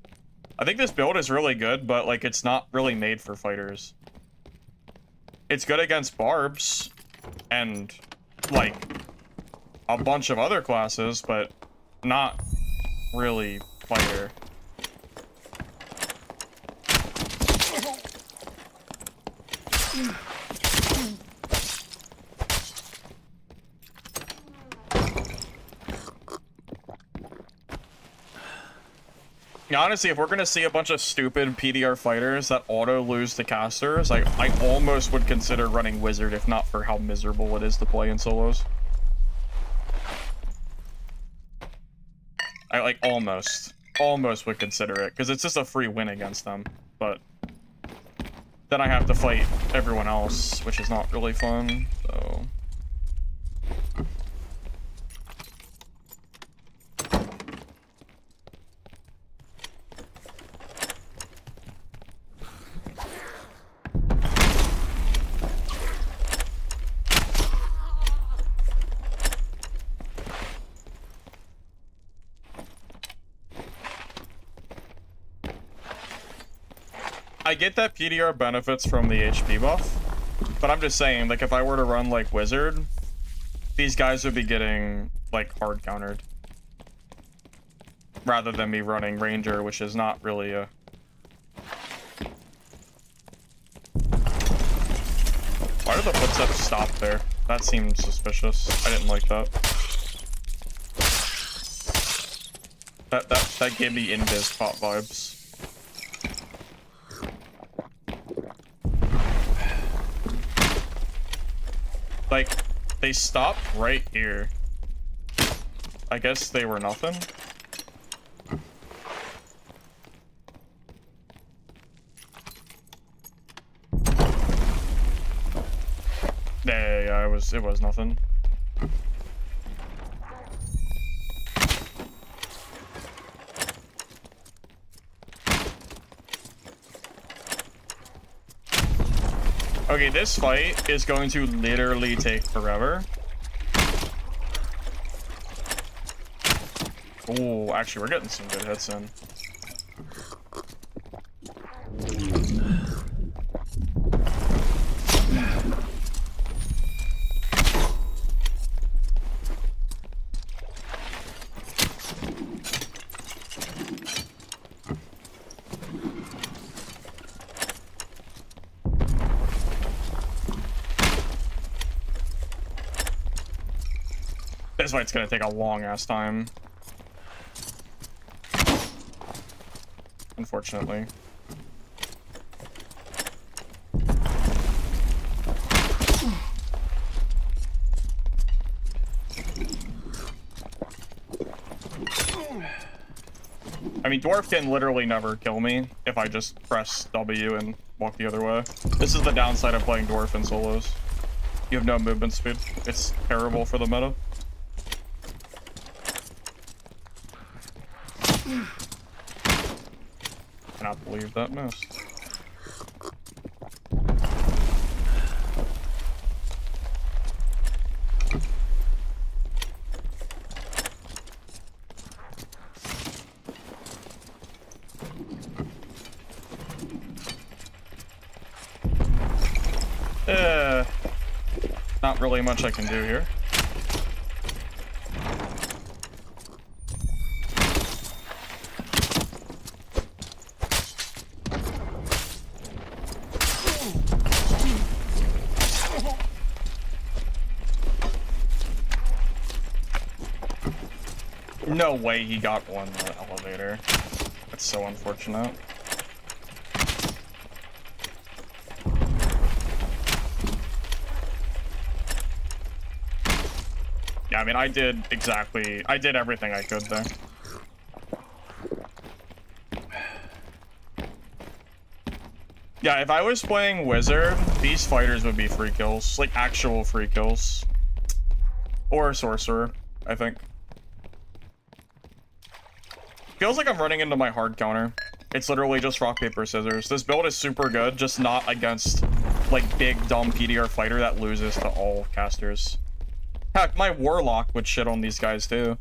I think this build is really good, but like it's not really made for fighters. It's good against barbs and like a bunch of other classes, but not really fighter. Honestly, if we're gonna see a bunch of stupid PDR fighters that auto lose to casters, I almost would consider running wizard if not for how miserable it is to play in solos. I like almost would consider it because it's just a free win against them, but then I have to fight everyone else, which is not really fun. So. I get that PDR benefits from the HP buff, but I'm just saying, like, if I were to run, like, Wizard, these guys would be getting, like, hard countered. Rather than me running Ranger, which is not really a... Why did the footsteps stop there? That seemed suspicious. I didn't like that. That gave me invis pop vibes. Like, they stopped right here. I guess they were nothing. Yeah, it was nothing. Okay, this fight is going to literally take forever. Oh, actually, we're getting some good hits in. This fight's gonna take a long-ass time. Unfortunately. dwarf can literally never kill me if I just press W and walk the other way. This is the downside of playing dwarf in solos. You have no movement speed. It's terrible for the meta. Cannot believe that missed. Not really much I can do here. No way he got one in the elevator. That's so unfortunate. Yeah, I mean, I did everything I could there. Yeah, if I was playing Wizard, these fighters would be free kills. Like, actual free kills. Or Sorcerer, I think. Feels like I'm running into my hard counter. It's literally just rock, paper, scissors. This build is super good, just not against, like, big, dumb PDR fighter that loses to all casters. Heck, my Warlock would shit on these guys, too.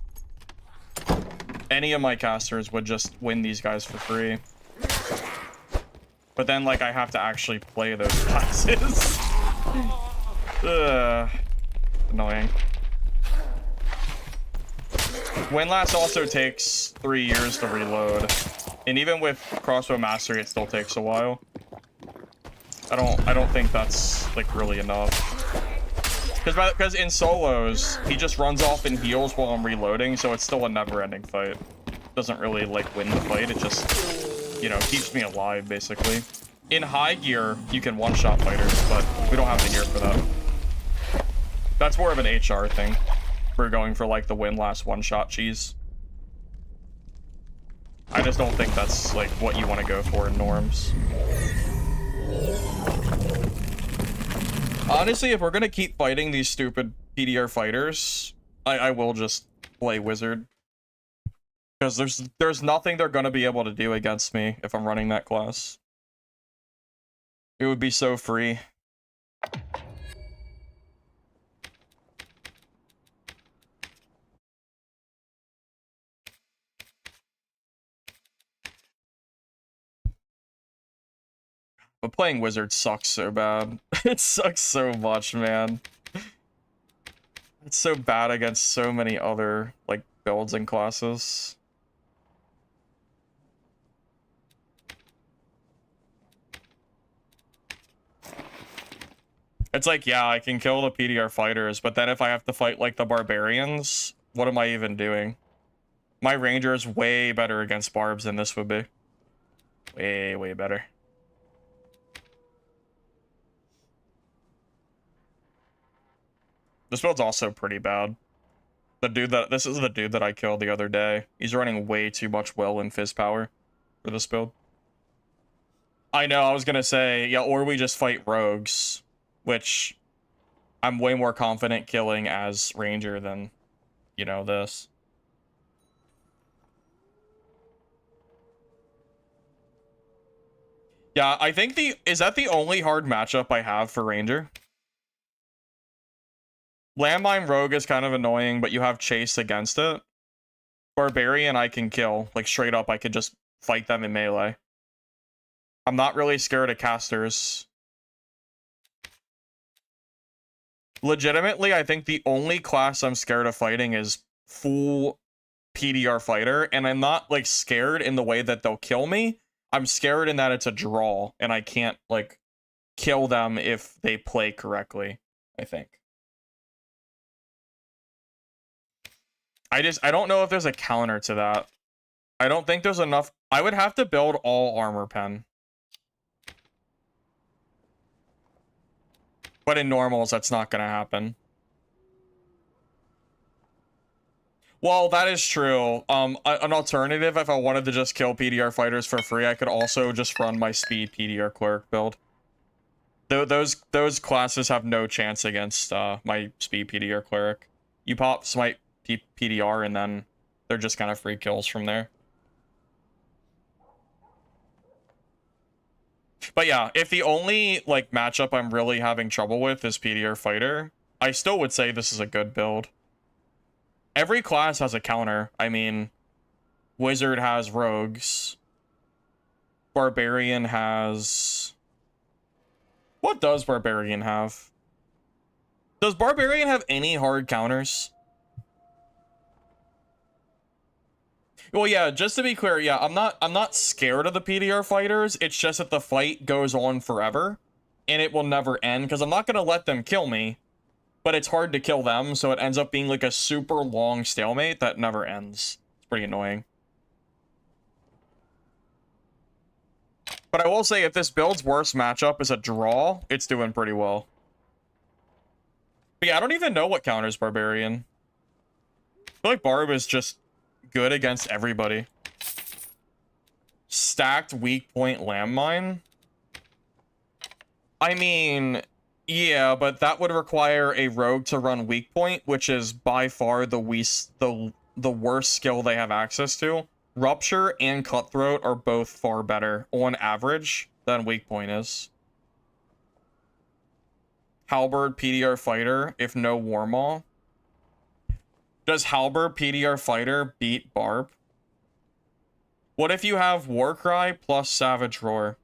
Any of my casters would just win these guys for free. But then, like, I have to actually play those classes. Annoying. Windlass also takes 3 years to reload. And even with Crossbow Mastery, it still takes a while. I don't think that's, like, really enough. Because in solos, he just runs off and heals while I'm reloading, so it's still a never-ending fight. Doesn't really, like, win the fight, it just, you know, keeps me alive, basically. In high gear, you can one-shot fighters, but we don't have the gear for that. That's more of an HR thing. We're going for, like, the windlass one-shot cheese. I just don't think that's, like, what you want to go for in norms. Honestly, if we're gonna keep fighting these stupid PDR fighters, I will just play Wizard. Because there's nothing they're gonna be able to do against me if I'm running that class. It would be so free. But playing Wizard sucks so bad. It sucks so much, man. It's so bad against so many other, like, builds and classes. It's like, yeah, I can kill the PDR fighters, but then if I have to fight, like, the barbarians, what am I even doing? My ranger is way better against barbs than this would be. Way, way better. This build's also pretty bad. This is the dude that I killed the other day. He's running way too much will and fizz power for this build. I know, I was gonna say, yeah, or we just fight rogues, which I'm way more confident killing as ranger than, you know, this. Yeah, I think is that the only hard matchup I have for ranger? Landmine Rogue is kind of annoying, but you have Chase against it. Barbarian I can kill. Like, straight up, I could just fight them in melee. I'm not really scared of casters. Legitimately, I think the only class I'm scared of fighting is full PDR fighter, and I'm not, like, scared in the way that they'll kill me. I'm scared in that it's a draw, and I can't, like, kill them if they play correctly, I think. I don't know if there's a counter to that. I don't think there's enough. I would have to build all armor pen. But in normals, that's not going to happen. Well, that is true. An alternative, if I wanted to just kill PDR fighters for free, I could also just run my speed PDR cleric build. Those classes have no chance against my speed PDR cleric. You pop smite PDR and then they're just kind of free kills from there. But yeah, if the only like matchup I'm really having trouble with is PDR fighter, I still would say this is a good build. Every class has a counter. I mean, Wizard has rogues. Barbarian has... What does Barbarian have? Does Barbarian have any hard counters? Well, yeah, just to be clear, yeah, I'm not scared of the PDR fighters. It's just that the fight goes on forever and it will never end because I'm not going to let them kill me, but it's hard to kill them, so it ends up being like a super long stalemate that never ends. It's pretty annoying. But I will say, if this build's worst matchup is a draw, it's doing pretty well. But yeah, I don't even know what counters Barbarian. I feel like Barb is just good against everybody. Stacked weak point landmine? I mean, yeah, but that would require a rogue to run weak point, which is by far the worst skill they have access to. Rupture and Cutthroat are both far better, on average, than weak point is. Halberd PDR fighter, if no Warmaw. Does Halberd PDR fighter beat Barb? What if you have Warcry plus Savage Roar?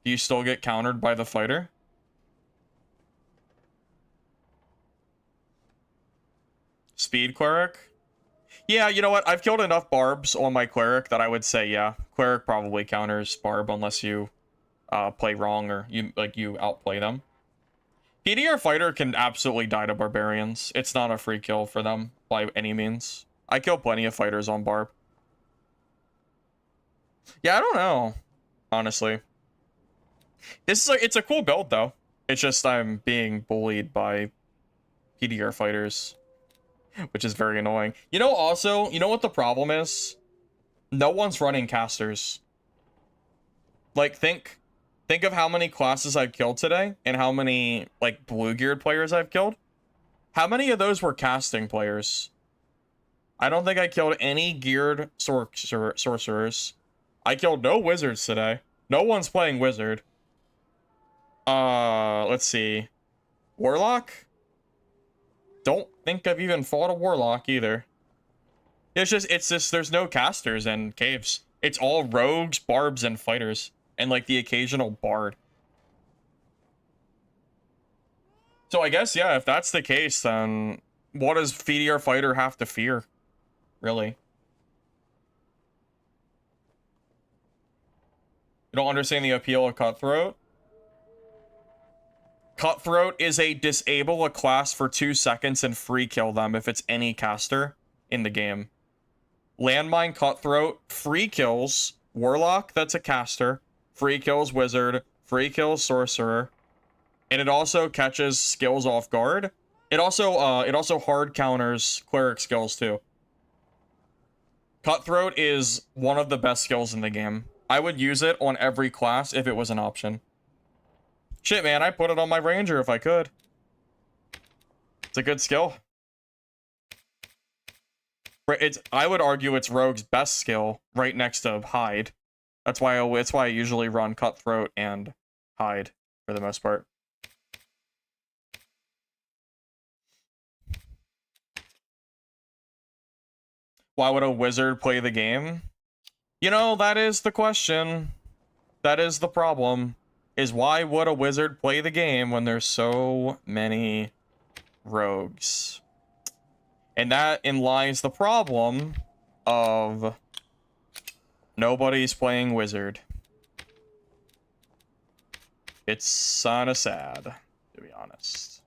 Do you still get countered by the fighter? Speed Cleric? Yeah, you know what? I've killed enough Barbs on my Cleric that I would say, yeah, Cleric probably counters Barb unless you play wrong or you outplay them. PDR fighter can absolutely die to Barbarians. It's not a free kill for them by any means. I kill plenty of fighters on Barb. Yeah, I don't know, honestly. It's a cool build though. It's just I'm being bullied by PDR fighters, which is very annoying. You know, also, you know what the problem is? No one's running casters. Like, think of how many classes I've killed today and how many, like, blue-geared players I've killed. How many of those were casting players? I don't think I killed any geared sorcerers. I killed no wizards today. No one's playing wizard. Let's see. Warlock? Don't think I've even fought a warlock either. It's just there's no casters and caves. It's all rogues, barbs, and fighters. And like the occasional bard. So I guess, yeah, if that's the case, then what does PDR fighter have to fear? Really? You don't understand the appeal of Cutthroat? Cutthroat is a disable a class for 2 seconds and free kill them if it's any caster in the game. Landmine Cutthroat, free kills Warlock, that's a caster, free kills Wizard, free kills Sorcerer, and it also catches skills off guard. It also hard counters Cleric skills too. Cutthroat is one of the best skills in the game. I would use it on every class if it was an option. Shit, man, I put it on my Ranger if I could. It's a good skill. I would argue it's Rogue's best skill, right next to Hide. That's why I usually run Cutthroat and Hide for the most part. Why would a wizard play the game? You know, that is the question. That is the problem. Is why would a wizard play the game when there's so many rogues? And therein lies the problem of nobody's playing wizard. It's kinda sad, to be honest.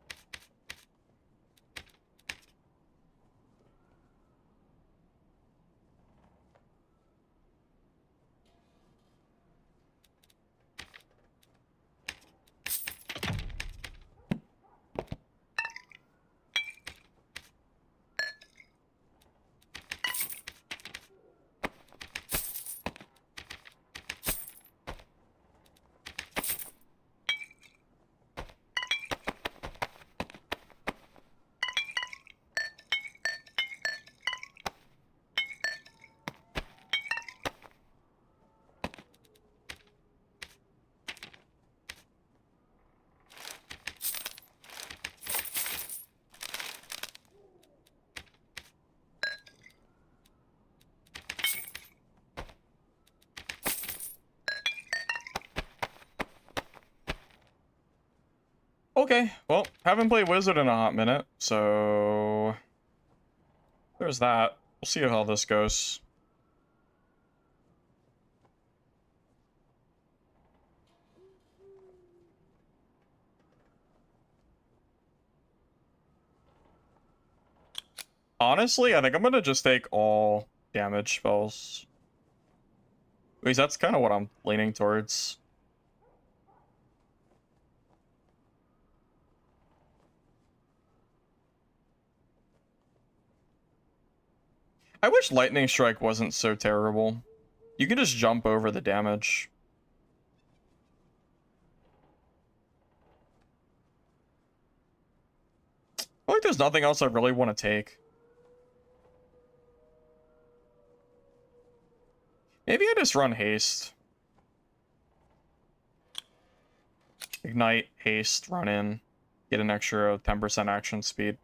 Okay, well, haven't played Wizard in a hot minute, so there's that. We'll see how this goes. Honestly, I think I'm gonna just take all damage spells. Because that's kind of what I'm leaning towards. I wish Lightning Strike wasn't so terrible. You can just jump over the damage. I feel like there's nothing else I really want to take. Maybe I just run Haste. Ignite, Haste, run in. Get an extra 10% action speed.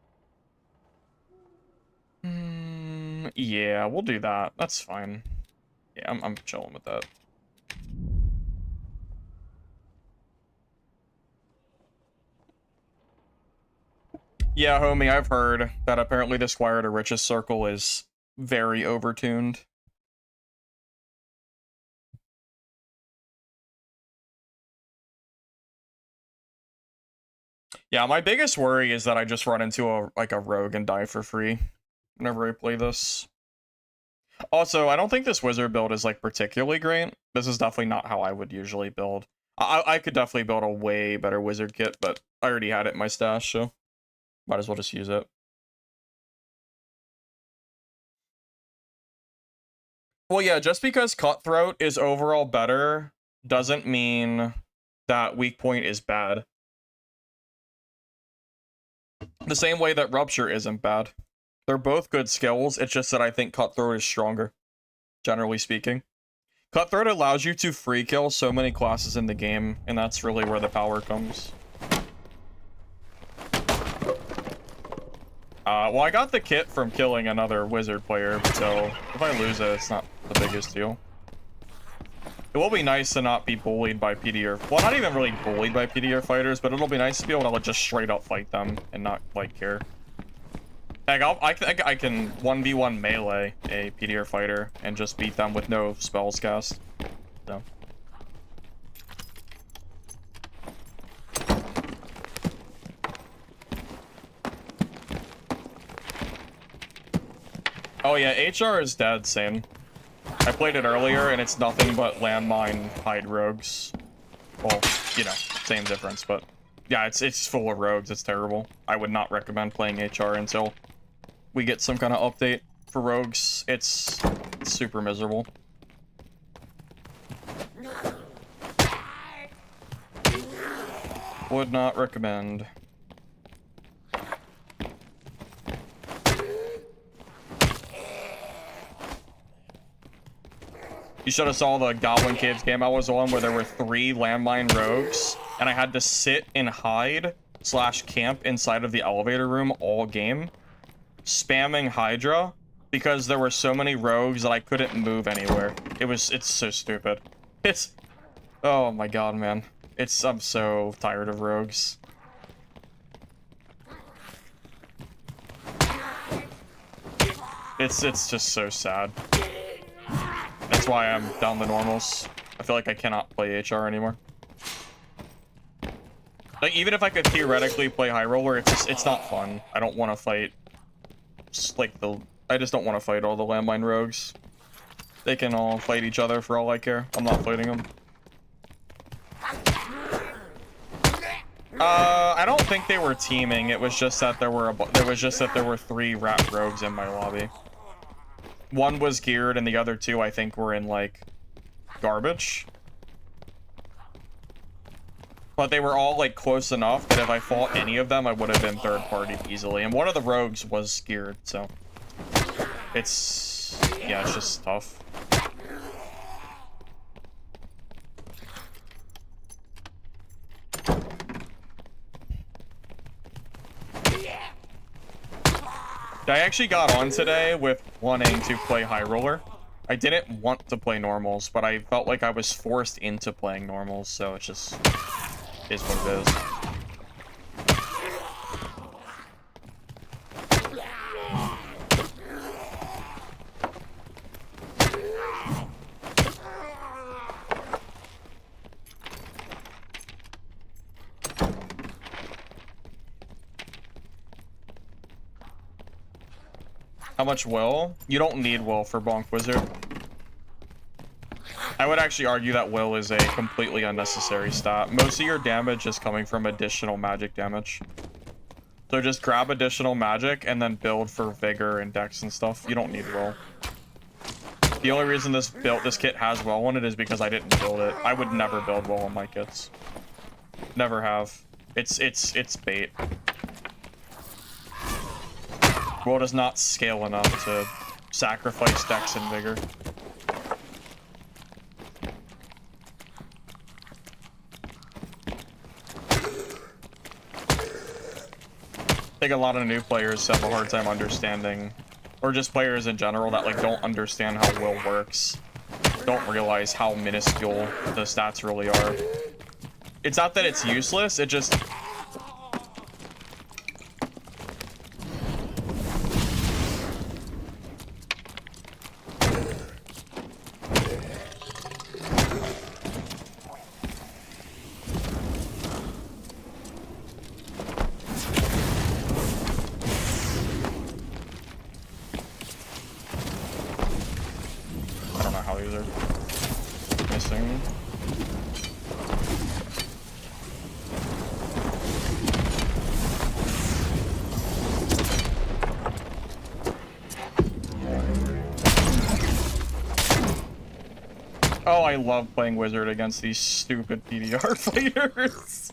Yeah, we'll do that. That's fine. Yeah, I'm chilling with that. Yeah, homie, I've heard that apparently the Squire to Riches circle is very overtuned. Yeah, my biggest worry is that I just run into a rogue and die for free whenever I play this. Also, I don't think this wizard build is like particularly great. This is definitely not how I would usually build. I could definitely build a way better wizard kit, but I already had it in my stash, so might as well just use it. Well, yeah, just because Cutthroat is overall better doesn't mean that Weak Point is bad. The same way that Rupture isn't bad. They're both good skills, it's just that I think Cutthroat is stronger, generally speaking. Cutthroat allows you to free kill so many classes in the game, and that's really where the power comes. Well, I got the kit from killing another wizard player, so if I lose it, it's not the biggest deal. It will be nice to not be bullied by PDR. Well, not even really bullied by PDR fighters, but it'll be nice to be able to like, just straight up fight them and not like care. Heck, I think I can 1v1 melee a PDR fighter and just beat them with no spells cast. So. Oh yeah, HR is dead, same. I played it earlier, and it's nothing but landmine hide rogues. Well, you know, same difference, but yeah, it's full of rogues. It's terrible. I would not recommend playing HR until we get some kind of update for rogues. It's super miserable. Would not recommend. You should have saw the Goblin Caves game I was on where there were 3 landmine rogues and I had to sit and hide / camp inside of the elevator room all game, spamming Hydra because there were so many rogues that I couldn't move anywhere. It's so stupid. Oh my god, man. I'm so tired of rogues. It's just so sad. That's why I'm down the normals. I feel like I cannot play HR anymore. Like, even if I could theoretically play High Roller, it's not fun. I don't want to fight, I just don't want to fight all the landmine rogues. They can all fight each other for all I care. I'm not fighting them. I don't think they were teaming. It was just that there were 3 rat rogues in my lobby. One was geared, and the other 2, I think, were in, like, garbage. But they were all, like, close enough that if I fought any of them, I would have been third-partied easily. And one of the rogues was geared, so... yeah, it's just tough. I actually got on today with wanting to play High Roller. I didn't want to play normals, but I felt like I was forced into playing normals, so it just is what it is. How much will? You don't need will for Bonk Wizard. I would actually argue that will is a completely unnecessary stat. Most of your damage is coming from additional magic damage. So just grab additional magic and then build for vigor and dex and stuff. You don't need will. The only reason this kit has will on it is because I didn't build it. I would never build will on my kits. Never have. It's bait. Will does not scale enough to sacrifice dex and vigor. I think a lot of new players have a hard time understanding, or just players in general that like don't understand how will works, don't realize how minuscule the stats really are. It's not that it's useless, it just... I don't know how these are missing. Oh, I love playing Wizard against these stupid PDR fighters.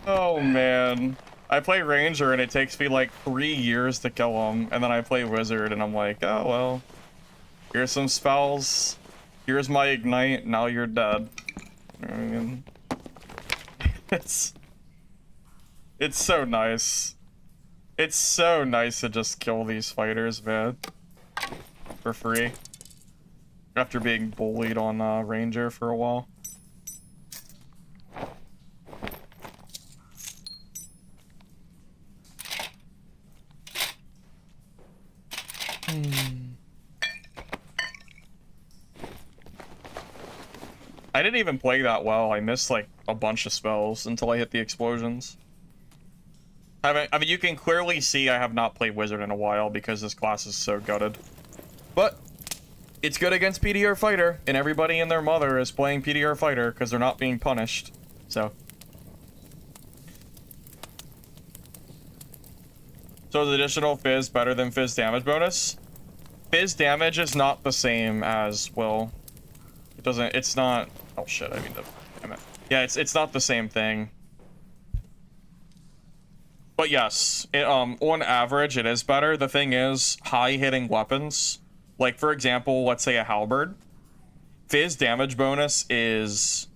Oh, man. I play Ranger and it takes me like 3 years to kill him. And then I play Wizard and I'm like, oh, well. Here's some spells. Here's my Ignite. Now you're dead. I mean, it's so nice. It's so nice to just kill these fighters, man. For free. After being bullied on Ranger for a while. I didn't even play that well. I missed like a bunch of spells until I hit the explosions. I mean, you can clearly see I have not played Wizard in a while because this class is so gutted. But it's good against PDR Fighter, and everybody and their mother is playing PDR Fighter because they're not being punished. So is additional Fizz better than Fizz damage bonus? Fizz damage is not the same as will. It doesn't. It's not. Oh shit! I mean, damn it. Yeah, it's not the same thing. But yes, on average, it is better. The thing is, high hitting weapons, like for example, let's say a halberd, Fizz damage bonus is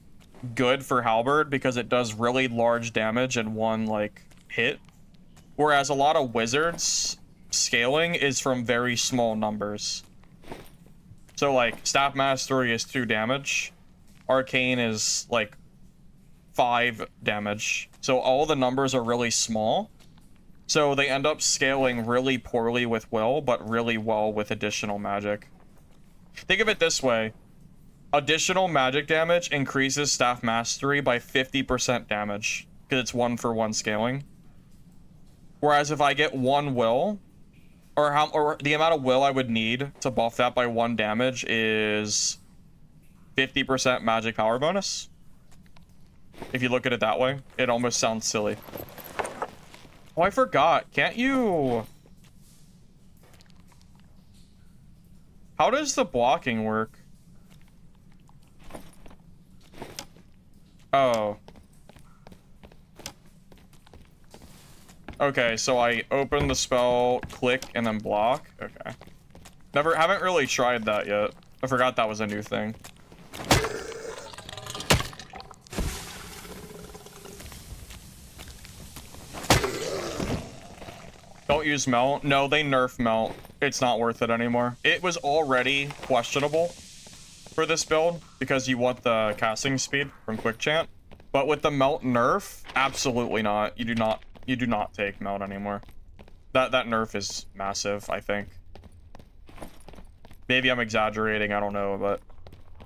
good for halberd because it does really large damage in one like hit, whereas a lot of wizards scaling is from very small numbers. So like staff mastery is 2 damage, arcane is like 5 damage. So all the numbers are really small. So they end up scaling really poorly with will, but really well with additional magic. Think of it this way. Additional magic damage increases staff mastery by 50% damage, because it's 1-for-1 scaling. Whereas if I get 1 will, or the amount of will I would need to buff that by 1 damage is 50% magic power bonus. If you look at it that way, it almost sounds silly. Oh, I forgot. Can't you... How does the blocking work? Oh. Okay, so I open the spell, click, and then block? Okay. Haven't really tried that yet. I forgot that was a new thing. Don't use melt. No, they nerf melt. It's not worth it anymore. It was already questionable for this build because you want the casting speed from quick chant. But with the melt nerf, absolutely not. You do not take melt anymore. That nerf is massive, I think. Maybe I'm exaggerating, I don't know, but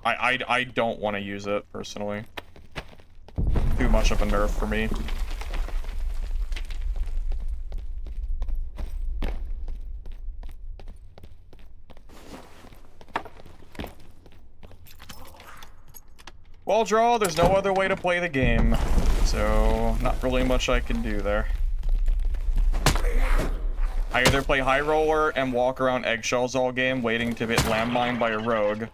I don't want to use it personally. Too much of a nerf for me. Well, draw, there's no other way to play the game. So, not really much I can do there. I either play high roller and walk around eggshells all game waiting to get landmined by a rogue,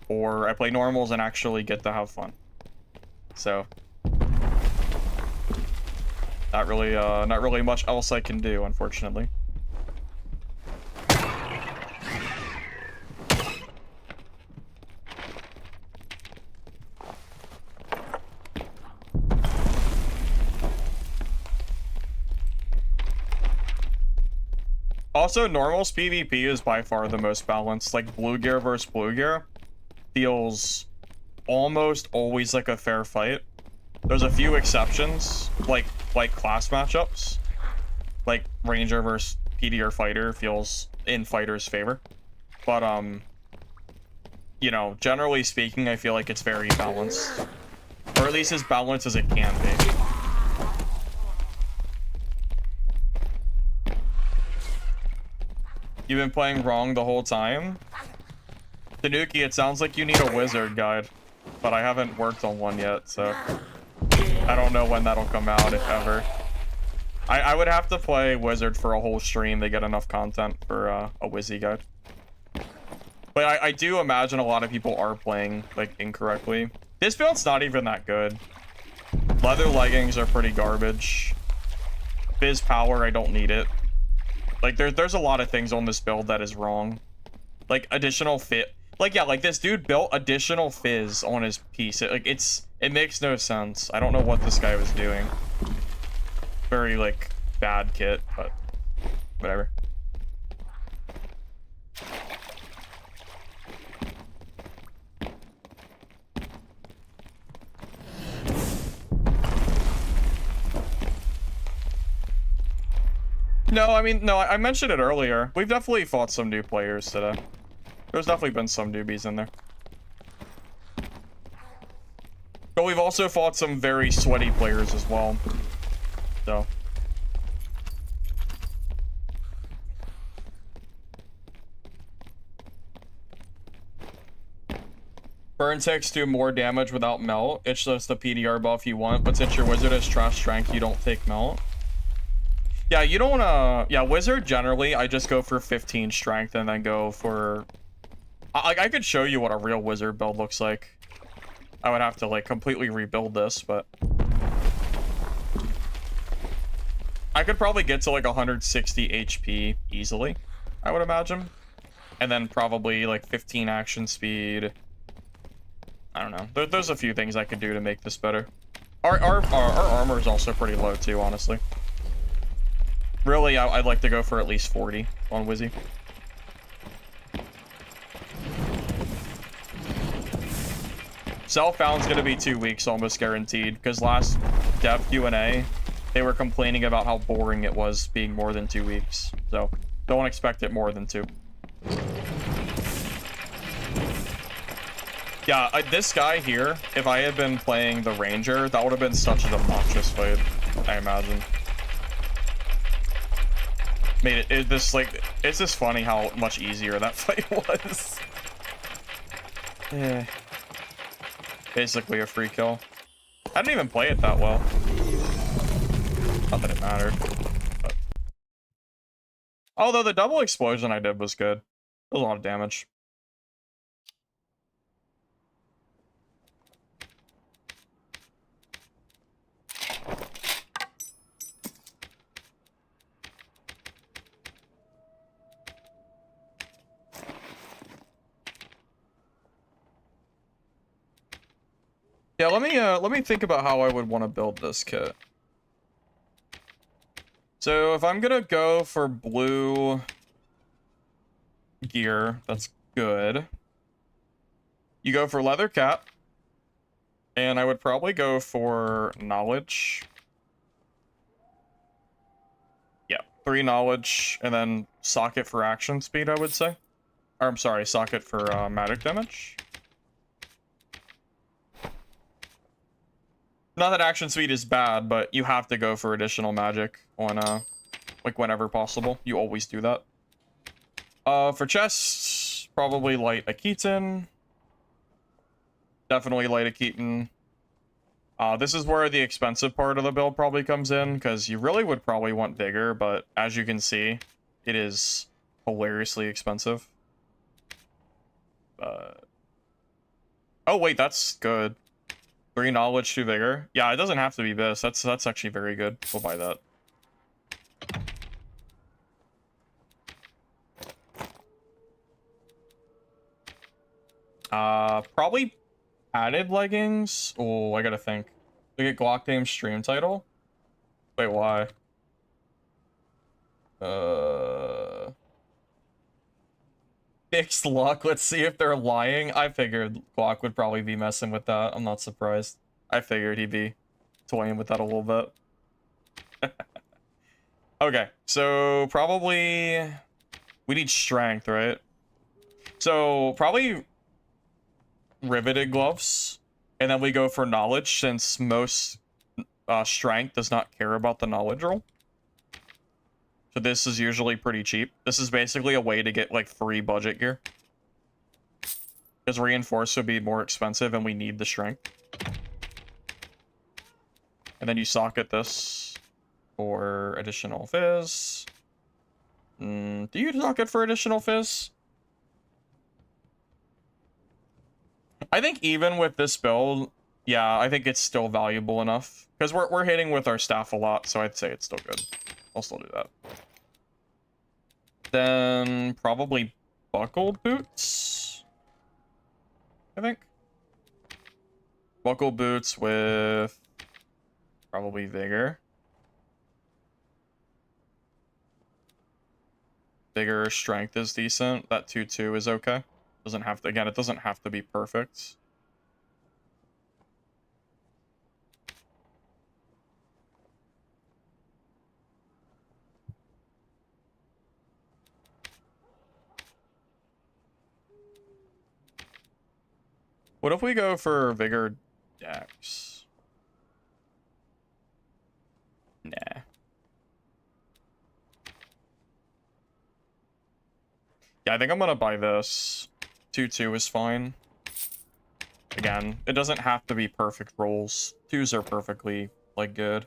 or I play normals and actually get to have fun. So, not really much else I can do, unfortunately. Also, normals PvP is by far the most balanced. Like, blue gear versus blue gear feels almost always like a fair fight. There's a few exceptions, like class matchups. Like, ranger versus PD or fighter feels in fighter's favor. But, you know, generally speaking, I feel like it's very balanced. Or at least as balanced as it can be. You've been playing wrong the whole time? Tanuki, it sounds like you need a wizard guide, but I haven't worked on one yet, so I don't know when that'll come out, if ever. I would have to play wizard for a whole stream to get enough content for a wizzy guide. But I do imagine a lot of people are playing, like, incorrectly. This build's not even that good. Leather leggings are pretty garbage. Fizz power, I don't need it. Like, there's a lot of things on this build that is wrong. Like, additional fit. Like, yeah, like, this dude built additional fizz on his piece. It makes no sense. I don't know what this guy was doing. Very, like, bad kit, but whatever. No, I mean, no, I mentioned it earlier. We've definitely fought some new players today. There's definitely been some newbies in there. But we've also fought some very sweaty players as well. So. Burn takes do more damage without melt. It's just the PDR buff you want, but since your wizard has trash strength, you don't take melt. Yeah, you don't yeah, wizard generally, I just go for 15 strength and then go for... I could show you what a real wizard build looks like. I would have to, like, completely rebuild this, but... I could probably get to, like, 160 HP easily, I would imagine. And then probably, like, 15 action speed. I don't know. There's a few things I could do to make this better. Our armor is also pretty low, too, honestly. Really, I'd like to go for at least 40 on Wizzy. Self-bound's gonna be 2 weeks, almost guaranteed, because last dev Q&A, they were complaining about how boring it was being more than 2 weeks. So, don't expect it more than 2. Yeah, this guy here, if I had been playing the Ranger, that would have been such an obnoxious fight, I imagine. Made it this, like, it's just funny how much easier that fight was. Yeah. Basically a free kill. I didn't even play it that well. Not that it mattered. But... Although the double explosion I did was good. It was a lot of damage. Yeah, let me think about how I would want to build this kit. So if I'm gonna go for blue gear, that's good. You go for leather cap, and I would probably go for knowledge. Yeah, 3 knowledge, and then socket for action speed, I would say. Or I'm sorry, socket for magic damage. Not that action speed is bad, but you have to go for additional magic on, like, whenever possible. You always do that. For chests, probably light a Keaton. Definitely light a Keaton. This is where the expensive part of the build probably comes in, because you really would probably want Vigor, but as you can see, it is hilariously expensive. Oh wait, that's good. 3 knowledge, 2 vigor. Yeah, it doesn't have to be this. That's actually very good. We'll buy that. Probably padded leggings. Oh, I gotta think. We get Glock Game stream title. Wait, why? Fixed luck. Let's see if they're lying. I figured Glock would probably be messing with that. I'm not surprised. I figured he'd be toying with that a little bit. Okay, so probably we need strength, right? So probably riveted gloves, and then we go for knowledge since most strength does not care about the knowledge roll. So this is usually pretty cheap. This is basically a way to get like free budget gear, because reinforce would be more expensive and we need the strength. And then you socket this for additional fizz. Do you socket for additional fizz? I think even with this build, yeah, I think it's still valuable enough. Because we're hitting with our staff a lot, so I'd say it's still good. I'll still do that. Then probably buckled boots, I think. Buckled boots with probably vigor. Vigor strength is decent. That 2-2 is okay. Doesn't have to, again, it doesn't have to be perfect. What if we go for vigor dex? Nah. Yeah, I think I'm gonna buy this. 2-2 is fine. Again, it doesn't have to be perfect rolls. 2s are perfectly, like, good.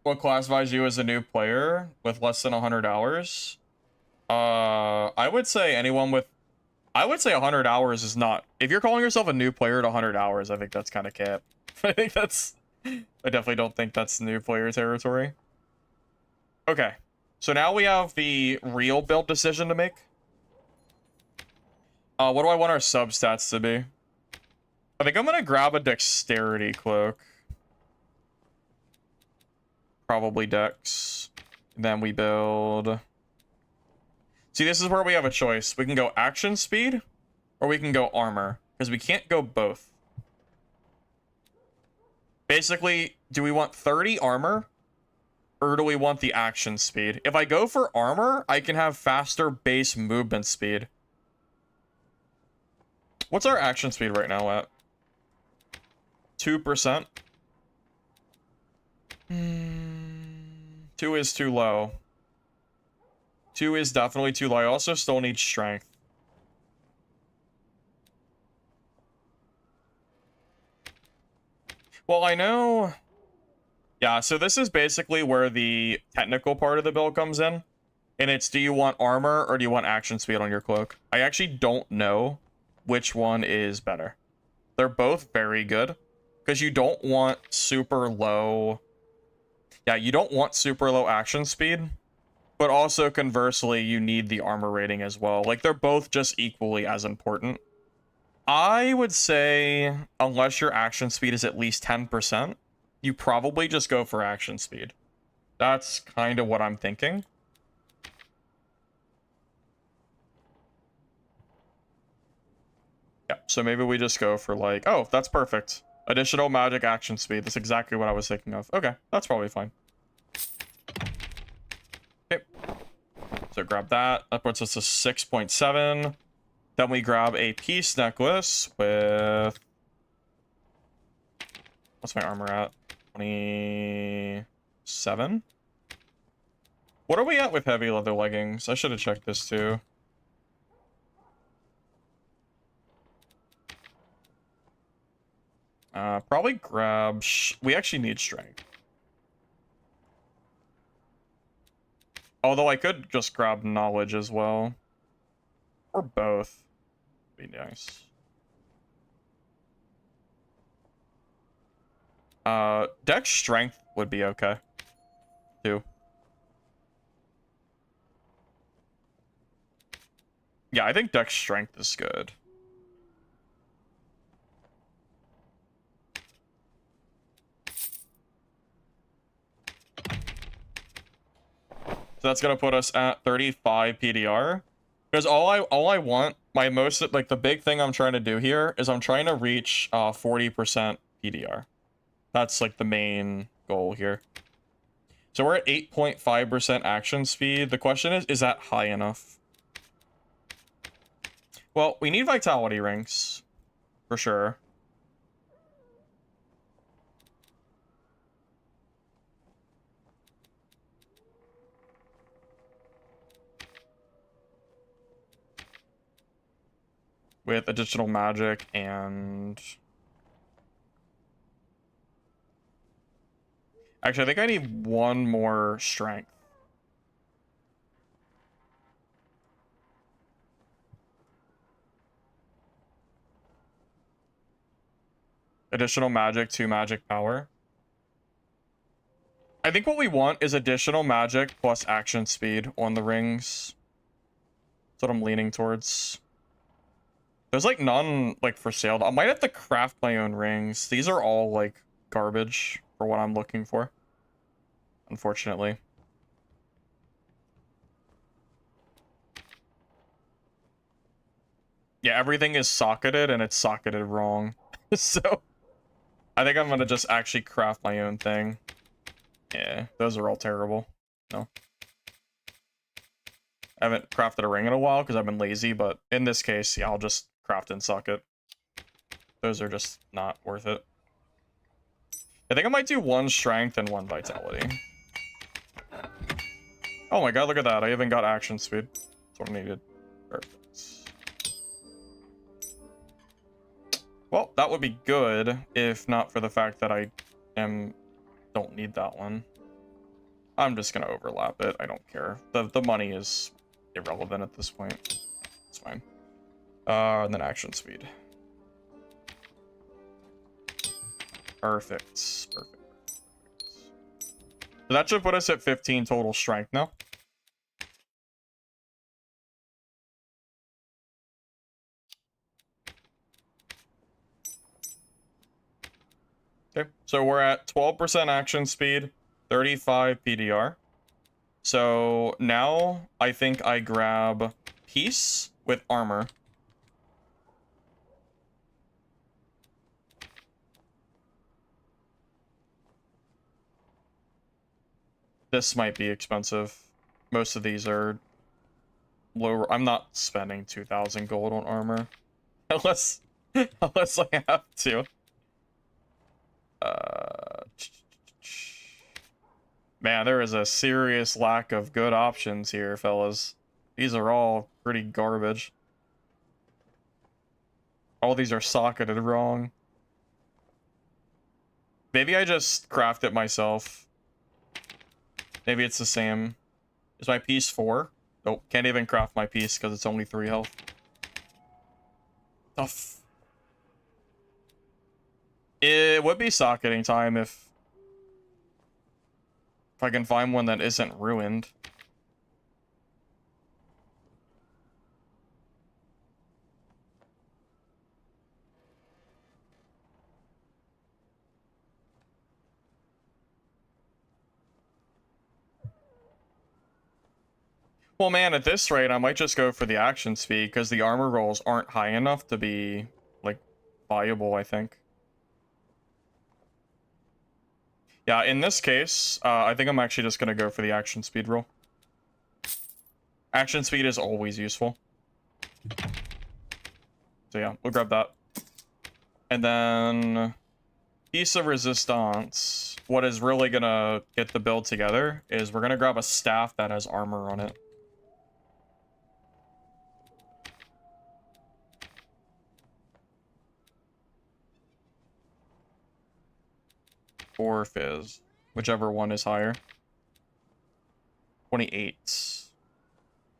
What classifies you as a new player with less than 100 hours? I would say anyone with... I would say 100 hours is not... If you're calling yourself a new player at 100 hours, I think that's kind of cap. I think that's... I definitely don't think that's new player territory. Okay. So now we have the real build decision to make. What do I want our substats to be? I think I'm gonna grab a dexterity cloak. Probably dex. Then we build... See, this is where we have a choice. We can go action speed, or we can go armor, because we can't go both. Basically, do we want 30 armor, or do we want the action speed? If I go for armor, I can have faster base movement speed. What's our action speed right now at? 2%? 2 is too low. 2 is definitely too low. I also still need strength. Well, I know... Yeah, so this is basically where the technical part of the build comes in. And it's, do you want armor or do you want action speed on your cloak? I actually don't know which one is better. They're both very good. Because you don't want super low... Yeah, you don't want super low action speed. But also, conversely, you need the armor rating as well. Like, they're both just equally as important. I would say, unless your action speed is at least 10%, you probably just go for action speed. That's kind of what I'm thinking. Yeah, so maybe we just go for like... Oh, that's perfect. Additional magic action speed. That's exactly what I was thinking of. Okay, that's probably fine. Okay. So grab that. That puts us to 6.7. Then we grab a peace necklace with... What's my armor at? 27? What are we at with heavy leather leggings? I should have checked this too. Probably grab... We actually need strength. Although I could just grab knowledge as well. Or both. Be nice. Dex strength would be okay. Too. Yeah, I think Dex strength is good. So that's gonna put us at 35 PDR. Because all I want, my most, like, the big thing I'm trying to do here is I'm trying to reach 40% PDR. That's like the main goal here. So we're at 8.5% action speed. The question is that high enough? Well, we need vitality rings for sure. With additional magic and... Actually, I think I need one more strength. Additional magic, 2 magic power. I think what we want is additional magic plus action speed on the rings. That's what I'm leaning towards. There's like none like for sale. I might have to craft my own rings. These are all like garbage for what I'm looking for, unfortunately. Yeah, everything is socketed and it's socketed wrong. So I think I'm gonna just actually craft my own thing. Yeah, those are all terrible. No. I haven't crafted a ring in a while because I've been lazy, but in this case, yeah, I'll just craft and socket. Those are just not worth it. I think I might do 1 strength and 1 vitality. Oh my god, look at that. I even got action speed. That's what I needed. Perfect. Well, that would be good if not for the fact that I don't need that one. I'm just gonna overlap it. I don't care. The money is irrelevant at this point. It's fine. And then action speed. Perfect. Perfect. So that should put us at 15 total strength now. Okay, so we're at 12% action speed, 35 PDR. So now I think I grab peace with armor. This might be expensive. Most of these are lower. I'm not spending 2,000 gold on armor. Unless I have to. Man, there is a serious lack of good options here, fellas. These are all pretty garbage. All these are socketed wrong. Maybe I just craft it myself. Maybe it's the same. Is my piece 4? Nope, can't even craft my piece because it's only 3 health. Tough. It would be socketing time if I can find one that isn't ruined. Well, man, at this rate, I might just go for the action speed because the armor rolls aren't high enough to be, like, viable, I think. Yeah, in this case, I think I'm actually just going to go for the action speed roll. Action speed is always useful. So yeah, we'll grab that. And then piece of resistance. What is really going to get the build together is we're going to grab a staff that has armor on it. or Fizz, whichever one is higher. 28.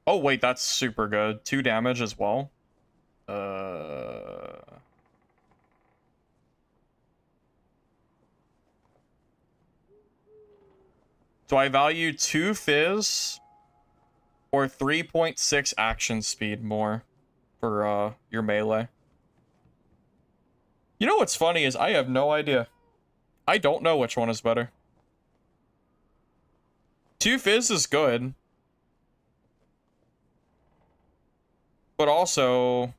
Oh, wait, that's super good. 2 damage as well. Do I value 2 Fizz or 3.6 action speed more for your melee? You know what's funny is I have no idea. I don't know which one is better. 2 Fizz is good. But also,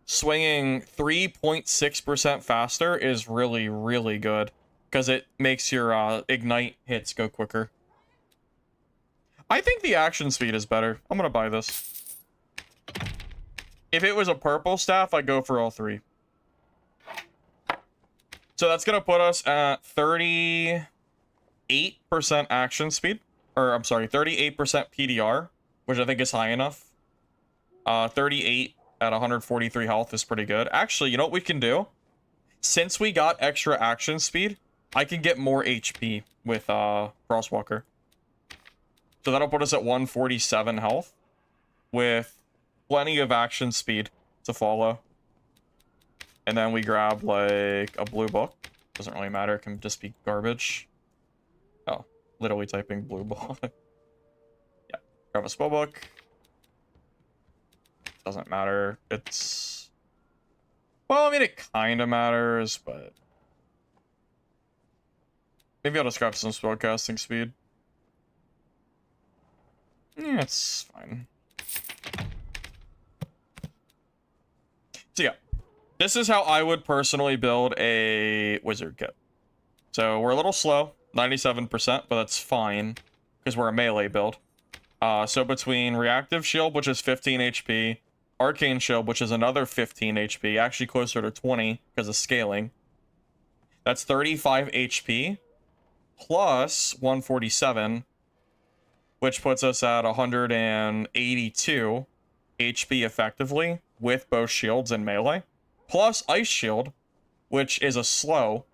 swinging 3.6% faster is really, really good. Because it makes your ignite hits go quicker. I think the action speed is better. I'm gonna buy this. If it was a purple staff, I'd go for all 3. So that's gonna put us at 38% action speed. Or, I'm sorry, 38% PDR, which I think is high enough. 38 at 143 health is pretty good. Actually, you know what we can do? Since we got extra action speed, I can get more HP with Crosswalker. So that'll put us at 147 health with plenty of action speed to follow. And then we grab like a blue book. Doesn't really matter, it can just be garbage. Oh, literally typing blue book. Yeah, grab a spell book. Doesn't matter. It's... Well, I mean, it kind of matters, but... Maybe I'll just grab some spellcasting speed. Yeah, it's fine. So yeah, this is how I would personally build a wizard kit. So we're a little slow, 97%, but that's fine, because we're a melee build. So between reactive shield, which is 15 HP, arcane shield, which is another 15 HP, actually closer to 20 because of scaling. That's 35 HP plus 147, which puts us at 182 HP effectively with both shields and melee, plus ice shield, which is a slow.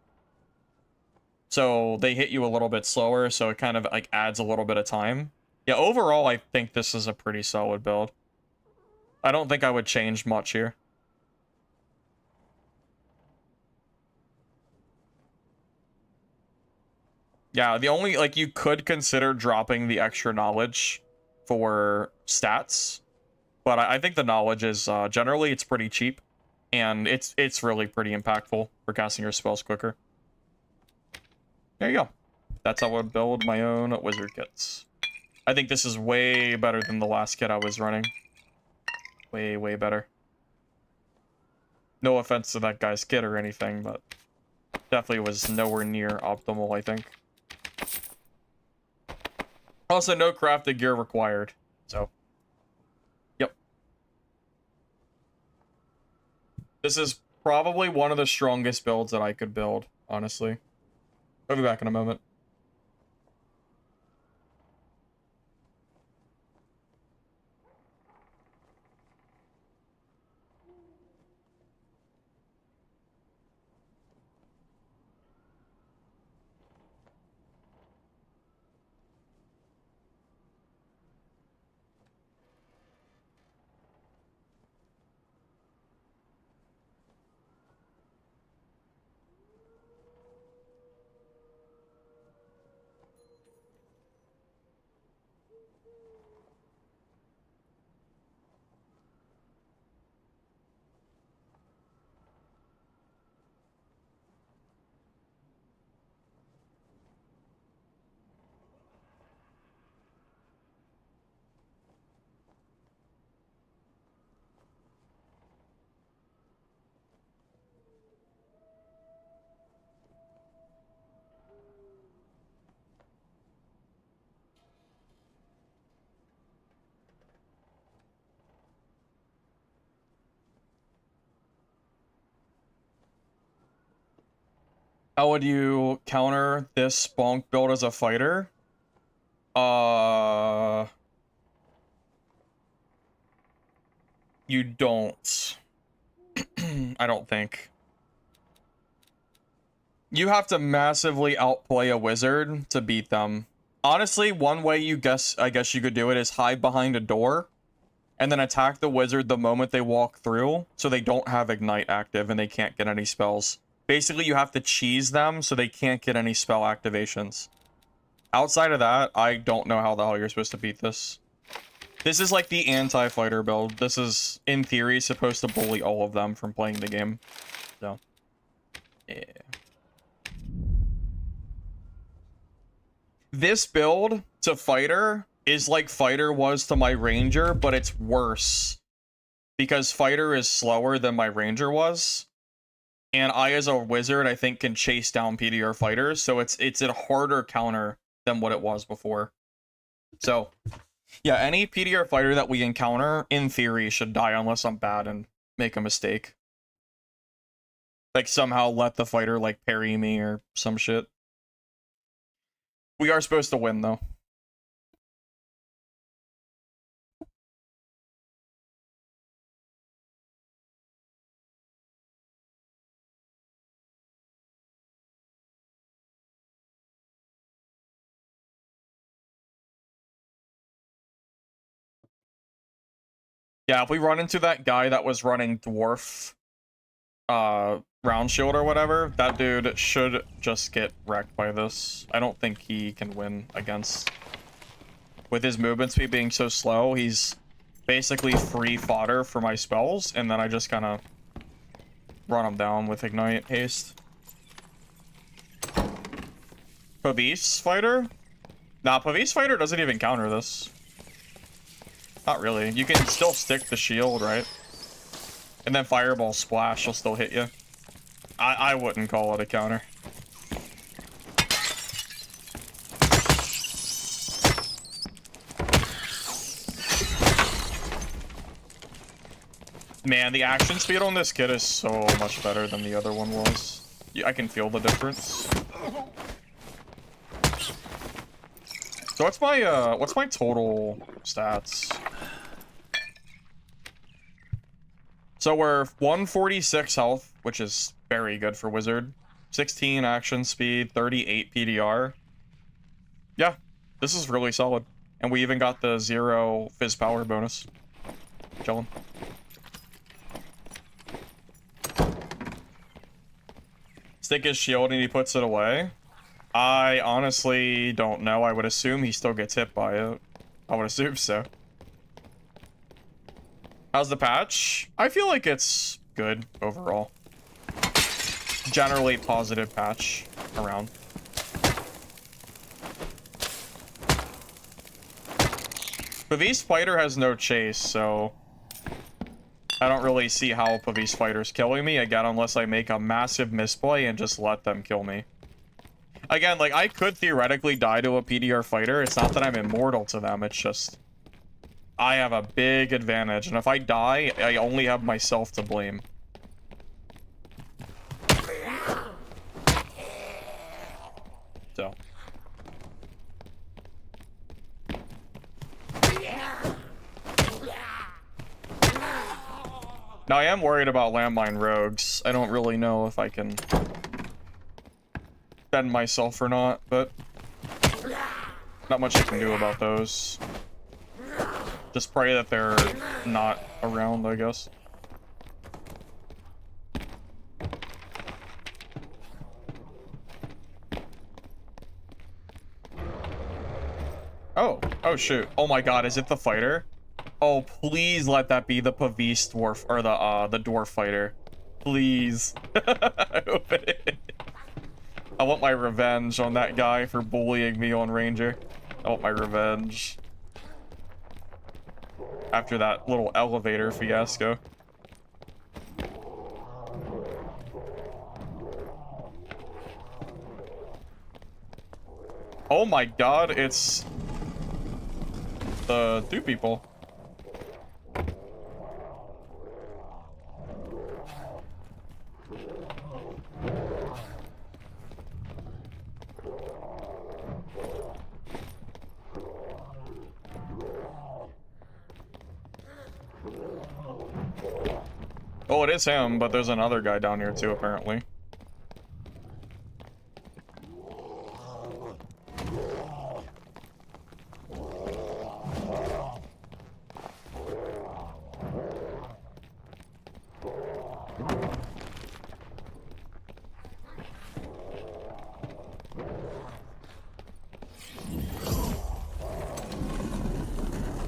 So they hit you a little bit slower, so it kind of like adds a little bit of time. Yeah, overall, I think this is a pretty solid build. I don't think I would change much here. Yeah, the only, like, you could consider dropping the extra knowledge for stats, but I think the knowledge is, generally, it's pretty cheap, and it's really pretty impactful for casting your spells quicker. There you go. That's how I would build my own wizard kits. I think this is way better than the last kit I was running. Way, way better. No offense to that guy's kit or anything, but definitely was nowhere near optimal, I think. Also, no crafted gear required, so. Yep. This is probably one of the strongest builds that I could build, honestly. I'll be back in a moment. How would you counter this bonk build as a fighter? You don't. I don't think. You have to massively outplay a wizard to beat them. Honestly, one way I guess you could do it is hide behind a door and then attack the wizard the moment they walk through so they don't have ignite active and they can't get any spells. Basically, you have to cheese them so they can't get any spell activations. Outside of that, I don't know how the hell you're supposed to beat this. This is like the anti-fighter build. This is, in theory, supposed to bully all of them from playing the game. So, yeah. This build to fighter is like fighter was to my ranger, but it's worse. Because fighter is slower than my ranger was. And I, as a wizard, I think can chase down PDR fighters, so it's a harder counter than what it was before. So, yeah, any PDR fighter that we encounter, in theory, should die unless I'm bad and make a mistake. Like, somehow let the fighter, like, parry me or some shit. We are supposed to win, though. Yeah, if we run into that guy that was running dwarf round shield or whatever, that dude should just get wrecked by this. I don't think he can win against... With his movement speed being so slow, he's basically free fodder for my spells, and then I just kind of run him down with ignite haste. Pavis fighter? Nah, Pavis fighter doesn't even counter this. Not really. You can still stick the shield, right? And then fireball splash will still hit you. I wouldn't call it a counter. Man, the action speed on this kid is so much better than the other one was. Yeah, I can feel the difference. So what's my total stats? So we're 146 health, which is very good for wizard. 16 action speed, 38 PDR. Yeah, this is really solid. And we even got the 0 fizz power bonus. Chillin'. Stick his shield and he puts it away. I honestly don't know. I would assume he still gets hit by it. I would assume so. How's the patch? I feel like it's good overall. Generally positive patch around. Pavis fighter has no chase, so I don't really see how Pavis fighter's killing me again unless I make a massive misplay and just let them kill me. Again, like, I could theoretically die to a PDR fighter. It's not that I'm immortal to them, it's just I have a big advantage, and if I die, I only have myself to blame. So. Now, I am worried about landmine rogues. I don't really know if I can defend myself or not, but not much I can do about those. Just pray that they're not around, I guess. Oh shoot. Oh my god, is it the fighter? Oh, please let that be the Pavis dwarf, or the dwarf fighter. Please. I hope it is. I want my revenge on that guy for bullying me on Ranger. I want my revenge. After that little elevator fiasco. Oh my god, it's the two people. Oh, it is him, but there's another guy down here too, apparently.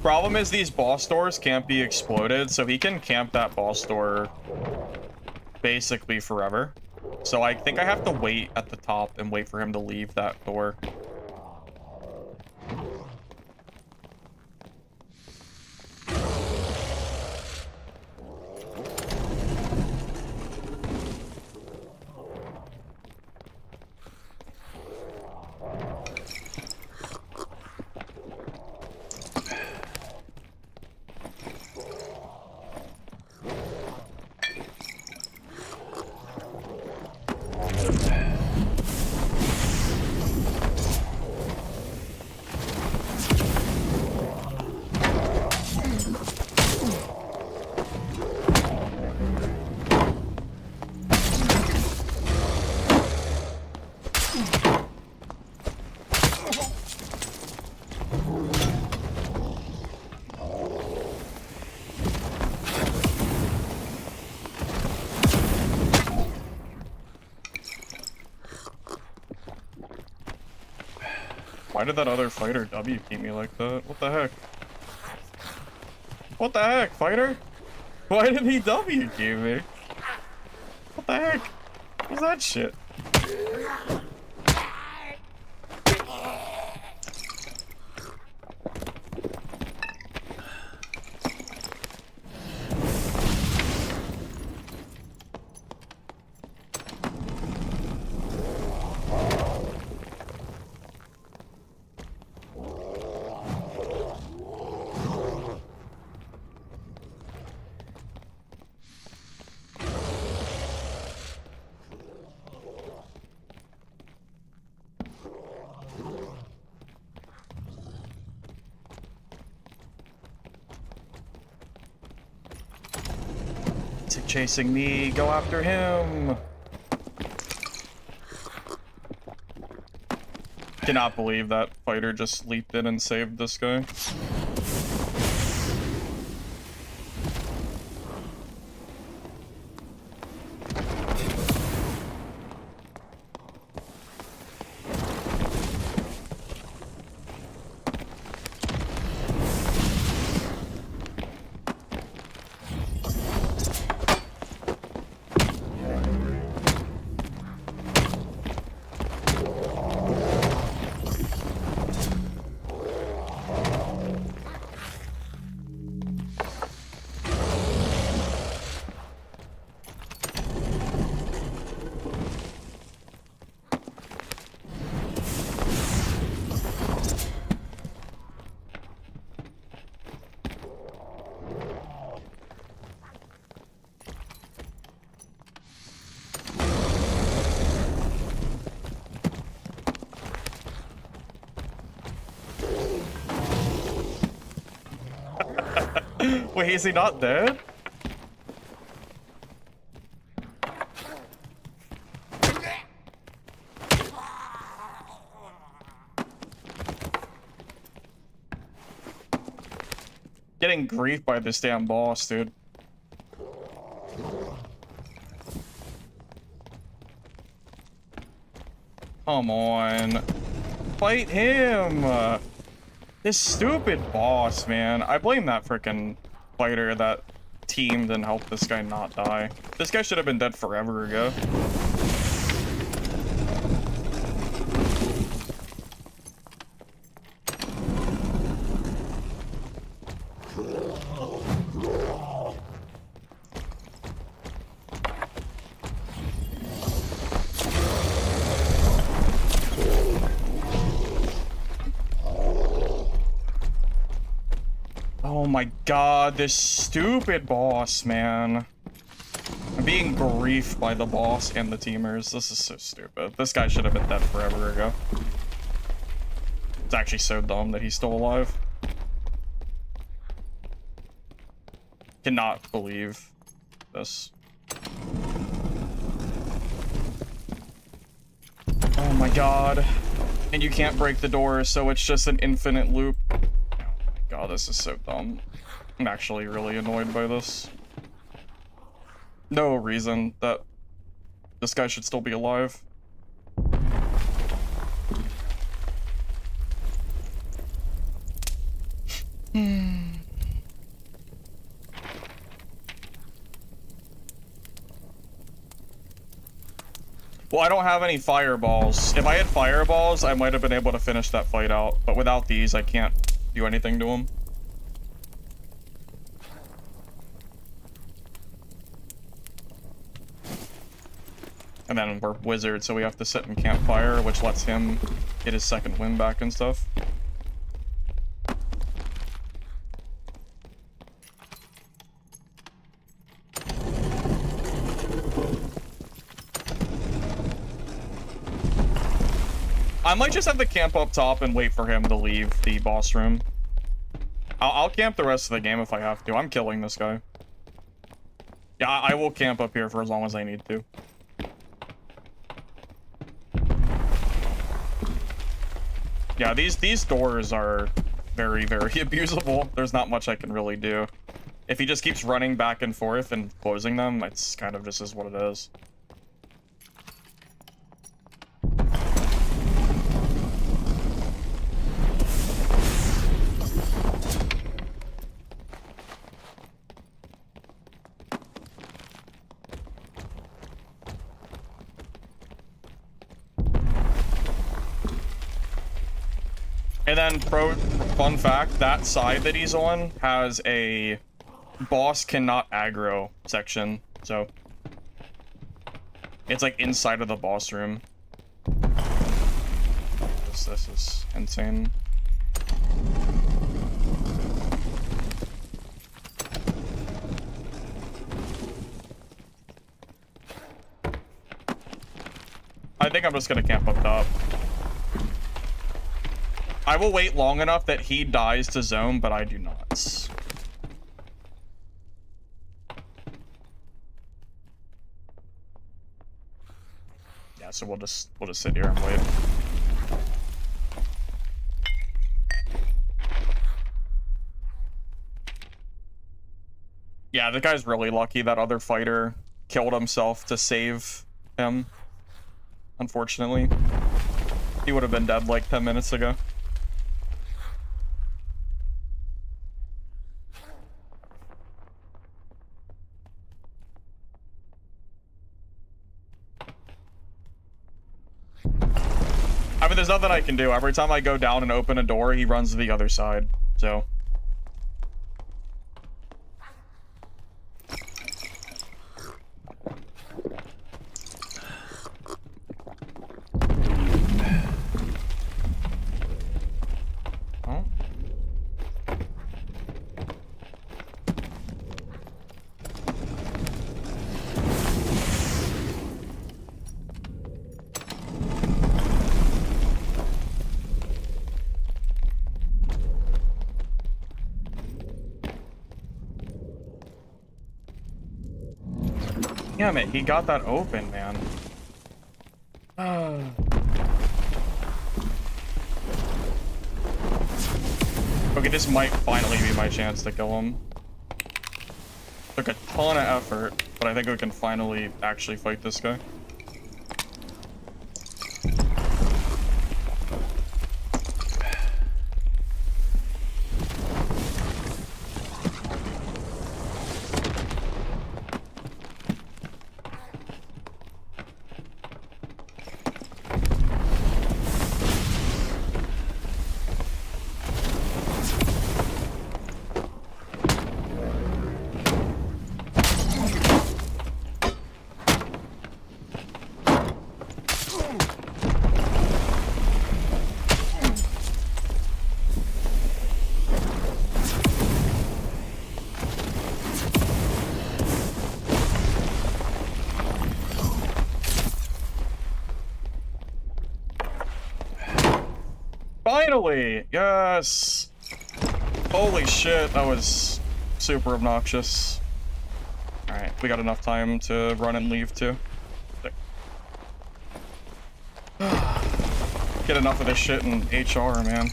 Problem is these boss doors can't be exploded, so he can camp that boss door basically forever. So I think I have to wait at the top and wait for him to leave that door. Why did that other fighter W keep me like that? What the heck? What the heck, fighter? Why did he W keep me? What the heck? What was that shit? Chasing me, go after him. Cannot believe that fighter just leaped in and saved this guy. Wait, is he not dead? Getting griefed by this damn boss, dude. Come on. Fight him! This stupid boss, man. I blame that frickin' fighter that teamed and helped this guy not die. This guy should have been dead forever ago. Oh my god, this stupid boss, man. I'm being griefed by the boss and the teamers. This is so stupid. This guy should have been dead forever ago. It's actually so dumb that he's still alive. Cannot believe this. Oh my god. And you can't break the door, so it's just an infinite loop. God, this is so dumb. I'm actually really annoyed by this. No reason that this guy should still be alive. Well, I don't have any fireballs. If I had fireballs, I might have been able to finish that fight out. But without these, I can't do anything to him. And then we're wizards, so we have to sit in campfire, which lets him get his second wind back and stuff. I might just have to camp up top and wait for him to leave the boss room. I'll camp the rest of the game if I have to. I'm killing this guy. Yeah, I will camp up here for as long as I need to. Yeah, these doors are very, very abusable. There's not much I can really do. If he just keeps running back and forth and closing them, it's kind of just is what it is. And then, fun fact, that side that he's on has a boss cannot aggro section, so it's like inside of the boss room. This is insane. I think I'm just gonna camp up top. I will wait long enough that he dies to zone, but I do not. Yeah, so we'll just sit here and wait. Yeah, the guy's really lucky that other fighter killed himself to save him. Unfortunately, he would have been dead like 10 minutes ago. I mean, there's nothing I can do. Every time I go down and open a door, he runs to the other side, so. Oh. Damn it, he got that open, man. Okay, this might finally be my chance to kill him. Took a ton of effort, but I think we can finally actually fight this guy. Finally! Yes! Holy shit, that was super obnoxious. Alright, we got enough time to run and leave too. Get enough of this shit in HR, man.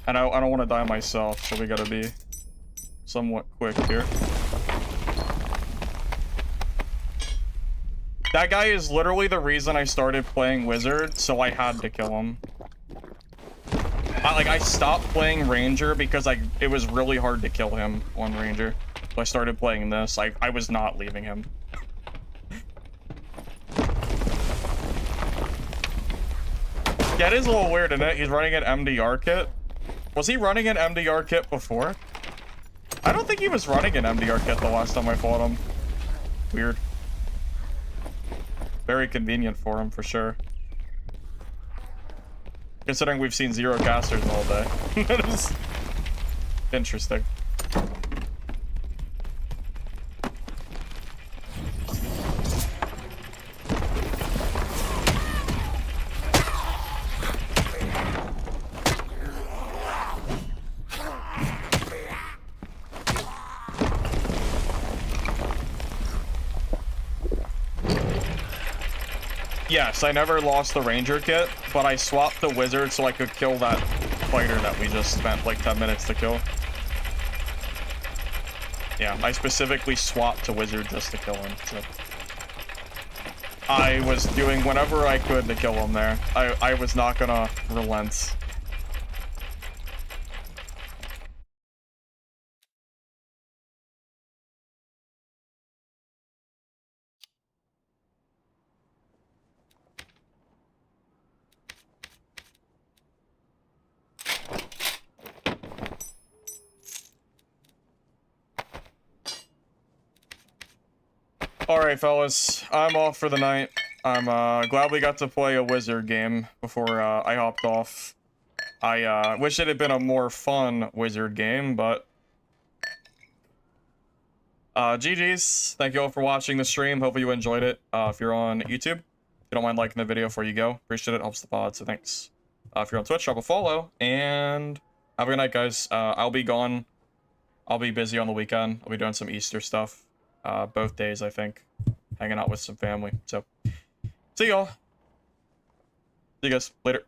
And I don't want to die myself, so we gotta be somewhat quick here. That guy is literally the reason I started playing Wizard, so I had to kill him. I stopped playing Ranger because it was really hard to kill him on Ranger. So I started playing this. I was not leaving him. Yeah, it is a little weird, isn't it? He's running an MDR kit. Was he running an MDR kit before? I don't think he was running an MDR kit the last time I fought him. Weird. Very convenient for him, for sure. Considering we've seen 0 casters all day. That is interesting. Yes, I never lost the Ranger kit, but I swapped the Wizard so I could kill that fighter that we just spent like 10 minutes to kill. Yeah, I specifically swapped to Wizard just to kill him. So I was doing whatever I could to kill him there. I was not gonna relent. Alright, fellas. I'm off for the night. I'm glad we got to play a Wizard game before I hopped off. I wish it had been a more fun Wizard game, but GG's. Thank you all for watching the stream. Hopefully you enjoyed it. If you're on YouTube, if you don't mind liking the video before you go, appreciate it. Helps the pod, so thanks. If you're on Twitch, drop a follow, and have a good night, guys. I'll be gone. I'll be busy on the weekend. I'll be doing some Easter stuff. Both days, I think. Hanging out with some family. So, see y'all. See you guys later.